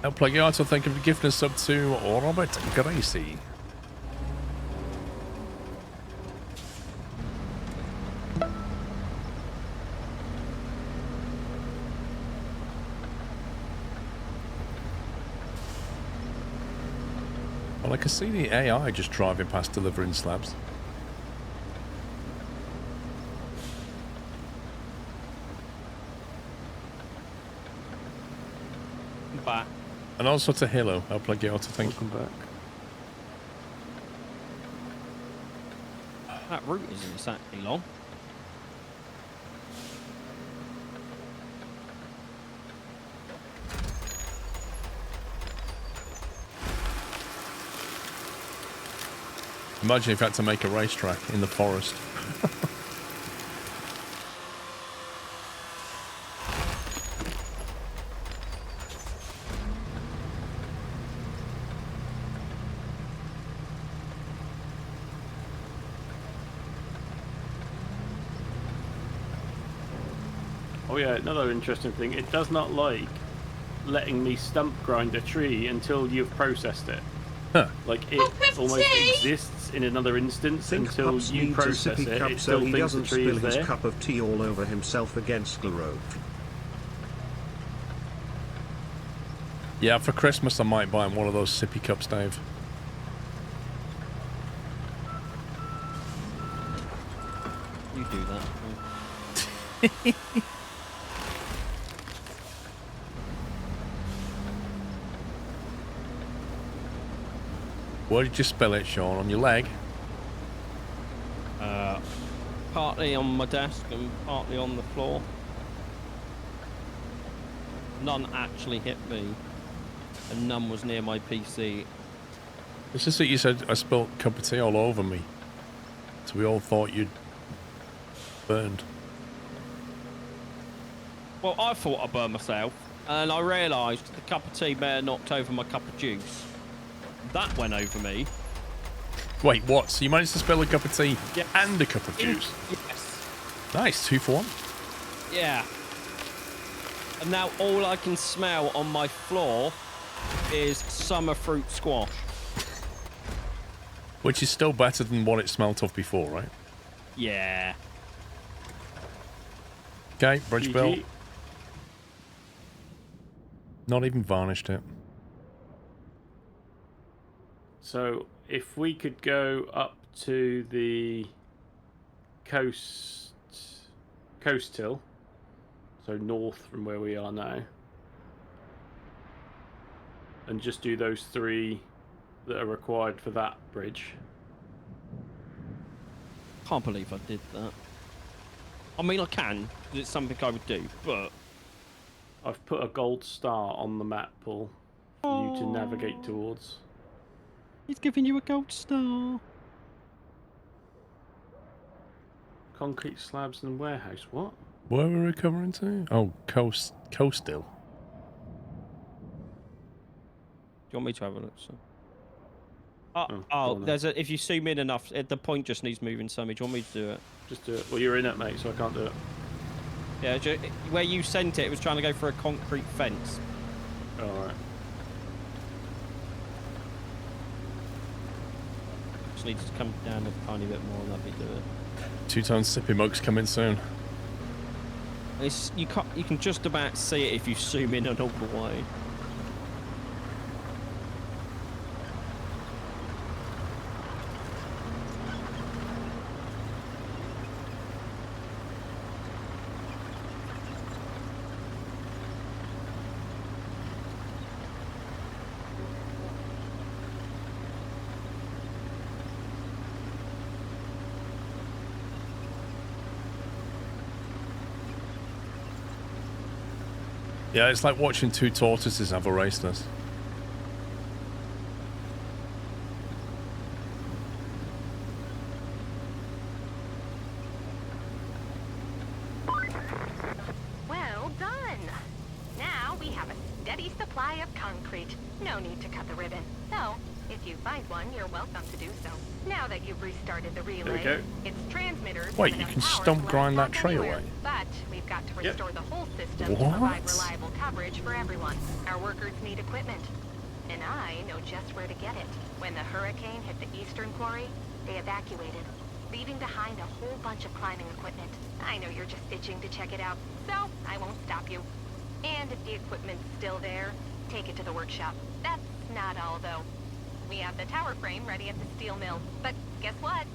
El Plagiato, thank you for gifting a sub to Robert Gracie. Well, I can see the AI just driving past delivering slabs. I'm back. And also to Hilo. I'll plug you out to think. Welcome back. That route isn't exactly long. Imagine if you had to make a racetrack in the forest. Oh yeah, another interesting thing. It does not like letting me stump grind a tree until you've processed it. Huh. Like it almost exists in another instance until Pups you needs a process sippy it. cup It so still he thinks the doesn't tree spill is his there. cup of tea all over himself against the road. Yeah, for Christmas I might buy him one of those sippy cups, Dave. You do that. Where did you spill it, Sean? On your leg? Partly on my desk and partly on the floor. None actually hit me, and none was near my PC. It's just that you said I spilled a cup of tea all over me. So we all thought you'd burned. Well, I thought I burned myself, and I realised the cup of tea may have knocked over my cup of juice. That went over me. Wait, what? So you managed to spill a cup of tea Yes. and a cup of juice? Yes. Nice, 2 for 1. Yeah. And now all I can smell on my floor is summer fruit squash. Which is still better than what it smelt of before, right? Yeah. Okay, bridge built. GG. Not even varnished it. So if we could go up to the coast hill, so north from where we are now, and just do those 3 that are required for that bridge. Can't believe I did that. I mean, I can, 'cause it's something I would do, but... I've put a gold star on the map, Paul, for you to navigate towards. He's giving you a gold star. Concrete slabs and warehouse. What? Where are we recovering to? Oh, coast hill. Do you want me to have a look, sir? Oh, go Oh, on there's a... If you zoom in enough, the point just needs moving some. Do you want me to do it? Just do it. Well, you're in it, mate, so I can't do it. Yeah, where you sent it, it was trying to go for a concrete fence. Alright. Just needs to come down a tiny bit more and let me do it. 2-ton sippy mugs coming soon. It's, you can just about see it if you zoom in and all the way. Yeah, it's like watching 2 tortoises have a race, this. Well done. Now we have a steady supply of concrete. No need to cut the ribbon. Though, if you find one, you're welcome to do so. Now that you've restarted the relay, go. its transmitters Wait, have you enough can power stump to let grind us that talk tree anywhere. away? But we've got to Yep. restore the whole system to What? provide reliable coverage for everyone. Our workers need equipment. And I know just where to get it. When the hurricane hit the eastern quarry, they evacuated, leaving behind a whole bunch of climbing equipment. I know you're just itching to check it out, so I won't stop you. And if the equipment's still there, take it to the workshop. That's not all, though. We have the tower frame ready at the steel mill, but guess what?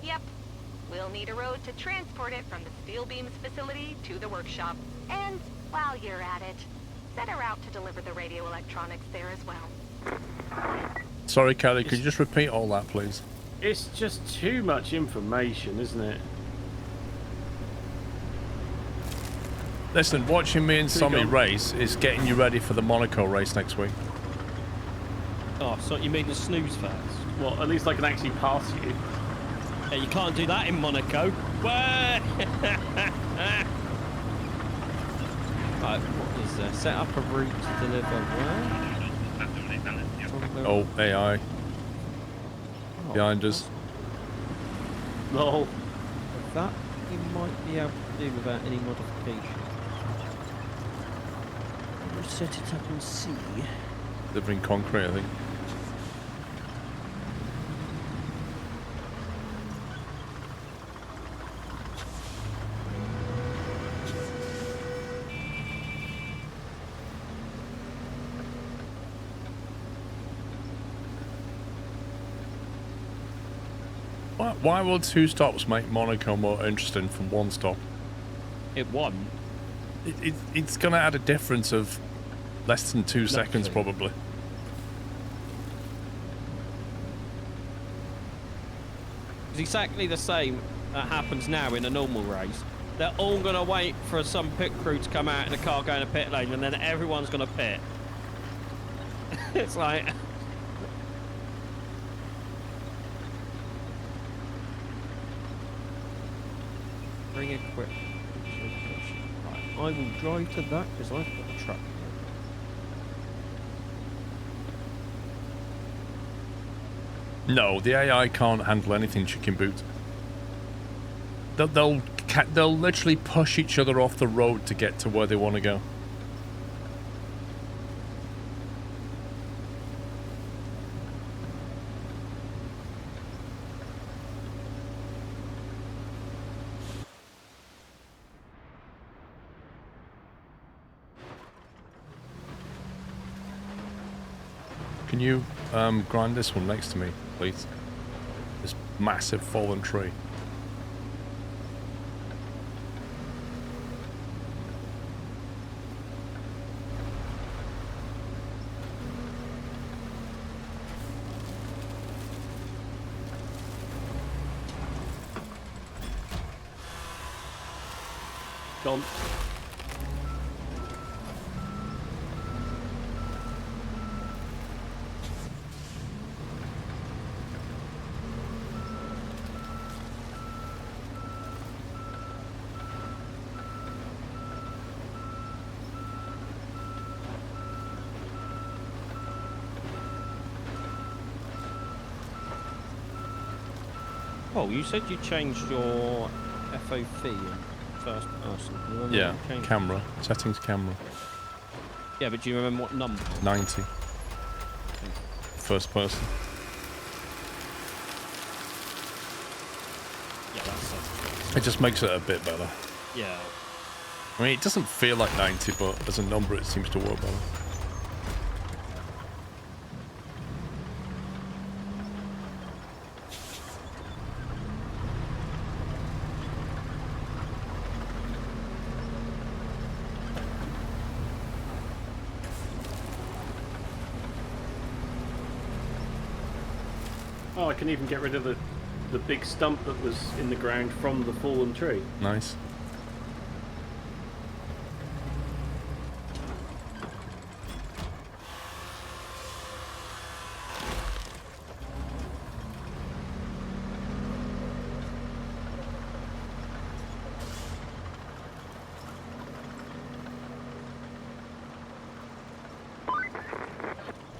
Yep, we'll need a road to transport it from the steel beams facility to the workshop. And while you're at it, set a route to deliver the radio electronics there as well. Sorry, Kelly, could you just repeat all that, please? It's just too much information, isn't it? Listen, watching me and Sommy race is getting you ready for the Monaco race next week. Oh, so you mean the snooze fest? Well, at least I can actually pass you. Yeah, you can't do that in Monaco. Right, what is there? Set up a route to deliver where? Oh, AI. Behind us. Lol. That you might be able to do without any modification. We'll set it up and see. Delivering concrete, I think. Why will 2 stops make Monaco more interesting from 1 stop? It won't. It's going to add a difference of less than 2 seconds, probably. It's exactly the same that happens now in a normal race. They're all going to wait for some pit crew to come out in a car going to pit lane, and then everyone's going to pit. It's like... Bring equipment. Right, I will drive to that because I've got a truck. No, the AI can't handle anything chicken boot. They'll literally push each other off the road to get to where they want to go. Can you grind this one next to me, please? This massive fallen tree. Gone. Oh, you said you changed your FOV in first person. Do you remember Yeah, what you changed? camera. Settings camera. Yeah, but do you remember what number? 90. First person. Yeah, that's It just makes it a bit better. yeah. I mean, it doesn't feel like 90, but as a number it seems to work better. Oh, I can even get rid of the big stump that was in the ground from the fallen tree. Nice.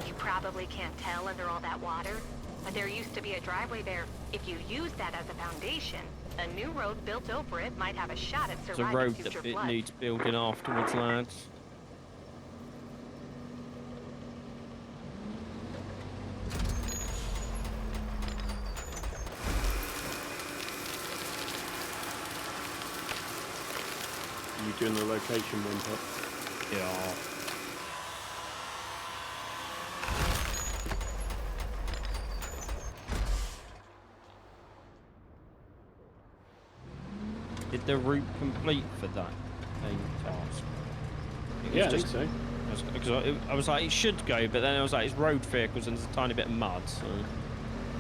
You probably can't tell under all that water, but there used to be a driveway there. If you use that as a foundation, a new road built over it might have a shot at It's a surviving road future that it floods. needs building afterwards, lads. You doing the location one, Pop? Yeah. Did the route complete for that main task? Yeah, I think so. Because I was like, it should go, but then I was like, it's road vehicles and there's a tiny bit of mud, so...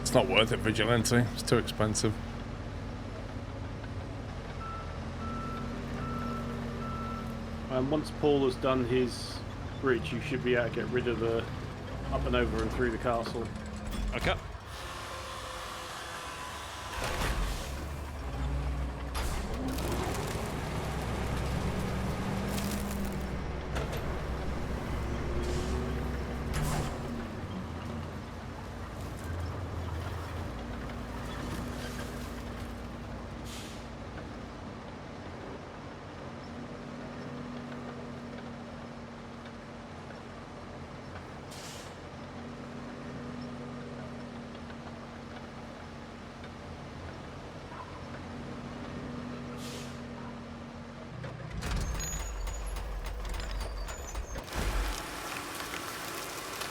It's not worth it, Vigilante. It's too expensive. Once Paul has done his bridge, you should be able to get rid of the up and over and through the castle. Okay.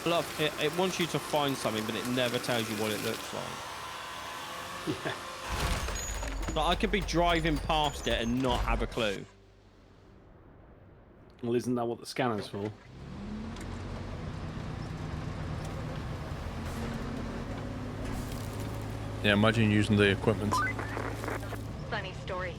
Love it wants you to find something, but it never tells you what it looks like. Yeah. Like I could be driving past it and not have a clue. Well, isn't that what the scanner's for? Yeah, imagine using the equipment. Funny story.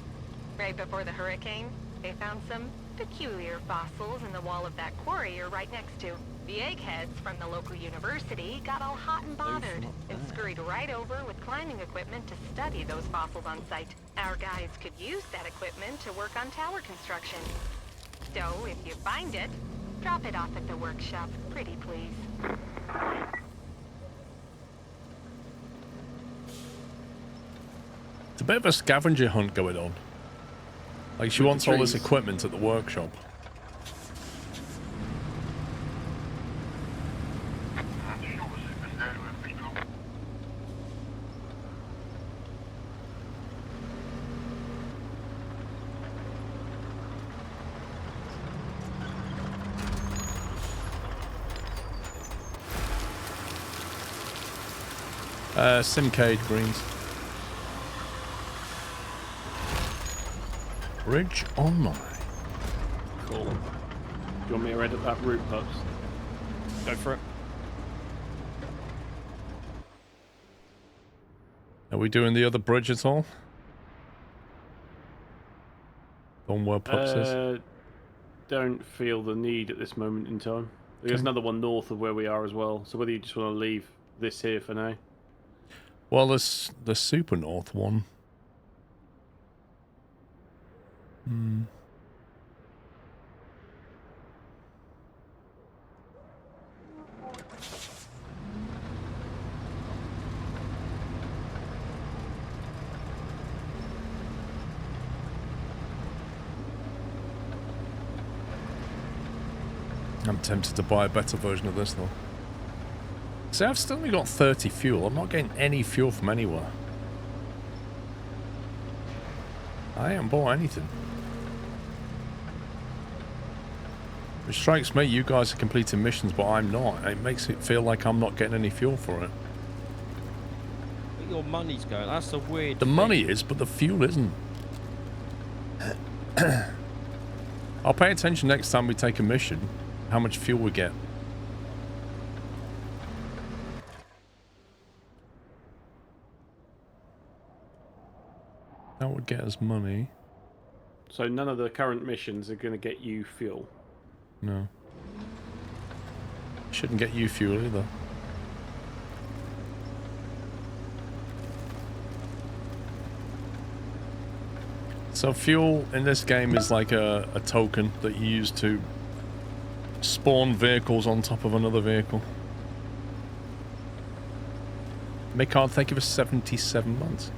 Right before the hurricane, they found some peculiar fossils in the wall of that quarry you're right next to. The eggheads from the local university got all hot and bothered and scurried right over with climbing equipment to study those fossils on site. Our guys could use that equipment to work on tower construction. So, if you find it, drop it off at the workshop, pretty please. It's a bit of a scavenger hunt going on. Like, she wants all this equipment at the workshop. Simcade greens. Bridge online. Cool. Do you want me to edit that route, pups? Go for it. Are we doing the other bridge at all? On where Pups is? Don't feel the need at this moment in time. There's another one north of where we are as well, so whether you just want to leave this here for now. Well, there's the super north one. I'm tempted to buy a better version of this though. See, I've still only got 30 fuel. I'm not getting any fuel from anywhere. I haven't bought anything. It strikes me you guys are completing missions, but I'm not. It makes it feel like I'm not getting any fuel for it. But your money's going. That's the weird The thing. money is, but the fuel isn't. I'll pay attention next time we take a mission, how much fuel we get. That would get us money. So none of the current missions are going to get you fuel. No. Shouldn't get you fuel either. So fuel in this game is like a token that you use to spawn vehicles on top of another vehicle. Mick, thank you for 77 months.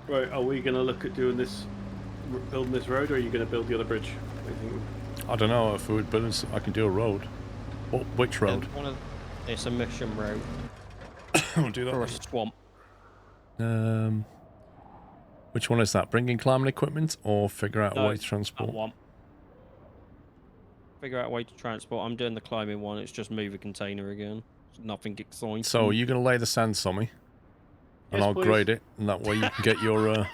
Right, are we going to look at doing this, building this road, or are you going to build the other bridge? What do you think? I don't know if we would build this, I can do a road. Which road? It's a mission road. We'll do that. Or a swamp. Which one is that? Bring in climbing equipment or figure out a way to transport? That one. Figure out a way to transport. I'm doing the climbing one. It's just move a container again. Nothing exciting. So, are you going to lay the sand, Sommy? and I'll grade it, and that way you can get your...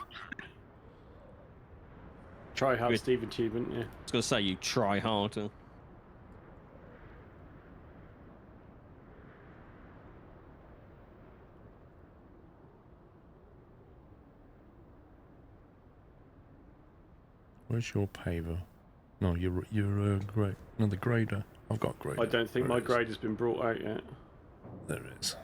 Try hard Steve achievement, yeah. I was going to say, you try harder. Where's your paver? No, you're great. No, the grader. I've got grader. I don't think my grader's been brought out yet. There it is.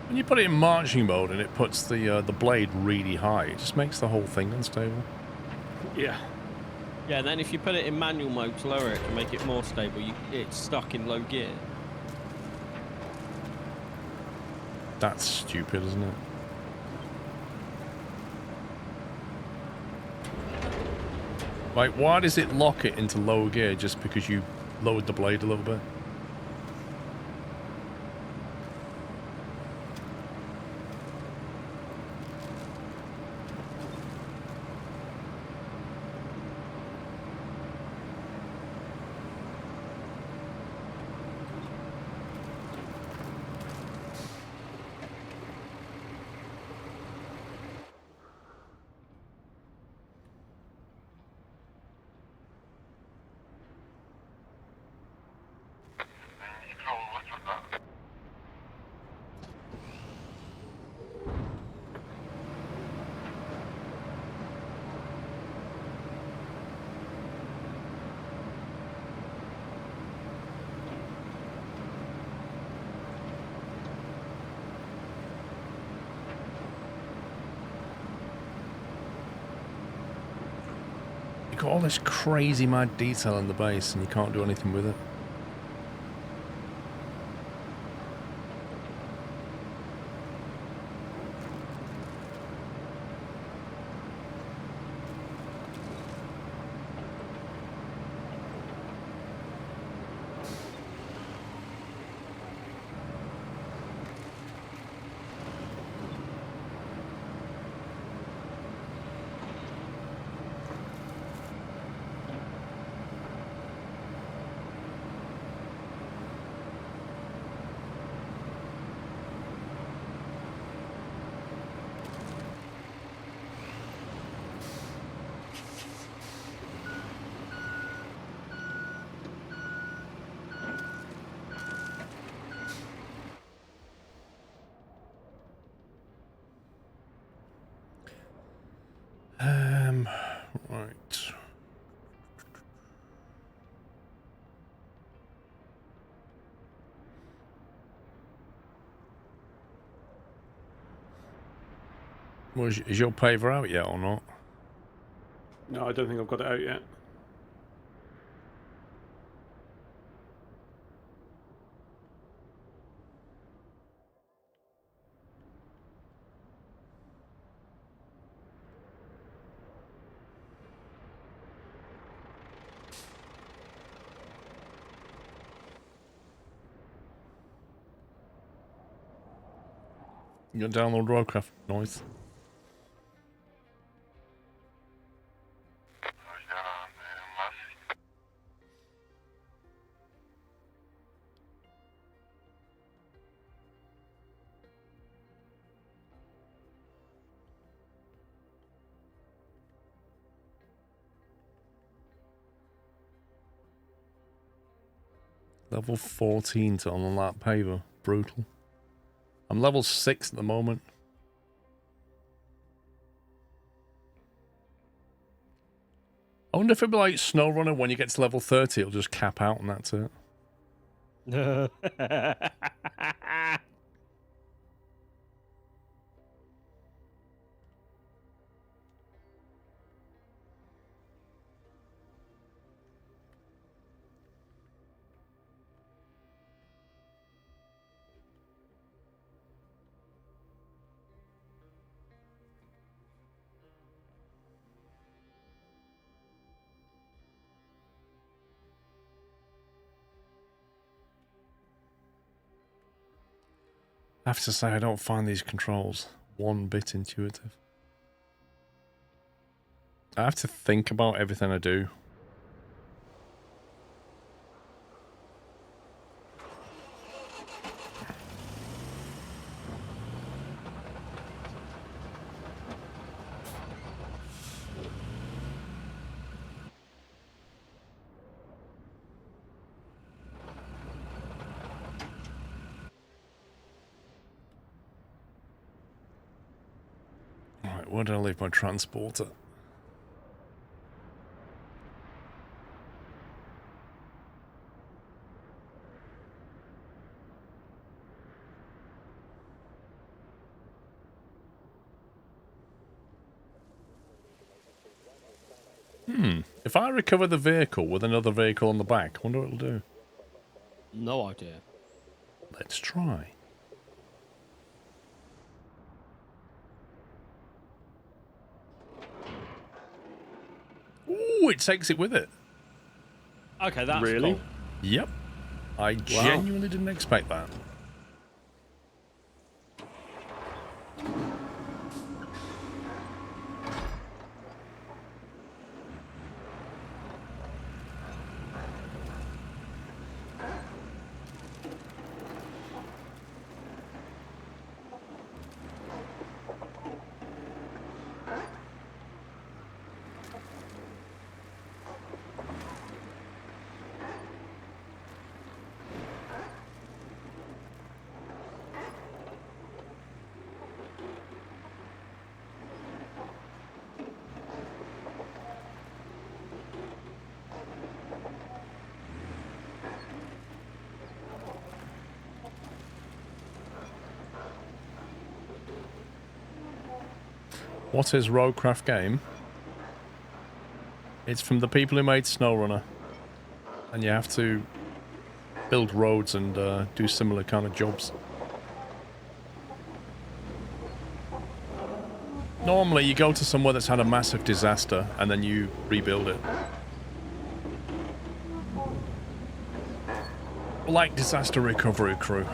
When you put it in marching mode and it puts the blade really high, it just makes the whole thing unstable. Yeah. Yeah, and then if you put it in manual mode to lower it to make it more stable, it's stuck in low gear. That's stupid, isn't it? Like, why does it lock it into low gear just because you lowered the blade a little bit? Got all this crazy mad detail in the base and you can't do anything with it. Right. Well, is your paver out yet or not? No, I don't think I've got it out yet. You got to download Roadcraft. Nice. Level 14 to on that paver. Brutal. I'm level 6 at the moment. wonder if it'll be like SnowRunner, when you get to level 30, it'll just cap out and that's it. I have to say, I don't find these controls one bit intuitive. I have to think about everything I do. Where did I leave my transporter? If I recover the vehicle with another vehicle on the back, I wonder what it'll do. No idea. Let's try. Ooh, it takes it with it. Okay, that's really cool. Yep. I genuinely didn't expect that. What is Roadcraft game? It's from the people who made SnowRunner. And you have to build roads and do similar kind of jobs. Normally you go to somewhere that's had a massive disaster and then you rebuild it. Like Disaster Recovery Crew.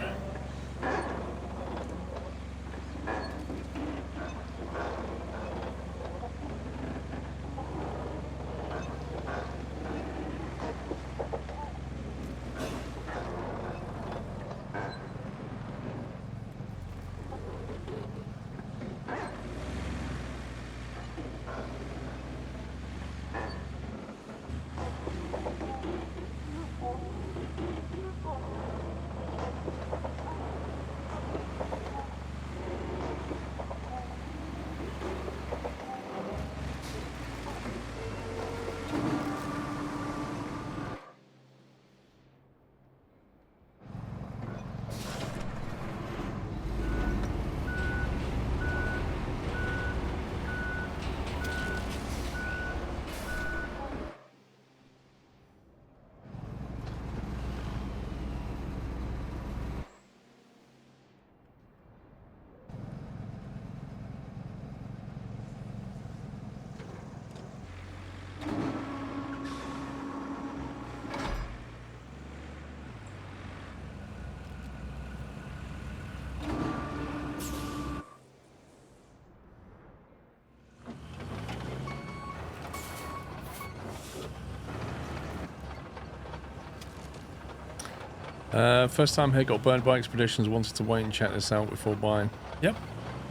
First time here, got burned by expeditions, wanted to wait and check this out before buying. Yep.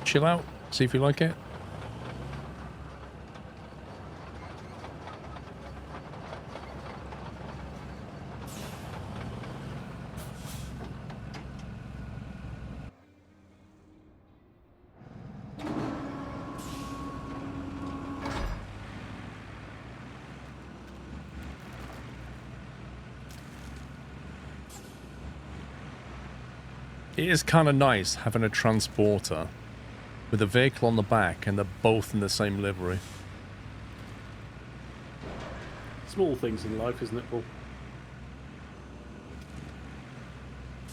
Chill out, see if you like it. It is kind of nice having a transporter with a vehicle on the back and they're both in the same livery. Small things in life, isn't it, Paul?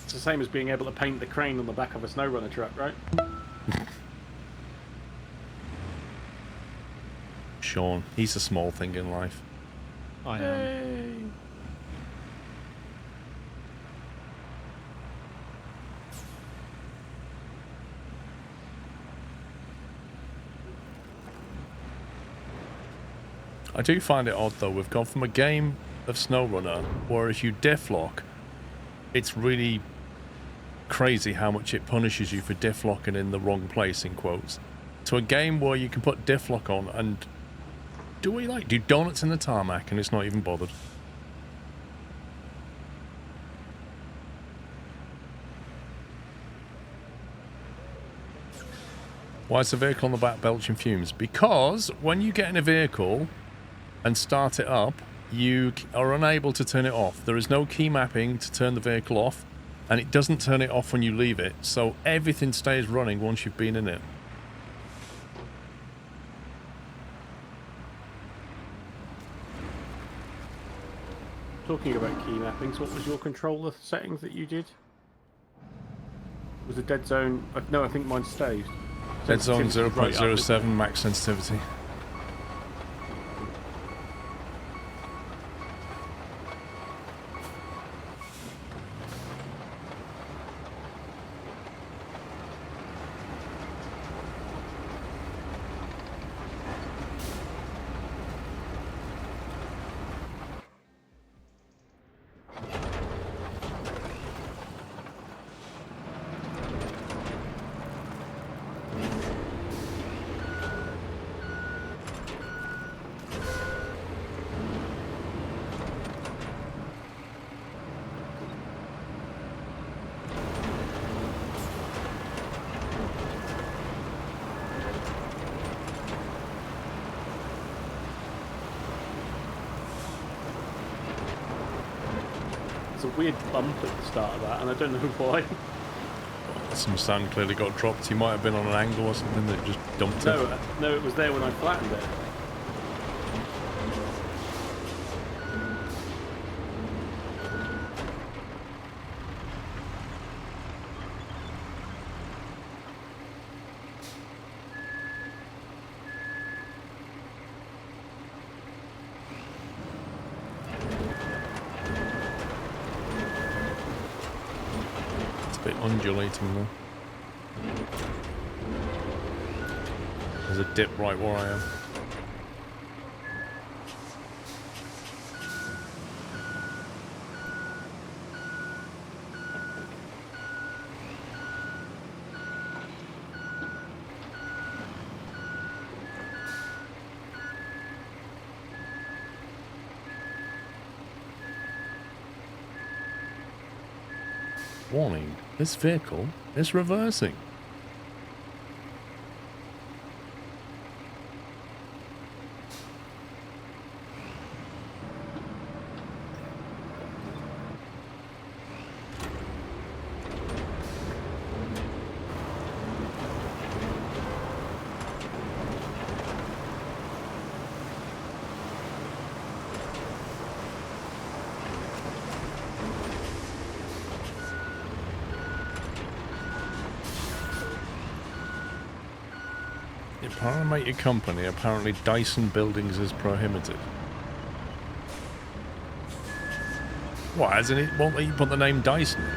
It's the same as being able to paint the crane on the back of a SnowRunner truck, right? Sean, he's a small thing in life. I am. I do find it odd though, we've gone from a game of SnowRunner where if you diff-lock, it's really crazy how much it punishes you for diff-locking in the wrong place, in quotes, to a game where you can put diff-lock on and do donuts in the tarmac and it's not even bothered. Why is the vehicle on the back belching fumes? Because when you get in a vehicle and start it up, you are unable to turn it off. There is no key mapping to turn the vehicle off, and it doesn't turn it off when you leave it, so everything stays running once you've been in it. Talking about key mappings, what was your controller settings that you did? Was the dead zone... No, I think mine stayed. Dead zone Sensitivity's right up, 0.07 max sensitivity. There's a weird bump at the start of that, and I don't know why. Some sand clearly got dropped. He might have been on an angle or something that just dumped it. No, it was there when I flattened it. Undulating though. There's a dip right where I am. Warning, this vehicle is reversing. Parliamentary company, apparently Dyson Buildings is prohibited. What, hasn't it? Won't they put the name Dyson in?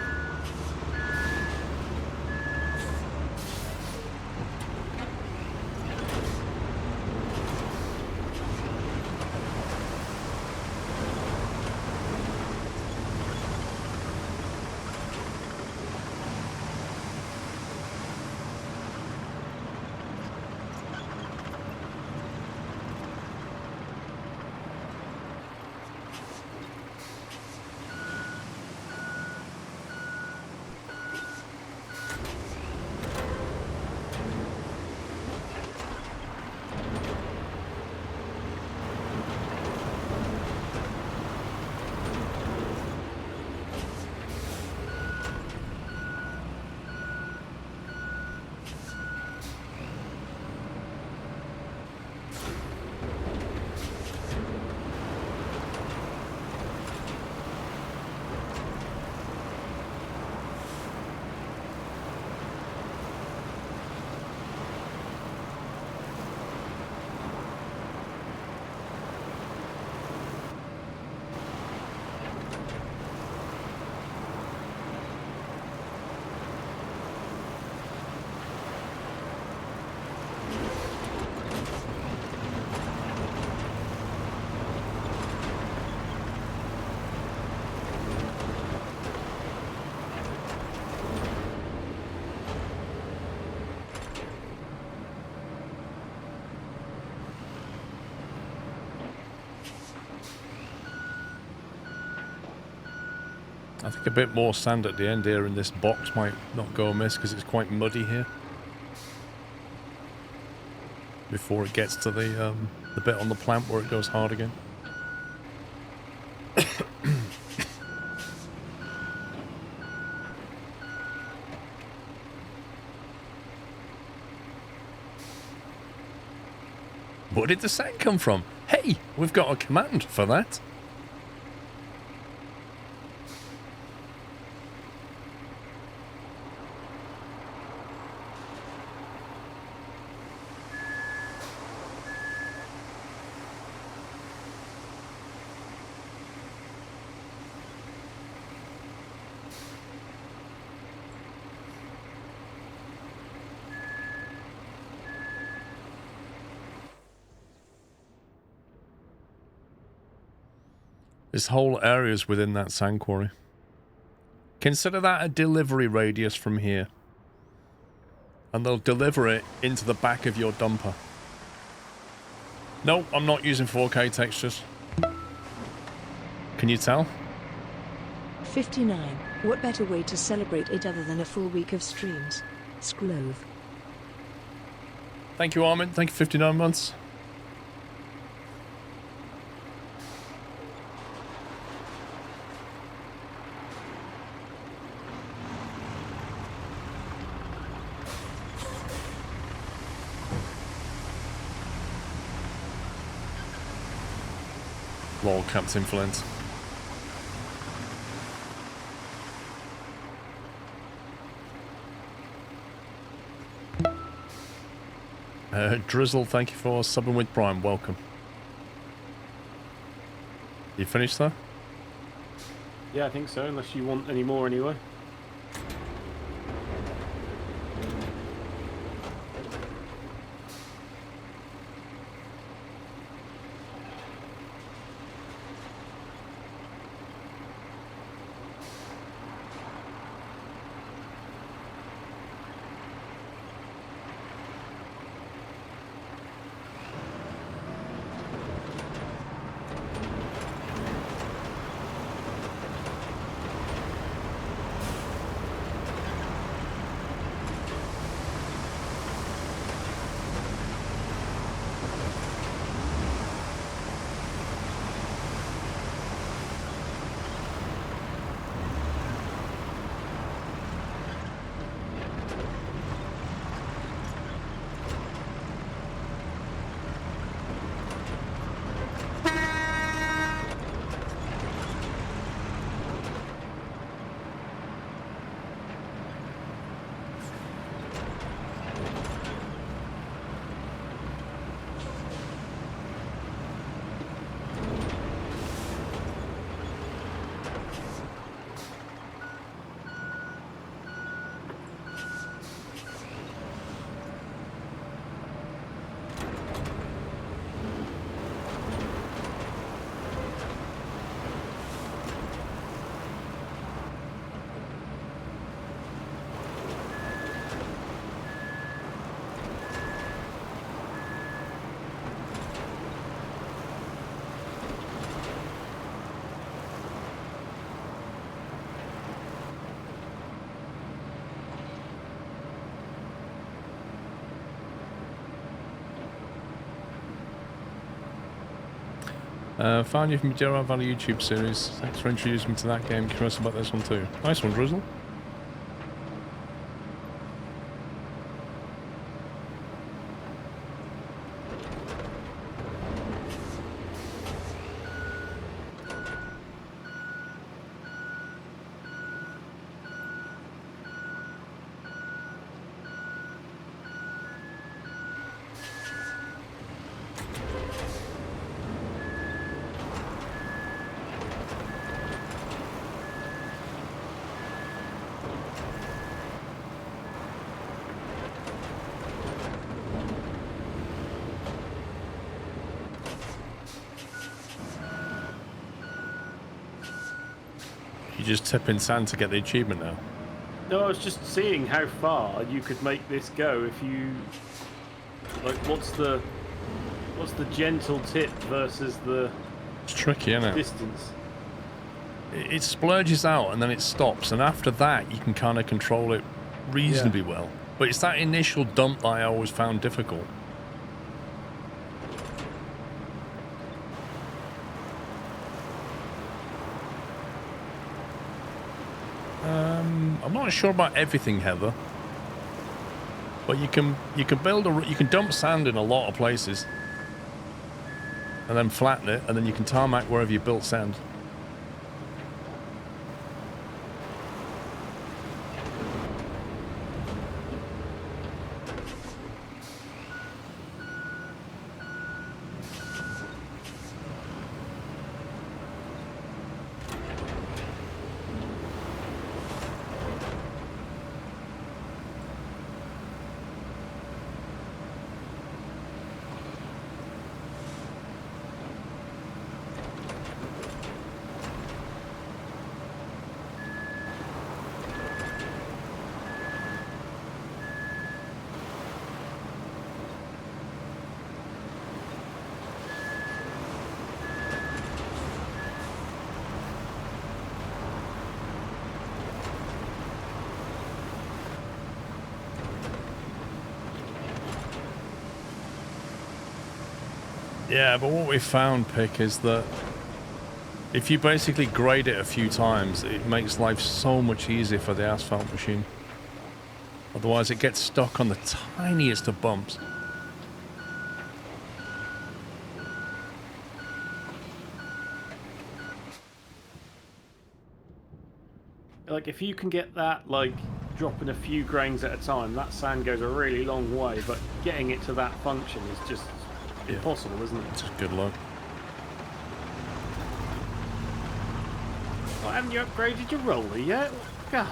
I think a bit more sand at the end here in this box might not go amiss because it's quite muddy here. Before it gets to the bit on the plant where it goes hard again. Where did the sand come from? Hey, we've got a command for that. This whole area is within that sand quarry. Consider that a delivery radius from here. And they'll deliver it into the back of your dumper. No, I'm not using 4K textures. Can you tell? 59. What better way to celebrate it other than a full week of streams? Skrove. Thank you, Armin. Thank you, 59 months. Lol, Captain Flint. Drizzle, thank you for subbing with Prime. Welcome. You finished there? Yeah, I think so, unless you want any more anyway. Found you from the Gerard Valley YouTube series. Thanks for introducing me to that game. Curious about this one too. Nice one, Drizzle. You just tip in sand to get the achievement now. No, I was just seeing how far you could make this go if you... Like, what's the gentle tip versus the... It's tricky, isn't it? Distance. it splurges out and then it stops, and after that you can kind of control it reasonably well. But it's that initial dump that I always found difficult. I'm not sure about everything, Heather. But you can dump sand in a lot of places, and then flatten it, and then you can tarmac wherever you built sand. Yeah, but what we found, Pick, is that if you basically grade it a few times, it makes life so much easier for the asphalt machine. Otherwise, it gets stuck on the tiniest of bumps. Like, if you can get that, like, dropping a few grains at a time, that sand goes a really long way, but getting it to that function is just impossible, isn't it? It's just good luck. Well, haven't you upgraded your roller yet? God.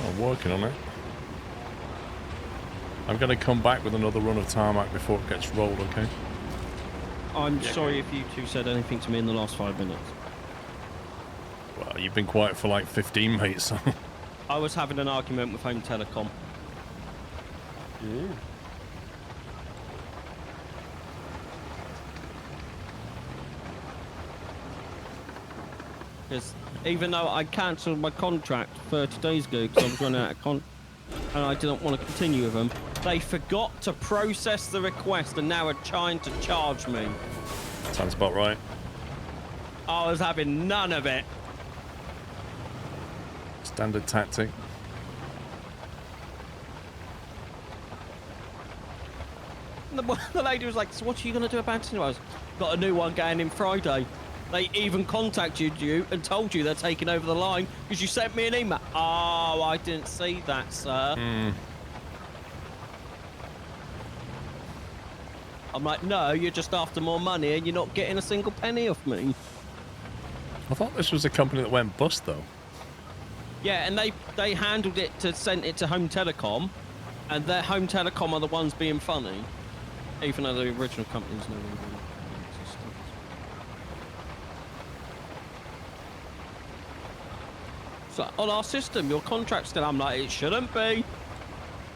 I'm working on it. I'm going to come back with another run of tarmac before it gets rolled, okay? I'm sorry if you two said anything to me in the last 5 minutes. Well, you've been quiet for like 15, mate, so... I was having an argument with Home Telecom. Yeah. Because even though I cancelled my contract 30 days ago because I was running out of and I didn't want to continue with them, they forgot to process the request and now are trying to charge me. Sounds about right. I was having none of it. Standard tactic. The lady was like, so what are you going to do about it? I was, got a new one going in Friday. They even contacted you and told you they're taking over the line because you sent me an email. Oh, I didn't see that, sir. I'm like, no, you're just after more money and you're not getting a single penny off me. I thought this was a company that went bust, though. Yeah, and they handled it sent it to Home Telecom, and their Home Telecom are the ones being funny, even though the original company's no longer in existence. So on our system, your contract's still. I'm like, it shouldn't be.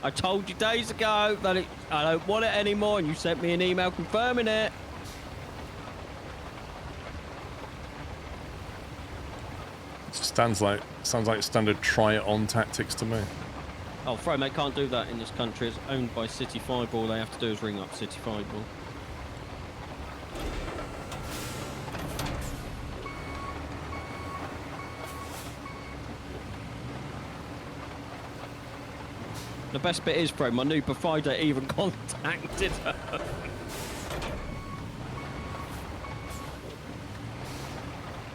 I told you days ago that I don't want it anymore, and you sent me an email confirming it. Sounds like standard try-it-on tactics to me. Oh, Fro, mate, can't do that in this country. It's owned by City Fireball. All they have to do is ring up City Fireball. The best bit is, Fro, my new provider even contacted her.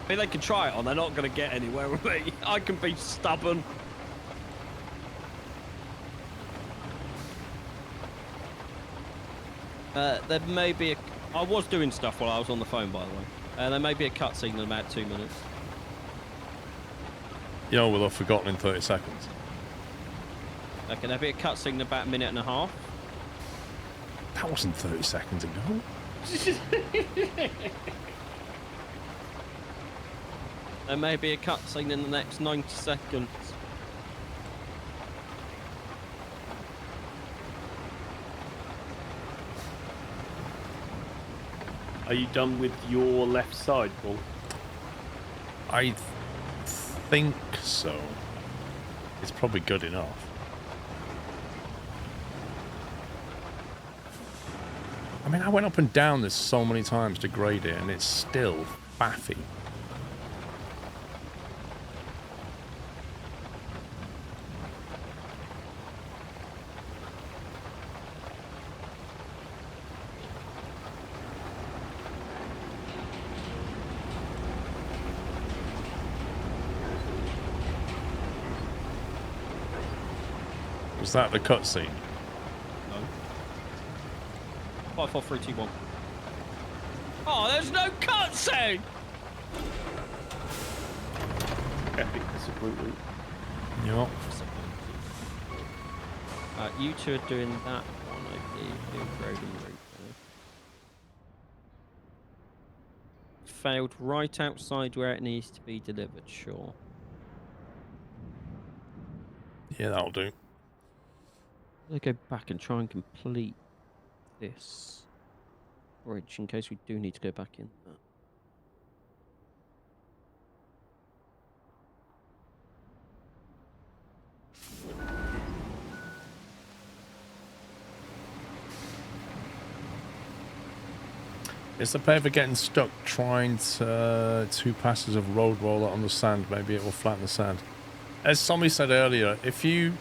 I mean, they can try it on. They're not going to get anywhere with me. I can be stubborn. There may be I was doing stuff while I was on the phone, by the way. There may be a cutscene in about 2 minutes. You know, we'll have forgotten in 30 seconds. Okay, there'll be a cutscene in about a minute and a half. That wasn't 30 seconds ago. There may be a cutscene in the next 90 seconds. Are you done with your left side, Paul? I think so. It's probably good enough. I mean, I went up and down this so many times to grade it, and it's still faffy. Was that the cutscene? No. 5, 4, 3, 2, 1. Oh, there's no cutscene! Epic disappointment. Yep. You two are doing that one, I believe. Doing road and route. Failed right outside where it needs to be delivered, sure. Yeah, that'll do. I'll go back and try and complete this bridge in case we do need to go back in that. Is the paver getting stuck trying to 2 passes of road roller on the sand? Maybe it will flatten the sand. As somebody said earlier, if you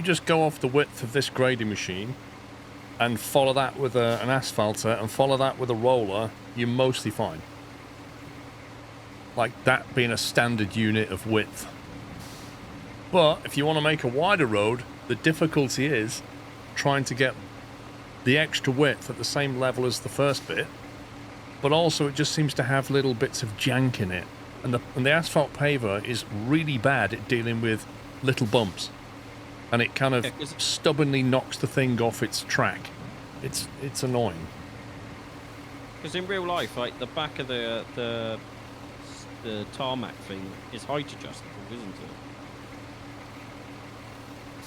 just go off the width of this grading machine and follow that with an asphalter and follow that with a roller, you're mostly fine. Like that being a standard unit of width. But if you want to make a wider road, the difficulty is trying to get the extra width at the same level as the first bit, but also it just seems to have little bits of jank in it. And the asphalt paver is really bad at dealing with little bumps. And it kind of stubbornly knocks the thing off its track. It's annoying. Because in real life, like the back of the tarmac thing is height adjustable, isn't it?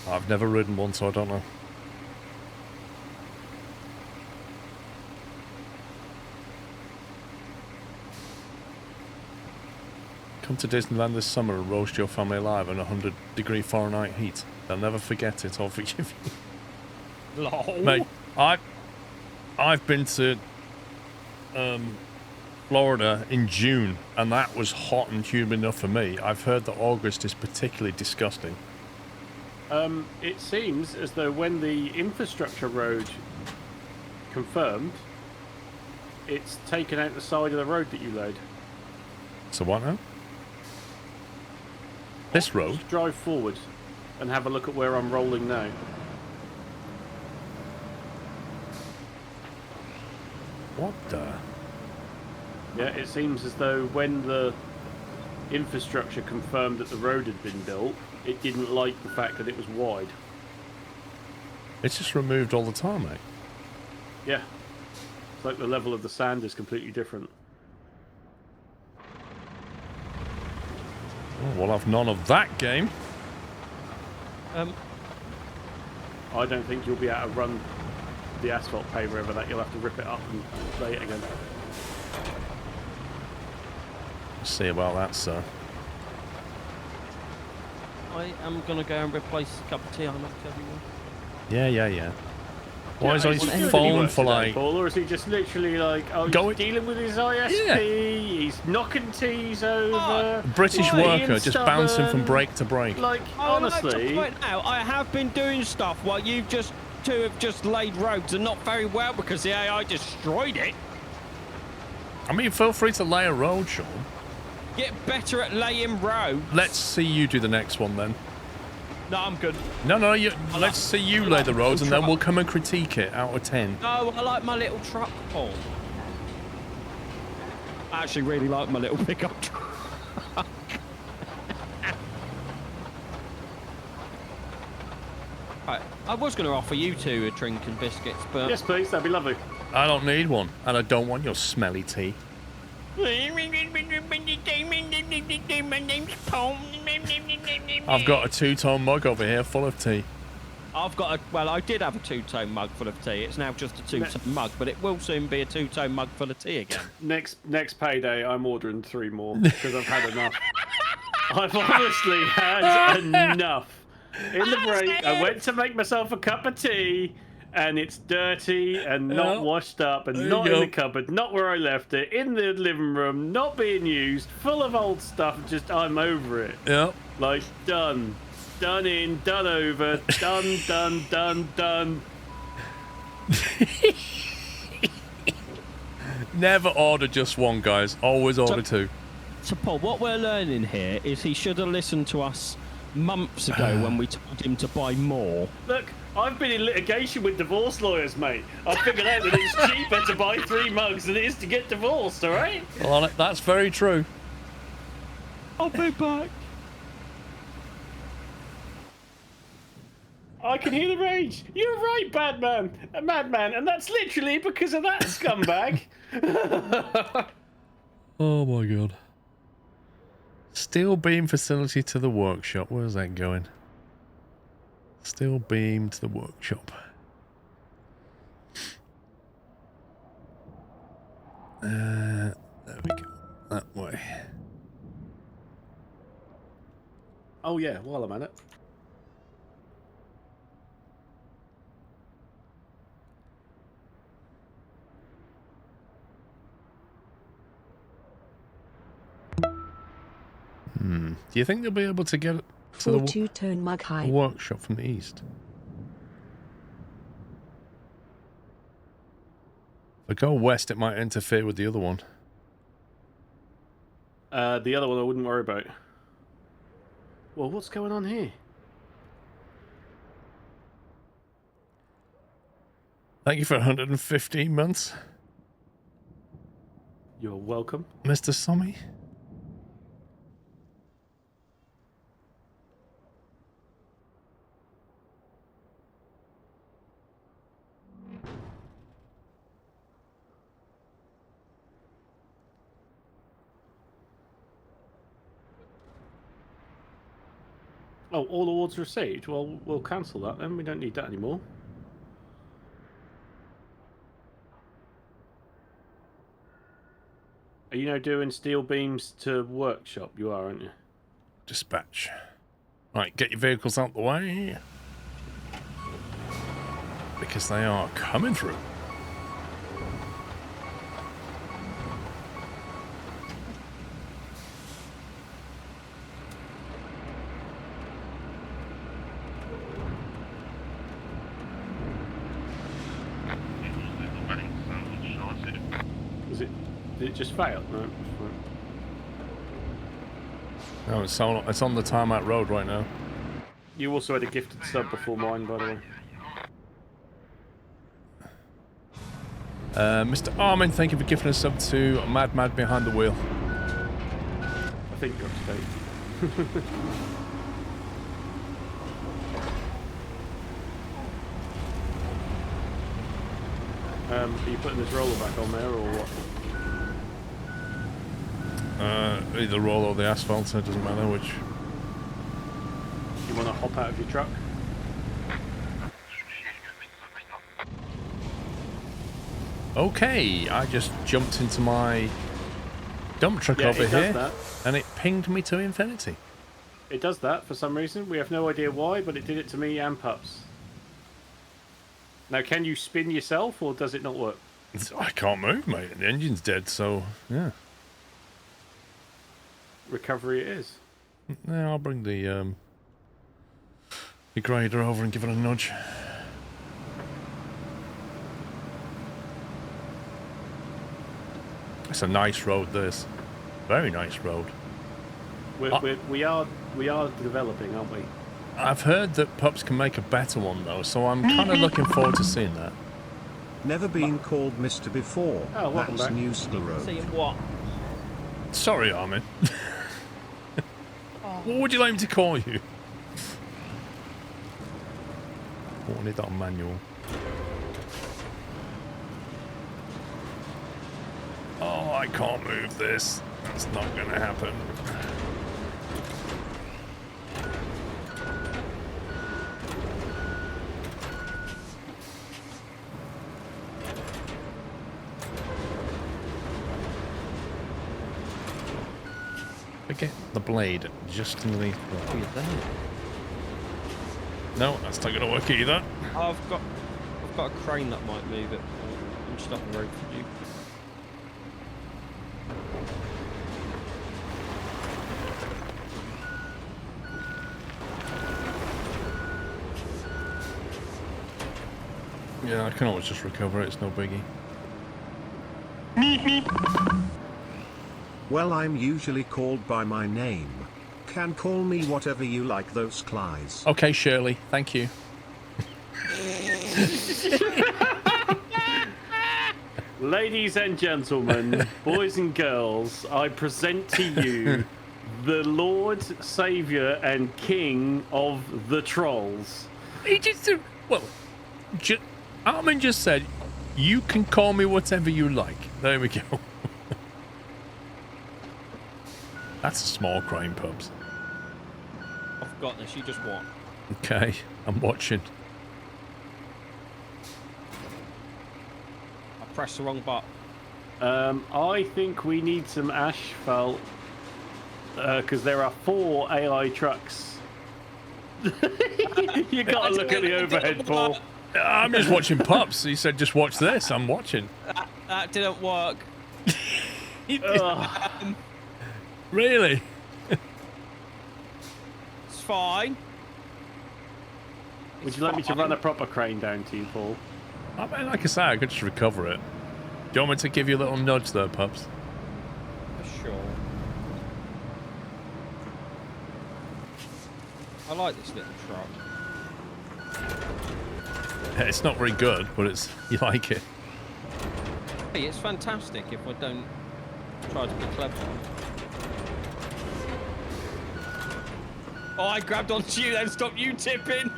I've never ridden one, so I don't know. Come to Disneyland this summer and roast your family alive in 100-degree Fahrenheit heat. They'll never forget it or forgive you. Lol. Mate, I've been to Florida in June, and that was hot and humid enough for me. I've heard that August is particularly disgusting. It seems as though when the infrastructure road confirmed, it's taken out the side of the road that you laid. So what now? This road? Just drive forward and have a look at where I'm rolling now. What the? Yeah, it seems as though when the infrastructure confirmed that the road had been built, it didn't like the fact that it was wide. It's just removed all the time, mate. Yeah. It's like the level of the sand is completely different. Oh, we'll have none of that game. I don't think you'll be able to run the asphalt paver over that. You'll have to rip it up and lay it again. Let's see about that, sir. I am going to go and replace a cup of tea. I'm not telling you. Yeah. Why is on his phone for like... Paul, or is he just literally like, oh, he's dealing with his ISP, Yeah. He's knocking teas over... British worker just bouncing from break to break. Like, Honestly... honestly... I'd like to point out, I have been doing stuff while you two have just laid roads and not very well because the AI destroyed it. I mean, feel free to lay a road, Sean. Get better at laying roads. Let's see you do the next one then. No, I'm good. No, let's see you lay the roads and then we'll come and critique it out of 10. No, I like my little truck, Paul. I actually really like my little pickup truck. Right, I was going to offer you two a drink and biscuits, but... Yes, please, that'd be lovely. I don't need one, and I don't want your smelly tea. I've got a 2-ton mug over here full of tea. Well, I did have a 2-tone mug full of tea. It's now just a 2-tone mug, but it will soon be a 2-tone mug full of tea again. Next payday, I'm ordering 3 more because I've had enough. I've honestly had enough. In the break, I went to make myself a cup of tea, and it's dirty and not washed up and not in the cupboard, not where I left it, in the living room, not being used, full of old stuff. Just, I'm over it. Yep. Like, done. Done in, done over, done. Never order just one, guys. Always order 2. So, Paul, what we're learning here is he should have listened to us months ago when we told him to buy more. Look, I've been in litigation with divorce lawyers, mate. I figured out that it's cheaper to buy 3 mugs than it is to get divorced, all right? Well, that's very true. I'll be back. I can hear the rage. You're right, madman, and that's literally because of that scumbag. Oh my god. Steel beam facility to the workshop. Where's that going? Steel beam to the workshop. There we go. That way. Oh yeah, while I'm at it. Do you think they'll be able to get it to the 2-tone mug height. workshop from the east? If I go west, it might interfere with the other one. The other one I wouldn't worry about. Well, what's going on here? Thank you for 115 months, You're welcome. Mr. Sommy. Oh, all awards received? Well, we'll cancel that then. We don't need that anymore. Are you now doing steel beams to workshop? You are, aren't you? Dispatch. Right, get your vehicles out the way. Because they are coming through. Did it just fail? No. No, it's on the tarmac road right now. You also had a gifted sub before mine, by the way. Mr. Armin, thank you for gifting a sub to Mad Behind the Wheel. I think you're up to date. Are you putting this roller back on there, or what? Either roll or the asphalt, so it doesn't matter which. You want to hop out of your truck? Okay, I just jumped into my dump truck over here, and it pinged me to infinity. It does that for some reason. We have no idea why, but it did it to me and Pups. Now, can you spin yourself, or does it not work? I can't move, mate. The engine's dead, so yeah. Recovery it is. Yeah, I'll bring the grader over and give it a nudge. It's a nice road, this. Very nice road. We are developing, aren't we? I've heard that Pups can make a better one, though, so I'm kind of looking forward to seeing that. Never been called Mr. before. Oh, welcome That's back. news to the road. Seeing what? Sorry, Armin. What would you like me to call you? Oh, I need that on manual. Oh, I can't move this. That's not going to happen. Get the blade just underneath. Oh, you're there. No, that's not going to work either. I've got a crane that might move it. I'm just up the road for you. Yeah, I can always just recover it. It's no biggie. Well, I'm usually called by my name. Can call me whatever you like, those Clies. Okay, Shirley. Thank you. Ladies and gentlemen, boys and girls, I present to you the Lord, Saviour, and King of the Trolls. He just... Well, Armin just said, you can call me whatever you like. There we go. That's a small crane, Pubs. I've got this, you just won. Okay, I'm watching. I pressed the wrong button. I think we need some asphalt because there are 4 AI trucks. You gotta look at the overhead, Paul. I'm just watching Pups. He said, just watch this. I'm watching. That didn't work. Really? It's fine. Would you like me to run a proper crane down to you, Paul? I mean, like I say, I could just recover it. Do you want me to give you a little nudge there, Pups? Sure. I like this little truck. It's not very good, but it's you like it. Hey, it's fantastic if I don't try to be clever. Oh, I grabbed onto you, then stopped you tipping.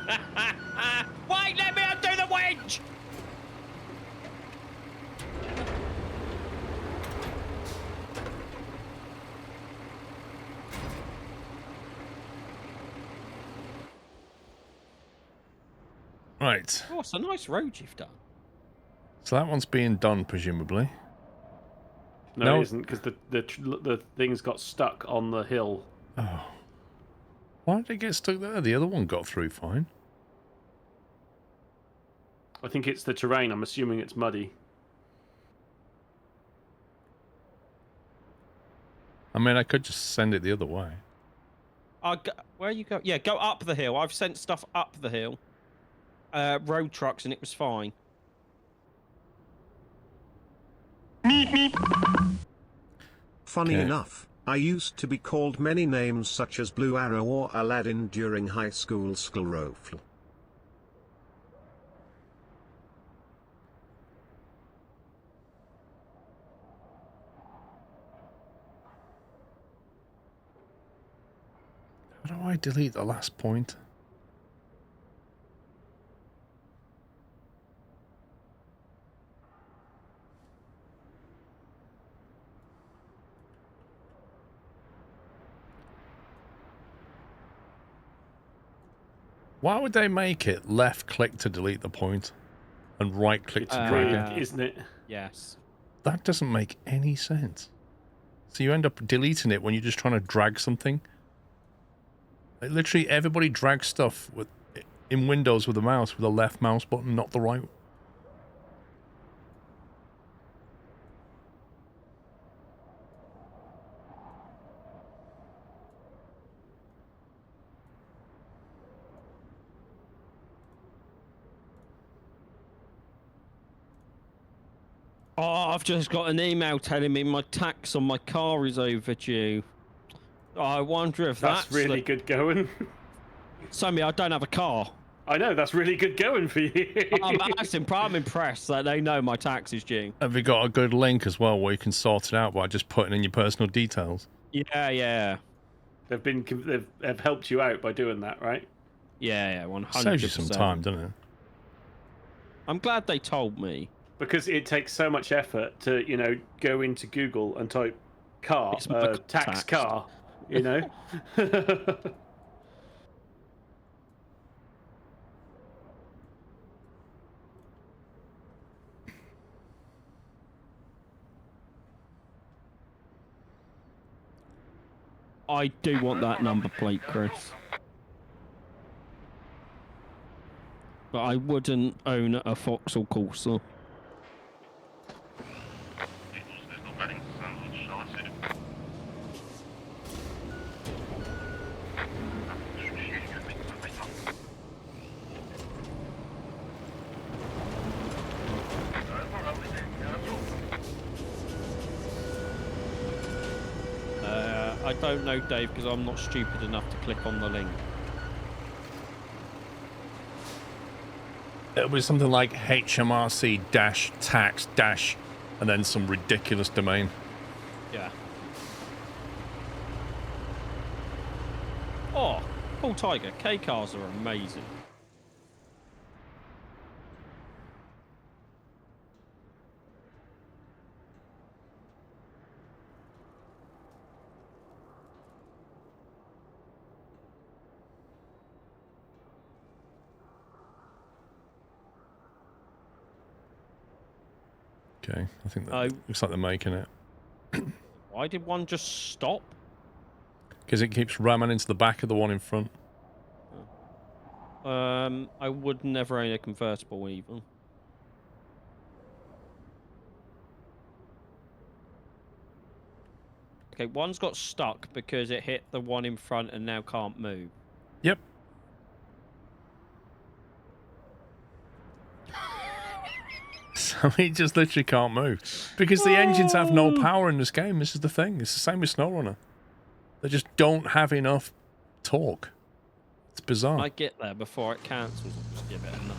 Wait, let me undo the winch! Right. Oh, it's a nice road you've done. So that one's being done, presumably. No, it isn't, because the things got stuck on the hill. Oh. Why did it get stuck there? The other one got through fine. I think it's the terrain. I'm assuming it's muddy. I mean, I could just send it the other way. Where you go? Yeah, go up the hill. I've sent stuff up the hill. Road trucks, and it was fine. Funny enough, I used to be called many names such as Blue Arrow or Aladdin during high school SquirrelPlus. How do I delete the last point? Why would they make it left click to delete the point and right click to drag it? Isn't it? Yes. That doesn't make any sense. So you end up deleting it when you're just trying to drag something. Like literally everybody drags stuff in Windows with a mouse with the left mouse button, not the right. Oh, I've just got an email telling me my tax on my car is overdue. Oh, I wonder if that's really good going. Sammy, I don't have a car. I know, that's really good going for you. I'm impressed that they know my tax is due. Have you got a good link as well where you can sort it out by just putting in your personal details? Yeah. They've helped you out by doing that, right? Yeah, 100%. Saves you some time, doesn't it? I'm glad they told me. because it takes so much effort to, you know, go into Google and type car, tax car, you know. I do want that number plate, Chris. But I wouldn't own a Vauxhall Corsa. I don't know, Dave, because I'm not stupid enough to click on the link. It'll be something like HMRC-tax- and then some ridiculous domain. Yeah. Oh, cool Tiger. K-cars are amazing. Okay, I think that looks like they're making it. Why did one just stop? Because it keeps ramming into the back of the one in front. I would never own a convertible even. Okay, one's got stuck because it hit the one in front and now can't move. Yep. So he just literally can't move. Because the engines have no power in this game. This is the thing. It's the same with SnowRunner. They just don't have enough torque. It's bizarre. I get there before it cancels. I'll just give it a nudge.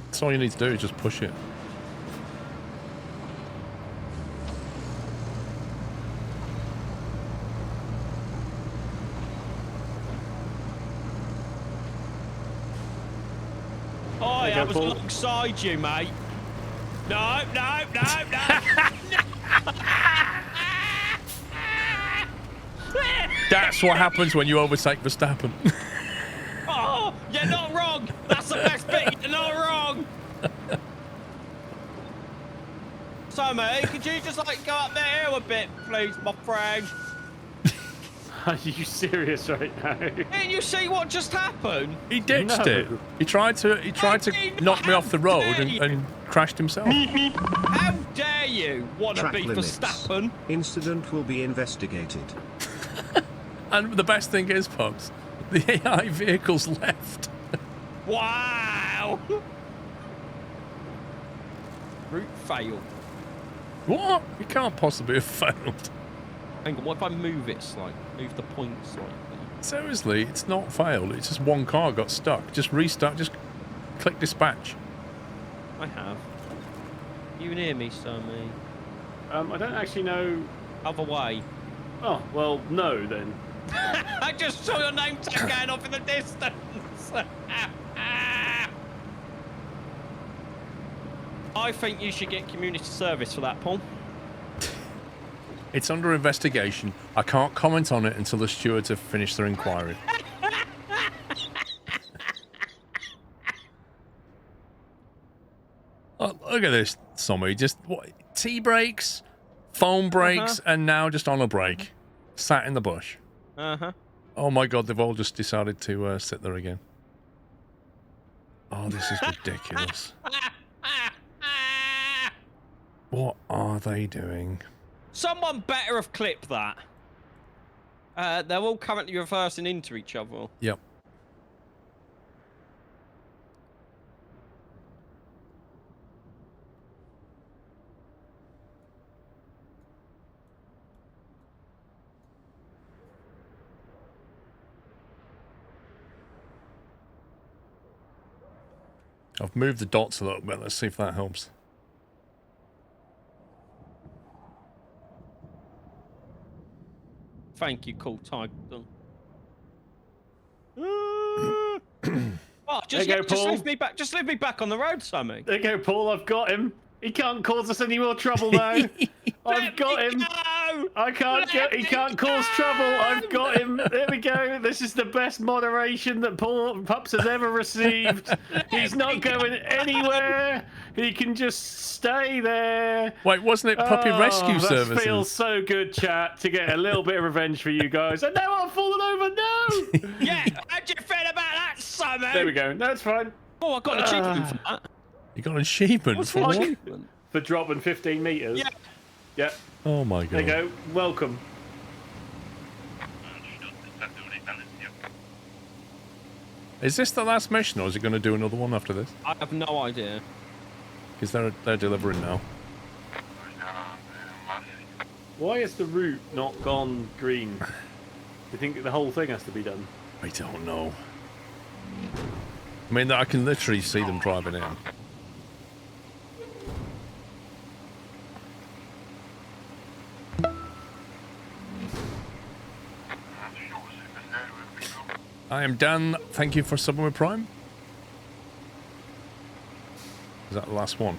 That's all you need to do is just push it. Oh, yeah, I was alongside you, mate. No. That's what happens when you overtake Verstappen. Oh, you're not wrong. That's the best bit. You're not wrong. So, mate, could you just like go up the hill a bit, please, my friend? Are you serious right now? Didn't you see what just happened? He ditched it. He tried to knock me off the road and crashed himself. How dare you want to be Verstappen? Incident will be investigated. And the best thing is, Pops, the AI vehicle's left. Wow. Route failed. What? You can't possibly have failed. Hang on, what if I move it slightly? Move the point slightly. Seriously, it's not failed. It's just one car got stuck. Just restart. Just click dispatch. I have. You near me, Sammy? I don't actually know. Other way. Oh, well, no, then. I just saw your name tag going off in the distance. I think you should get community service for that, Paul. It's under investigation. I can't comment on it until the stewards have finished their inquiry. Oh, look at this, Sommy. Just what? T-brakes, foam brakes, and now just on a brake. Sat in the bush. Oh my God, they've all just decided to sit there again. Oh, this is ridiculous. What are they doing? Someone better have clipped that. They're all currently reversing into each other. Yep. I've moved the dots a little bit. Let's see if that helps. Thank you, cool Tiger. Oh, just leave me back on the road, Sammy. There you go, Paul. I've got him. He can't cause us any more trouble though. I've got him. I can't go. He can't cause trouble. I've got him. There we go. This is the best moderation that Pups has ever received. He's not going anywhere. He can just stay there. Wait, wasn't it Puppy Rescue Services? That feels so good, chat, to get a little bit of revenge for you guys. And now I'm falling over. No. Yeah. How'd you feel about that, Simon? There we go. That's fine. Oh, I got an achievement for that. You got an achievement for what? For dropping 15 meters. Yeah. Yeah. Oh my god. There you go. Welcome. Is this the last mission, or is it going to do another one after this? I have no idea. Because they're delivering now. Why has the route not gone green? Do you think the whole thing has to be done? I don't know. I mean, I can literally see them driving in. I am Dan. Thank you for subbing with Prime. Is that the last one?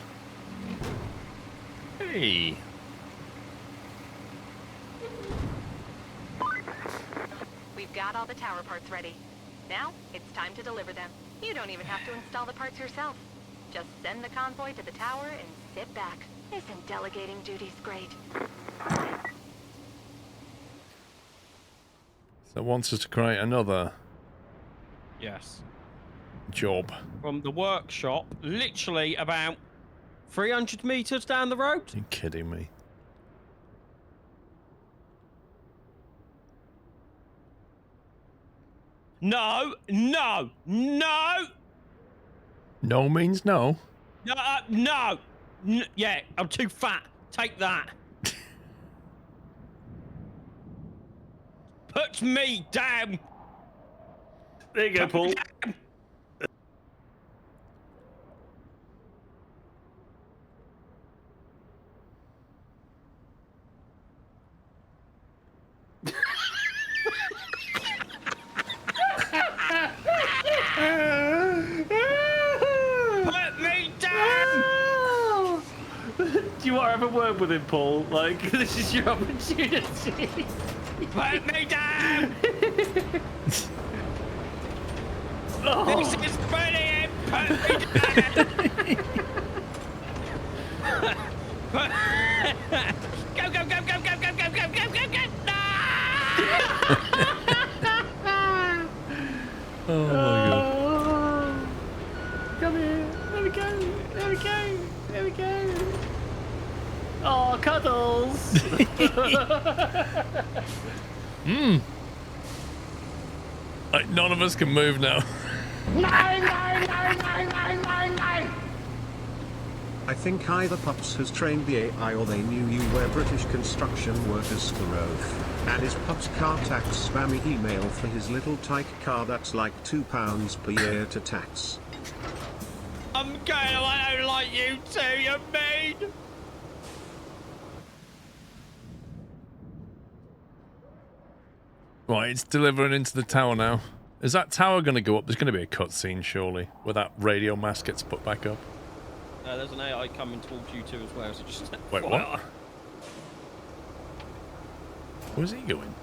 Hey. We've got all the tower parts ready. Now, it's time to deliver them. You don't even have to install the parts yourself. Just send the convoy to the tower and sit back. Isn't delegating duties great? So it wants us to create another Yes. job. From the workshop, literally about 300 meters down the road. Are you kidding me? No, no, no, No means no. no, no. Yeah, I'm too fat. Take that. Put me down. There you go, Paul. Put me down. Do you want to have a word with him, Paul? Like, this is your opportunity. Put me down. Oh. This is brilliant. Put me down. Go, go, go, go, go, go, go, go, go, go, go. Oh my god. Oh. Come here. There we go. There we go. There we go. Oh, cuddles. Like, none of us can move now. I think either Pups has trained the AI or they knew you were British construction workers, SquirrelPlus. And his Pups car tax spammy email for his little tyke car that's like £2 per year to tax. I'm going, I don't like you too, you're mean. Right, it's delivering into the tower now. Is that tower going to go up? There's going to be a cutscene, surely, where that radio mast gets put back up. There's an AI coming towards you too as well, so just... Wait, what? Where's he going?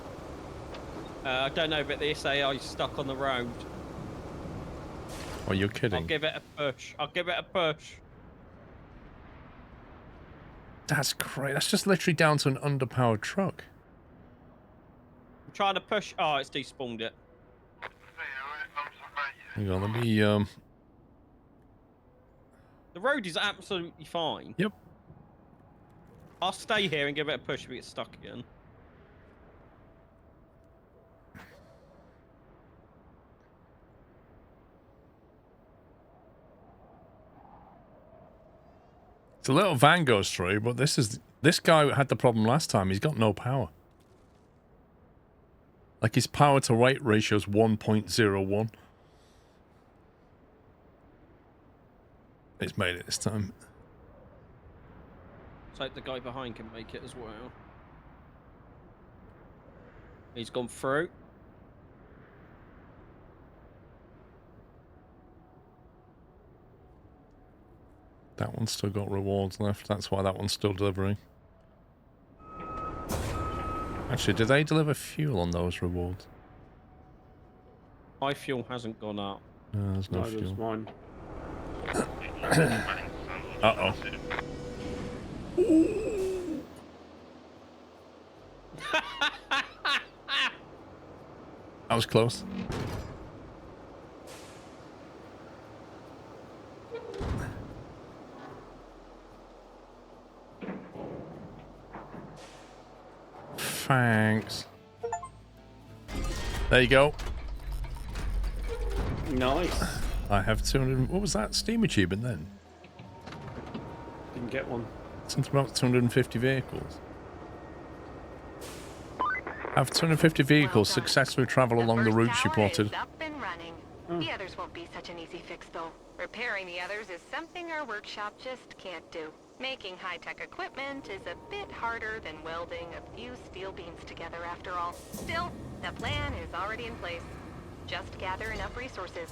I don't know, but this AI's stuck on the road. Oh, you're kidding. I'll give it a push. I'll give it a push. That's great. That's just literally down to an underpowered truck. I'm trying to push... Oh, it's despawned it. Hang on, let me, The road is absolutely fine. Yep. I'll stay here and give it a push if it gets stuck again. It's a little van goes through, but this guy had the problem last time. He's got no power. Like, his power to weight ratio is 1.01. It's made it this time. Let's hope the guy behind can make it as well. He's gone through. That one's still got rewards left. That's why that one's still delivering. Actually, do they deliver fuel on those rewards? My fuel hasn't gone up. No, there's no fuel. Mine. Uh-oh. That was close. Thanks. There you go. Nice. I have 200. What was that Steam achievement then? Didn't get one. Something about 250 vehicles. Have 250 vehicles successfully travel along the routes you plotted. Up and running. The others won't be such an easy fix, though. Repairing the others is something our workshop just can't do. Making high-tech equipment is a bit harder than welding a few steel beams together, after all. Still, the plan is already in place. Just gather enough resources.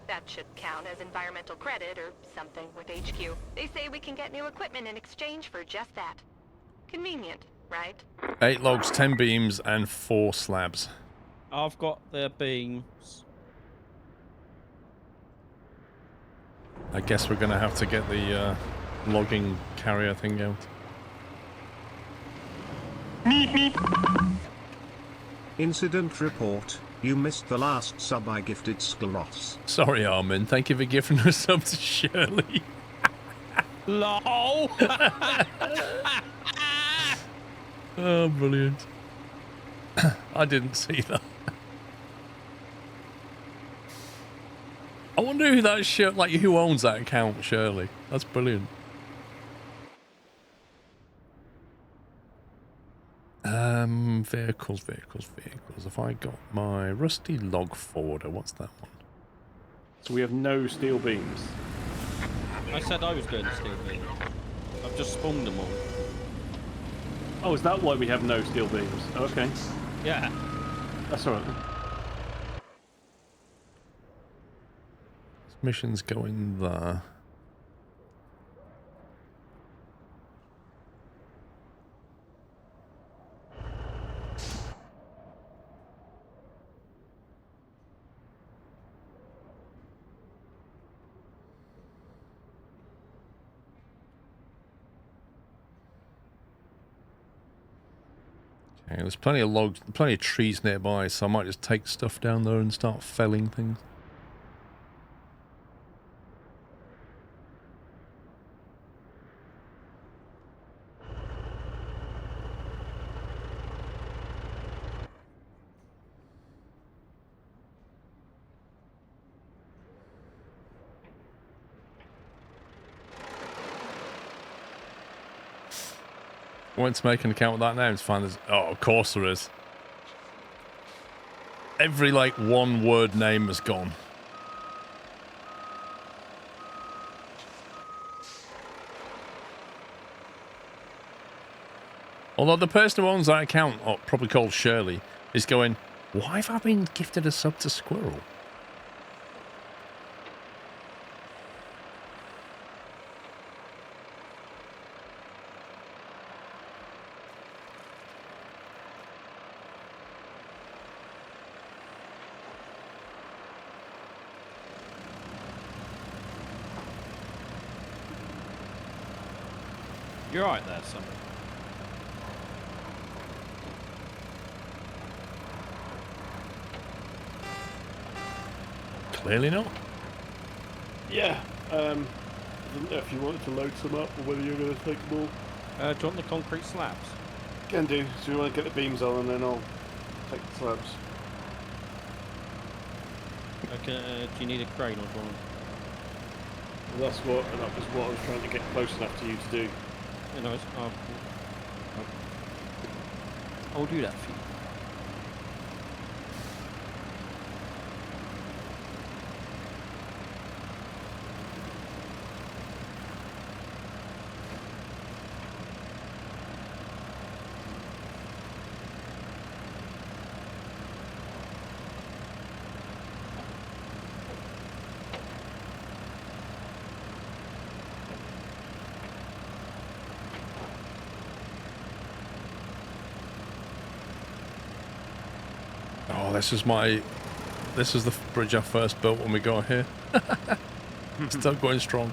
That should count as environmental credit or something with HQ. They say we can get new equipment in exchange for just that. Convenient, right? 8 logs, 10 beams, and 4 slabs. I've got the beams. I guess we're going to have to get the logging carrier thing out. Incident report. You missed the last sub I gifted Skleros. Sorry, Armin. Thank you for giving us sub to Shirley. LOL! Oh, brilliant. I didn't see that. I wonder who that who owns that account, Shirley. That's brilliant. Vehicles. Have I got my rusty log forwarder? What's that one? So we have no steel beams. I said I was going to steel beams. I've just spawned them all. Oh, is that why we have no steel beams? Okay. Yeah. That's alright then. This mission's going there. Okay, there's plenty of logs, plenty of trees nearby, so I might just take stuff down there and start felling things. Went to make an account with that name to find this. Oh, of course there is. Every, one word name has gone. Although the person who owns that account, probably called Shirley, is going, why have I been gifted a sub to Squirrel? You're right there, son. Clearly not. Yeah. I didn't know if you wanted to load some up or whether you're going to take them all. Do you want the concrete slabs? Can do. So you want to get the beams on and then I'll take the slabs. Okay, do you need a crane or one? Well, that was what I was trying to get close enough to you to do. You know, I'll do that for you. this is the bridge I first built when we got here. Still going strong.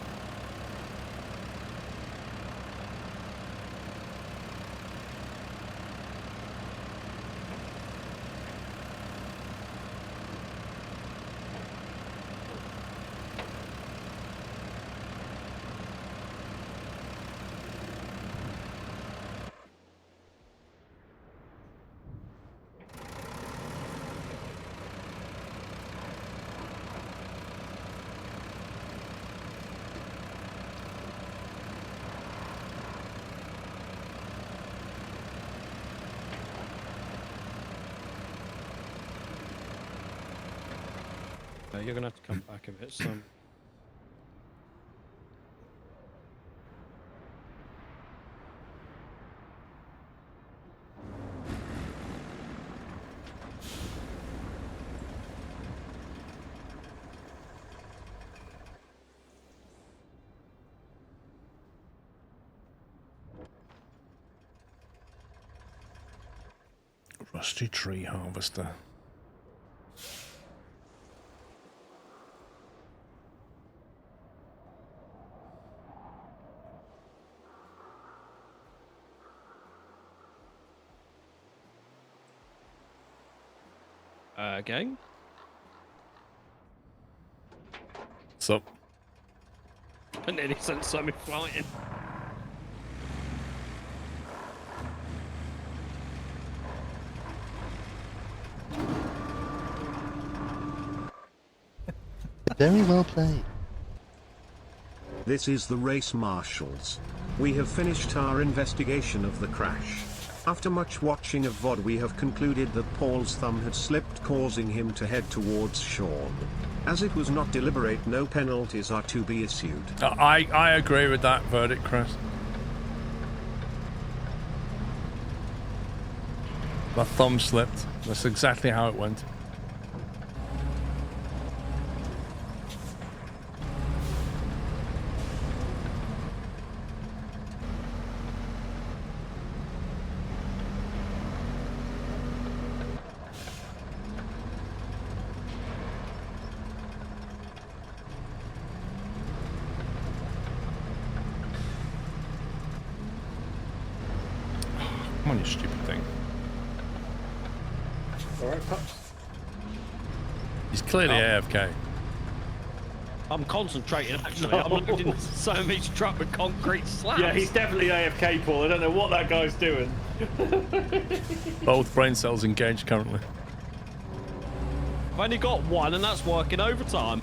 You're gonna have to come back a bit, son. Rusty tree harvester. Gang? What's up? I nearly sent something flying. Very well played. This is the race marshals. We have finished our investigation of the crash. After much watching of VOD, we have concluded that Paul's thumb had slipped, causing him to head towards Sean. As it was not deliberate, no penalties are to be issued. I agree with that verdict, Chris. My thumb slipped. That's exactly how it went. Come on, you stupid thing. Alright, Pups. He's clearly AFK. I'm concentrating, actually. I'm loading Sam's truck with concrete slabs. Yeah, he's definitely AFK, Paul. I don't know what that guy's doing. Both brain cells engaged currently. I've only got one, and that's working overtime.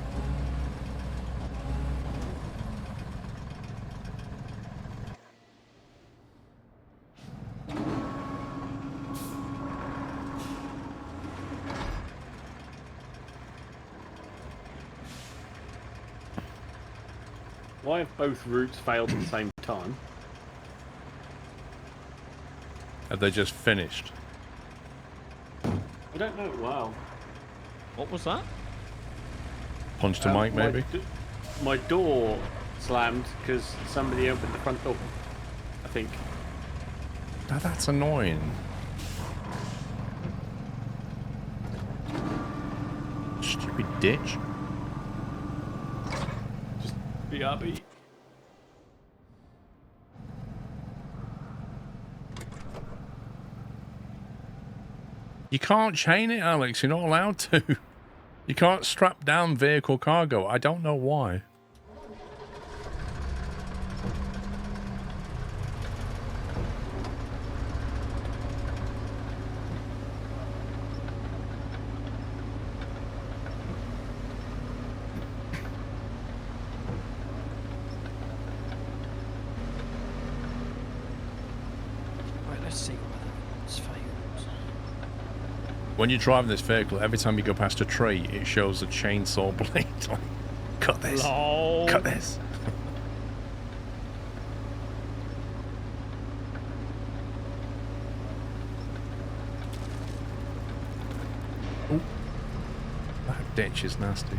Why have both routes failed at the same time? Have they just finished? I don't know. Wow. What was that? Punch to Mike, maybe? My door slammed because somebody opened the front door, I think. Now that's annoying. Stupid ditch. BRB. You can't chain it, Alex. You're not allowed to. You can't strap down vehicle cargo. I don't know why. When you're driving this vehicle, every time you go past a tree, it shows a chainsaw blade. Like, cut this. Lol. Cut this. Ooh. That ditch is nasty.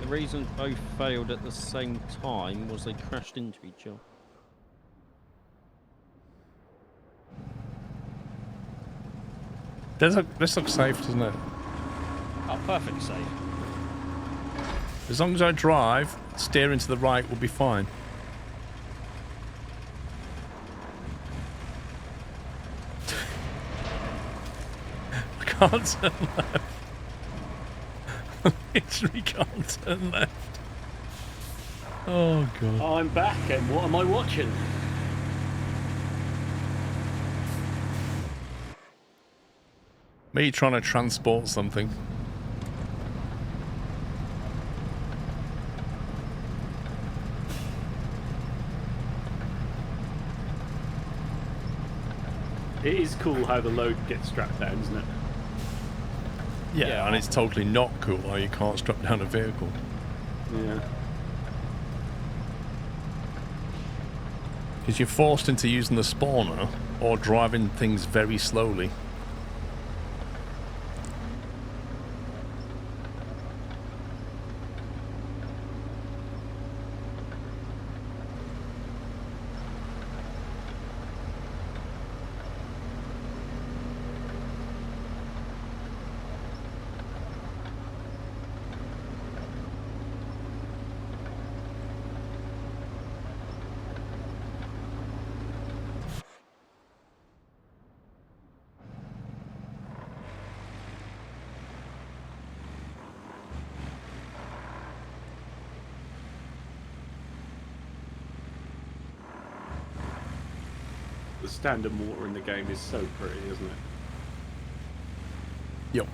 reason both failed at the same time was they crashed into each other. This looks safe, doesn't it? Oh, perfectly safe. As long as I drive, steering to the right will be fine. I can't turn left. I literally can't turn left. Oh, God. I'm back, and what am I watching? Me trying to transport something. It is cool how the load gets strapped down, isn't it? Yeah, and it's totally not cool how you can't strap down a vehicle. Yeah. Because you're forced into using the spawner or driving things very slowly. The standard mortar in the game is so pretty, isn't it? Yep.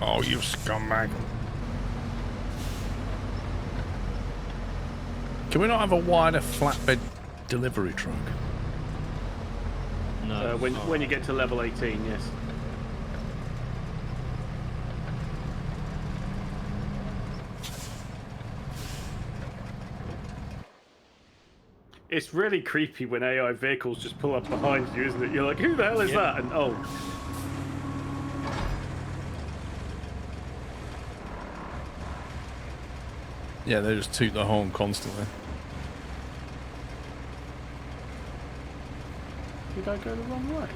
Oh, you scumbag. Can we not have a wider flatbed delivery truck? No. When you get to level 18, yes. It's really creepy when AI vehicles just pull up behind you, isn't it? You're like, who the hell is that? And oh. Yeah, they just toot the horn constantly. Did I go the wrong way?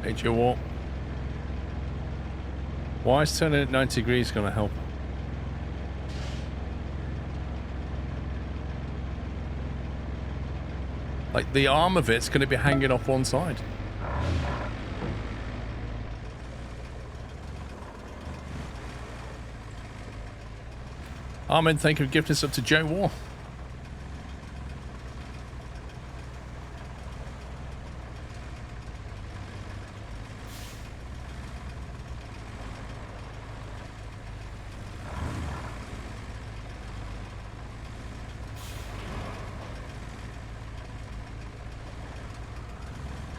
Hey, Joe, what? Why is turning at 90 degrees going to help? Like, the arm of it's going to be hanging off one side. Armin, thank you for gifting this up to Joe War.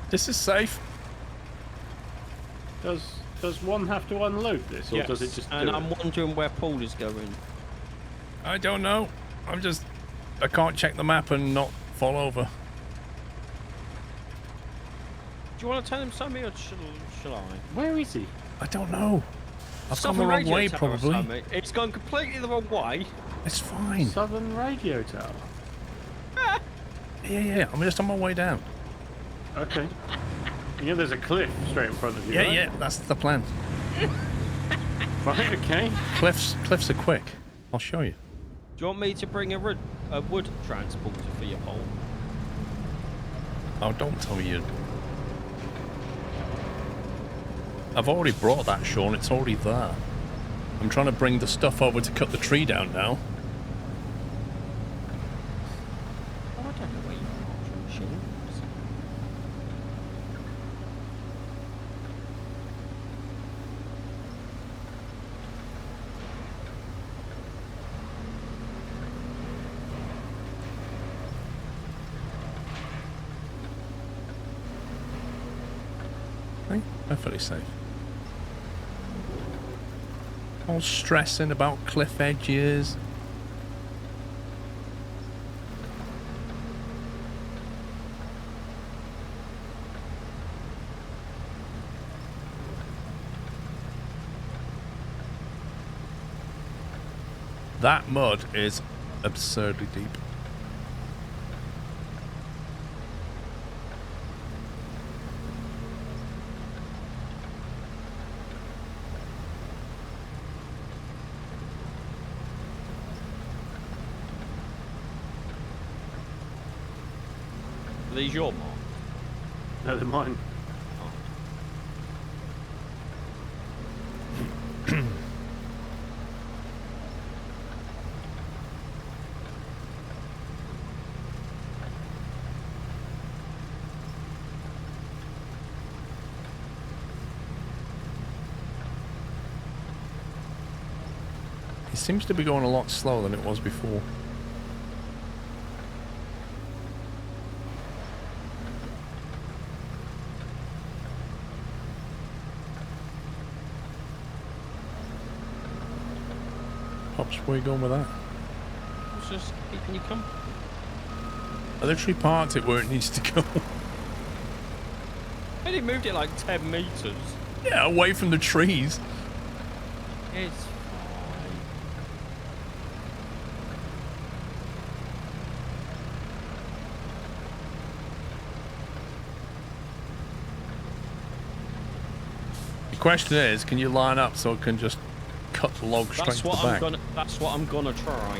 This is safe. Does one have to unload this, or Yes. does it just? And do I'm it? wondering where Paul is going. I don't know. I can't check the map and not fall over. Do you want to tell him something, or shall I? Where is he? I don't know. I've gone the Southern wrong Radio way, Tower or probably. something. It's gone completely the wrong way. It's fine. Southern Radio Tower. Yeah. I'm just on my way down. Okay. You know, there's a cliff straight in front of you. Yeah, right? yeah. That's the plan. Right. Okay. Cliffs are quick. I'll show you. Do you want me to bring a wood transporter for your Paul? Oh, don't tell me you. I've already brought that, Sean. It's already there. I'm trying to bring the stuff over to cut the tree down now. Oh, I don't know where your machine is. Perfectly safe. All stressing about cliff edges. That mud is absurdly deep. Are these your mark? No, they're mine. It seems to be going a lot slower than it was before. Pops, where are you going with that? It's just keeping you company. I literally parked it where it needs to go. I only moved it like 10 meters. Yeah, away from the trees. It's fine. The question is, can you line up so it can just cut the log straight to the back? That's what I'm gonna try.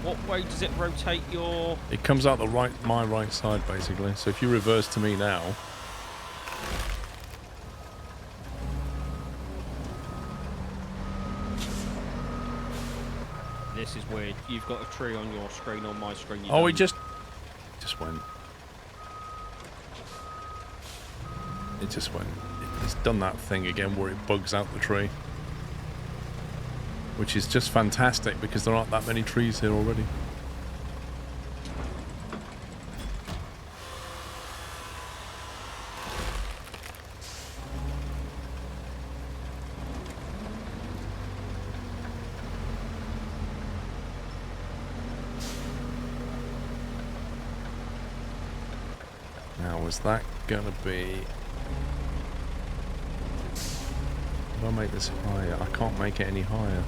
What way does it rotate your... It comes out my right side, basically. So if you reverse to me now... This is weird. You've got a tree on your screen, on my screen. Oh, it just went. It just went. It's done that thing again where it bugs out the tree. Which is just fantastic because there aren't that many trees here already. Now, is that gonna be... If I make this higher, I can't make it any higher.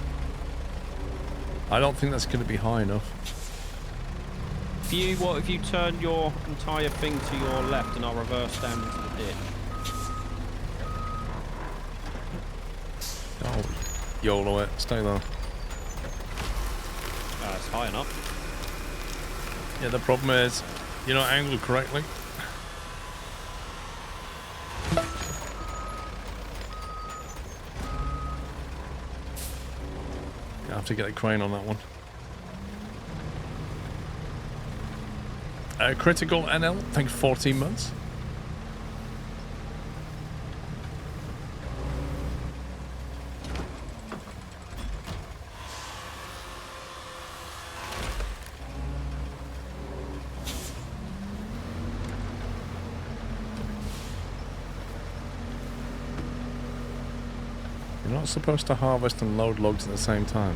I don't think that's going to be high enough. What if you turn your entire thing to your left and I'll reverse down into the ditch? Oh, YOLO it. Stay there. It's high enough. Yeah, the problem is you're not angled correctly. I have to get a crane on that one. Critical NL, thanks 14 months. You're not supposed to harvest and load logs at the same time.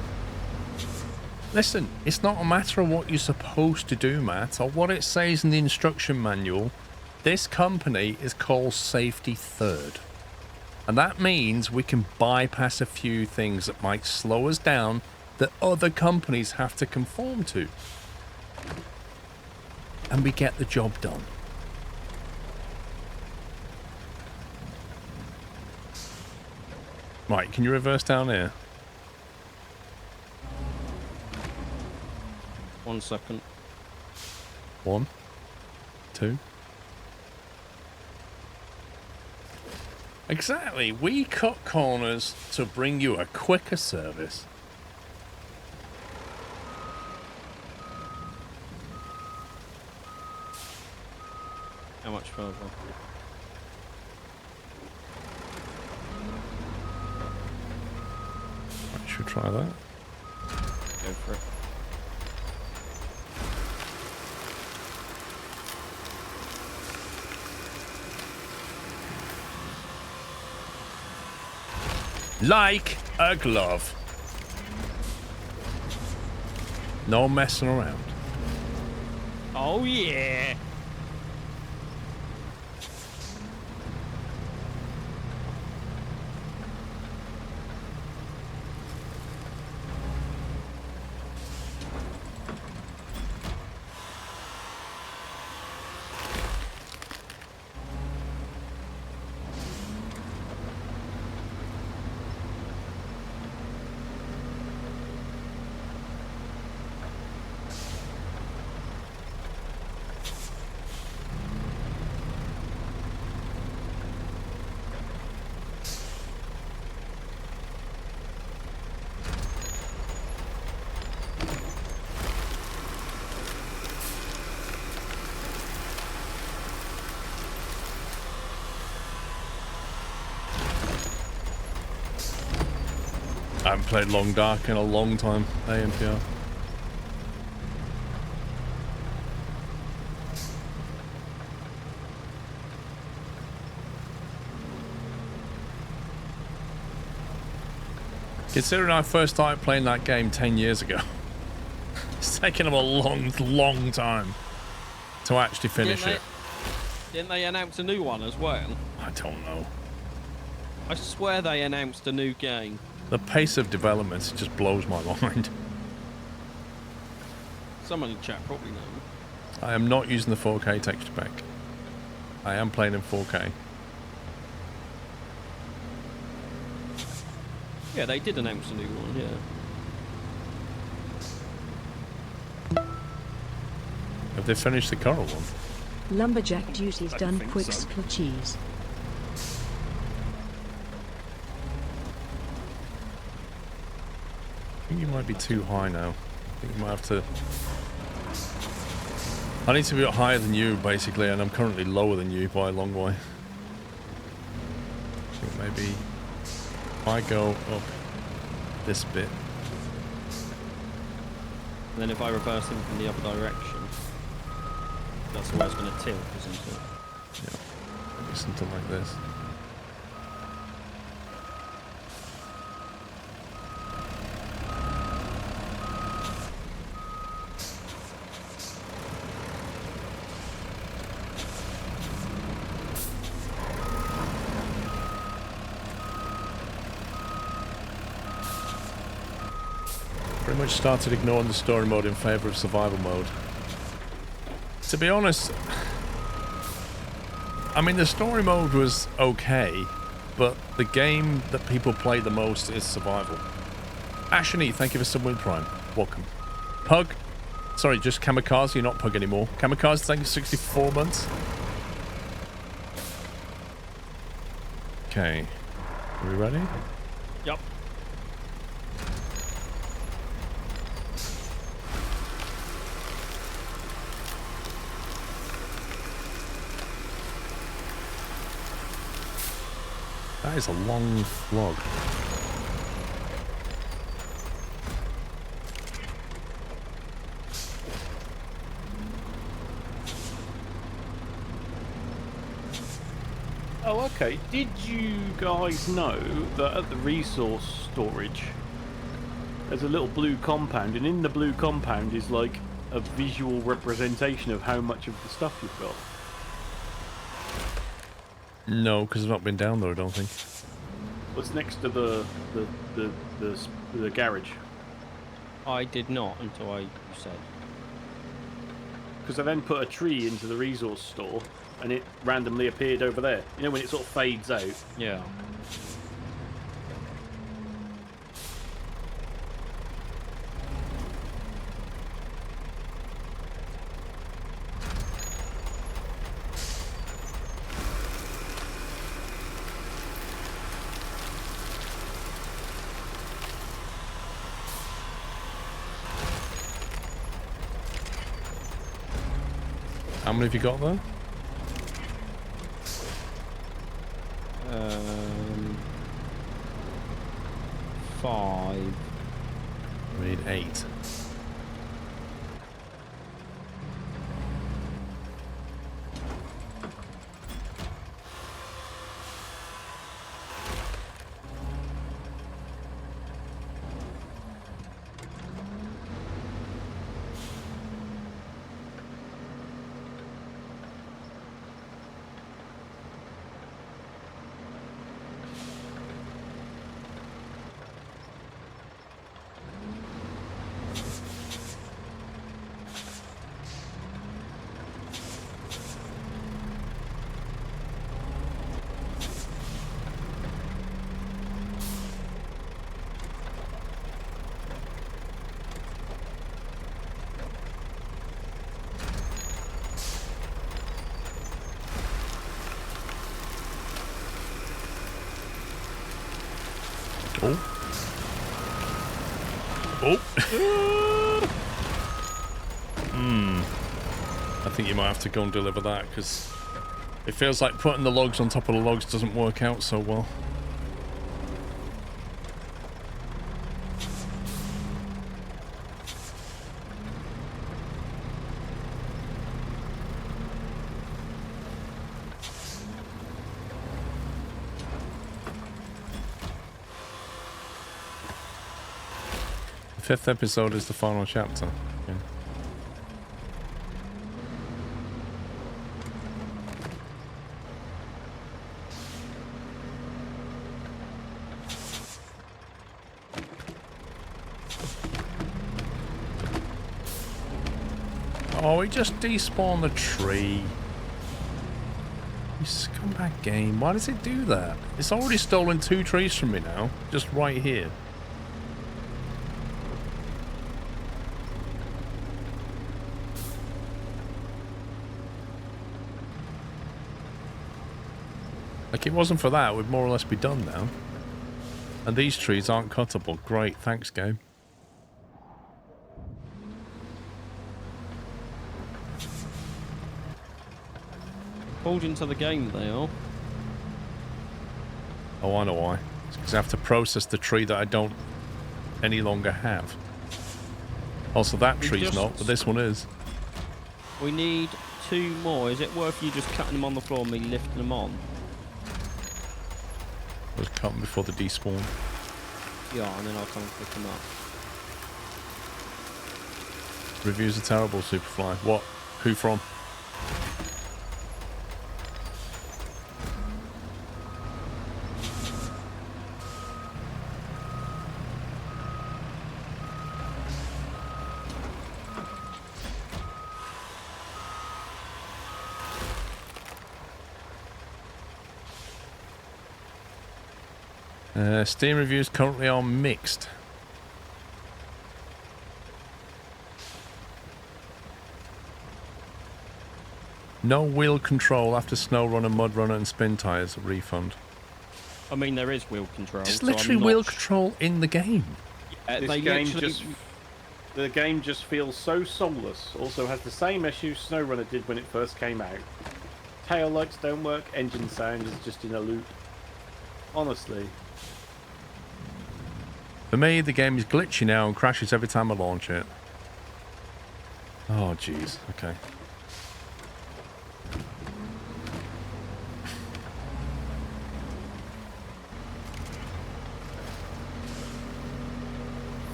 Listen, it's not a matter of what you're supposed to do, Matt, or what it says in the instruction manual. This company is called Safety Third. And that means we can bypass a few things that might slow us down that other companies have to conform to. And we get the job done. Right, can you reverse down here? 1 second. 1, 2. Exactly. We cut corners to bring you a quicker service. How much further? I should try that. Go for it. Like a glove. No messing around. Oh, yeah. I haven't played Long Dark in a long time, AMPR. Considering I first started playing that game 10 years ago, it's taken them a long time to actually finish it. Didn't they announce a new one as well? I don't know. I swear they announced a new game. The pace of development just blows my mind. Someone in chat probably knows. I am not using the 4K texture pack. I am playing in 4K. Yeah, they did announce a new one, yeah. Have they finished the Coral one? Lumberjack duties done. Quick so. cheese. I think you might be too high now. I think you might have to... I need to be higher than you, basically, and I'm currently lower than you by a long way. I think maybe if I go up this bit. And then if I reverse him from the other direction, that's where it's going to tilt, isn't it? Yeah, maybe something like this. Pretty much started ignoring the story mode in favour of survival mode. To be honest, I mean the story mode was okay, but the game that people play the most is survival. Ashany, thank you for Subwing Prime. Welcome. Pug, sorry, just Kamikaze, you're not Pug anymore. Kamikaze, thank you 64 months. Okay, are we ready? Yep. That is a long log. Oh, okay. Did you guys know that at the resource storage, there's a little blue compound, and in the blue compound is like a visual representation of how much of the stuff you've got? No, because I've not been down there, I don't think. What's next to the garage? I did not until I said. Because I then put a tree into the resource store, and it randomly appeared over there. You know when it sort of fades out? Yeah. How many have you got there? 5. We need 8. Oh. Oh. I think you might have to go and deliver that, because it feels like putting the logs on top of the logs doesn't work out so well. The 5th episode is the final chapter. Yeah. Oh, he just despawned the tree. You scumbag game. Why does it do that? It's already stolen 2 trees from me now. Just right here. Like, it wasn't for that, we'd more or less be done now. And these trees aren't cuttable. Great, thanks, game. Pulled into the game, they are. Oh, I know why. It's because I have to process the tree that I don't any longer have. Also, that tree's not, but this one is. We need 2 more. Is it worth you just cutting them on the floor and me lifting them on? Just cut them before they despawn. Yeah, and then I'll come and pick them up. Reviews are terrible, Superfly. What? Who from? Steam reviews currently are mixed. No wheel control after snow runner, mud runner, and spin tires. Refund. I mean, there is wheel control. There's so literally wheel control in the game. The game just feels so soulless. Also has the same issues SnowRunner did when it first came out. Tail lights don't work. Engine sound is just in a loop. Honestly. For me, the game is glitchy now and crashes every time I launch it. Oh, jeez. Okay.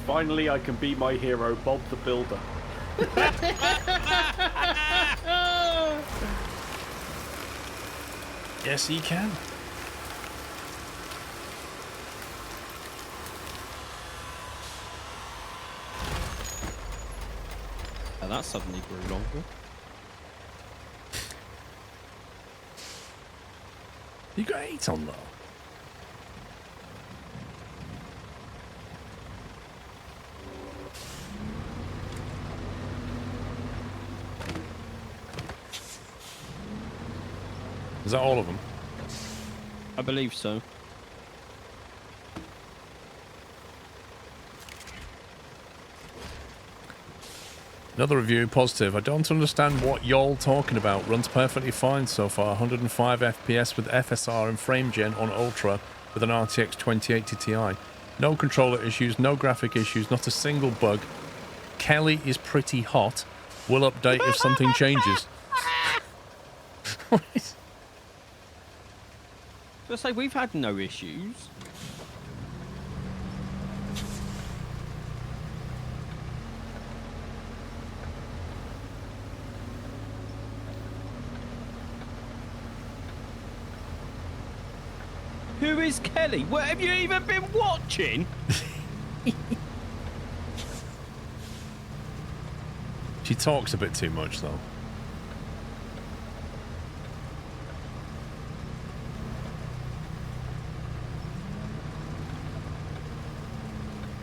Finally, I can be my hero, Bob the Builder. Yes, he can. That suddenly grew longer. You got 8 on though. Is that all of them? I believe so. Another review, positive. I don't understand what y'all talking about. Runs perfectly fine so far. 105 FPS with FSR and frame gen on Ultra with an RTX 2080 Ti. No controller issues, no graphic issues, not a single bug. Kelly is pretty hot. We'll update if something changes. I say we've had no issues. Who is Kelly? What have you even been watching? She talks a bit too much though.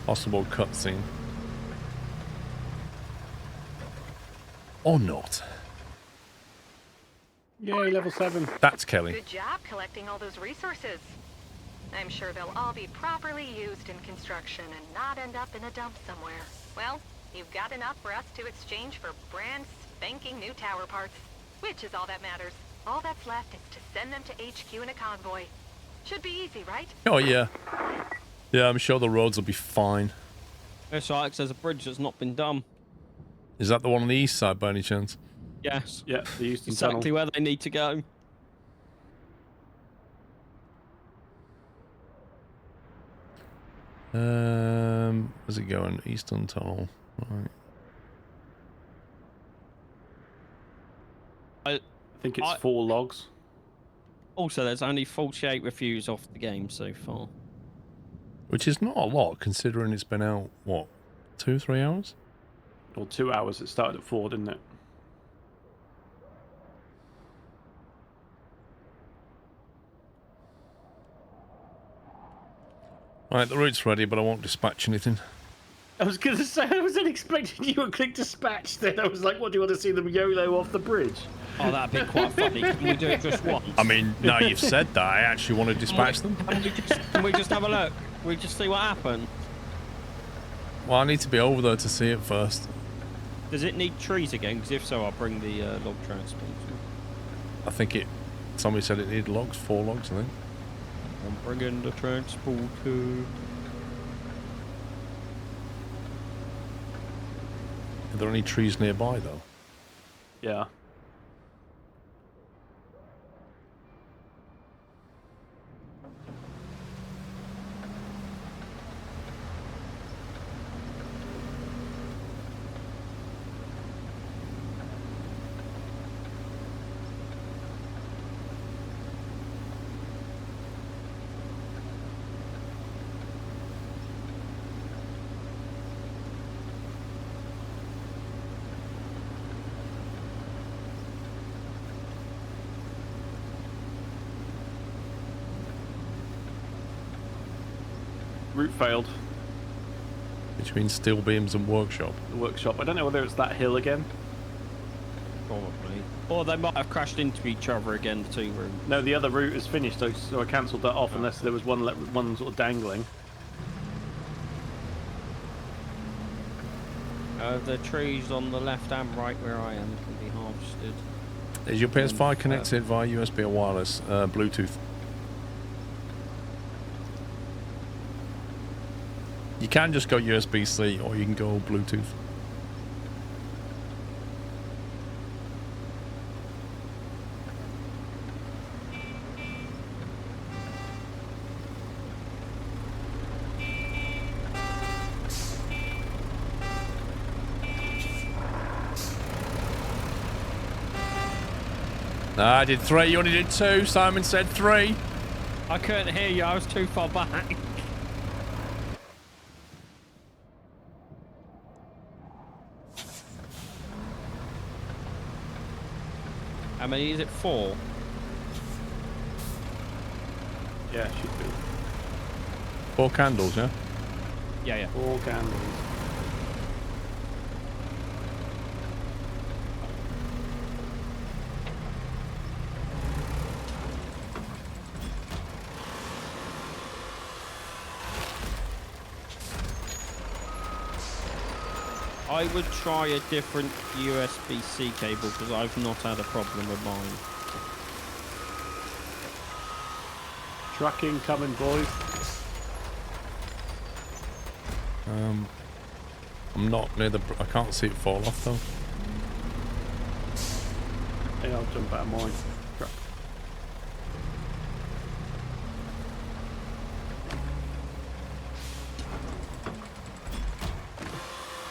Possible cutscene. Or not. Yay, level 7. That's Kelly. Good job collecting all those resources. I'm sure they'll all be properly used in construction and not end up in a dump somewhere. Well, you've got enough for us to exchange for brand spanking new tower parts, which is all that matters. All that's left is to send them to HQ in a convoy. Should be easy, right? Oh, yeah. Yeah, I'm sure the roads will be fine. It's Alex, there's a bridge that's not been done. Is that the one on the east side by any chance? Yes. Yeah, the Euston Exactly Tunnel. where they need to go. Where's it going? Eastern Tunnel. Right. I think it's 4 logs. Also, there's only 48 reviews off the game so far. Which is not a lot, considering it's been out, what, 2-3 hours? Or 2 hours. It started at 4, didn't it? Right, the route's ready, but I won't dispatch anything. I was going to say, I wasn't expecting you to click dispatch then. I was like, what, do you want to see them YOLO off the bridge? Oh, that'd be quite funny. Can we do it just once? I mean, now you've said that, I actually want to dispatch them. Can we just have a look? We just see what happens. Well, I need to be over there to see it first. Does it need trees again? Because if so, I'll bring the log transport. I think it... Somebody said it needed logs, 4 logs, I think. I'm bringing the transporter. Are there any trees nearby, though? Yeah. Route failed. Between steel beams and workshop. The workshop. I don't know whether it's that hill again. Probably. Or they might have crashed into each other again, the 2 rooms. No, the other route is finished, so I cancelled that off unless there was one sort of dangling. The trees on the left and right where I am can be harvested. Is your PS5 connected via USB or wireless? Bluetooth. You can just go USB-C or you can go Bluetooth. I did 3, you only did 2. Simon said 3. I couldn't hear you, I was too far back. How many is it? 4? Yeah, should be. 4 candles, yeah? Yeah, yeah. 4 candles. I would try a different USB-C cable because I've not had a problem with mine. Trucking coming, boys. I'm not near the... I can't see it fall off, though. Yeah, I'll jump out of mine. Truck.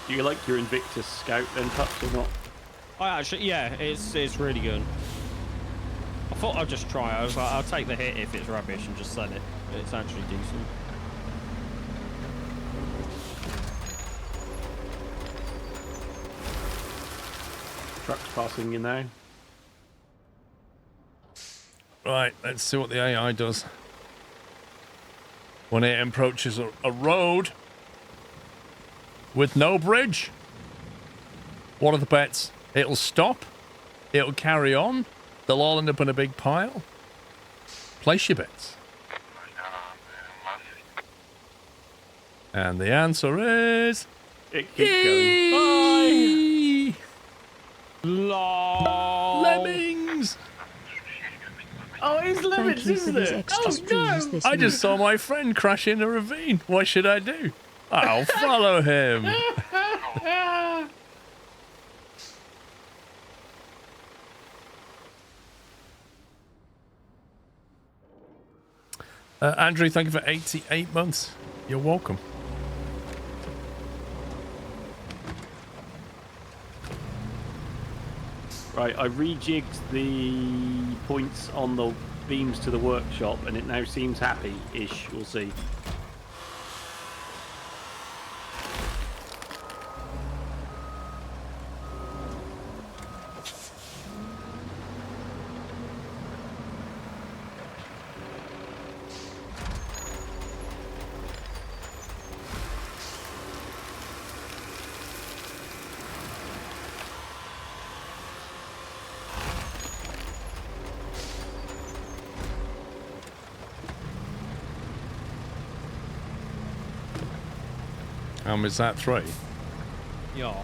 Do you like your Invictus Scout then, Pups, or not? I actually, yeah, it's really good. I thought I'd just try it. I was like, I'll take the hit if it's rubbish and just sell it. But it's actually decent. Truck's passing you now. Right, let's see what the AI does. When it approaches a road with no bridge, what are the bets? It'll stop, it'll carry on, they'll all end up in a big pile. Place your bets. And the answer is... It keeps going. Bye! LOL. Lemmings! Oh, it's Thank lemons, you for isn't these it? extra Oh, streams no! this I week. just saw my friend crash in a ravine. What should I do? I'll follow him. Andrew, thank you for 88 months. You're welcome. Right, I rejigged the points on the beams to the workshop, and it now seems happy-ish. We'll see. Is that 3? Yeah.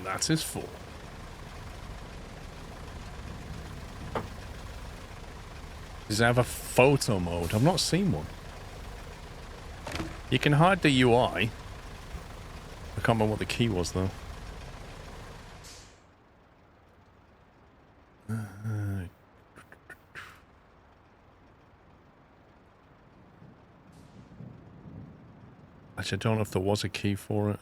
That is 4. Does it have a photo mode? I've not seen one. You can hide the UI. I can't remember what the key was though. Actually, I don't know if there was a key for it.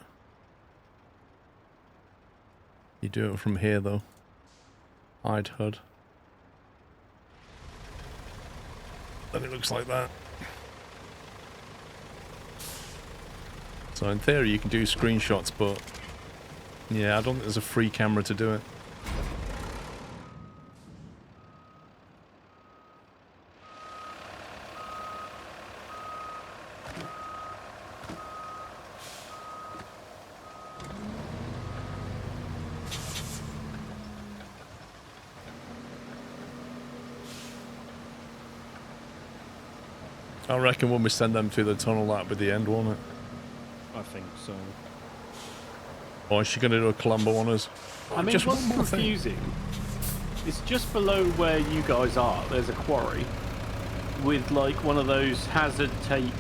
You do it from here though. Hide HUD. Then it looks like that. So in theory you can do screenshots, but yeah, I don't think there's a free camera to do it. I reckon when we send them through the tunnel, that'll be the end, won't it? I think so. Or is she going to do a Columbo on us? I mean, Just what's one more thing. confusing? It's just below where you guys are. There's a quarry with like one of those hazard taped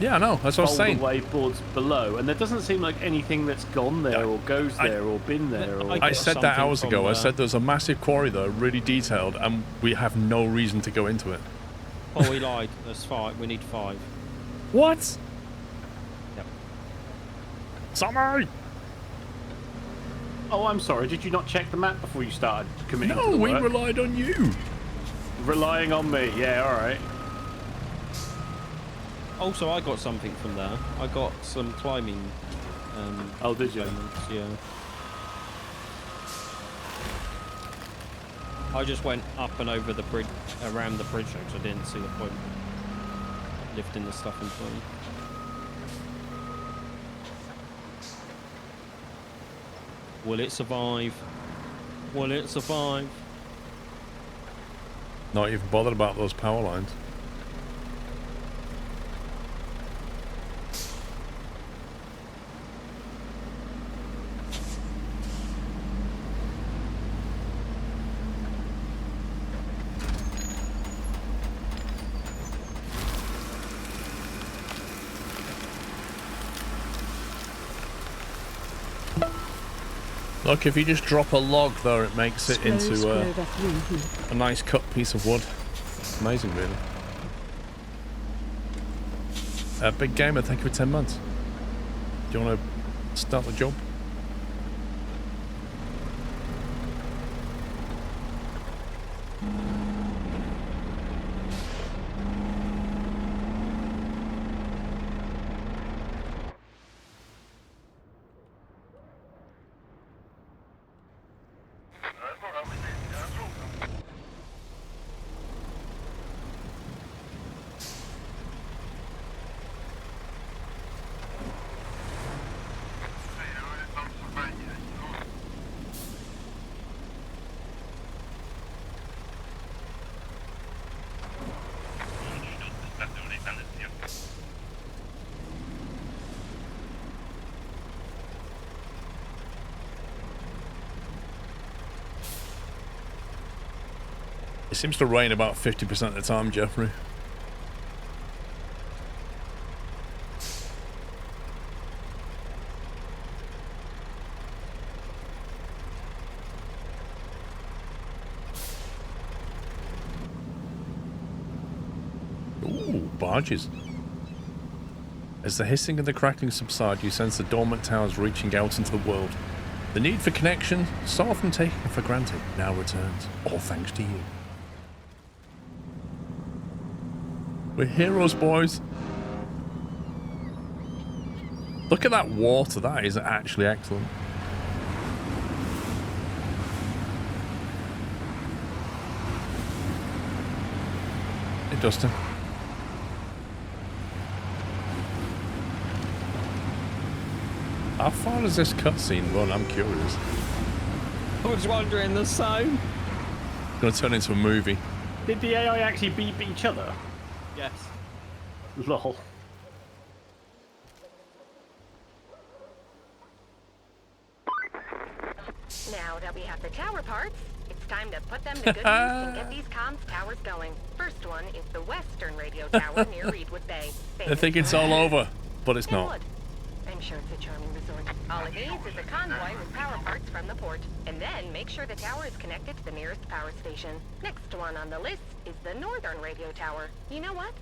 Yeah, I know. That's what I was saying. away boards below, and there doesn't seem like anything that's gone there or goes there or been there. Or... I said that hours from, ago. I said there's a massive quarry there, really detailed, and we have no reason to go into it. Oh, we lied. That's 5. We need 5. What? Yep. Sorry! Oh, I'm sorry. Did you not check the map before you started committing to No, the we work? relied on you. Relying on me. Yeah, all right. Also, I got something from there. I got some climbing. Oh, did you? Moments, yeah. I just went up and over the bridge, around the bridge, because I didn't see the point lifting the stuff in between. Will it survive? Will it survive? Not even bothered about those power lines. Look, if you just drop a log there, it makes it into a nice cut piece of wood. Amazing, really. Big Gamer, thank you for 10 months. Do you want to start the job? It seems to rain about 50% of the time, Jeffrey. Ooh, barges. As the hissing and the crackling subside, you sense the dormant towers reaching out into the world. The need for connection, so often taken for granted, now returns, all thanks to you. We're heroes, boys. Look at that water. That is actually excellent. Hey, Dustin. How far does this cutscene run? I'm curious. I was wondering the same. It's going to turn into a movie. Did the AI actually beat each other? Yes. Lol. Now that we have the tower parts, it's time to put them to good use and get these comms towers going. First one is the western radio tower near Reedwood Bay. I think it's all over, but it's not. I'm sure it's a charming resort. All it needs is a convoy with power parts from the port. And then make sure the tower is connected to the nearest power station. Next one on the list is the northern radio tower. You know what?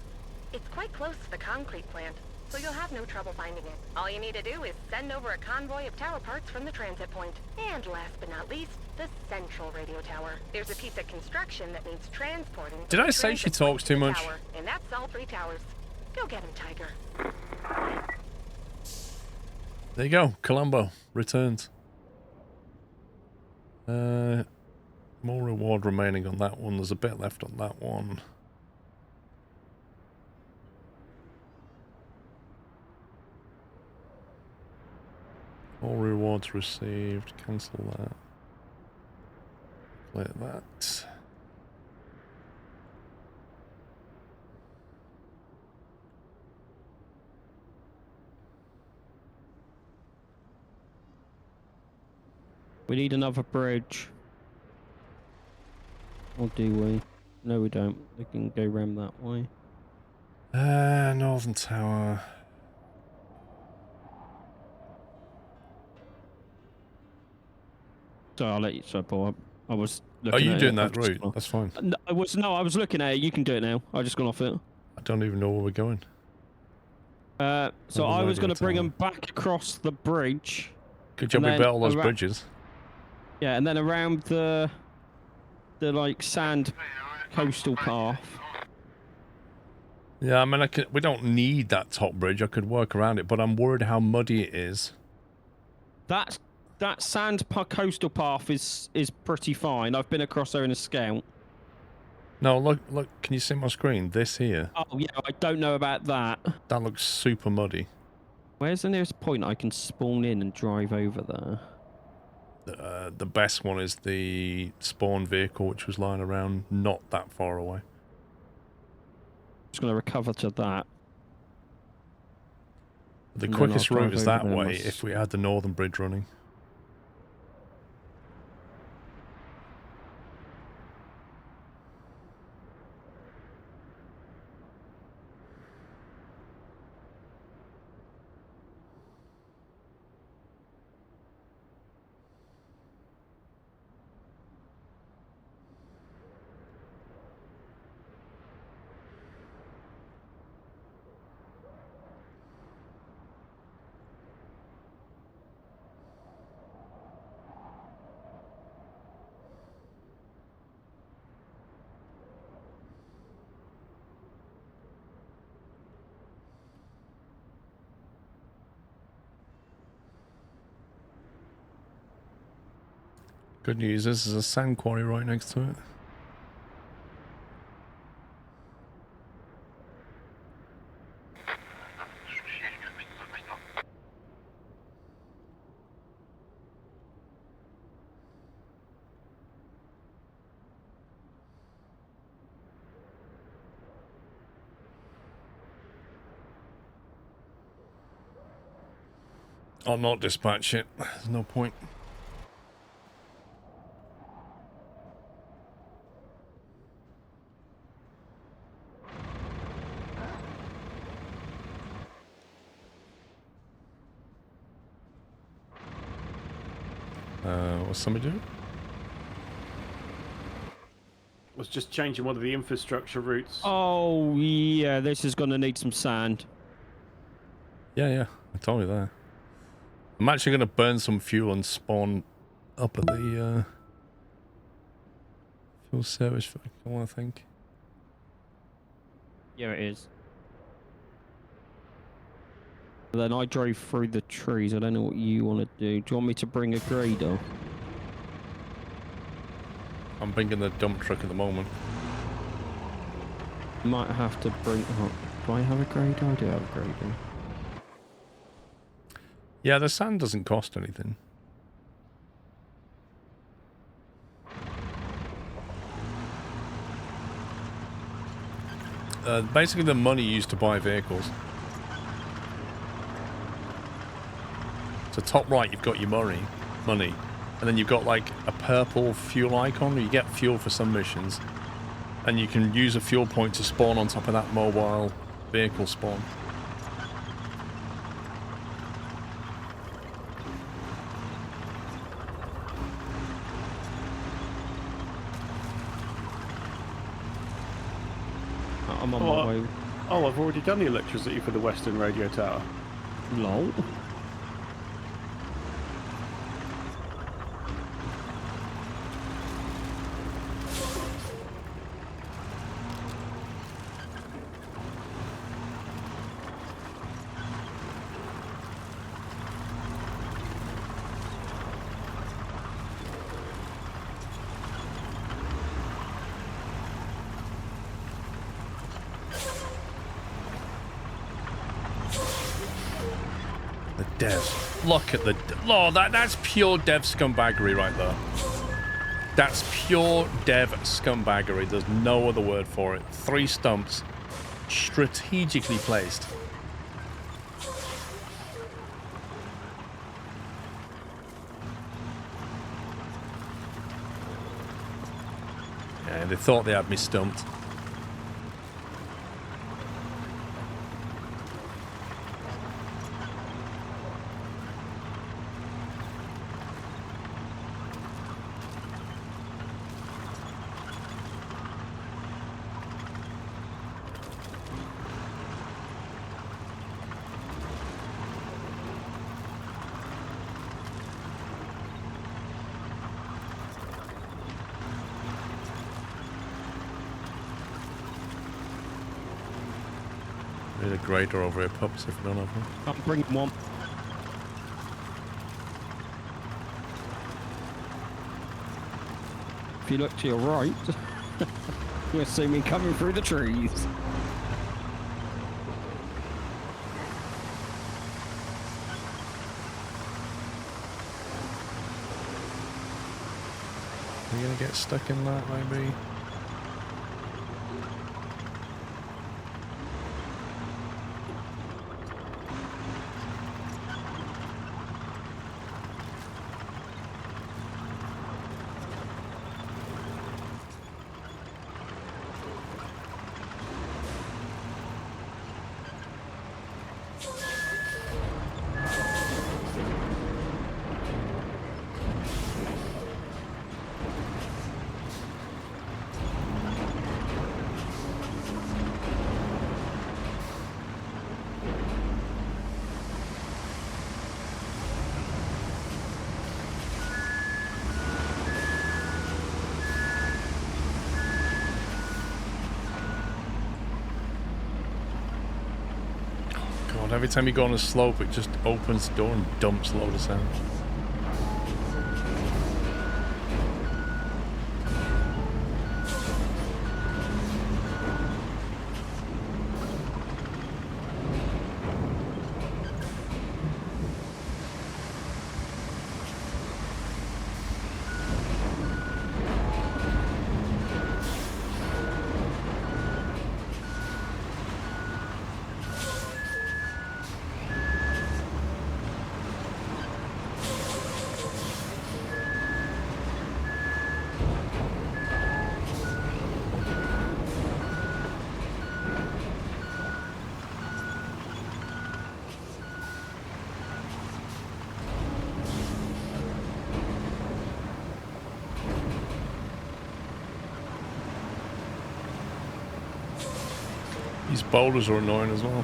It's quite close to the concrete plant, so you'll have no trouble finding it. All you need to do is send over a convoy of tower parts from the transit point. And last but not least, the central radio tower. There's a piece of construction that needs transporting. Did I say she talks too much? Tower, and that's all 3 towers. Go get him, Tiger. There you go. Colombo returns. More reward remaining on that one. There's a bit left on that one. All rewards received. Cancel that. Clear that. We need another bridge. Or do we? No, we don't. We can go round that way. Northern Tower. So I'll let you. So, Paul, I was. Are you doing that route? route? That's fine. No, I was looking at it. You can do it now. I just gone off it. I don't even know where we're going. So I was going to bring them back across the bridge. Good job we built all those bridges. Yeah, and then around the like sand coastal path. Yeah, I mean, we don't need that top bridge. I could work around it, but I'm worried how muddy it is. That sand coastal path is pretty fine. I've been across there in a scout. No, look, can you see my screen? This here. Oh, yeah, I don't know about that. That looks super muddy. Where's the nearest point I can spawn in and drive over there? The best one is the spawn vehicle, which was lying around not that far away. Just going to recover to that. The quickest route is that way if we had the northern bridge running. Good news, this is a sand quarry right next to it. I'll not dispatch it. There's no point. What's somebody doing? Was just changing one of the infrastructure routes. Oh, yeah, this is going to need some sand. Yeah, I told you that. I'm actually going to burn some fuel and spawn up at the fuel service vehicle, I think. Yeah, it is. Then I drove through the trees. I don't know what you want to do. Do you want me to bring a grader? I'm bringing the dump truck at the moment. Might have to bring... Oh, do I have a grader? I do have a grader. Yeah, the sand doesn't cost anything. Basically the money used to buy vehicles. So top right, you've got your money, and then you've got like a purple fuel icon. You get fuel for some missions, and you can use a fuel point to spawn on top of that mobile vehicle spawn. I'm on my way. Oh, I've already done the electricity for the Western Radio Tower. Lol. Dev. Look at the... Oh, that's pure dev scumbaggery right there. That's pure dev scumbaggery. There's no other word for it. 3 stumps strategically placed. Yeah, they thought they had me stumped. Need a grader over here, pups, if none of them. I'm bringing one. If you look to your right, you'll see me coming through the trees. Are you gonna get stuck in that, maybe? Every time you go on a slope, it just opens the door and dumps a load of sand. These boulders are annoying as well.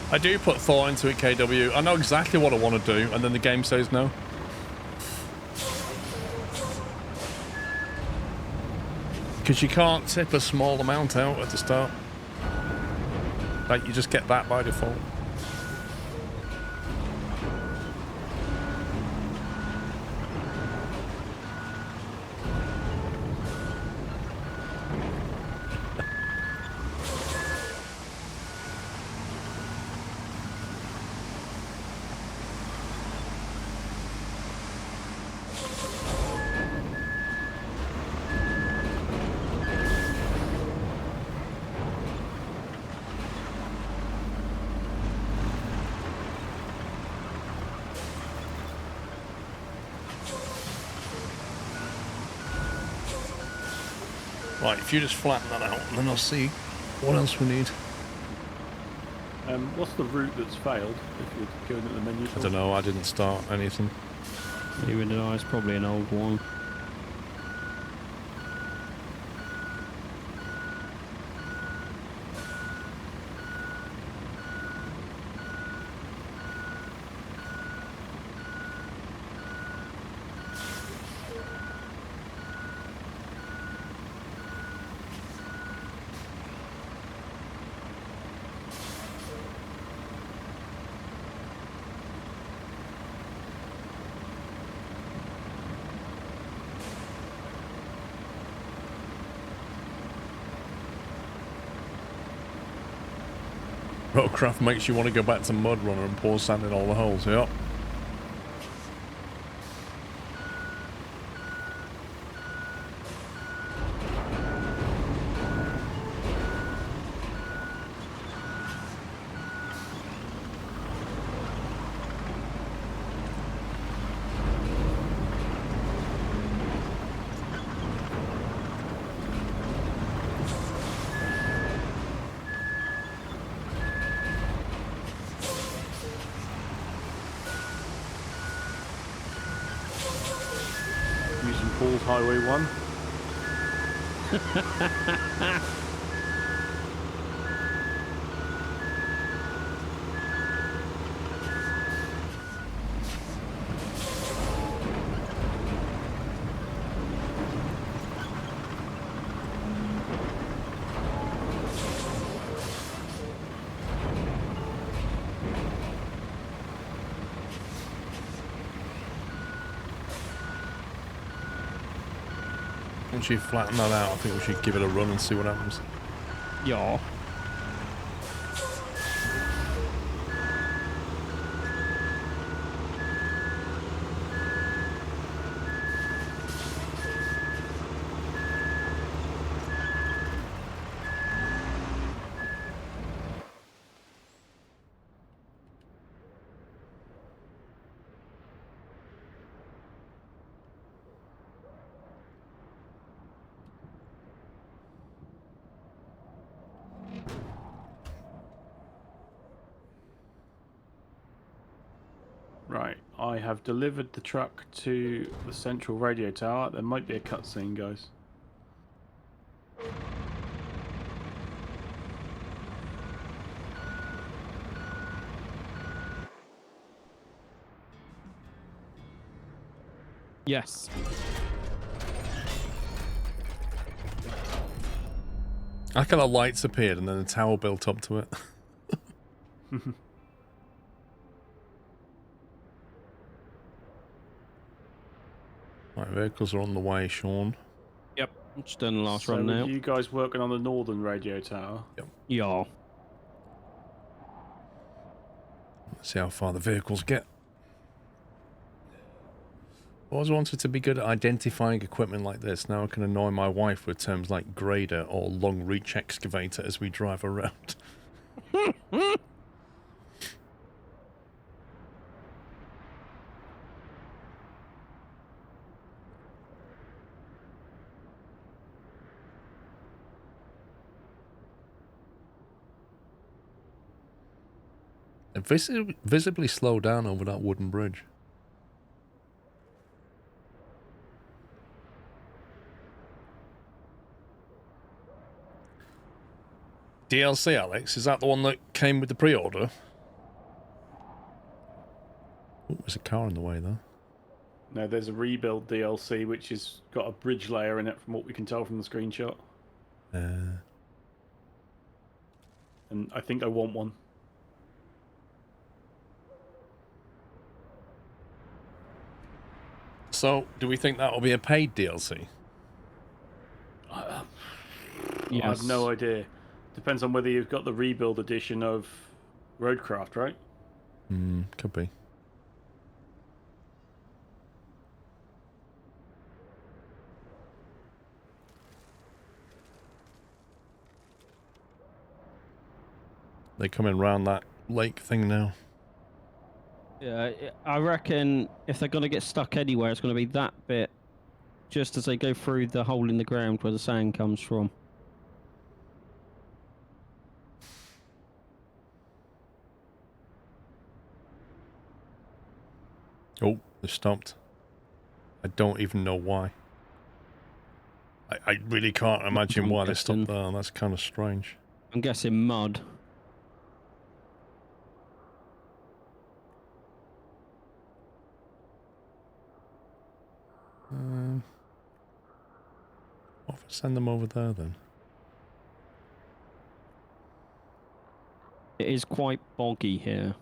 I do put thought into it, KW. I know exactly what I want to do, and then the game says no. Because you can't tip a small amount out at the start. Like, you just get that by default. Right, if you just flatten that out, and then I'll see what else we need. What's the route that's failed? If you're going at the menu. I don't know, I didn't start anything. Neither did I, it's probably an old one. Roadcraft makes you want to go back to Mud Runner and pour sand in all the holes, yep. Highway 1. Once you flatten that out, I think we should give it a run and see what happens. Yeah. Right, I have delivered the truck to the central radio tower. There might be a cutscene, guys. Yes. I kind of lights appeared and then the tower built up to it. Right, vehicles are on the way, Sean. Yep, just done the last So run now. you guys working on the northern radio tower? Yep. Yeah. Let's see how far the vehicles get. always wanted to be good at identifying equipment like this. Now I can annoy my wife with terms like grader or long-reach excavator as we drive around. Visibly slow down over that wooden bridge. DLC, Alex, is that the one that came with the pre-order? Oh, there's a car in the way there. No, there's a rebuild DLC which has got a bridge layer in it from what we can tell from the screenshot. And I think I want one. So, do we think that will be a paid DLC? Yes. I have no idea. Depends on whether you've got the rebuild edition of Roadcraft, right? Could be. They're coming round that lake thing now. Yeah, I reckon if they're going to get stuck anywhere, it's going to be that bit just as they go through the hole in the ground where the sand comes from. Oh, they're stopped. I don't even know why. I really can't imagine why they stopped there. That's kind of strange. I'm guessing mud. What if I send them over there then? It is quite boggy here.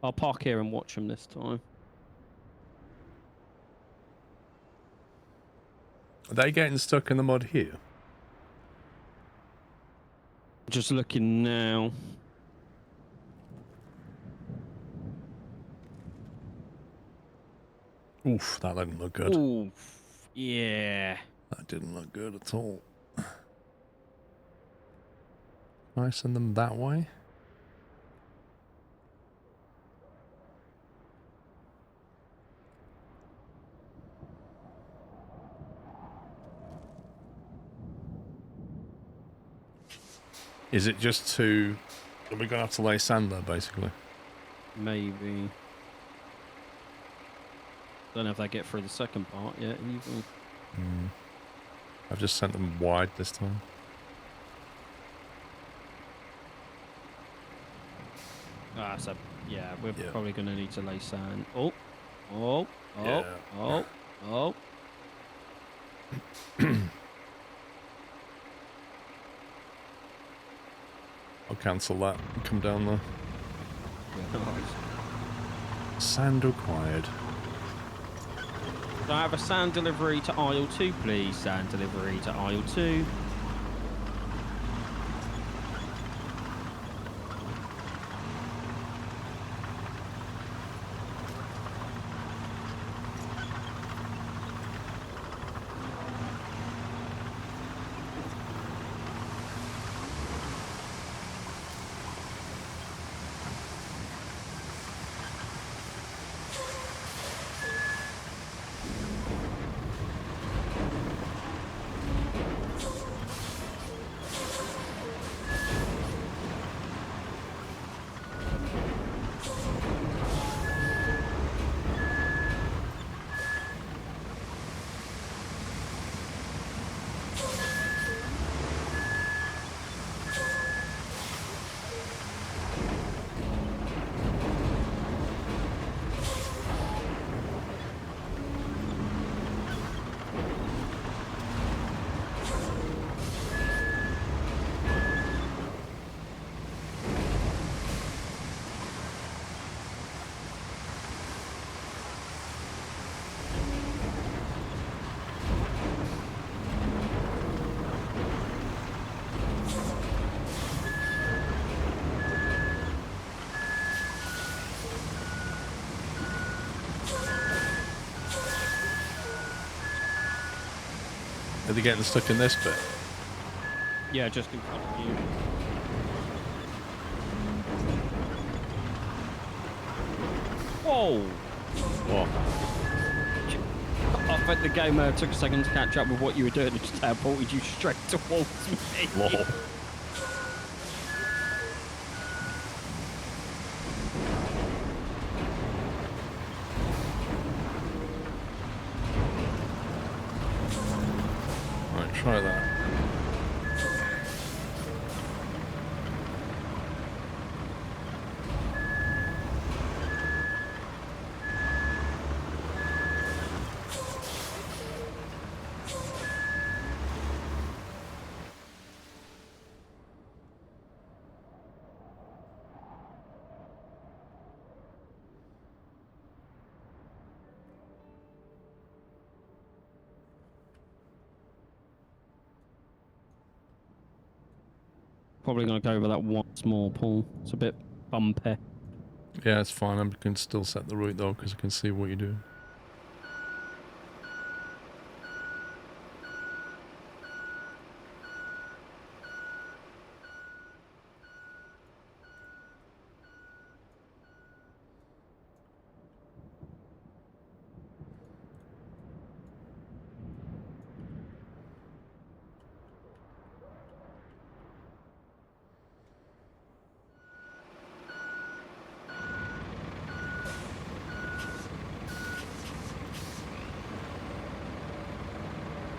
I'll park here and watch them this time. Are they getting stuck in the mud here? Just looking now. Oof, that didn't look good. Oof, yeah. That didn't look good at all. Can I send them that way? Is it just to... Are we going to have to lay sand there, basically? Maybe. Don't know if they get through the second part yet, even. I've just sent them wide this time. Ah, so, yeah, we're Yeah. probably going to need to lay sand. Oh. Yeah. I'll cancel that and come down there. Sand required. Can I have a sand delivery to aisle 2, please? Sand delivery to aisle 2. Are they getting stuck in this bit? Yeah, just in front of you. Whoa! What? I bet the game took a second to catch up with what you were doing and just teleported you straight towards me. Whoa. Right, try that. Probably going to go over that one small pool. It's a bit bumpy. Yeah, it's fine. I can still set the route though, because I can see what you're doing.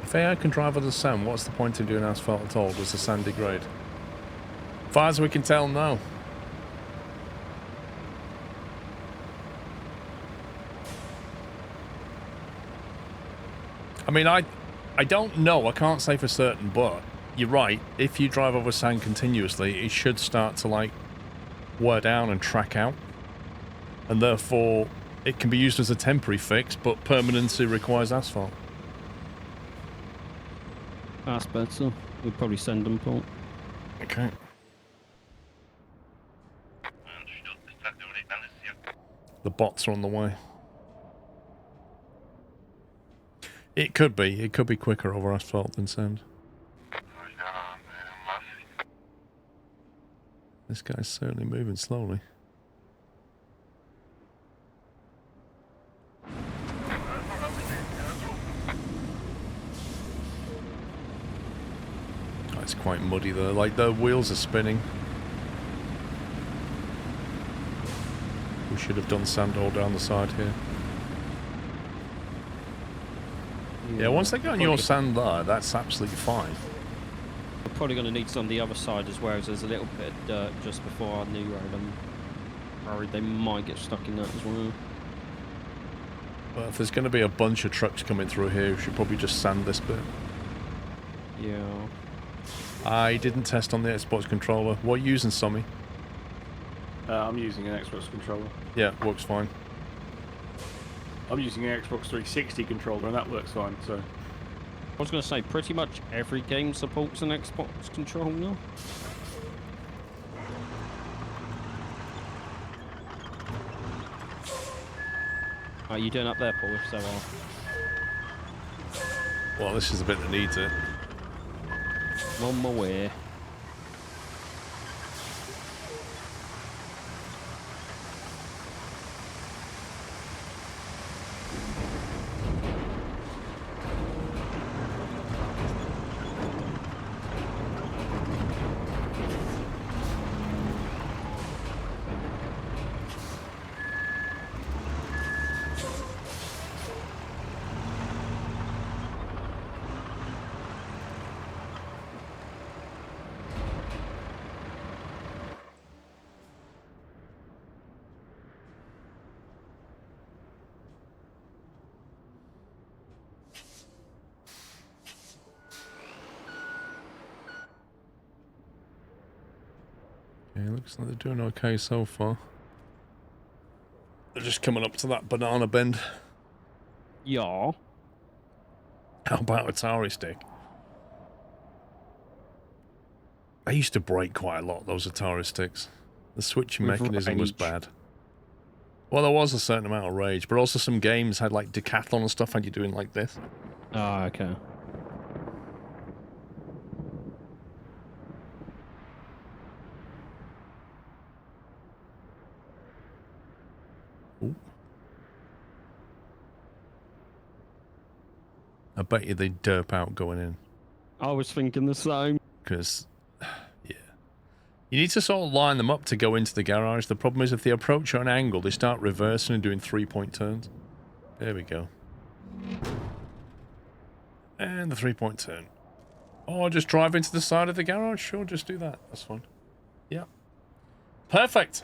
If AI can drive on the sand, what's the point of doing asphalt at all? Does the sand degrade? As far as we can tell, no. I mean, I don't know. I can't say for certain, but you're right. If you drive over sand continuously, it should start to, like, wear down and track out. And therefore, it can be used as a temporary fix, but permanency requires asphalt. That's better. We'd probably send them, Paul. Okay. The bots are on the way. It could be. It could be quicker over asphalt than sand. This guy's certainly moving slowly. Oh, it's quite muddy though. Like, the wheels are spinning. We should have done sand all down the side here. Yeah, once they get on your sand there, that's absolutely fine. We're probably going to need some on the other side as well, as there's a little bit of dirt just before our new road. I'm worried they might get stuck in that as well. Well, if there's going to be a bunch of trucks coming through here, we should probably just sand this bit. Yeah. I didn't test on the Xbox controller. What are you using, Sommy? I'm using an Xbox controller. Yeah, works fine. I'm using an Xbox 360 controller, and that works fine. So, I was going to say, pretty much every game supports an Xbox controller. Are you doing up there, Paul? If so, Well, this is the bit that needs it. on my way. Okay, looks like they're doing okay so far. They're just coming up to that banana bend. Yeah. How about Atari stick? I used to break quite a lot, those Atari sticks. The switching With mechanism was rage. bad. Well, there was a certain amount of rage, but also some games had like decathlon and stuff, and you're doing like this. Ah, okay. I bet you they derp out going in. I was thinking the same. Because, yeah. You need to sort of line them up to go into the garage. The problem is if they approach at an angle, they start reversing and doing 3-point turns. There we go. And the 3-point turn. Or just drive into the side of the garage. Sure, just do that. That's fine. Yeah. Perfect.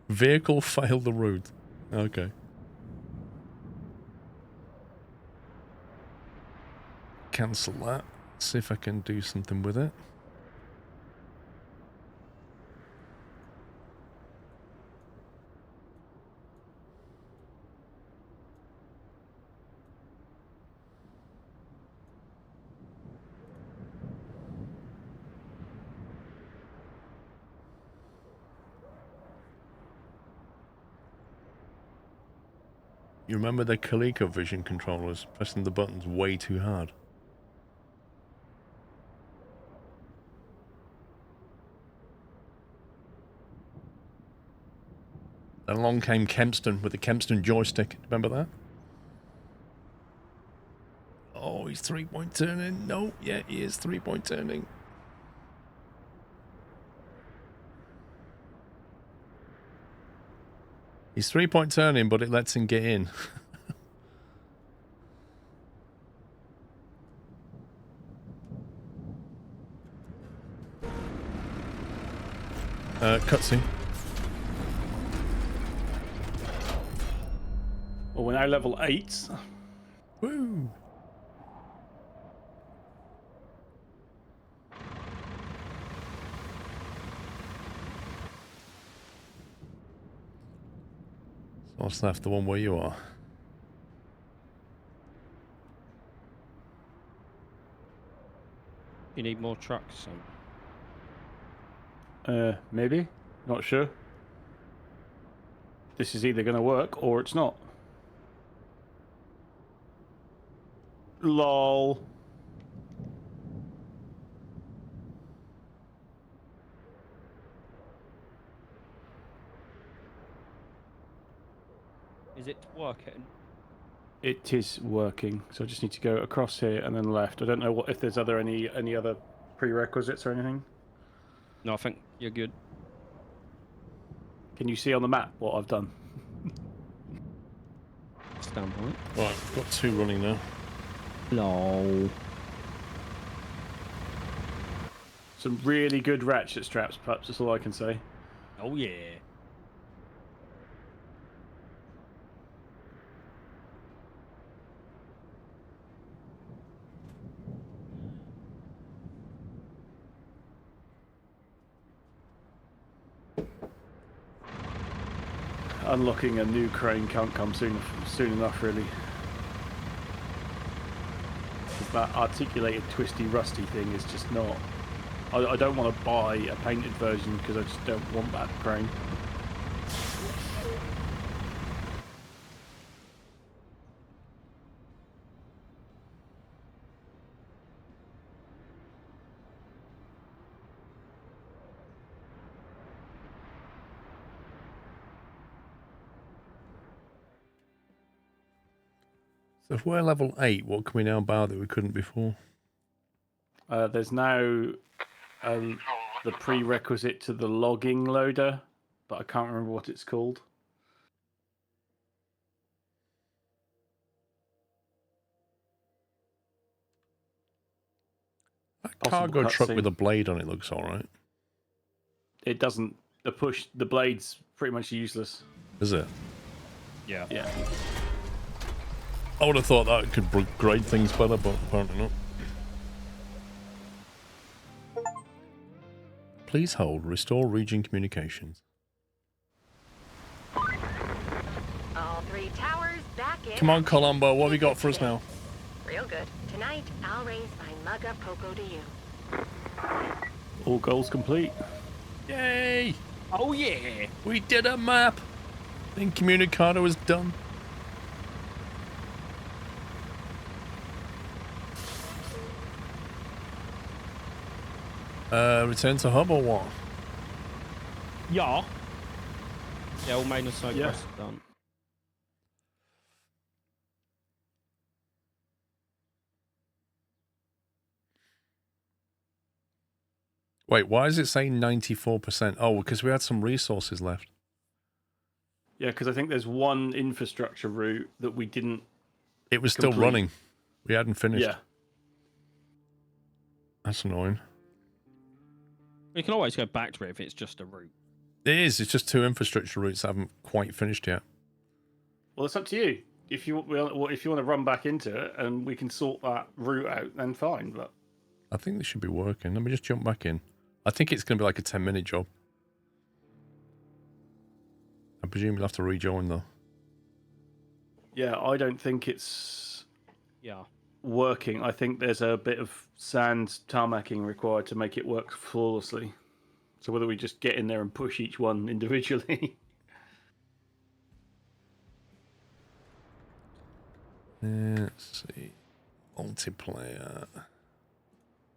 Vehicle failed the route. Okay. Cancel that. See if I can do something with it. You remember the ColecoVision controllers pressing the buttons way too hard? Then along came Kempston with the Kempston joystick. Remember that? Oh, he's 3-point turning. No, yeah, he is 3-point turning. He's 3-point turning, but it lets him get in. Cutscene. Well, we're now level 8. Woo! So what's left? The one where you are. You need more trucks, son. Maybe. Not sure. This is either going to work or it's not. LOL. Is it working? It is working, so I just need to go across here and then left. I don't know what if there's any other prerequisites or anything. No, I think you're good. Can you see on the map what I've done? Standpoint. Right, we've got 2 running now. No. Some really good ratchet straps, perhaps. That's all I can say. Oh yeah. Unlocking a new crane can't come soon enough, really. That articulated, twisty, rusty thing is just not. I don't want to buy a painted version because I just don't want that crane. So if we're level 8, what can we now buy that we couldn't before? There's now the prerequisite to the logging loader, but I can't remember what it's called. That cargo truck with a blade on it looks alright. It doesn't. The blade's pretty much useless. Is it? Yeah. Yeah. I would have thought that could grade things better, but apparently not. Please hold. Restore region communications. All 3 towers back in. Come on, Columbo. What have you got for us now? Real good. Tonight, I'll raise my mug of cocoa to you. All goals complete. Yay! Oh yeah! We did a map! Incommunicado is done. Return to hub or what? Yeah. Yeah, all main and side quests are done. Wait, why is it saying 94%? Oh, because we had some resources left. Yeah, because I think there's one infrastructure route that we didn't. It was still running. We hadn't finished. Yeah. That's annoying. We can always go back to it if it's just a route. It is. It's just 2 infrastructure routes that haven't quite finished yet. Well, it's up to you. If you want to run back into it and we can sort that route out, then fine. But I think they should be working. Let me just jump back in. I think it's going to be like a 10-minute job. I presume you'll have to rejoin though. Yeah, I don't think it's working. I think there's a bit of sand tarmacking required to make it work flawlessly. So whether we just get in there and push each one individually. Let's see. Multiplayer.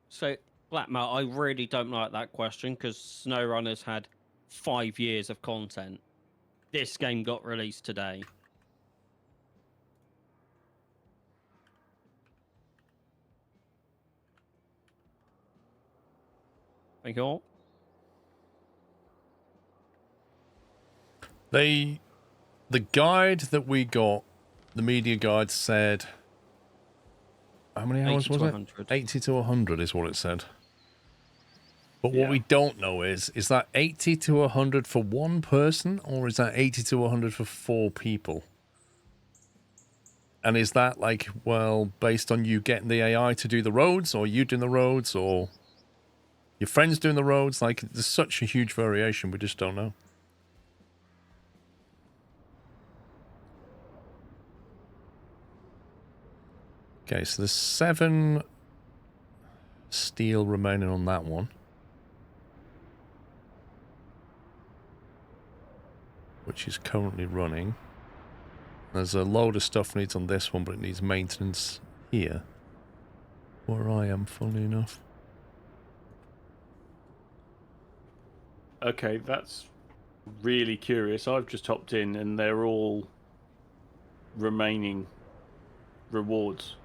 So, Blackmail, I really don't like that question because SnowRunner's had 5 years of content. This game got released today. Thank you all. The guide that we got, the media guide said, how many hours was it? 80 to 100 is what it said. But what we don't know is that 80 to 100 for one person, or is that 80 to 100 for 4 people? And is that like, well, based on you getting the AI to do the roads, or you doing the roads, or your friends doing the roads? Like, there's such a huge variation, we just don't know. Okay, so there's 7 steel remaining on that one. Which is currently running. There's a load of stuff needs on this one, but it needs maintenance here. Where I am, funnily enough. Okay, that's really curious. I've just hopped in and they're all remaining rewards.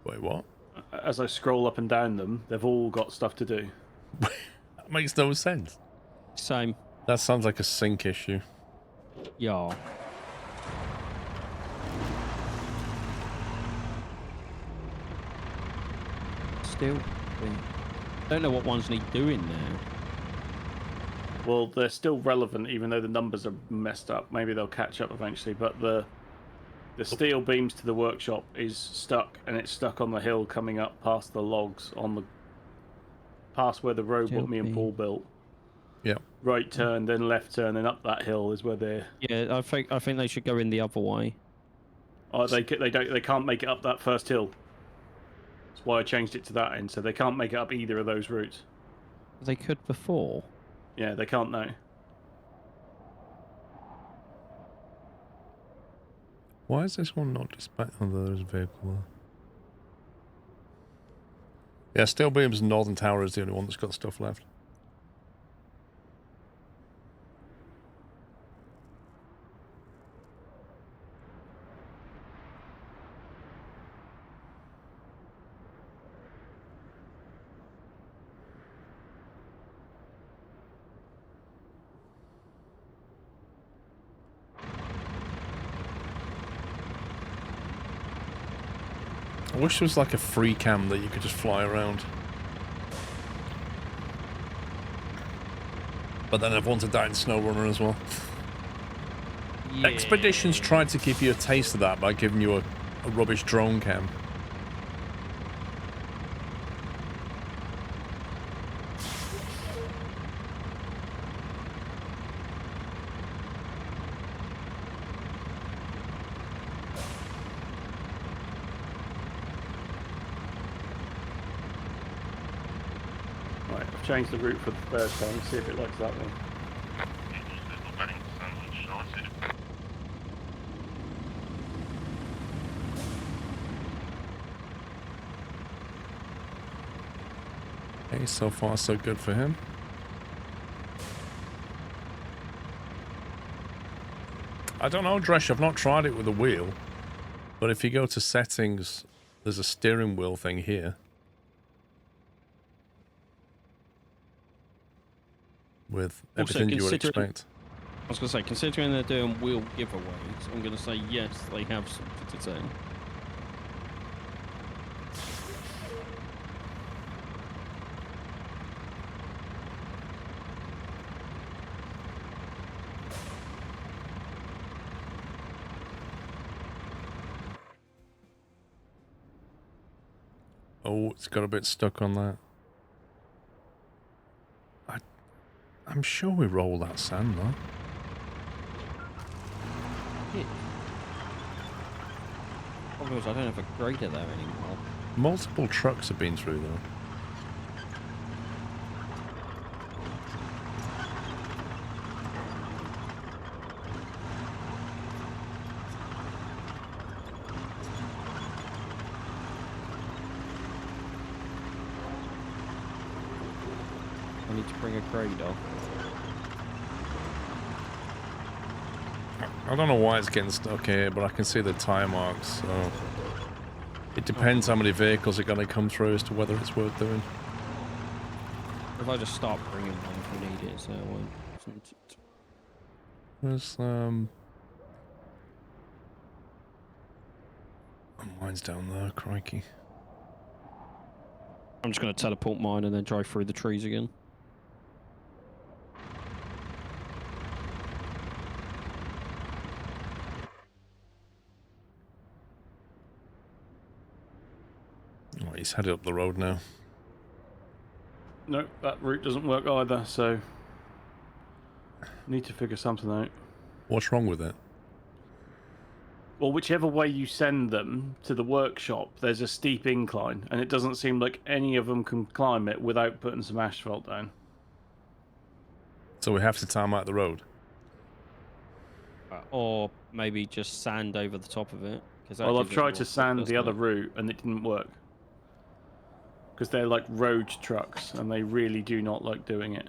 Wait, what? As I scroll up and down them, they've all got stuff to do. That makes no sense. Same. That sounds like a sync issue. Yeah. Still, don't know what ones need doing now. Well, they're still relevant, even though the numbers are messed up. Maybe they'll catch up eventually. But the steel beams to the workshop is stuck, and it's stuck on the hill coming up past the logs on the past where the road what me and Paul built. Yeah. Right turn, then left turn, then up that hill is where they're. Yeah, I think they should go in the other way. Oh, they can't make it up that first hill. That's why I changed it to that end, so they can't make it up either of those routes. They could before. Yeah, they can't now. Why is this one not dispatched? Oh, there's a vehicle there. Yeah, Steel Beams Northern Tower is the only one that's got stuff left. I wish there was like a free cam that you could just fly around. But then I've wanted that in SnowRunner as well. Yeah. Expeditions tried to give you a taste of that by giving you a rubbish drone cam. Change the route for the third time, see if it likes that one. Okay, so far so good for him. I don't know, Dresh. I've not tried it with a wheel. But if you go to settings, there's a steering wheel thing here. With everything you would expect. I was going to say, considering they're doing wheel giveaways, I'm going to say yes, they have something to say. Oh, it's got a bit stuck on that. I'm sure we roll that sand, though. Yeah. Problem is, I don't have a grader there anymore. Multiple trucks have been through, though. I need to bring a grader. I don't know why it's getting stuck here, but I can see the tyre marks, so... It depends how many vehicles are going to come through as to whether it's worth doing. If I just start bringing one if we need it, so I won't... There's, mine's down there, crikey. I'm just going to teleport mine and then drive through the trees again. Oh, he's headed up the road now. No, that route doesn't work either, so... Need to figure something out. What's wrong with it? Well, whichever way you send them to the workshop, there's a steep incline, and it doesn't seem like any of them can climb it without putting some asphalt down. So we have to tarmac the road? Or maybe just sand over the top of it. Well, I've tried to sand the other route, and it didn't work. Because they're like road trucks, and they really do not like doing it.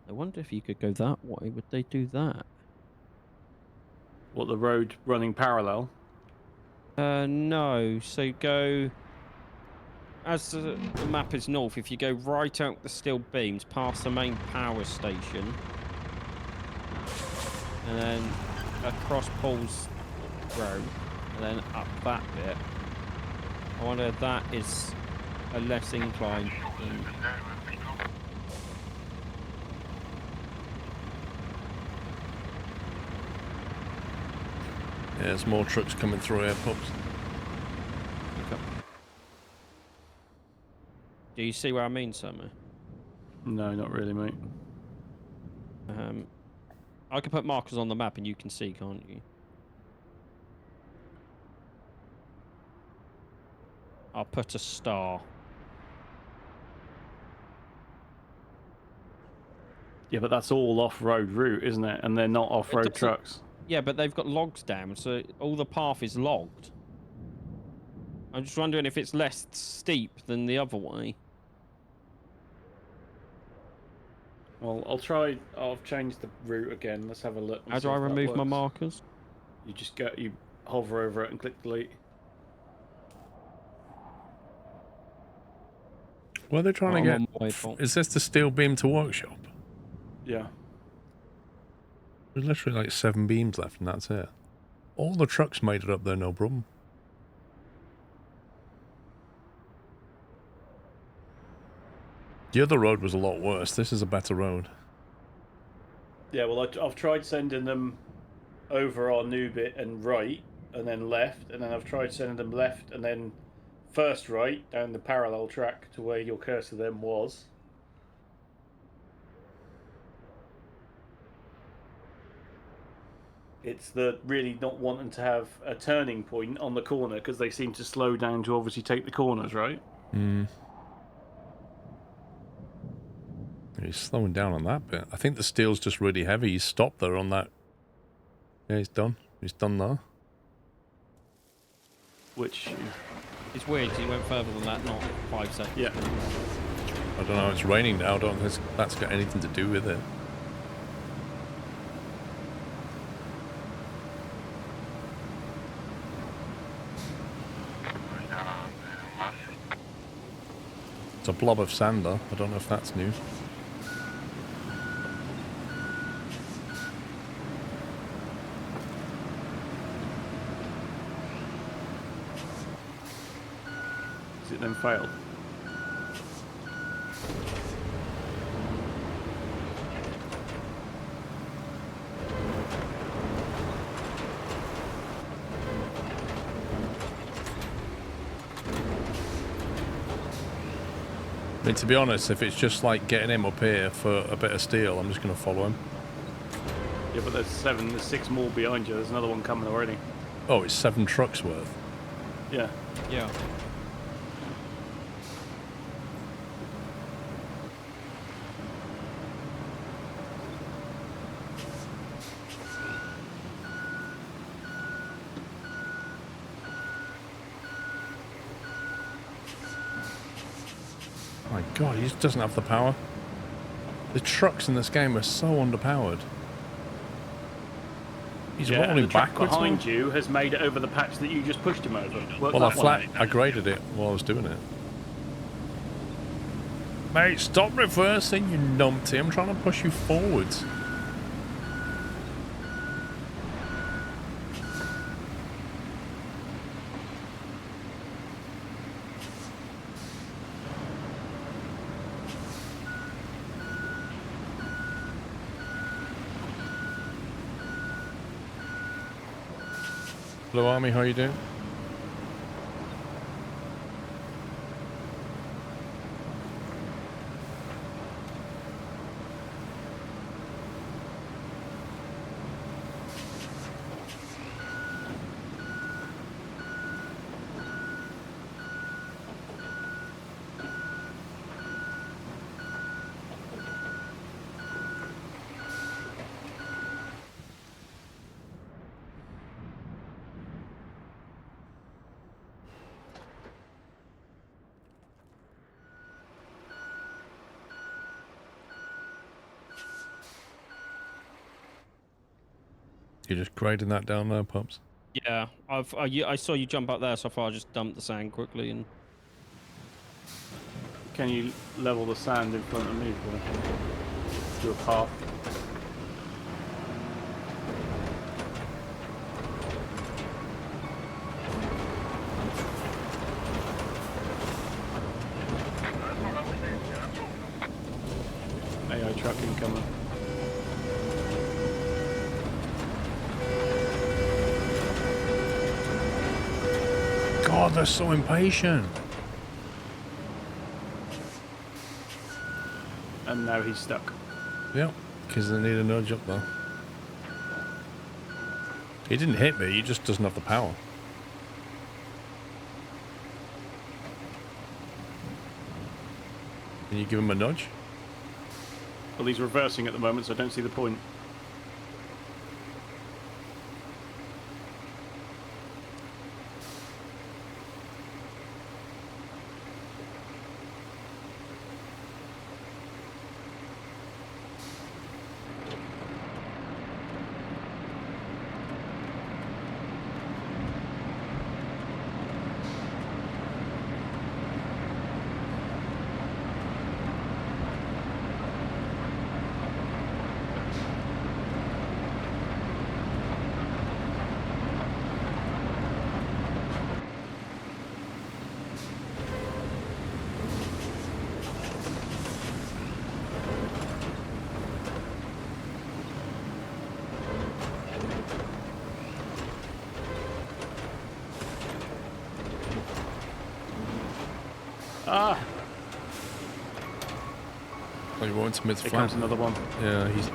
I wonder if you could go that way. Would they do that? What, the road running parallel? No. So go... As the map is north, if you go right out the steel beams, past the main power station, and then across Paul's Road, and then up that bit, I wonder if that is a less incline than... Yeah, there's more trucks coming through here, pups. Okay. Do you see where I mean, Summer? No, not really, mate. I can put markers on the map and you can see, can't you? I'll put a star. Yeah, but that's all off-road route, isn't it? And they're not off-road trucks. Yeah, but they've got logs down, so all the path is logged. I'm just wondering if it's less steep than the other way. Well, I'll try. I've changed the route again. Let's have a look. How do I remove my markers? You just go. You hover over it and click delete. What are they trying to get? Is this the steel beam to workshop? Yeah. There's literally like 7 beams left and that's it. All the trucks made it up there, no problem. The other road was a lot worse. This is a better road. Yeah, well, I've tried sending them over our new bit and right, and then left, and then I've tried sending them left and then first right down the parallel track to where your cursor then was. It's the really not wanting to have a turning point on the corner because they seem to slow down to obviously take the corners, right? Hmm. He's slowing down on that bit. I think the steel's just really heavy. He's stopped there on that. Yeah, he's done. He's done there. Which... It's weird, he went further than that, not 5 seconds. Yeah. I don't know, it's raining now. I don't think that's got anything to do with it. It's a blob of sand though. I don't know if that's new. Has it then failed? I mean, to be honest, if it's just like getting him up here for a bit of steel, I'm just going to follow him. Yeah, but there's 6 more behind you. There's another one coming already. Oh, it's 7 trucks worth. Yeah. Yeah. My God, he just doesn't have the power. The trucks in this game are so underpowered. He's rolling the truck backwards behind now. you has made it over the patch that you just pushed him over. Well, I graded it while I was doing it. Mate, stop reversing, you numpty. I'm trying to push you forwards. Hello, Army, how you doing? You're just grading that down there, Pops? Yeah, I saw you jump up there, so I thought I'd just dump the sand quickly and... Can you level the sand in front of me? Do a path. AI truck incoming. God, they're so impatient. And now he's stuck. Yep, because they need a nudge up there. He didn't hit me, he just doesn't have the power. Can you give him a nudge? Well, he's reversing at the moment, so I don't see the point. Ah! Oh, you want to mid Here flat? comes another one. Yeah, he's...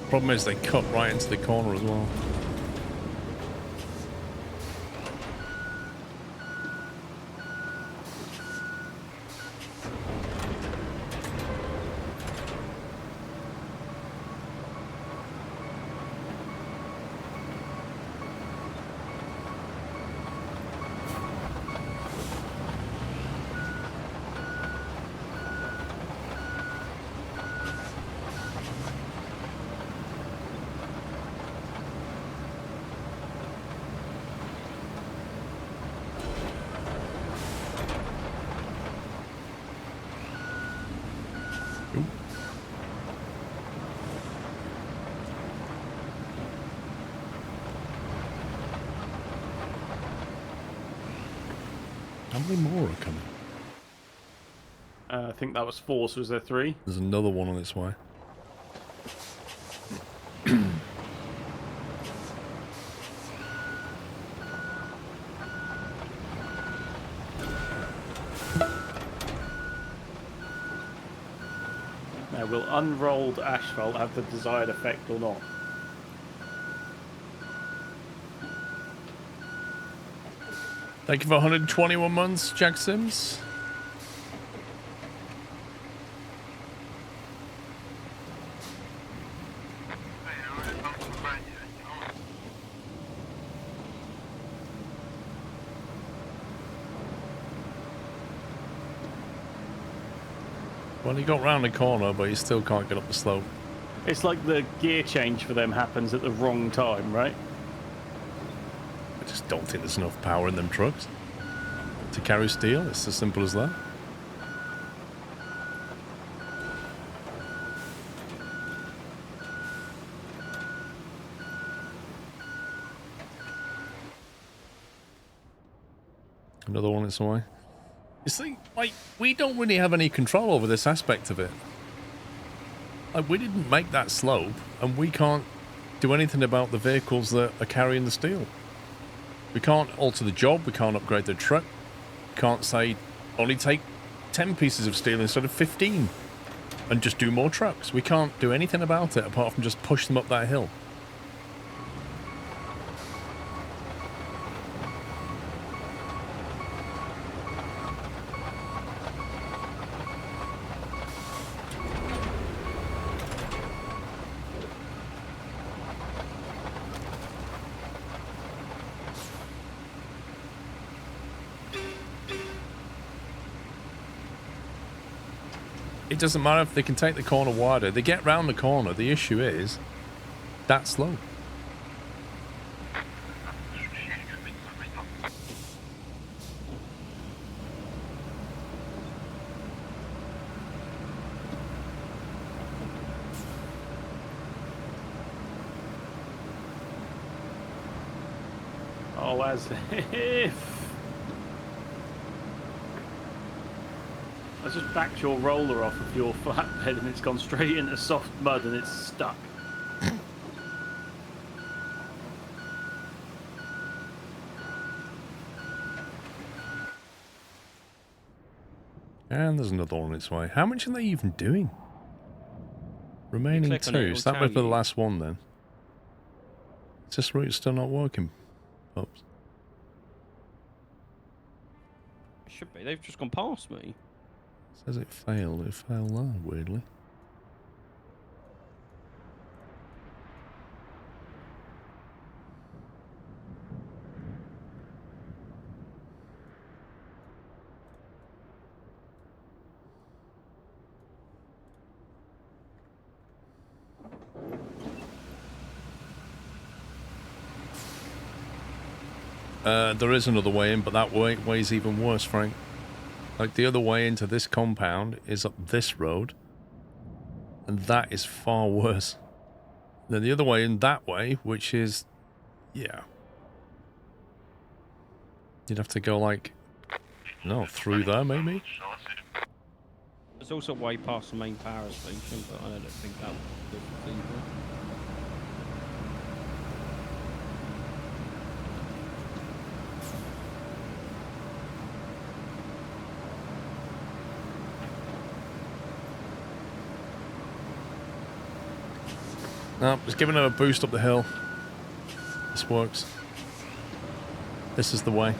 Problem is they cut right into the corner as well. How many more are coming? I think that was 4, so was there 3? There's another one on its way. Now, will unrolled asphalt have the desired effect or not? Thank you for 121 months, Jack Sims. Well, he got round the corner, but he still can't get up the slope. It's like the gear change for them happens at the wrong time, right? I just don't think there's enough power in them trucks to carry steel. It's as simple as that. Another one its way. You see, like, we don't really have any control over this aspect of it. Like, we didn't make that slope, and we can't do anything about the vehicles that are carrying the steel. We can't alter the job, we can't upgrade the truck, we can't say, only take 10 pieces of steel instead of 15, and just do more trucks. We can't do anything about it apart from just push them up that hill. It doesn't matter if they can take the corner wider. They get round the corner. The issue is that slope. Oh, as if. I just backed your roller off of your flatbed and it's gone straight into soft mud and it's stuck. And there's another one on its way. How much are they even doing? Remaining 2. So that might be the last one then. Is this route still not working? Oops. Should be. They've just gone past me. Says it failed. It failed there, weirdly. There is another way in, but that way's even worse, Frank. Like, the other way into this compound is up this road, and that is far worse than the other way in that way, which is, yeah. You'd have to go, like, no, through there, maybe? There's also way past the main power station, but I don't think that would be feasible. No, just giving it a boost up the hill. This works. This is the way.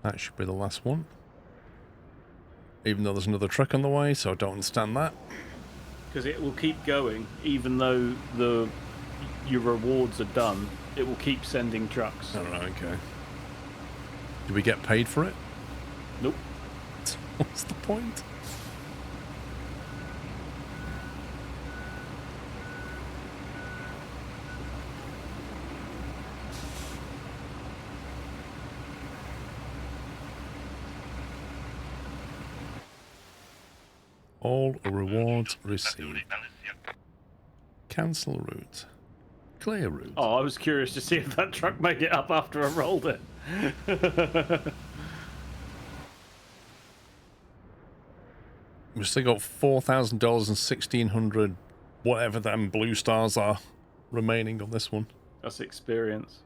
That should be the last one. Even though there's another truck on the way, so I don't understand that. Because it will keep going, even though your rewards are done. It will keep sending trucks. Oh, right, okay. Do we get paid for it? Nope. What's the point? All rewards received. Cancel route. Clear route. Oh, I was curious to see if that truck made it up after I rolled it. We've still got $4,000 and 1,600, whatever them blue stars are, remaining on this one. That's experience.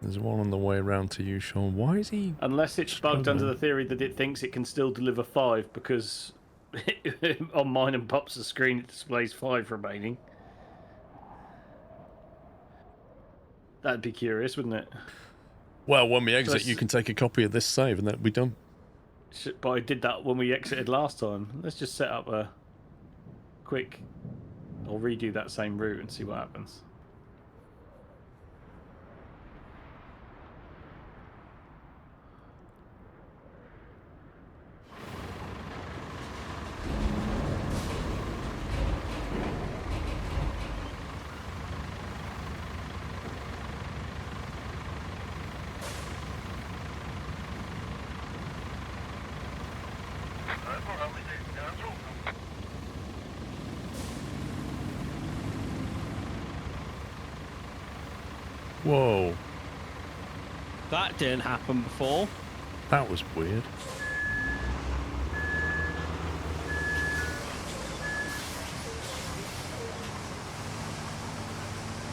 There's one on the way around to you, Sean. Why is he... Unless it's bugged under the theory that it thinks it can still deliver 5, because on mine and Pop's screen it displays 5 remaining. That'd be curious, wouldn't it? Well, when we exit, you can take a copy of this save and that'll be done. But I did that when we exited last time. Let's just set up a quick... I'll redo that same route and see what happens. Whoa. That didn't happen before. That was weird.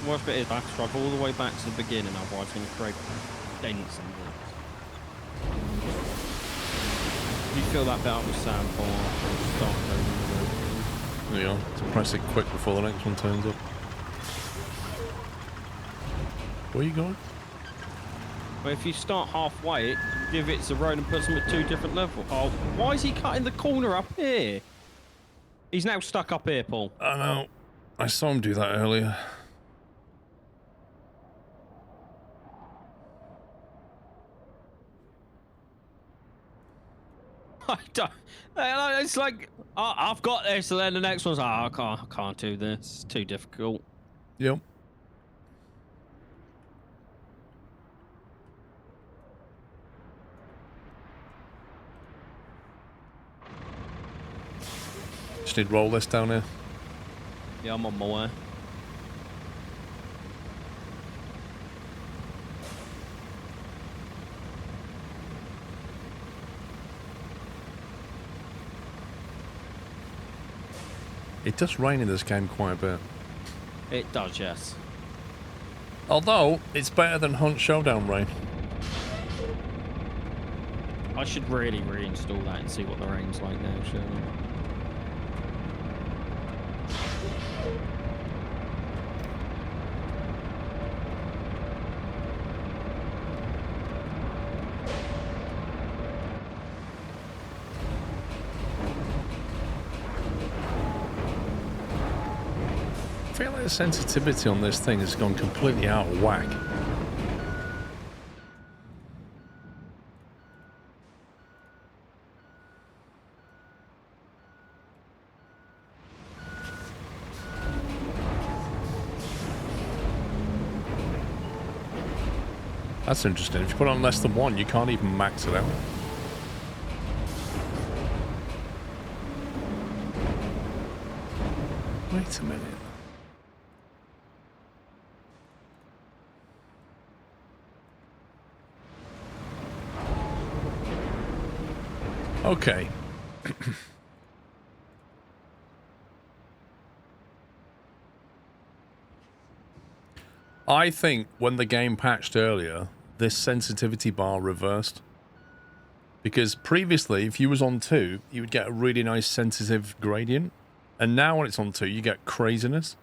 Worst bit is I have to drive all the way back to the beginning, otherwise it's going to create dents and that. You fill that bit up with sand before I start going. Yeah, to press it quick before the next one turns up. Where are you going? But if you start halfway, it divots the road and puts them at 2 different levels. Oh, why is he cutting the corner up here? He's now stuck up here, Paul. I know. I saw him do that earlier. I don't... It's like, oh, I've got this, and then the next one's, oh, I can't do this. It's too difficult. Yep. Just need roll this down here. Yeah, I'm on my way. It does rain in this game quite a bit. It does, yes. Although, it's better than Hunt Showdown rain. I should really reinstall that and see what the rain's like now, shall we? I feel like the sensitivity on this thing has gone completely out of whack. That's interesting. If you put on less than 1, you can't even max it out. Wait a minute. Okay. I think when the game patched earlier, this sensitivity bar reversed. Because previously, if you was on 2, you would get a really nice sensitive gradient. And now when it's on 2, you get craziness.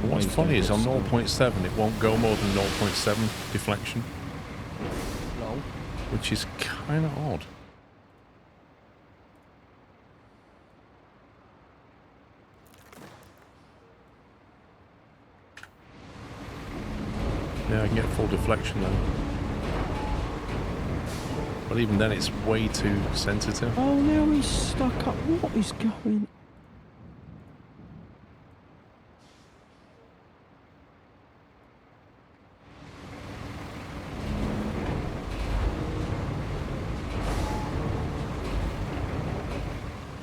But what's funny is on 0.7, it won't go more than 0.7 deflection. No. Which is kind of odd. Yeah, I can get full deflection then. But even then, it's way too sensitive. Oh, now he's stuck up. What is going?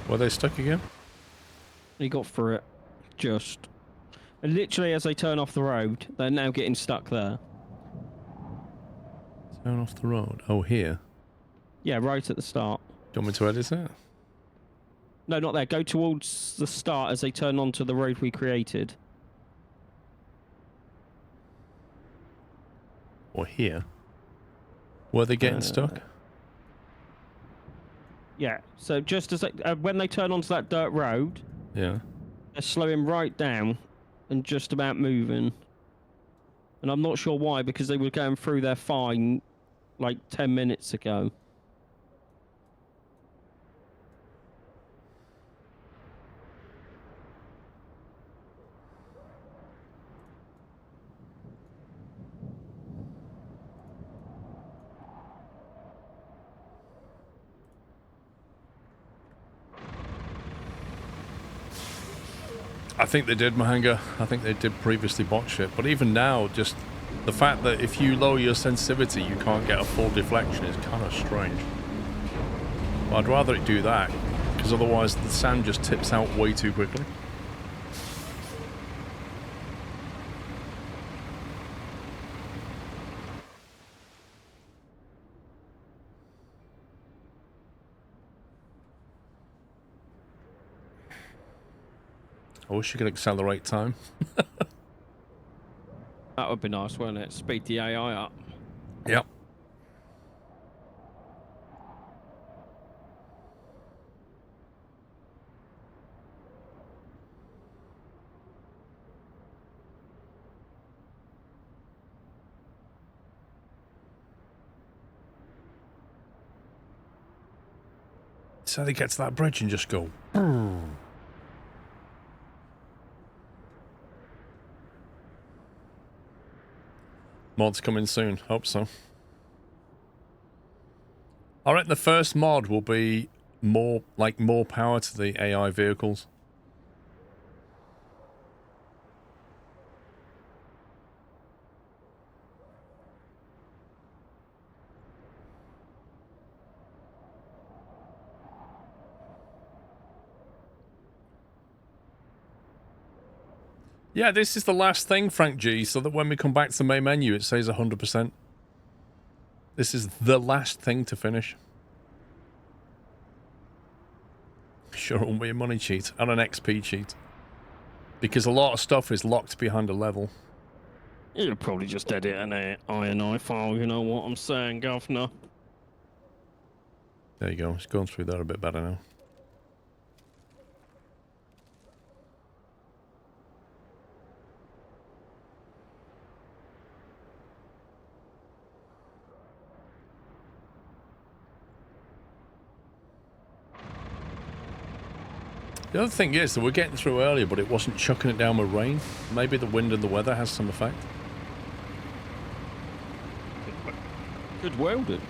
Were they stuck again? He got through it. Just. And literally, as they turn off the road, they're now getting stuck there. Turn off the road. Oh, here. Yeah, right at the start. Do you want me to edit it? No, not there. Go towards the start as they turn onto the road we created. Or here? Were they getting stuck? Yeah. So just as they, when they turn onto that dirt road, Yeah. they're slowing right down and just about moving. And I'm not sure why, because they were going through there fine like 10 minutes ago. I think they did, Mahanga. I think they did previously botch it. But even now, just the fact that if you lower your sensitivity, you can't get a full deflection is kind of strange. But I'd rather it do that, because otherwise the sand just tips out way too quickly. I wish you could accelerate time. That would be nice, wouldn't it? Speed the AI up. Yep. So they get to that bridge and just go. Mod's coming soon. Hope so. I reckon the first mod will be more power to the AI vehicles. Yeah, this is the last thing, Frank G, so that when we come back to the main menu, it says 100%. This is the last thing to finish. Sure, it won't be a money cheat and an XP cheat. Because a lot of stuff is locked behind a level. You'll probably just edit an INI file, you know what I'm saying, Governor? There you go, it's going through there a bit better now. The other thing is that we're getting through earlier, but it wasn't chucking it down with rain. Maybe the wind and the weather has some effect. Good welded.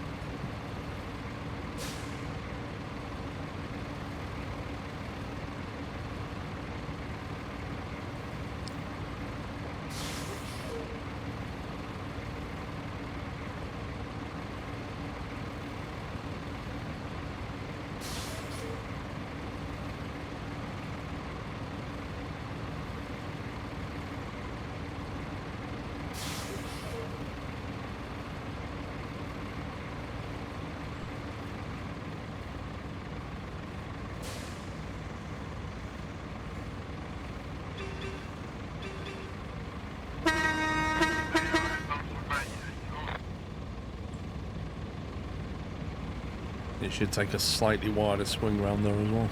It should take a slightly wider swing round there as well.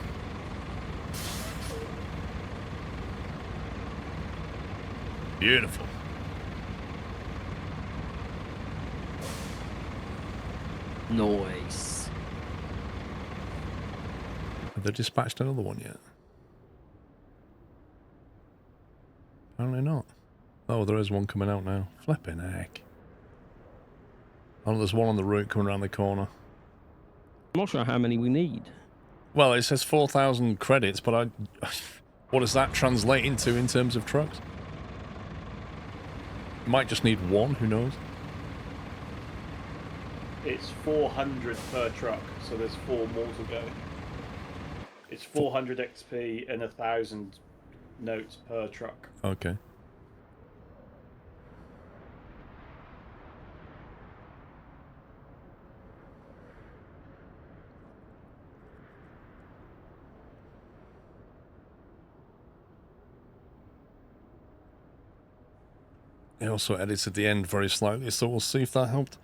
Beautiful. Nice. Have they dispatched another one yet? Apparently not. Oh, there is one coming out now. Flipping heck. Oh, there's one on the route coming around the corner. I'm not sure how many we need. Well, it says 4,000 credits, but what does that translate into in terms of trucks? Might just need one, who knows? It's 400 per truck, so there's 4 more to go. It's 400 XP and 1,000 notes per truck. Okay. It also edits at the end very slightly, so we'll see if that helped.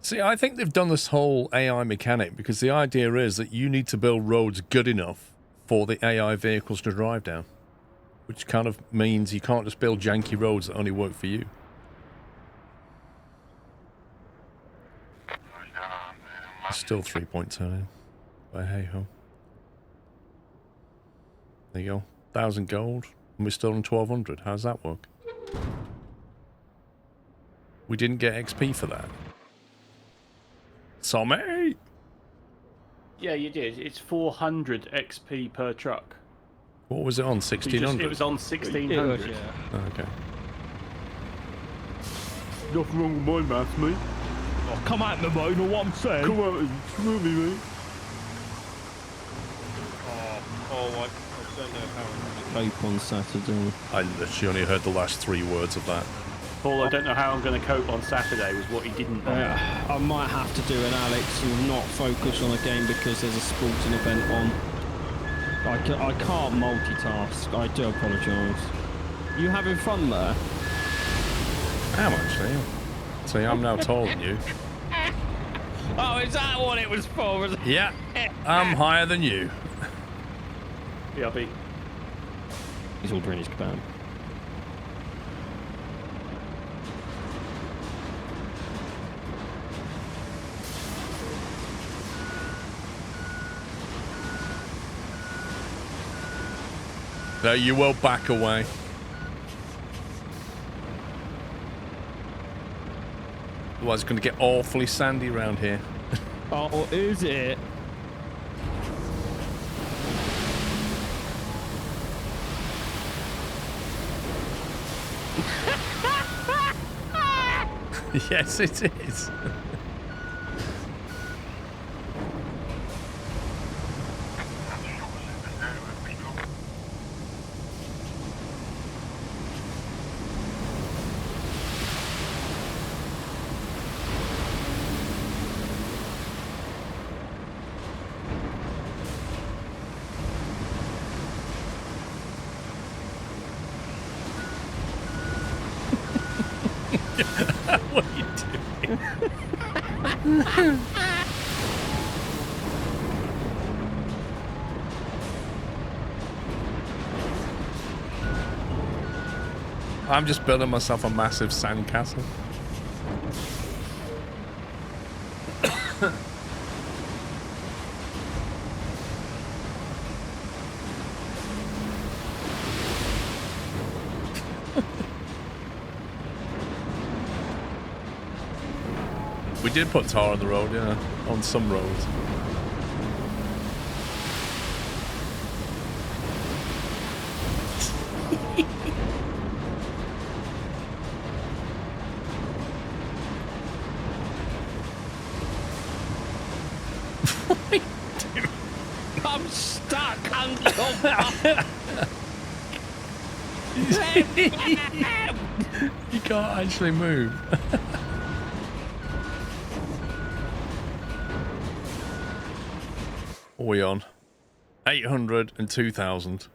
See, I think they've done this whole AI mechanic because the idea is that you need to build roads good enough for the AI vehicles to drive down. Which kind of means you can't just build janky roads that only work for you. Still 3.10, but hey ho. There you go. 1,000 gold, and we're still on 1,200. How's that work? We didn't get XP for that. Sommy! Yeah, you did. It's 400 XP per truck. What was it on? 1,600? It was on 1,600. Yeah. Oh, okay. Nothing wrong with my maths, mate. Oh, come at me, mate. You know what I'm saying? Come on, screw me, mate. I don't know how I'm going to cope on Saturday. I literally only heard the last 3 words of that. Paul, I don't know how I'm going to cope on Saturday was what he didn't know. I might have to do an Alex and not focus on a game because there's a sporting event on. I can't multitask. I do apologise. You having fun there? I am actually. See, I'm now taller than you. Oh, is that what it was for? Yeah, I'm higher than you. BRB. He's ordering his kebab. No, you will back away. Otherwise, it's going to get awfully sandy around here. Oh, is it? Yes, it is. What are you doing? I'm just building myself a massive sandcastle. We did put tar on the road, yeah, on some roads. What are you doing? I'm stuck. You can't actually move. What are we on? 800 and 2,000.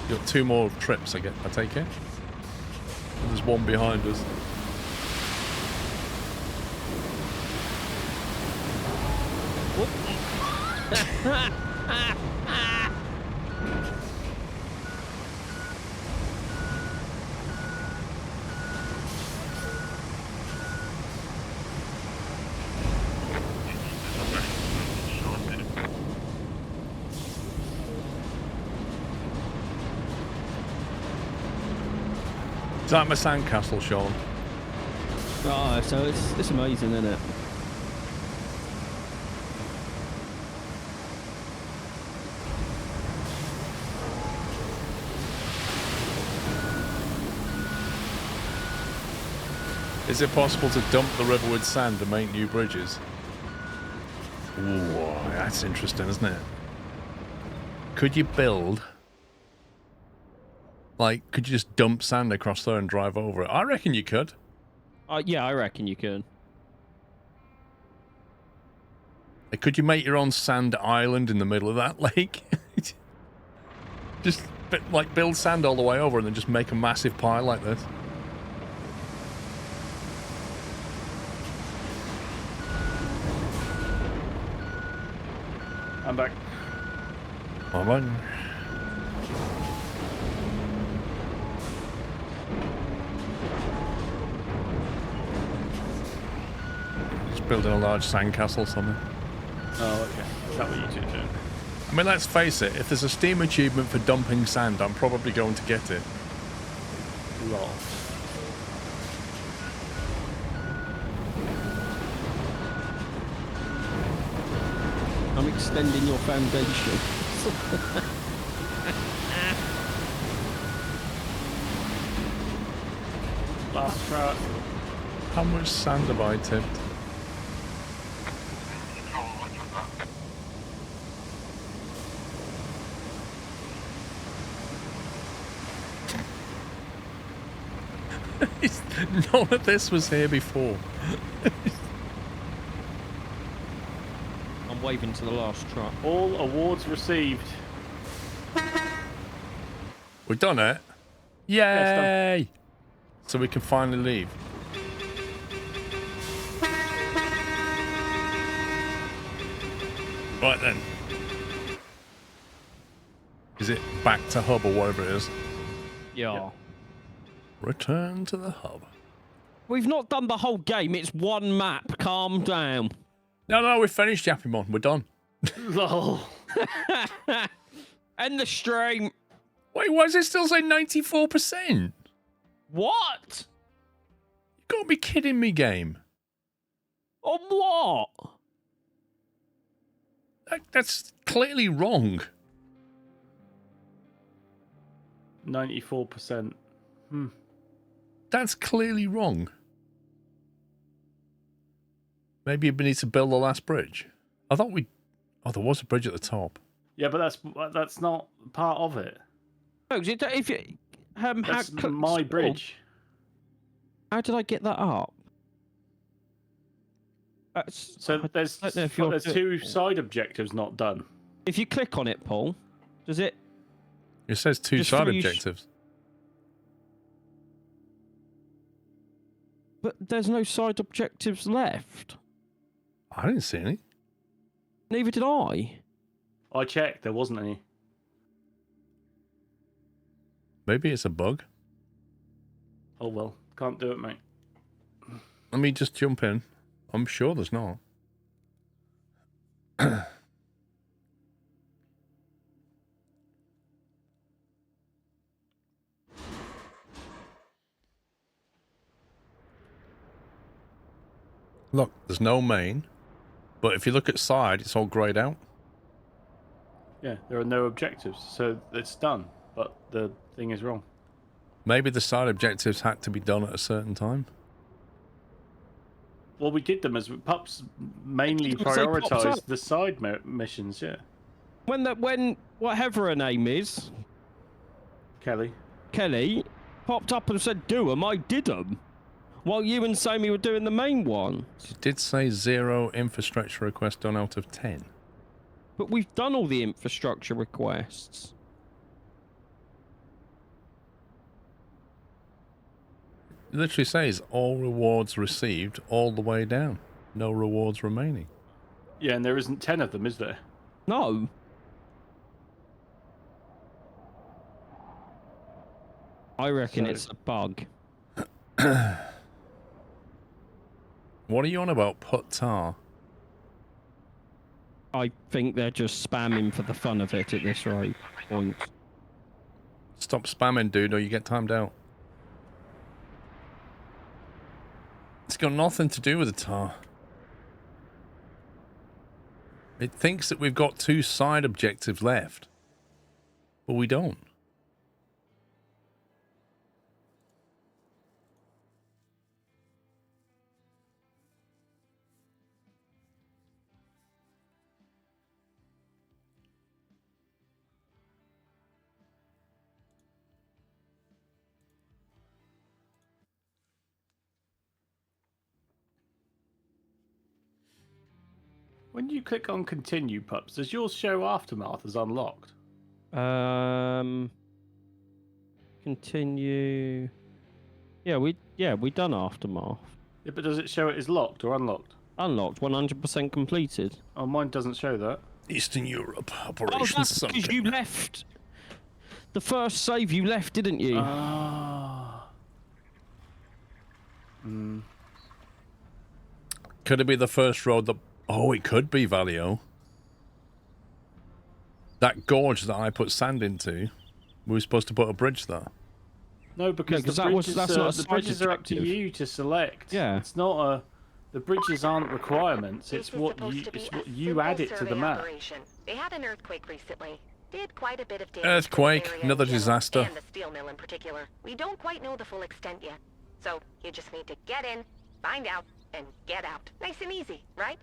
You've got 2 more trips, I take it. There's one behind us. Is that my sandcastle, Sean? Oh, so it's amazing, isn't it? Is it possible to dump the river with sand to make new bridges? Ooh, that's interesting, isn't it? Could you build... Like, could you just dump sand across there and drive over it? I reckon you could. Yeah, I reckon you could. Like, could you make your own sand island in the middle of that lake? Just, like, build sand all the way over and then just make a massive pile like this. I'm back. Come on. Just building a large sandcastle somewhere. Oh, okay. Is that what you two are doing? I mean, let's face it, if there's a Steam achievement for dumping sand, I'm probably going to get it. Lol. I'm extending your foundation. Last truck. How much sand have I tipped? None of this was here before. I'm waving to the last truck. All awards received. We've done it. Yay! Yeah, it's So we can finally leave. Right then. Is it back to hub or whatever it is? Yeah. Yep. Return to the hub. We've not done the whole game. It's one map. Calm down. No, we finished Yappymon. We're done. Lol. End the stream. Wait, why does it still say 94%? What? You gotta be kidding me, game. On what? That's clearly wrong. 94%. That's clearly wrong. Maybe you need to build the last bridge. I thought we... Oh, there was a bridge at the top. Yeah, but that's not part of it. No, if you... That's my bridge. How did I get that up? So there's two side objectives not done. If you click on it, Paul, does it... It says two Just side three objectives. But there's no side objectives left. I didn't see any. Neither did I. I checked, there wasn't any. Maybe it's a bug. Oh well, can't do it, mate. Let me just jump in. I'm sure there's not. Look, there's no main, but if you look at side, it's all greyed out. Yeah, there are no objectives, so it's done, but the thing is wrong. Maybe the side objectives had to be done at a certain time. Well, we did them as pups mainly prioritised the side missions, yeah. When whatever her name is, Kelly popped up and said, "Do them," I did them. While you and Sammy were doing the main one. It did say 0 infrastructure requests done out of 10. But we've done all the infrastructure requests. It literally says all rewards received all the way down. No rewards remaining. Yeah, and there isn't 10 of them, is there? No. I reckon it's a bug. What are you on about, put tar? I think they're just spamming for the fun of it at this rate point. Stop spamming, dude, or you get timed out. got nothing to do with the tar. It thinks that we've got 2 side objectives left, but we don't. When you click on continue, Pups, does yours show Aftermath as unlocked? Continue. Yeah, we done Aftermath. Yeah, but does it show it as locked or unlocked? Unlocked, 100% completed. Oh, mine doesn't show that. Eastern Europe Oh, Operation that's because Sunken. you left. The first save you left, didn't you? Ah. Could it be the first road that... Oh, it could be, Valio. That gorge that I put sand into, we were supposed to put a bridge there. No, because the bridges, that's not a the side bridges are up to objective. you to select. Yeah. It's not a... The bridges aren't requirements. It's what you add it to the map. They had an earthquake recently. Did quite a bit of damage. Earthquake, to the area another in general, disaster. And the steel mill in particular. We don't quite know the full extent yet. So you just need to get in, find out, and get out. Nice and easy, right?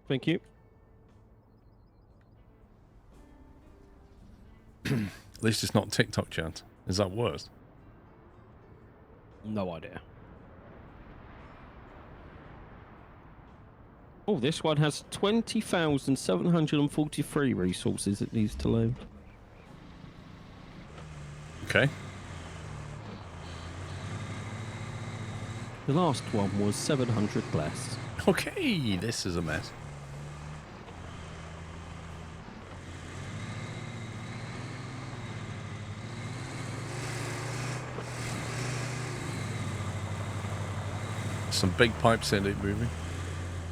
Thank you. At least it's not TikTok chat. Is that worse? No idea. Oh, this one has 20,743 resources it needs to load. Okay. The last one was 700 less. Okay, this is a mess. Some big pipes in it moving.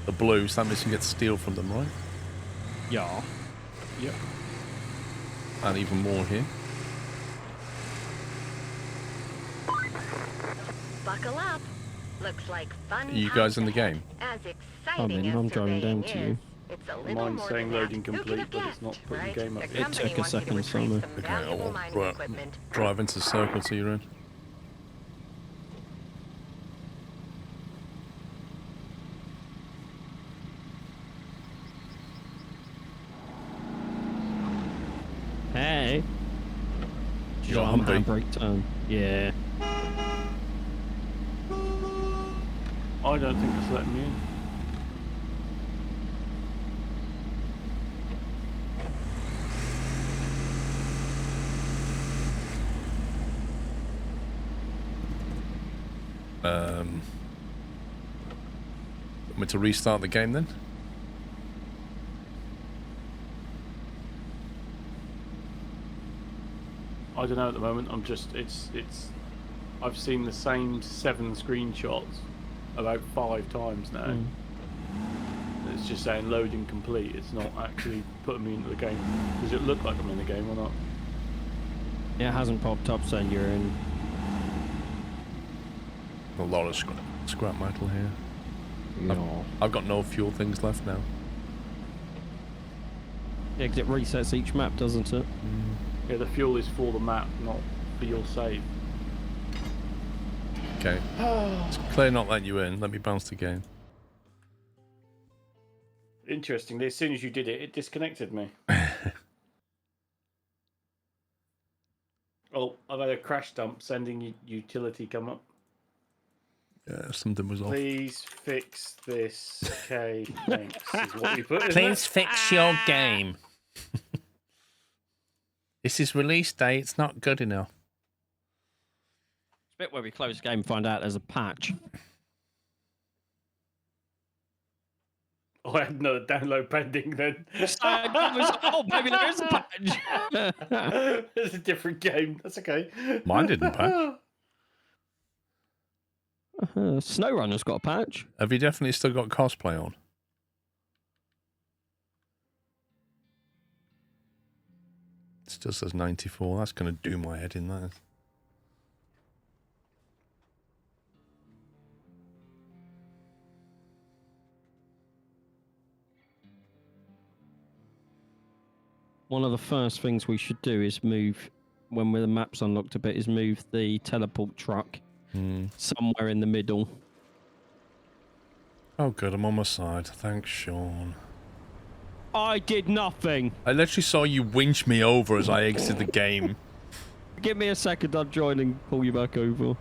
The blue, so that means you can get steel from them, right? Yeah. Yep. And even more here. Buckle up. Looks like fun. Are you guys in the game? As I'm exciting in, as I'm driving down to surveying you. is, It's a little Mine's more saying than loading that. Who complete, could but have it's not guessed, putting the right? game up The yet. It company took a wants you to second, retrieve Summer. some Okay, valuable I'll mining equipment. drive into the circle so you're in. Hey. You got Jump Humvee? handbrake turn. Yeah. I don't think it's letting me in. Want me to restart the game then? I don't know at the moment. I'm just it's. I've seen the same 7 screenshots about 5 times now. It's just saying loading complete. It's not actually putting me into the game. Does it look like I'm in the game or not? It hasn't popped up saying you're in. A lot of scrap metal here. No. I've got no fuel things left now. Yeah, 'cause it resets each map, doesn't it? Yeah, the fuel is for the map, not for your save. Okay. It's clear not letting you in. Let me bounce the game. Interestingly, as soon as you did it, it disconnected me. Oh, I've had a crash dump sending utility come up. Yeah, something was off. Please fix this. Okay, thanks. Is what we put, isn't Please fix your game. This is release day. It's not good enough. It's a bit where we close the game and find out there's a patch. Oh, I had another download pending then. Oh, maybe there is a patch. It's a different game. That's okay. Mine didn't patch. Snowrunner's got a patch. Have you definitely still got cosplay on? It still says 94. That's going to do my head in, that is. One of the first things we should do is move, when the map's unlocked a bit, is move the teleport truck somewhere in the middle. Oh, good. I'm on my side. Thanks, Sean. I did nothing. I literally saw you winch me over as I exited the game. Give me a second, I'll join and pull you back over.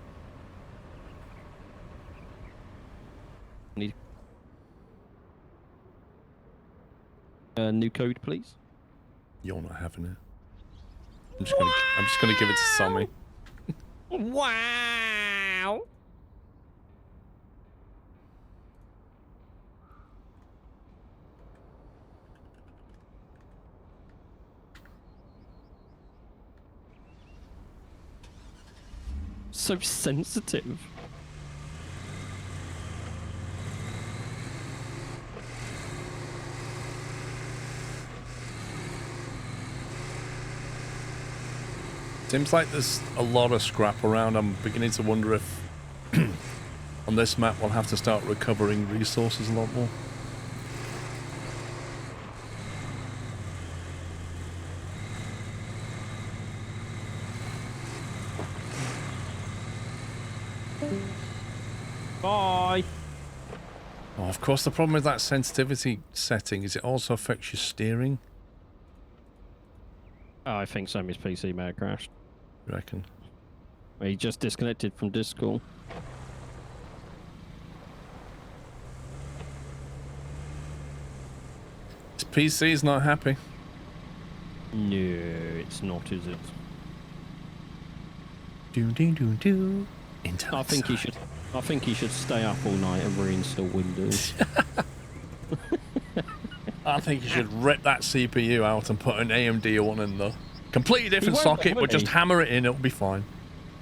Need a new code, please. You're not having it. I'm just gonna give it to Sammy. Wow. So sensitive. Seems like there's a lot of scrap around. I'm beginning to wonder if on this map we'll have to start recovering resources a lot more. Bye. Oh, of course, the problem with that sensitivity setting is it also affects your steering. Oh, I think Sammy's PC may have crashed. You reckon? He just disconnected from Discord. His PC's not happy. No, it's not, is it? Do do do do. I think he should. I think he should stay up all night and reinstall Windows. I think you should rip that CPU out and put an AMD one in the completely different socket, but just hammer it in. It'll be fine.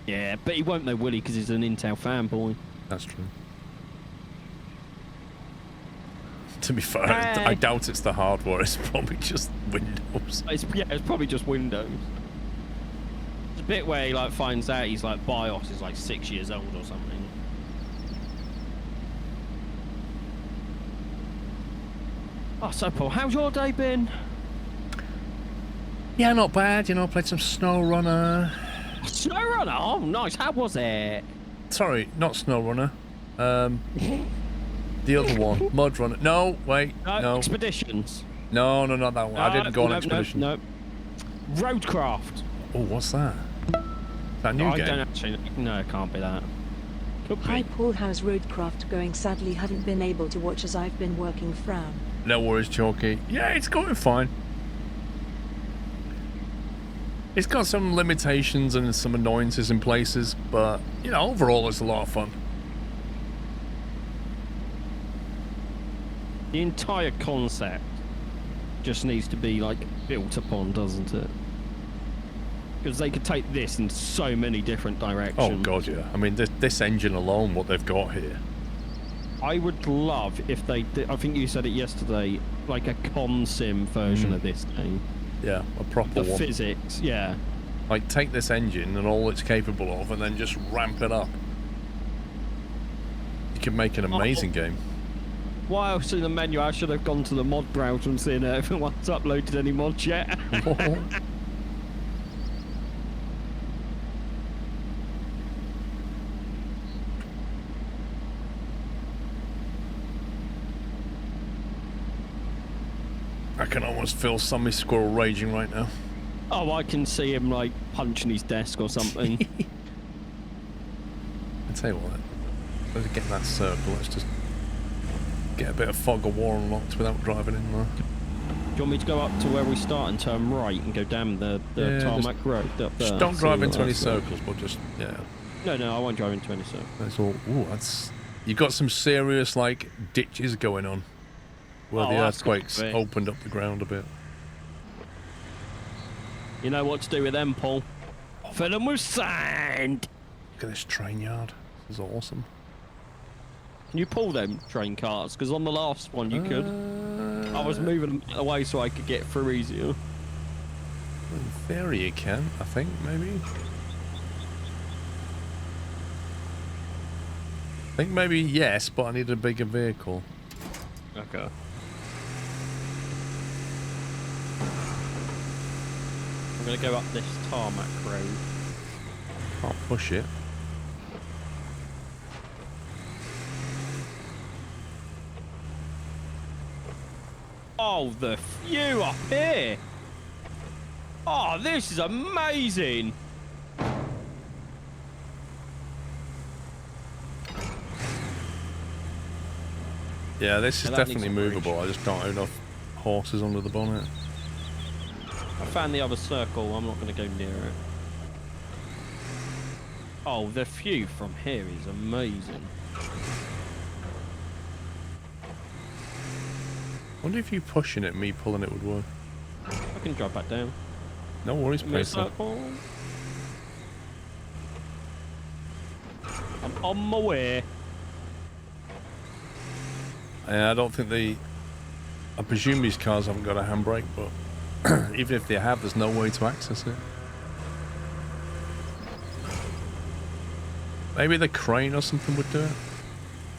Yeah, but he won't know, will he? Because he's an Intel fanboy. That's true. To be fair, I doubt it's the hardware. It's probably just Windows. It's probably just Windows. It's a bit where he like finds out he's like BIOS is like 6 years old or something. Oh, so Paul, how's your day been? Yeah, not bad. You know, played some SnowRunner. SnowRunner? Oh, nice. How was it? Sorry, not SnowRunner. The other one, Mud Runner. No, wait, no. Expeditions. No, not that one. I didn't go on Expedition. No. Roadcraft. Oh, what's that? Is that a new game? I don't actually. No, it can't be that. Hi Paul, how's Roadcraft going? Sadly haven't been able to watch as I've been working Frown. No worries, Chalky. Yeah, it's going fine. It's got some limitations and some annoyances in places, but, you know, overall it's a lot of fun. The entire concept just needs to be, like, built upon, doesn't it? Because they could take this in so many different directions. Oh, God, yeah. I mean, this engine alone, what they've got here. I would love if they did, I think you said it yesterday, like a con-sim version of this game. Yeah, a proper the one. Physics, yeah. Like, take this engine and all it's capable of and then just ramp it up. You could make an amazing game. While I was in the menu, I should have gone to the mod browser and seen if anyone's uploaded any mods yet. I can almost feel Sammy Squirrel raging right now. Oh, I can see him, like, punching his desk or something. I tell you what, let's get in that circle. Let's just get a bit of fog of war unlocked without driving in there. Do you want me to go up to where we start and turn right and go down the tarmac road up there? Just don't drive into any circles, but just, yeah. No, I won't drive into any circles. That's all. Ooh, you've got some serious, like, ditches going on. Where the earthquakes opened up the ground a bit. You know what to do with them, Paul. Fill them with sand. Look at this train yard. This is awesome. Can you pull them train carts? Because on the last one you could. I was moving them away so I could get through easier. In theory you can, I think, maybe. I think maybe yes, but I need a bigger vehicle. Okay. I'm going to go up this tarmac road. Can't push it. Oh, the view up here! Oh, this is amazing! Yeah, this is that definitely needs a bridge. movable. I just don't have enough horses under the bonnet. I found the other circle. I'm not going to go near it. Oh, the view from here is amazing. Wonder if you pushing it, me pulling it would work. I can drive back down. No worries, Give me a Pacer. circle. I'm on my way. I don't think they... I presume these cars haven't got a handbrake, but even if they have, there's no way to access it. Maybe the crane or something would do it?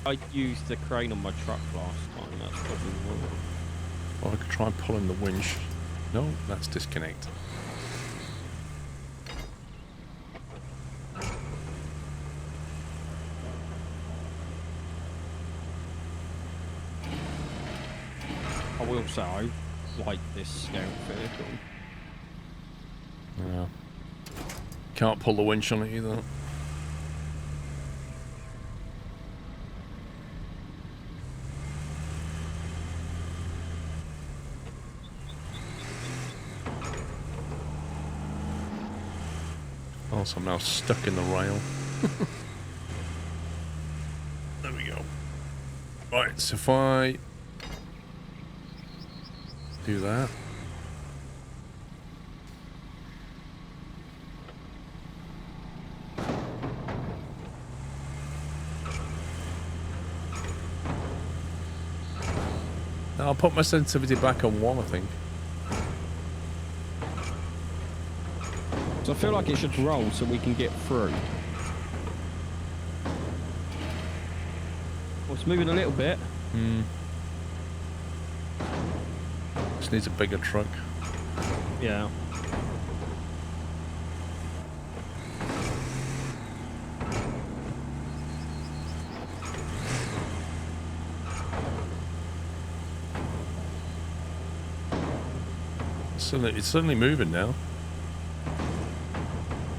I used the crane on my truck last time. That's probably wrong. Or I could try pulling the winch. No, that's disconnect. I will say I like this scout vehicle. Yeah. Can't pull the winch on it either. Also, I'm now stuck in the rail. There we go. Right, so if I do that. I'll put my sensitivity back on 1, I think. So I feel like it should roll so we can get through. Oh, it's moving a little bit. Just needs a bigger truck. Yeah. It's suddenly moving now.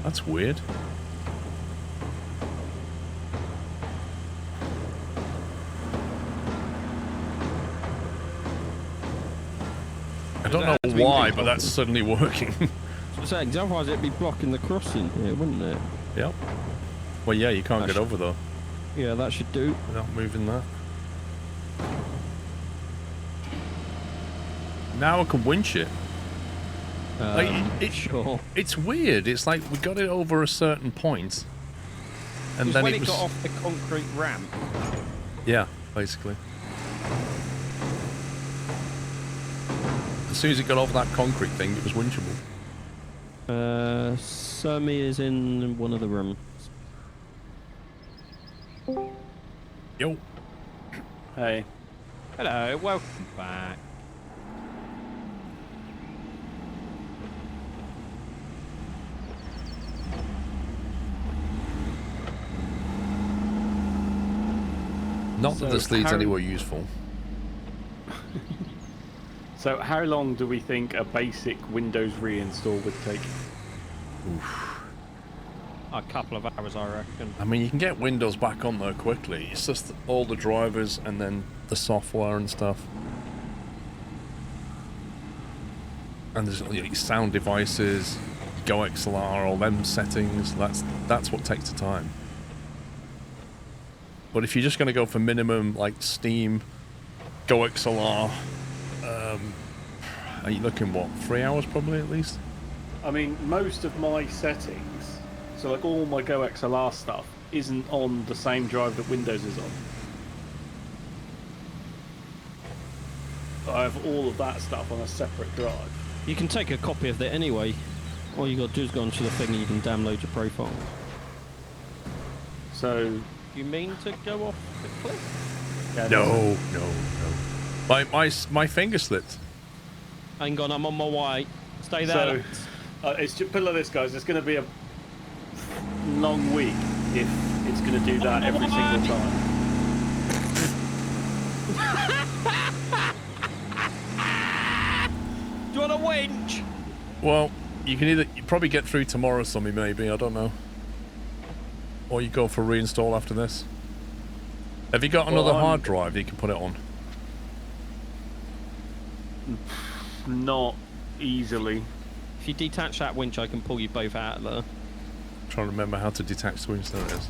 That's weird. I don't know why, but that's suddenly working. So otherwise it'd be blocking the crossing here, wouldn't it? Yep. Well, yeah, you can't get over though. Yeah, that should do. Without moving that. Now I can winch it. Sure. It's weird. It's like we got it over a certain point, and then when it was got off the concrete ramp. Yeah, basically. As soon as it got off that concrete thing, it was winchable. Sumi is in one of the rooms. Yo. Hey. Hello, welcome back. Not that this leads anywhere useful. So how long do we think a basic Windows reinstall would take? Oof. A couple of hours, I reckon. I mean, you can get Windows back on there quickly. It's just all the drivers and then the software and stuff. And there's like, sound devices, Go XLR, all them settings. That's what takes the time. But if you're just going to go for minimum, like Steam, Go XLR, are you looking, what, 3 hours probably at least? I mean, most of my settings, so like all my Go XLR stuff, isn't on the same drive that Windows is on. I have all of that stuff on a separate drive. You can take a copy of it anyway. All you got to do is go onto the thing and you can download your profile. So... You mean to go off the cliff? Yeah, no. My finger slipped. Hang on, I'm on my way. Stay there. So, it's just, put it like this, guys. It's going to be a long week if it's going to do that every single time. Do you want a winch? Well, you probably get through tomorrow, something maybe. I don't know. Or you go for a reinstall after this. Have you got another hard drive that you can put it on? Not easily. If you detach that winch, I can pull you both out of there. I'm trying to remember how to detach the winch. There it is.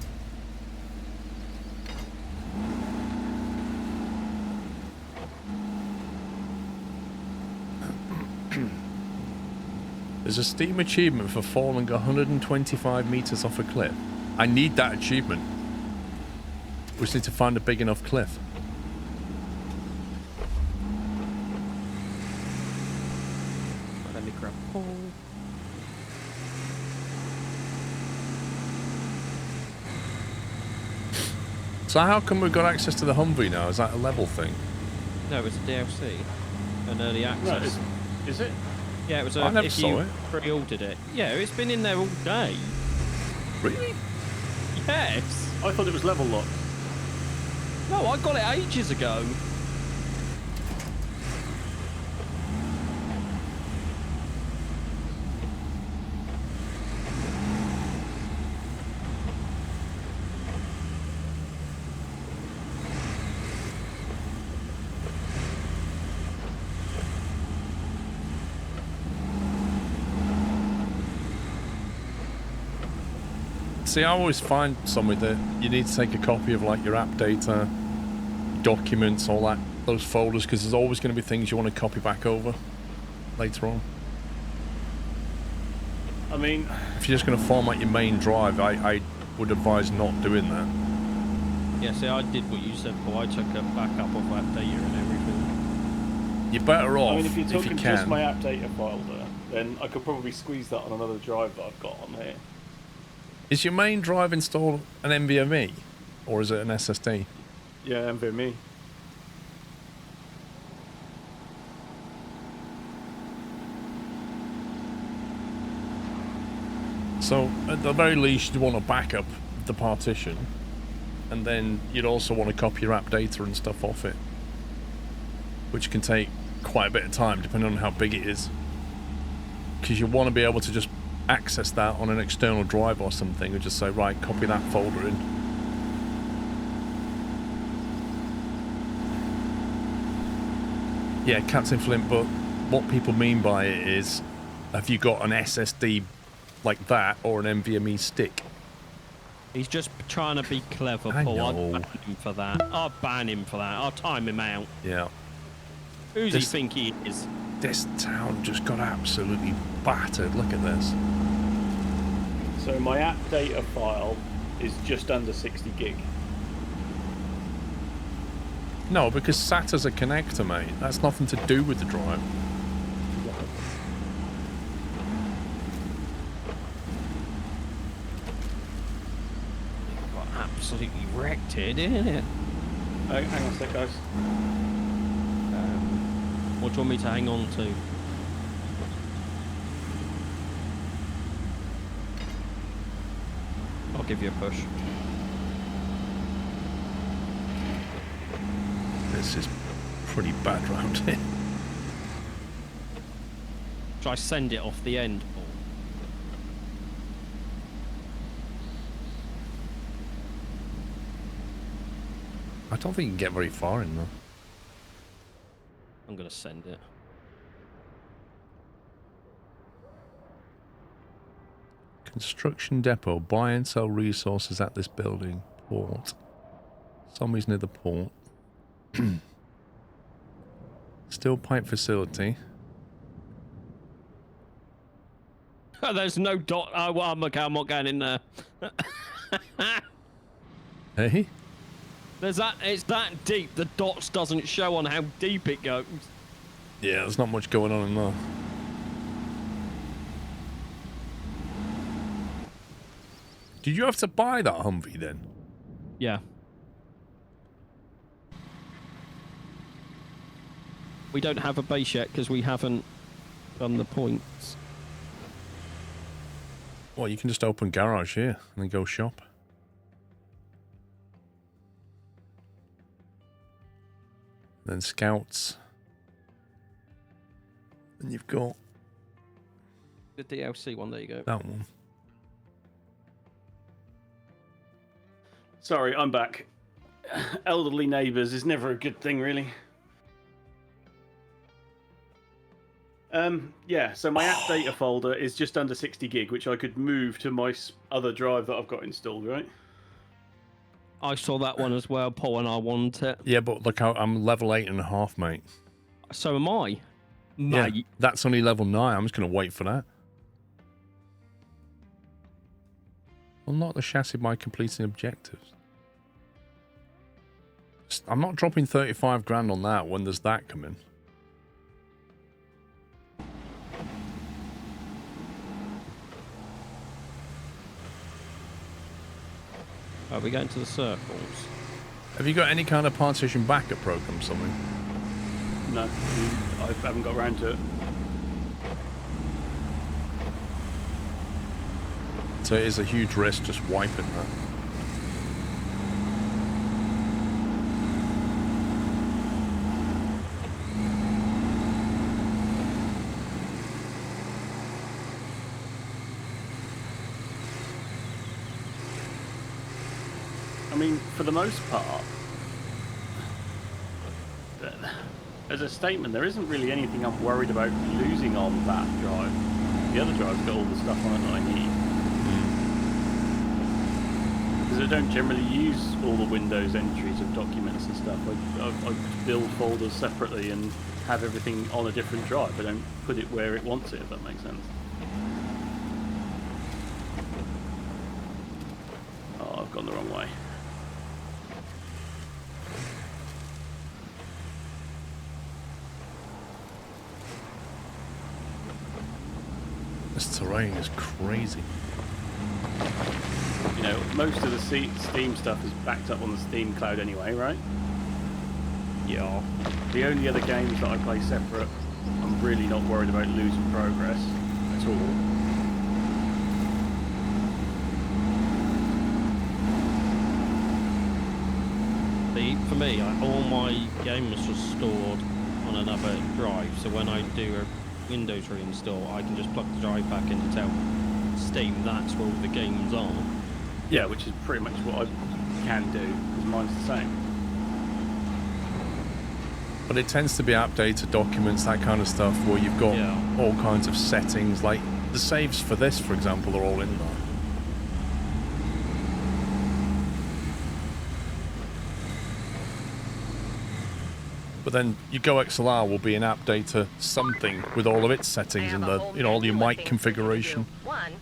There's a Steam achievement for falling 125 meters off a cliff. I need that achievement. We just need to find a big enough cliff. Let me grab a pole. So how come we've got access to the Humvee now? Is that a level thing? No, it's a DLC. An early access. No, is it? Yeah, it was I never if saw you it. pre-ordered it. Yeah, it's been in there all day. Really? Yes. I thought it was level locked. No, I got it ages ago. See, I always find somewhere that you need to take a copy of like your app data, documents, all that, those folders, because there's always going to be things you want to copy back over later on. I mean, if you're just going to format your main drive, I would advise not doing that. Yeah, see, I did what you said, Paul. I took a backup of app data and everything. You're better off I mean, if you're talking you can. just my app data folder, then I could probably squeeze that on another drive that I've got on here. Is your main drive installed an NVMe, or is it an SSD? Yeah, NVMe. So, at the very least, you want to back up the partition, and then you'd also want to copy your app data and stuff off it, which can take quite a bit of time, depending on how big it is. Because you want to be able to just access that on an external drive or something, and just say, right, copy that folder in. Yeah, Captain Flint, but what people mean by it is, have you got an SSD like that or an NVMe stick? He's just trying to be clever, Paul. I'd ban him for that. I'll ban him for that. I'll time him out. Yeah. Who does he think he is? This town just got absolutely battered. Look at this. So my app data file is just under 60 gig. No, because SATA's a connector, mate. That's nothing to do with the drive. Got absolutely wrecked here, didn't it? Hang on a sec, guys. What do you want me to hang on to? I'll give you a push. This is pretty bad round here. Should I send it off the end, Paul? I don't think you can get very far in though. I'm going to send it. Construction depot. Buy and sell resources at this building. Port. Somebody's near the port. Steel pipe facility. There's no dot. Oh, well, I'm not going in there. Hey? There's that. It's that deep. The dots doesn't show on how deep it goes. Yeah, there's not much going on in there. Did you have to buy that Humvee then? Yeah. We don't have a base yet because we haven't done the points. Well, you can just open garage here and then go shop. Then scouts. And you've got The DLC one, there you go. that one. Sorry, I'm back. Elderly neighbours is never a good thing, really. Yeah, so my app data folder is just under 60 gig, which I could move to my other drive that I've got installed, right? I saw that one as well, Paul, and I want it. Yeah, but look, I'm level 8.5, mate. So am I. Yeah, Mate. that's only level 9. I'm just going to wait for that. Unlock the chassis by completing objectives. I'm not dropping 35 grand on that when there's that coming. Are we going to the circles? Have you got any kind of partition backup program, something? No, I haven't got around to it. So it is a huge risk just wiping that. I mean, for the most part, as a statement, there isn't really anything I'm worried about losing on that drive. The other drive's got all the stuff on it that I need. Because I don't generally use all the Windows entries of documents and stuff. I build folders separately and have everything on a different drive. I don't put it where it wants it, if that makes sense. Oh, I've gone the wrong way. This terrain is crazy. You know, most of the Steam stuff is backed up on the Steam cloud anyway, right? Yeah. The only other games that I play separate, I'm really not worried about losing progress at all. See, for me, all my games are stored on another drive, so when I do a Windows reinstall, I can just plug the drive back in and tell Steam that's where all the games are. Yeah, which is pretty much what I can do, because mine's the same. But it tends to be updated documents, that kind of stuff, where you've got all kinds of settings. Like the saves for this, for example, are all in there. But then your Go XLR will be an app data something with all of its settings and the, you know, all your mic configuration,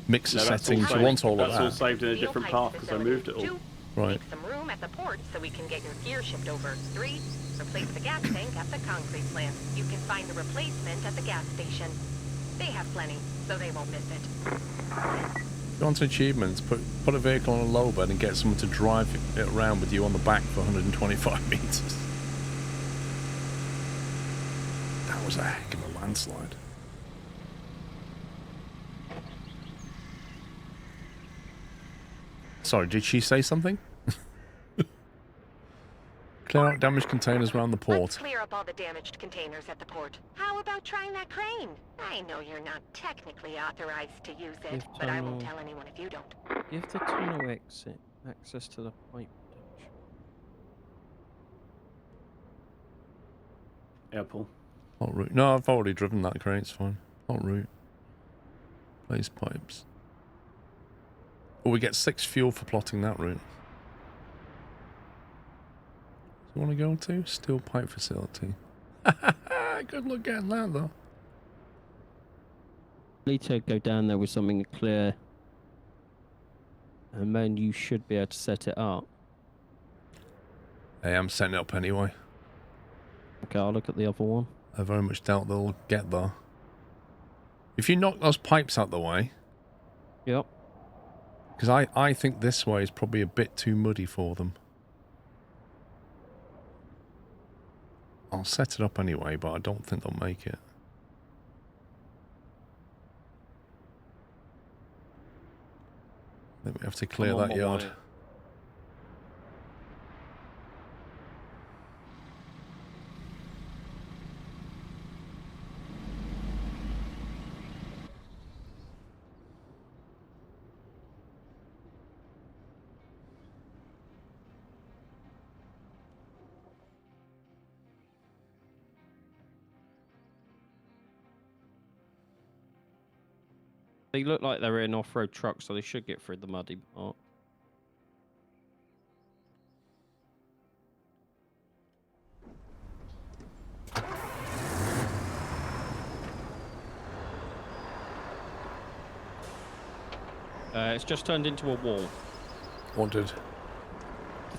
mixer settings. You want all of that. That's all saved in a different path because I moved it all. Right. Make some room at the port so we can get your gear shipped over. 3, replace the gas tank at the concrete plant. You can find the replacement at the gas station. They have plenty, so they won't miss it. Go on to achievements, put a vehicle on a low bed and get someone to drive it around with you on the back for 125 meters. That was a heck of a landslide. Sorry, did she say something? Clear out damaged containers around the port. Let's clear up all the damaged containers at the port. How about trying that crane? I know you're not technically authorized to use it, but I won't tell anyone if you don't. Give the tunnel exit access to the pipe ditch. Yeah, Paul. Hot route. No, I've already driven that crane, it's fine. Hot route. Place pipes. Oh, we get 6 fuel for plotting that route. Do you want to go to? Steel pipe facility. Good luck getting that, though. Need to go down there with something clear. And then you should be able to set it up. Hey, I'm setting it up anyway. Okay, I'll look at the other one. I very much doubt they'll get there. If you knock those pipes out the way... Yep. Because I think this way is probably a bit too muddy for them. I'll set it up anyway, but I don't think they'll make it. Then we have to clear that yard. They look like they're in off-road trucks, so they should get through the muddy part. It's just turned into a wall. Wanted.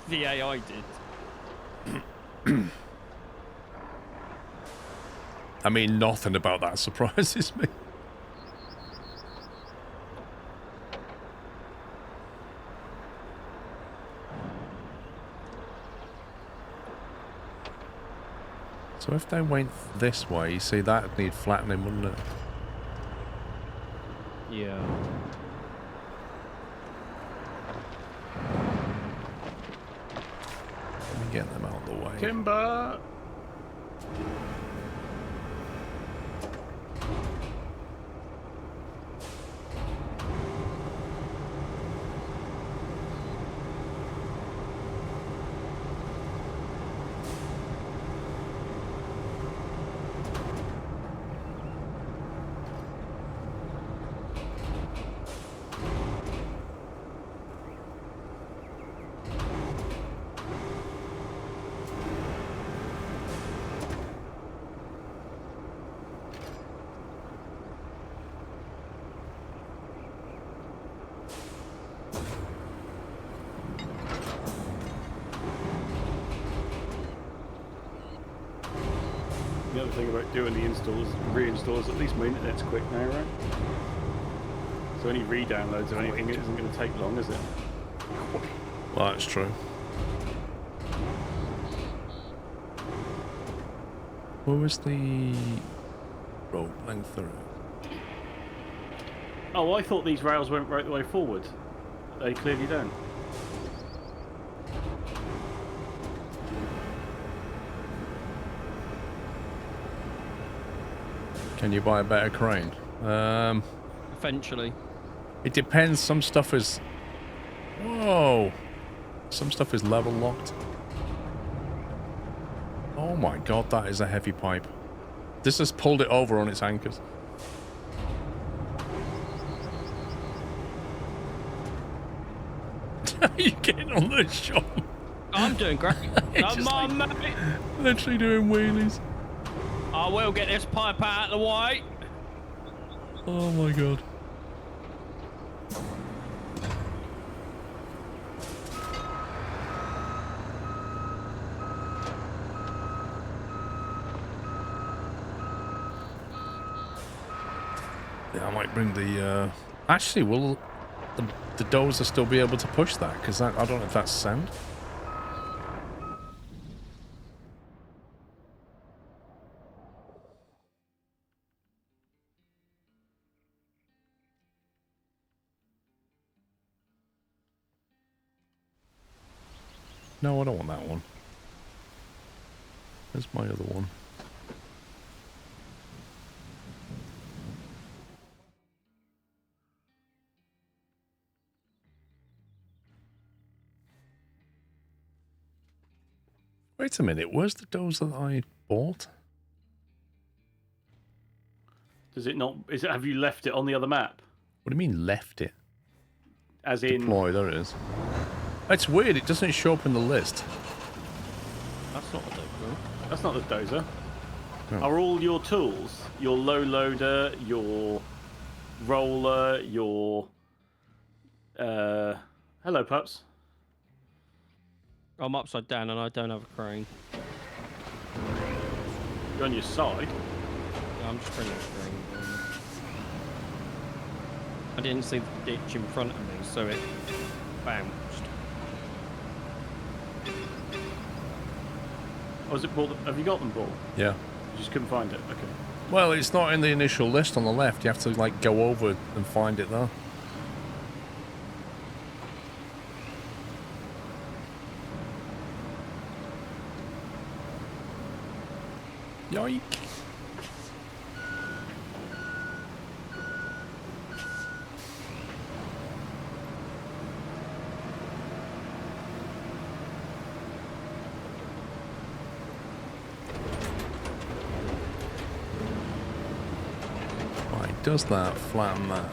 The AI did. I mean, nothing about that surprises me. So if they went this way, you see that'd need flattening, wouldn't it? Yeah. Let me get them out of the way. Timber! The other thing about doing the installs, reinstalls, at least my internet's quick now, right? So any re-downloads or anything, it isn't going to take long, is it? Well, that's true. What was the road length through? Oh, I thought these rails went right the way forward. They clearly don't. Can you buy a better crane? Eventually. It depends. Some stuff is... Whoa! Some stuff is level locked. Oh my god, that is a heavy pipe. This has pulled it over on its anchors. Are you getting on the shop? I'm doing great. Come on, mate. Literally doing wheelies. I will get this pipe out of the way. Oh my god. Yeah, I might bring the... Actually, will the dozer still be able to push that? Because I don't know if that's sand. No, I don't want that one. There's my other one. Wait a minute, where's the dozer that I bought? Does it not... have you left it on the other map? What do you mean left it? As in... Deploy, there it is. It's weird, it doesn't show up in the list. That's not a dozer. That's not the dozer. No. Are all your tools, your low loader, your roller, your... hello, pups. I'm upside down and I don't have a crane. You're on your side. Yeah, I'm just bringing it through. I didn't see the ditch in front of me, so it bounced. Oh, is it ball? Have you got them, Ball? Yeah. You just couldn't find it. Okay. Well, it's not in the initial list on the left. You have to, like, go over and find it there. Yoink. Why does that flatten that?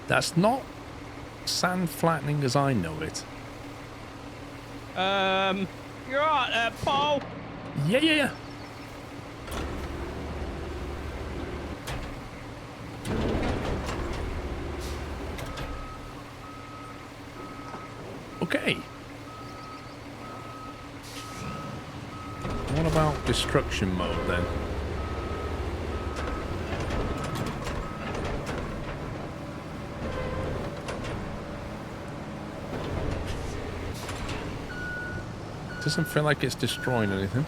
That's not sand flattening as I know it. You're right there, Paul. Yeah. Okay. What about destruction mode then? Doesn't feel like it's destroying anything.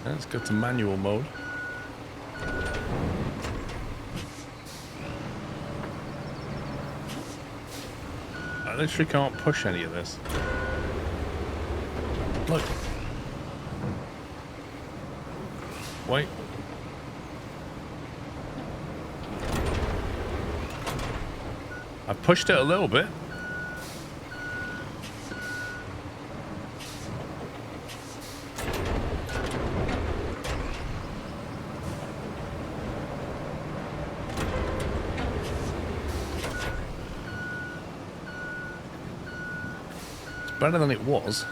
Let's go to manual mode. I literally can't push any of this. Look. Wait. I've pushed it a little bit. Better than it was.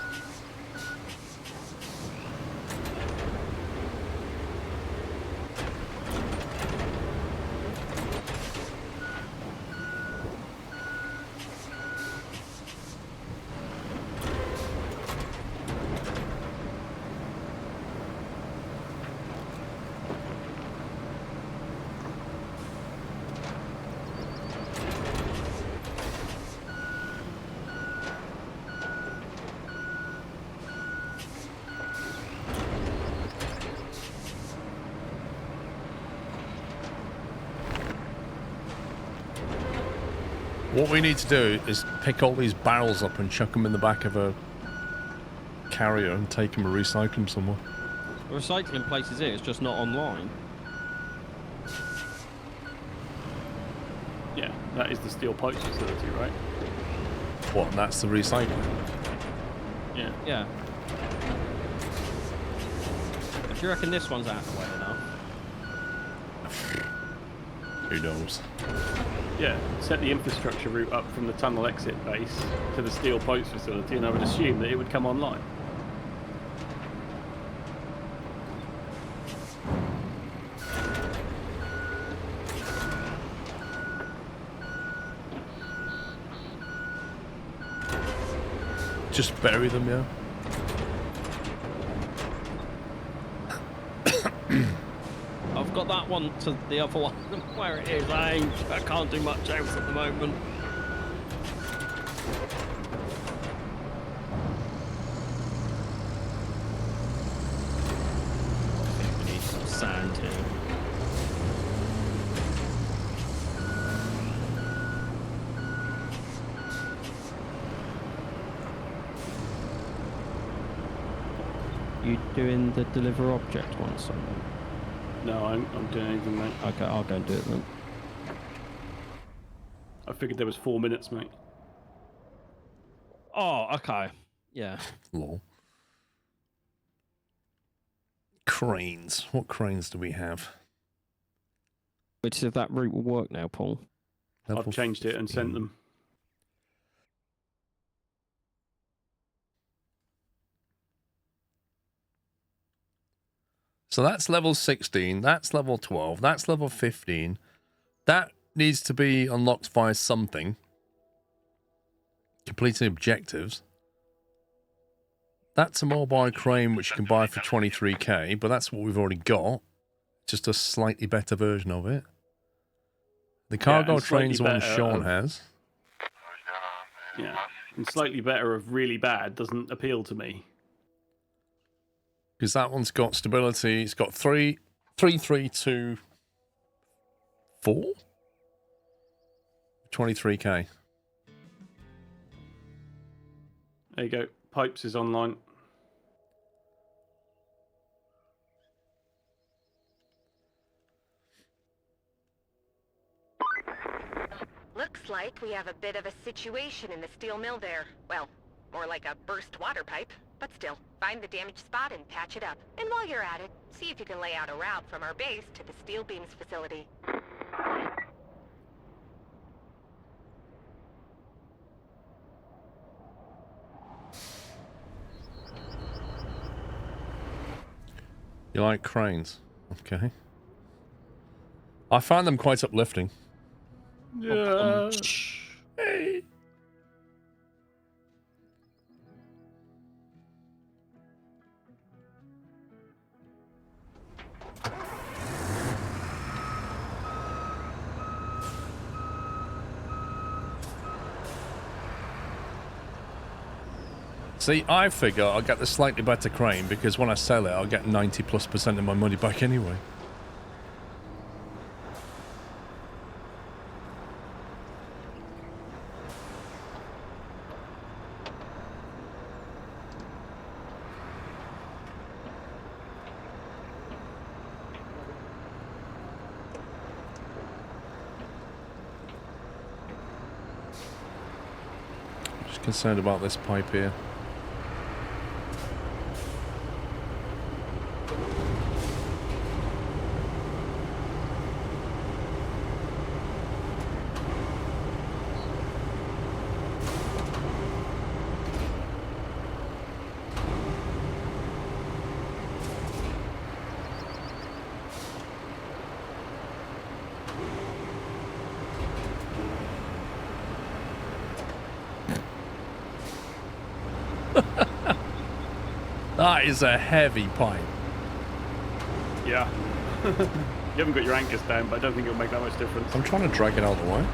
What we need to do is pick all these barrels up and chuck them in the back of a carrier and take them and recycle them somewhere. The recycling place is here, it's just not online. Yeah, that is the steel pipes facility, right? What, that's the recycling? Yeah. Yeah. Do you reckon this one's out of the way enough? Who knows? Yeah, set the infrastructure route up from the tunnel exit base to the steel pipes facility, and I would assume that it would come online. Just bury them, yeah? I've got that one to the other one where it is. I can't do much else at the moment. I think we need some sand here. You doing the deliver object one, Simon? No, I'm doing anything, mate. Okay, I'll go and do it then. I figured there was 4 minutes, mate. Oh, okay. Yeah. Lol. Cranes. What cranes do we have? Which if that route will work now, Paul? I've changed it and sent them. So that's level 16, that's level 12, that's level 15. That needs to be unlocked via something. completing objectives. That's a mobile crane which you can buy for 23k, but that's what we've already got. Just a slightly better version of it. The cargo train's the one Sean has. Yeah, and slightly better of really bad doesn't appeal to me. Because that one's got stability. It's got 3, 3, 2, 4? 23k. There you go. Pipes is online. Looks like we have a bit of a situation in the steel mill there. Well, more like a burst water pipe. But still, find the damaged spot and patch it up. And while you're at it, see if you can lay out a route from our base to the steel beams facility. You like cranes? Okay. I find them quite uplifting. Yeah. Hey. See, I figure I'll get the slightly better crane because when I sell it, I'll get 90+% of my money back anyway. Just concerned about this pipe here. That is a heavy pipe. Yeah. You haven't got your anchors down, but I don't think it'll make that much difference. I'm trying to drag it out of the way.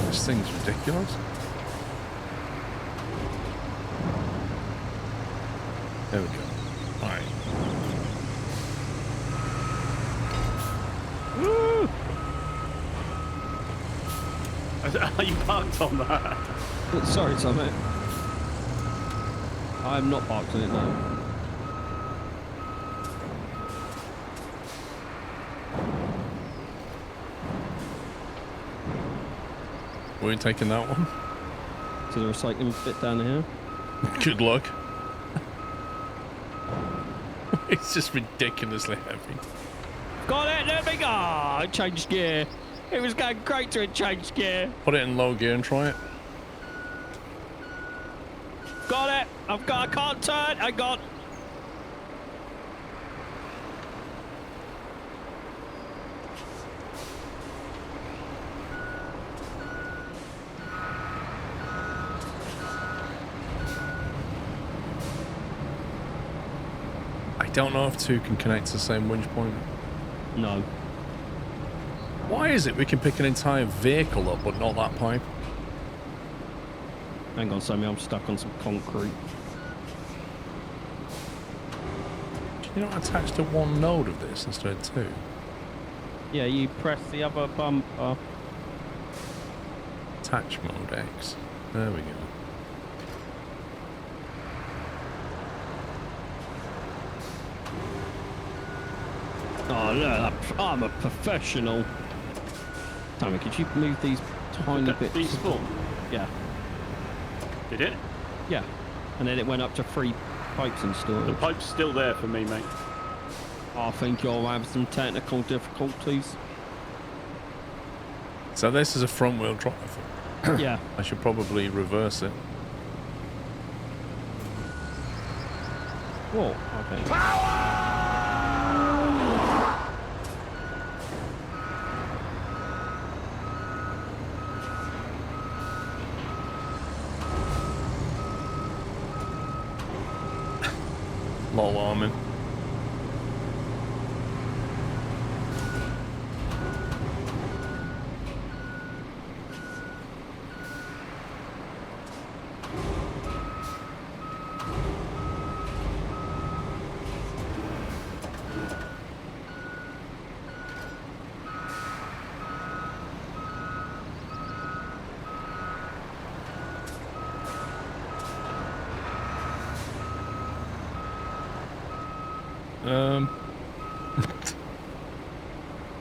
This thing's ridiculous. There we go. Alright. Woo! Are you parked on that? Sorry, Tommy. I'm not parked on it now. We're taking that one. To the recycling bit down here. Good luck. It's just ridiculously heavy. Got it, let me go! I changed gear. It was going great to it changed gear. Put it in low gear and try it. Got it! I can't turn, I got... I don't know if two can connect to the same winch point. No. Why is it we can pick an entire vehicle up but not that pipe? Hang on, Sammy, I'm stuck on some concrete. You're not attached to one node of this instead of two? Yeah, you press the other bumper. Attach mode X. There we go. Oh, no, I'm a professional. Tommy, could you move these tiny bits? Despawn? Yeah. Did it? Yeah. And then it went up to 3 pipes in storage. The pipe's still there for me, mate. I think you'll have some technical difficulties. So this is a front wheel drive. Yeah. I should probably reverse it. Whoa, okay. Lot alarming.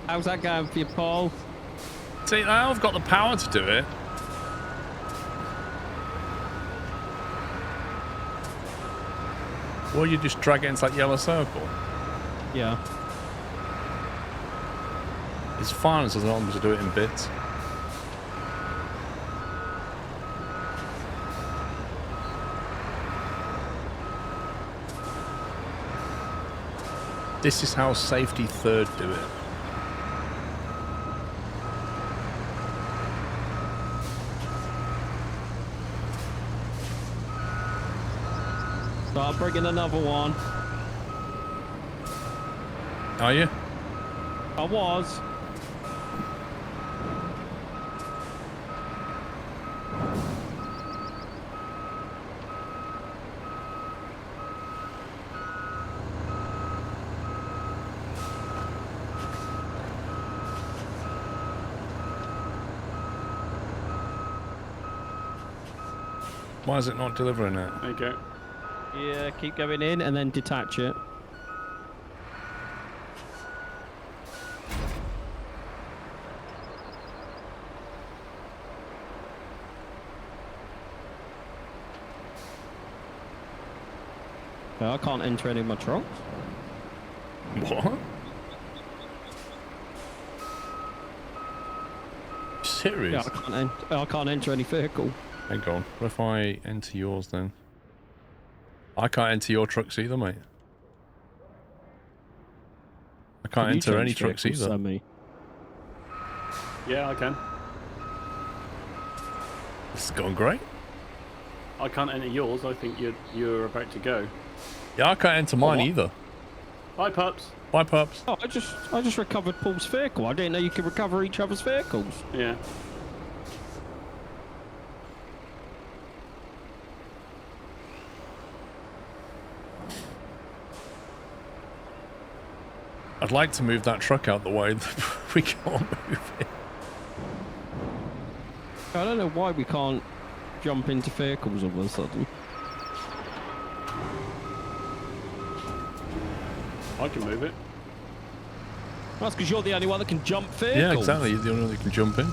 How's that going for you, Paul? See, now I've got the power to do it. Or you just drag it into that yellow circle. Yeah. It's fine as long as you do it in bits. This is how safety third do it. So I'll bring in another one. Are you? I was. Why is it not delivering it? There you go. Yeah, keep going in and then detach it. I can't enter any of my trucks. What? Serious? Yeah, I can't enter any vehicle. Hang on. What if I enter yours then? I can't enter your trucks either, mate. I can't enter any trucks either. Sammy? Yeah, I can. This has gone great. I can't enter yours. I think you're about to go. Yeah, I can't enter mine either. Bye, pups. Bye, pups. Oh, I just recovered Paul's vehicle. I didn't know you could recover each other's vehicles. Yeah. I'd like to move that truck out the way. We can't move it. I don't know why we can't jump into vehicles all of a sudden. I can move it. That's because you're the only one that can jump vehicles. Yeah, exactly. You're the only one that can jump in.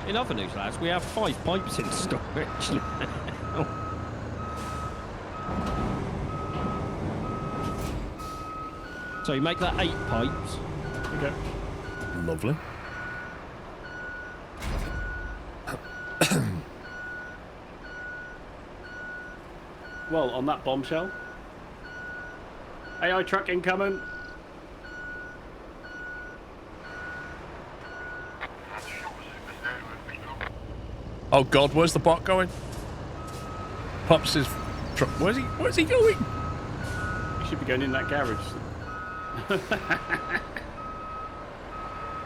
In other news, lads, we have 5 pipes in storage. So you make that 8 pipes. Okay. Lovely. Well, on that bombshell. AI truck incoming. Oh God, where's the bot going? Pops is... Where's he going? You should be going in that garage.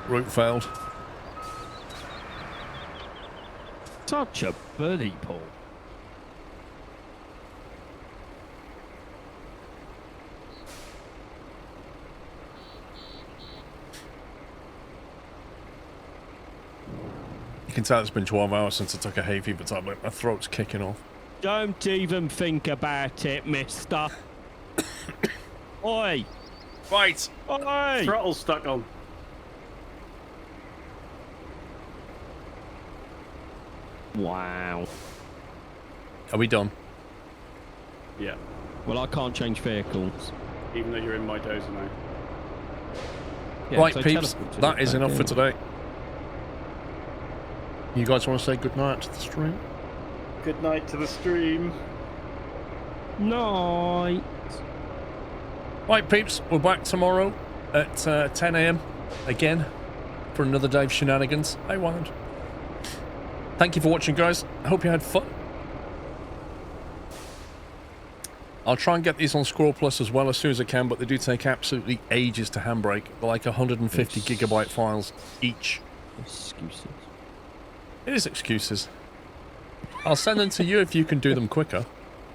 Route failed. Such a buddy, Paul. You can tell it's been 12 hours since I took a hay fever tablet. My throat's kicking off. Don't even think about it, mister. Oi! Right. Oi! Throttle's stuck on. Wow. Are we done? Yeah. Well, I can't change vehicles. Even though you're in my dozer now. Yeah, right, so peeps. teleport to That the is back enough for end. today. You guys want to say goodnight to the stream? Good night to the stream. Night. Right, peeps. We're back tomorrow at 10 a.m. again for another day of shenanigans. I won't. Thank you for watching, guys. I hope you had fun. I'll try and get these on SquirrelPlus as well as soon as I can, but they do take absolutely ages to handbrake. They're like 150 gigabyte files each. Excuses. It is excuses. I'll send them to you if you can do them quicker.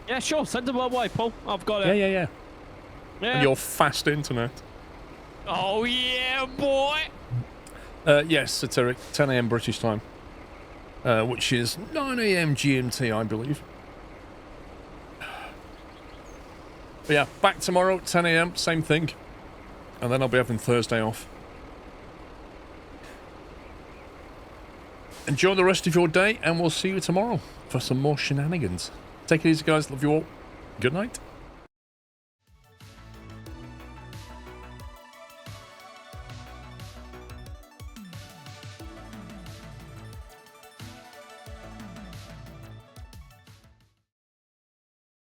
Yeah, sure. Send them my way, Paul. I've got it. Yeah. Yeah. And your fast internet. Oh, yeah, boy. Yes, Satiric, 10 a.m. British time. Which is 9 a.m. GMT, I believe. But yeah, back tomorrow, 10 a.m., same thing. And then I'll be having Thursday off. Enjoy the rest of your day, and we'll see you tomorrow for some more shenanigans. Take it easy, guys. Love you all. Good night.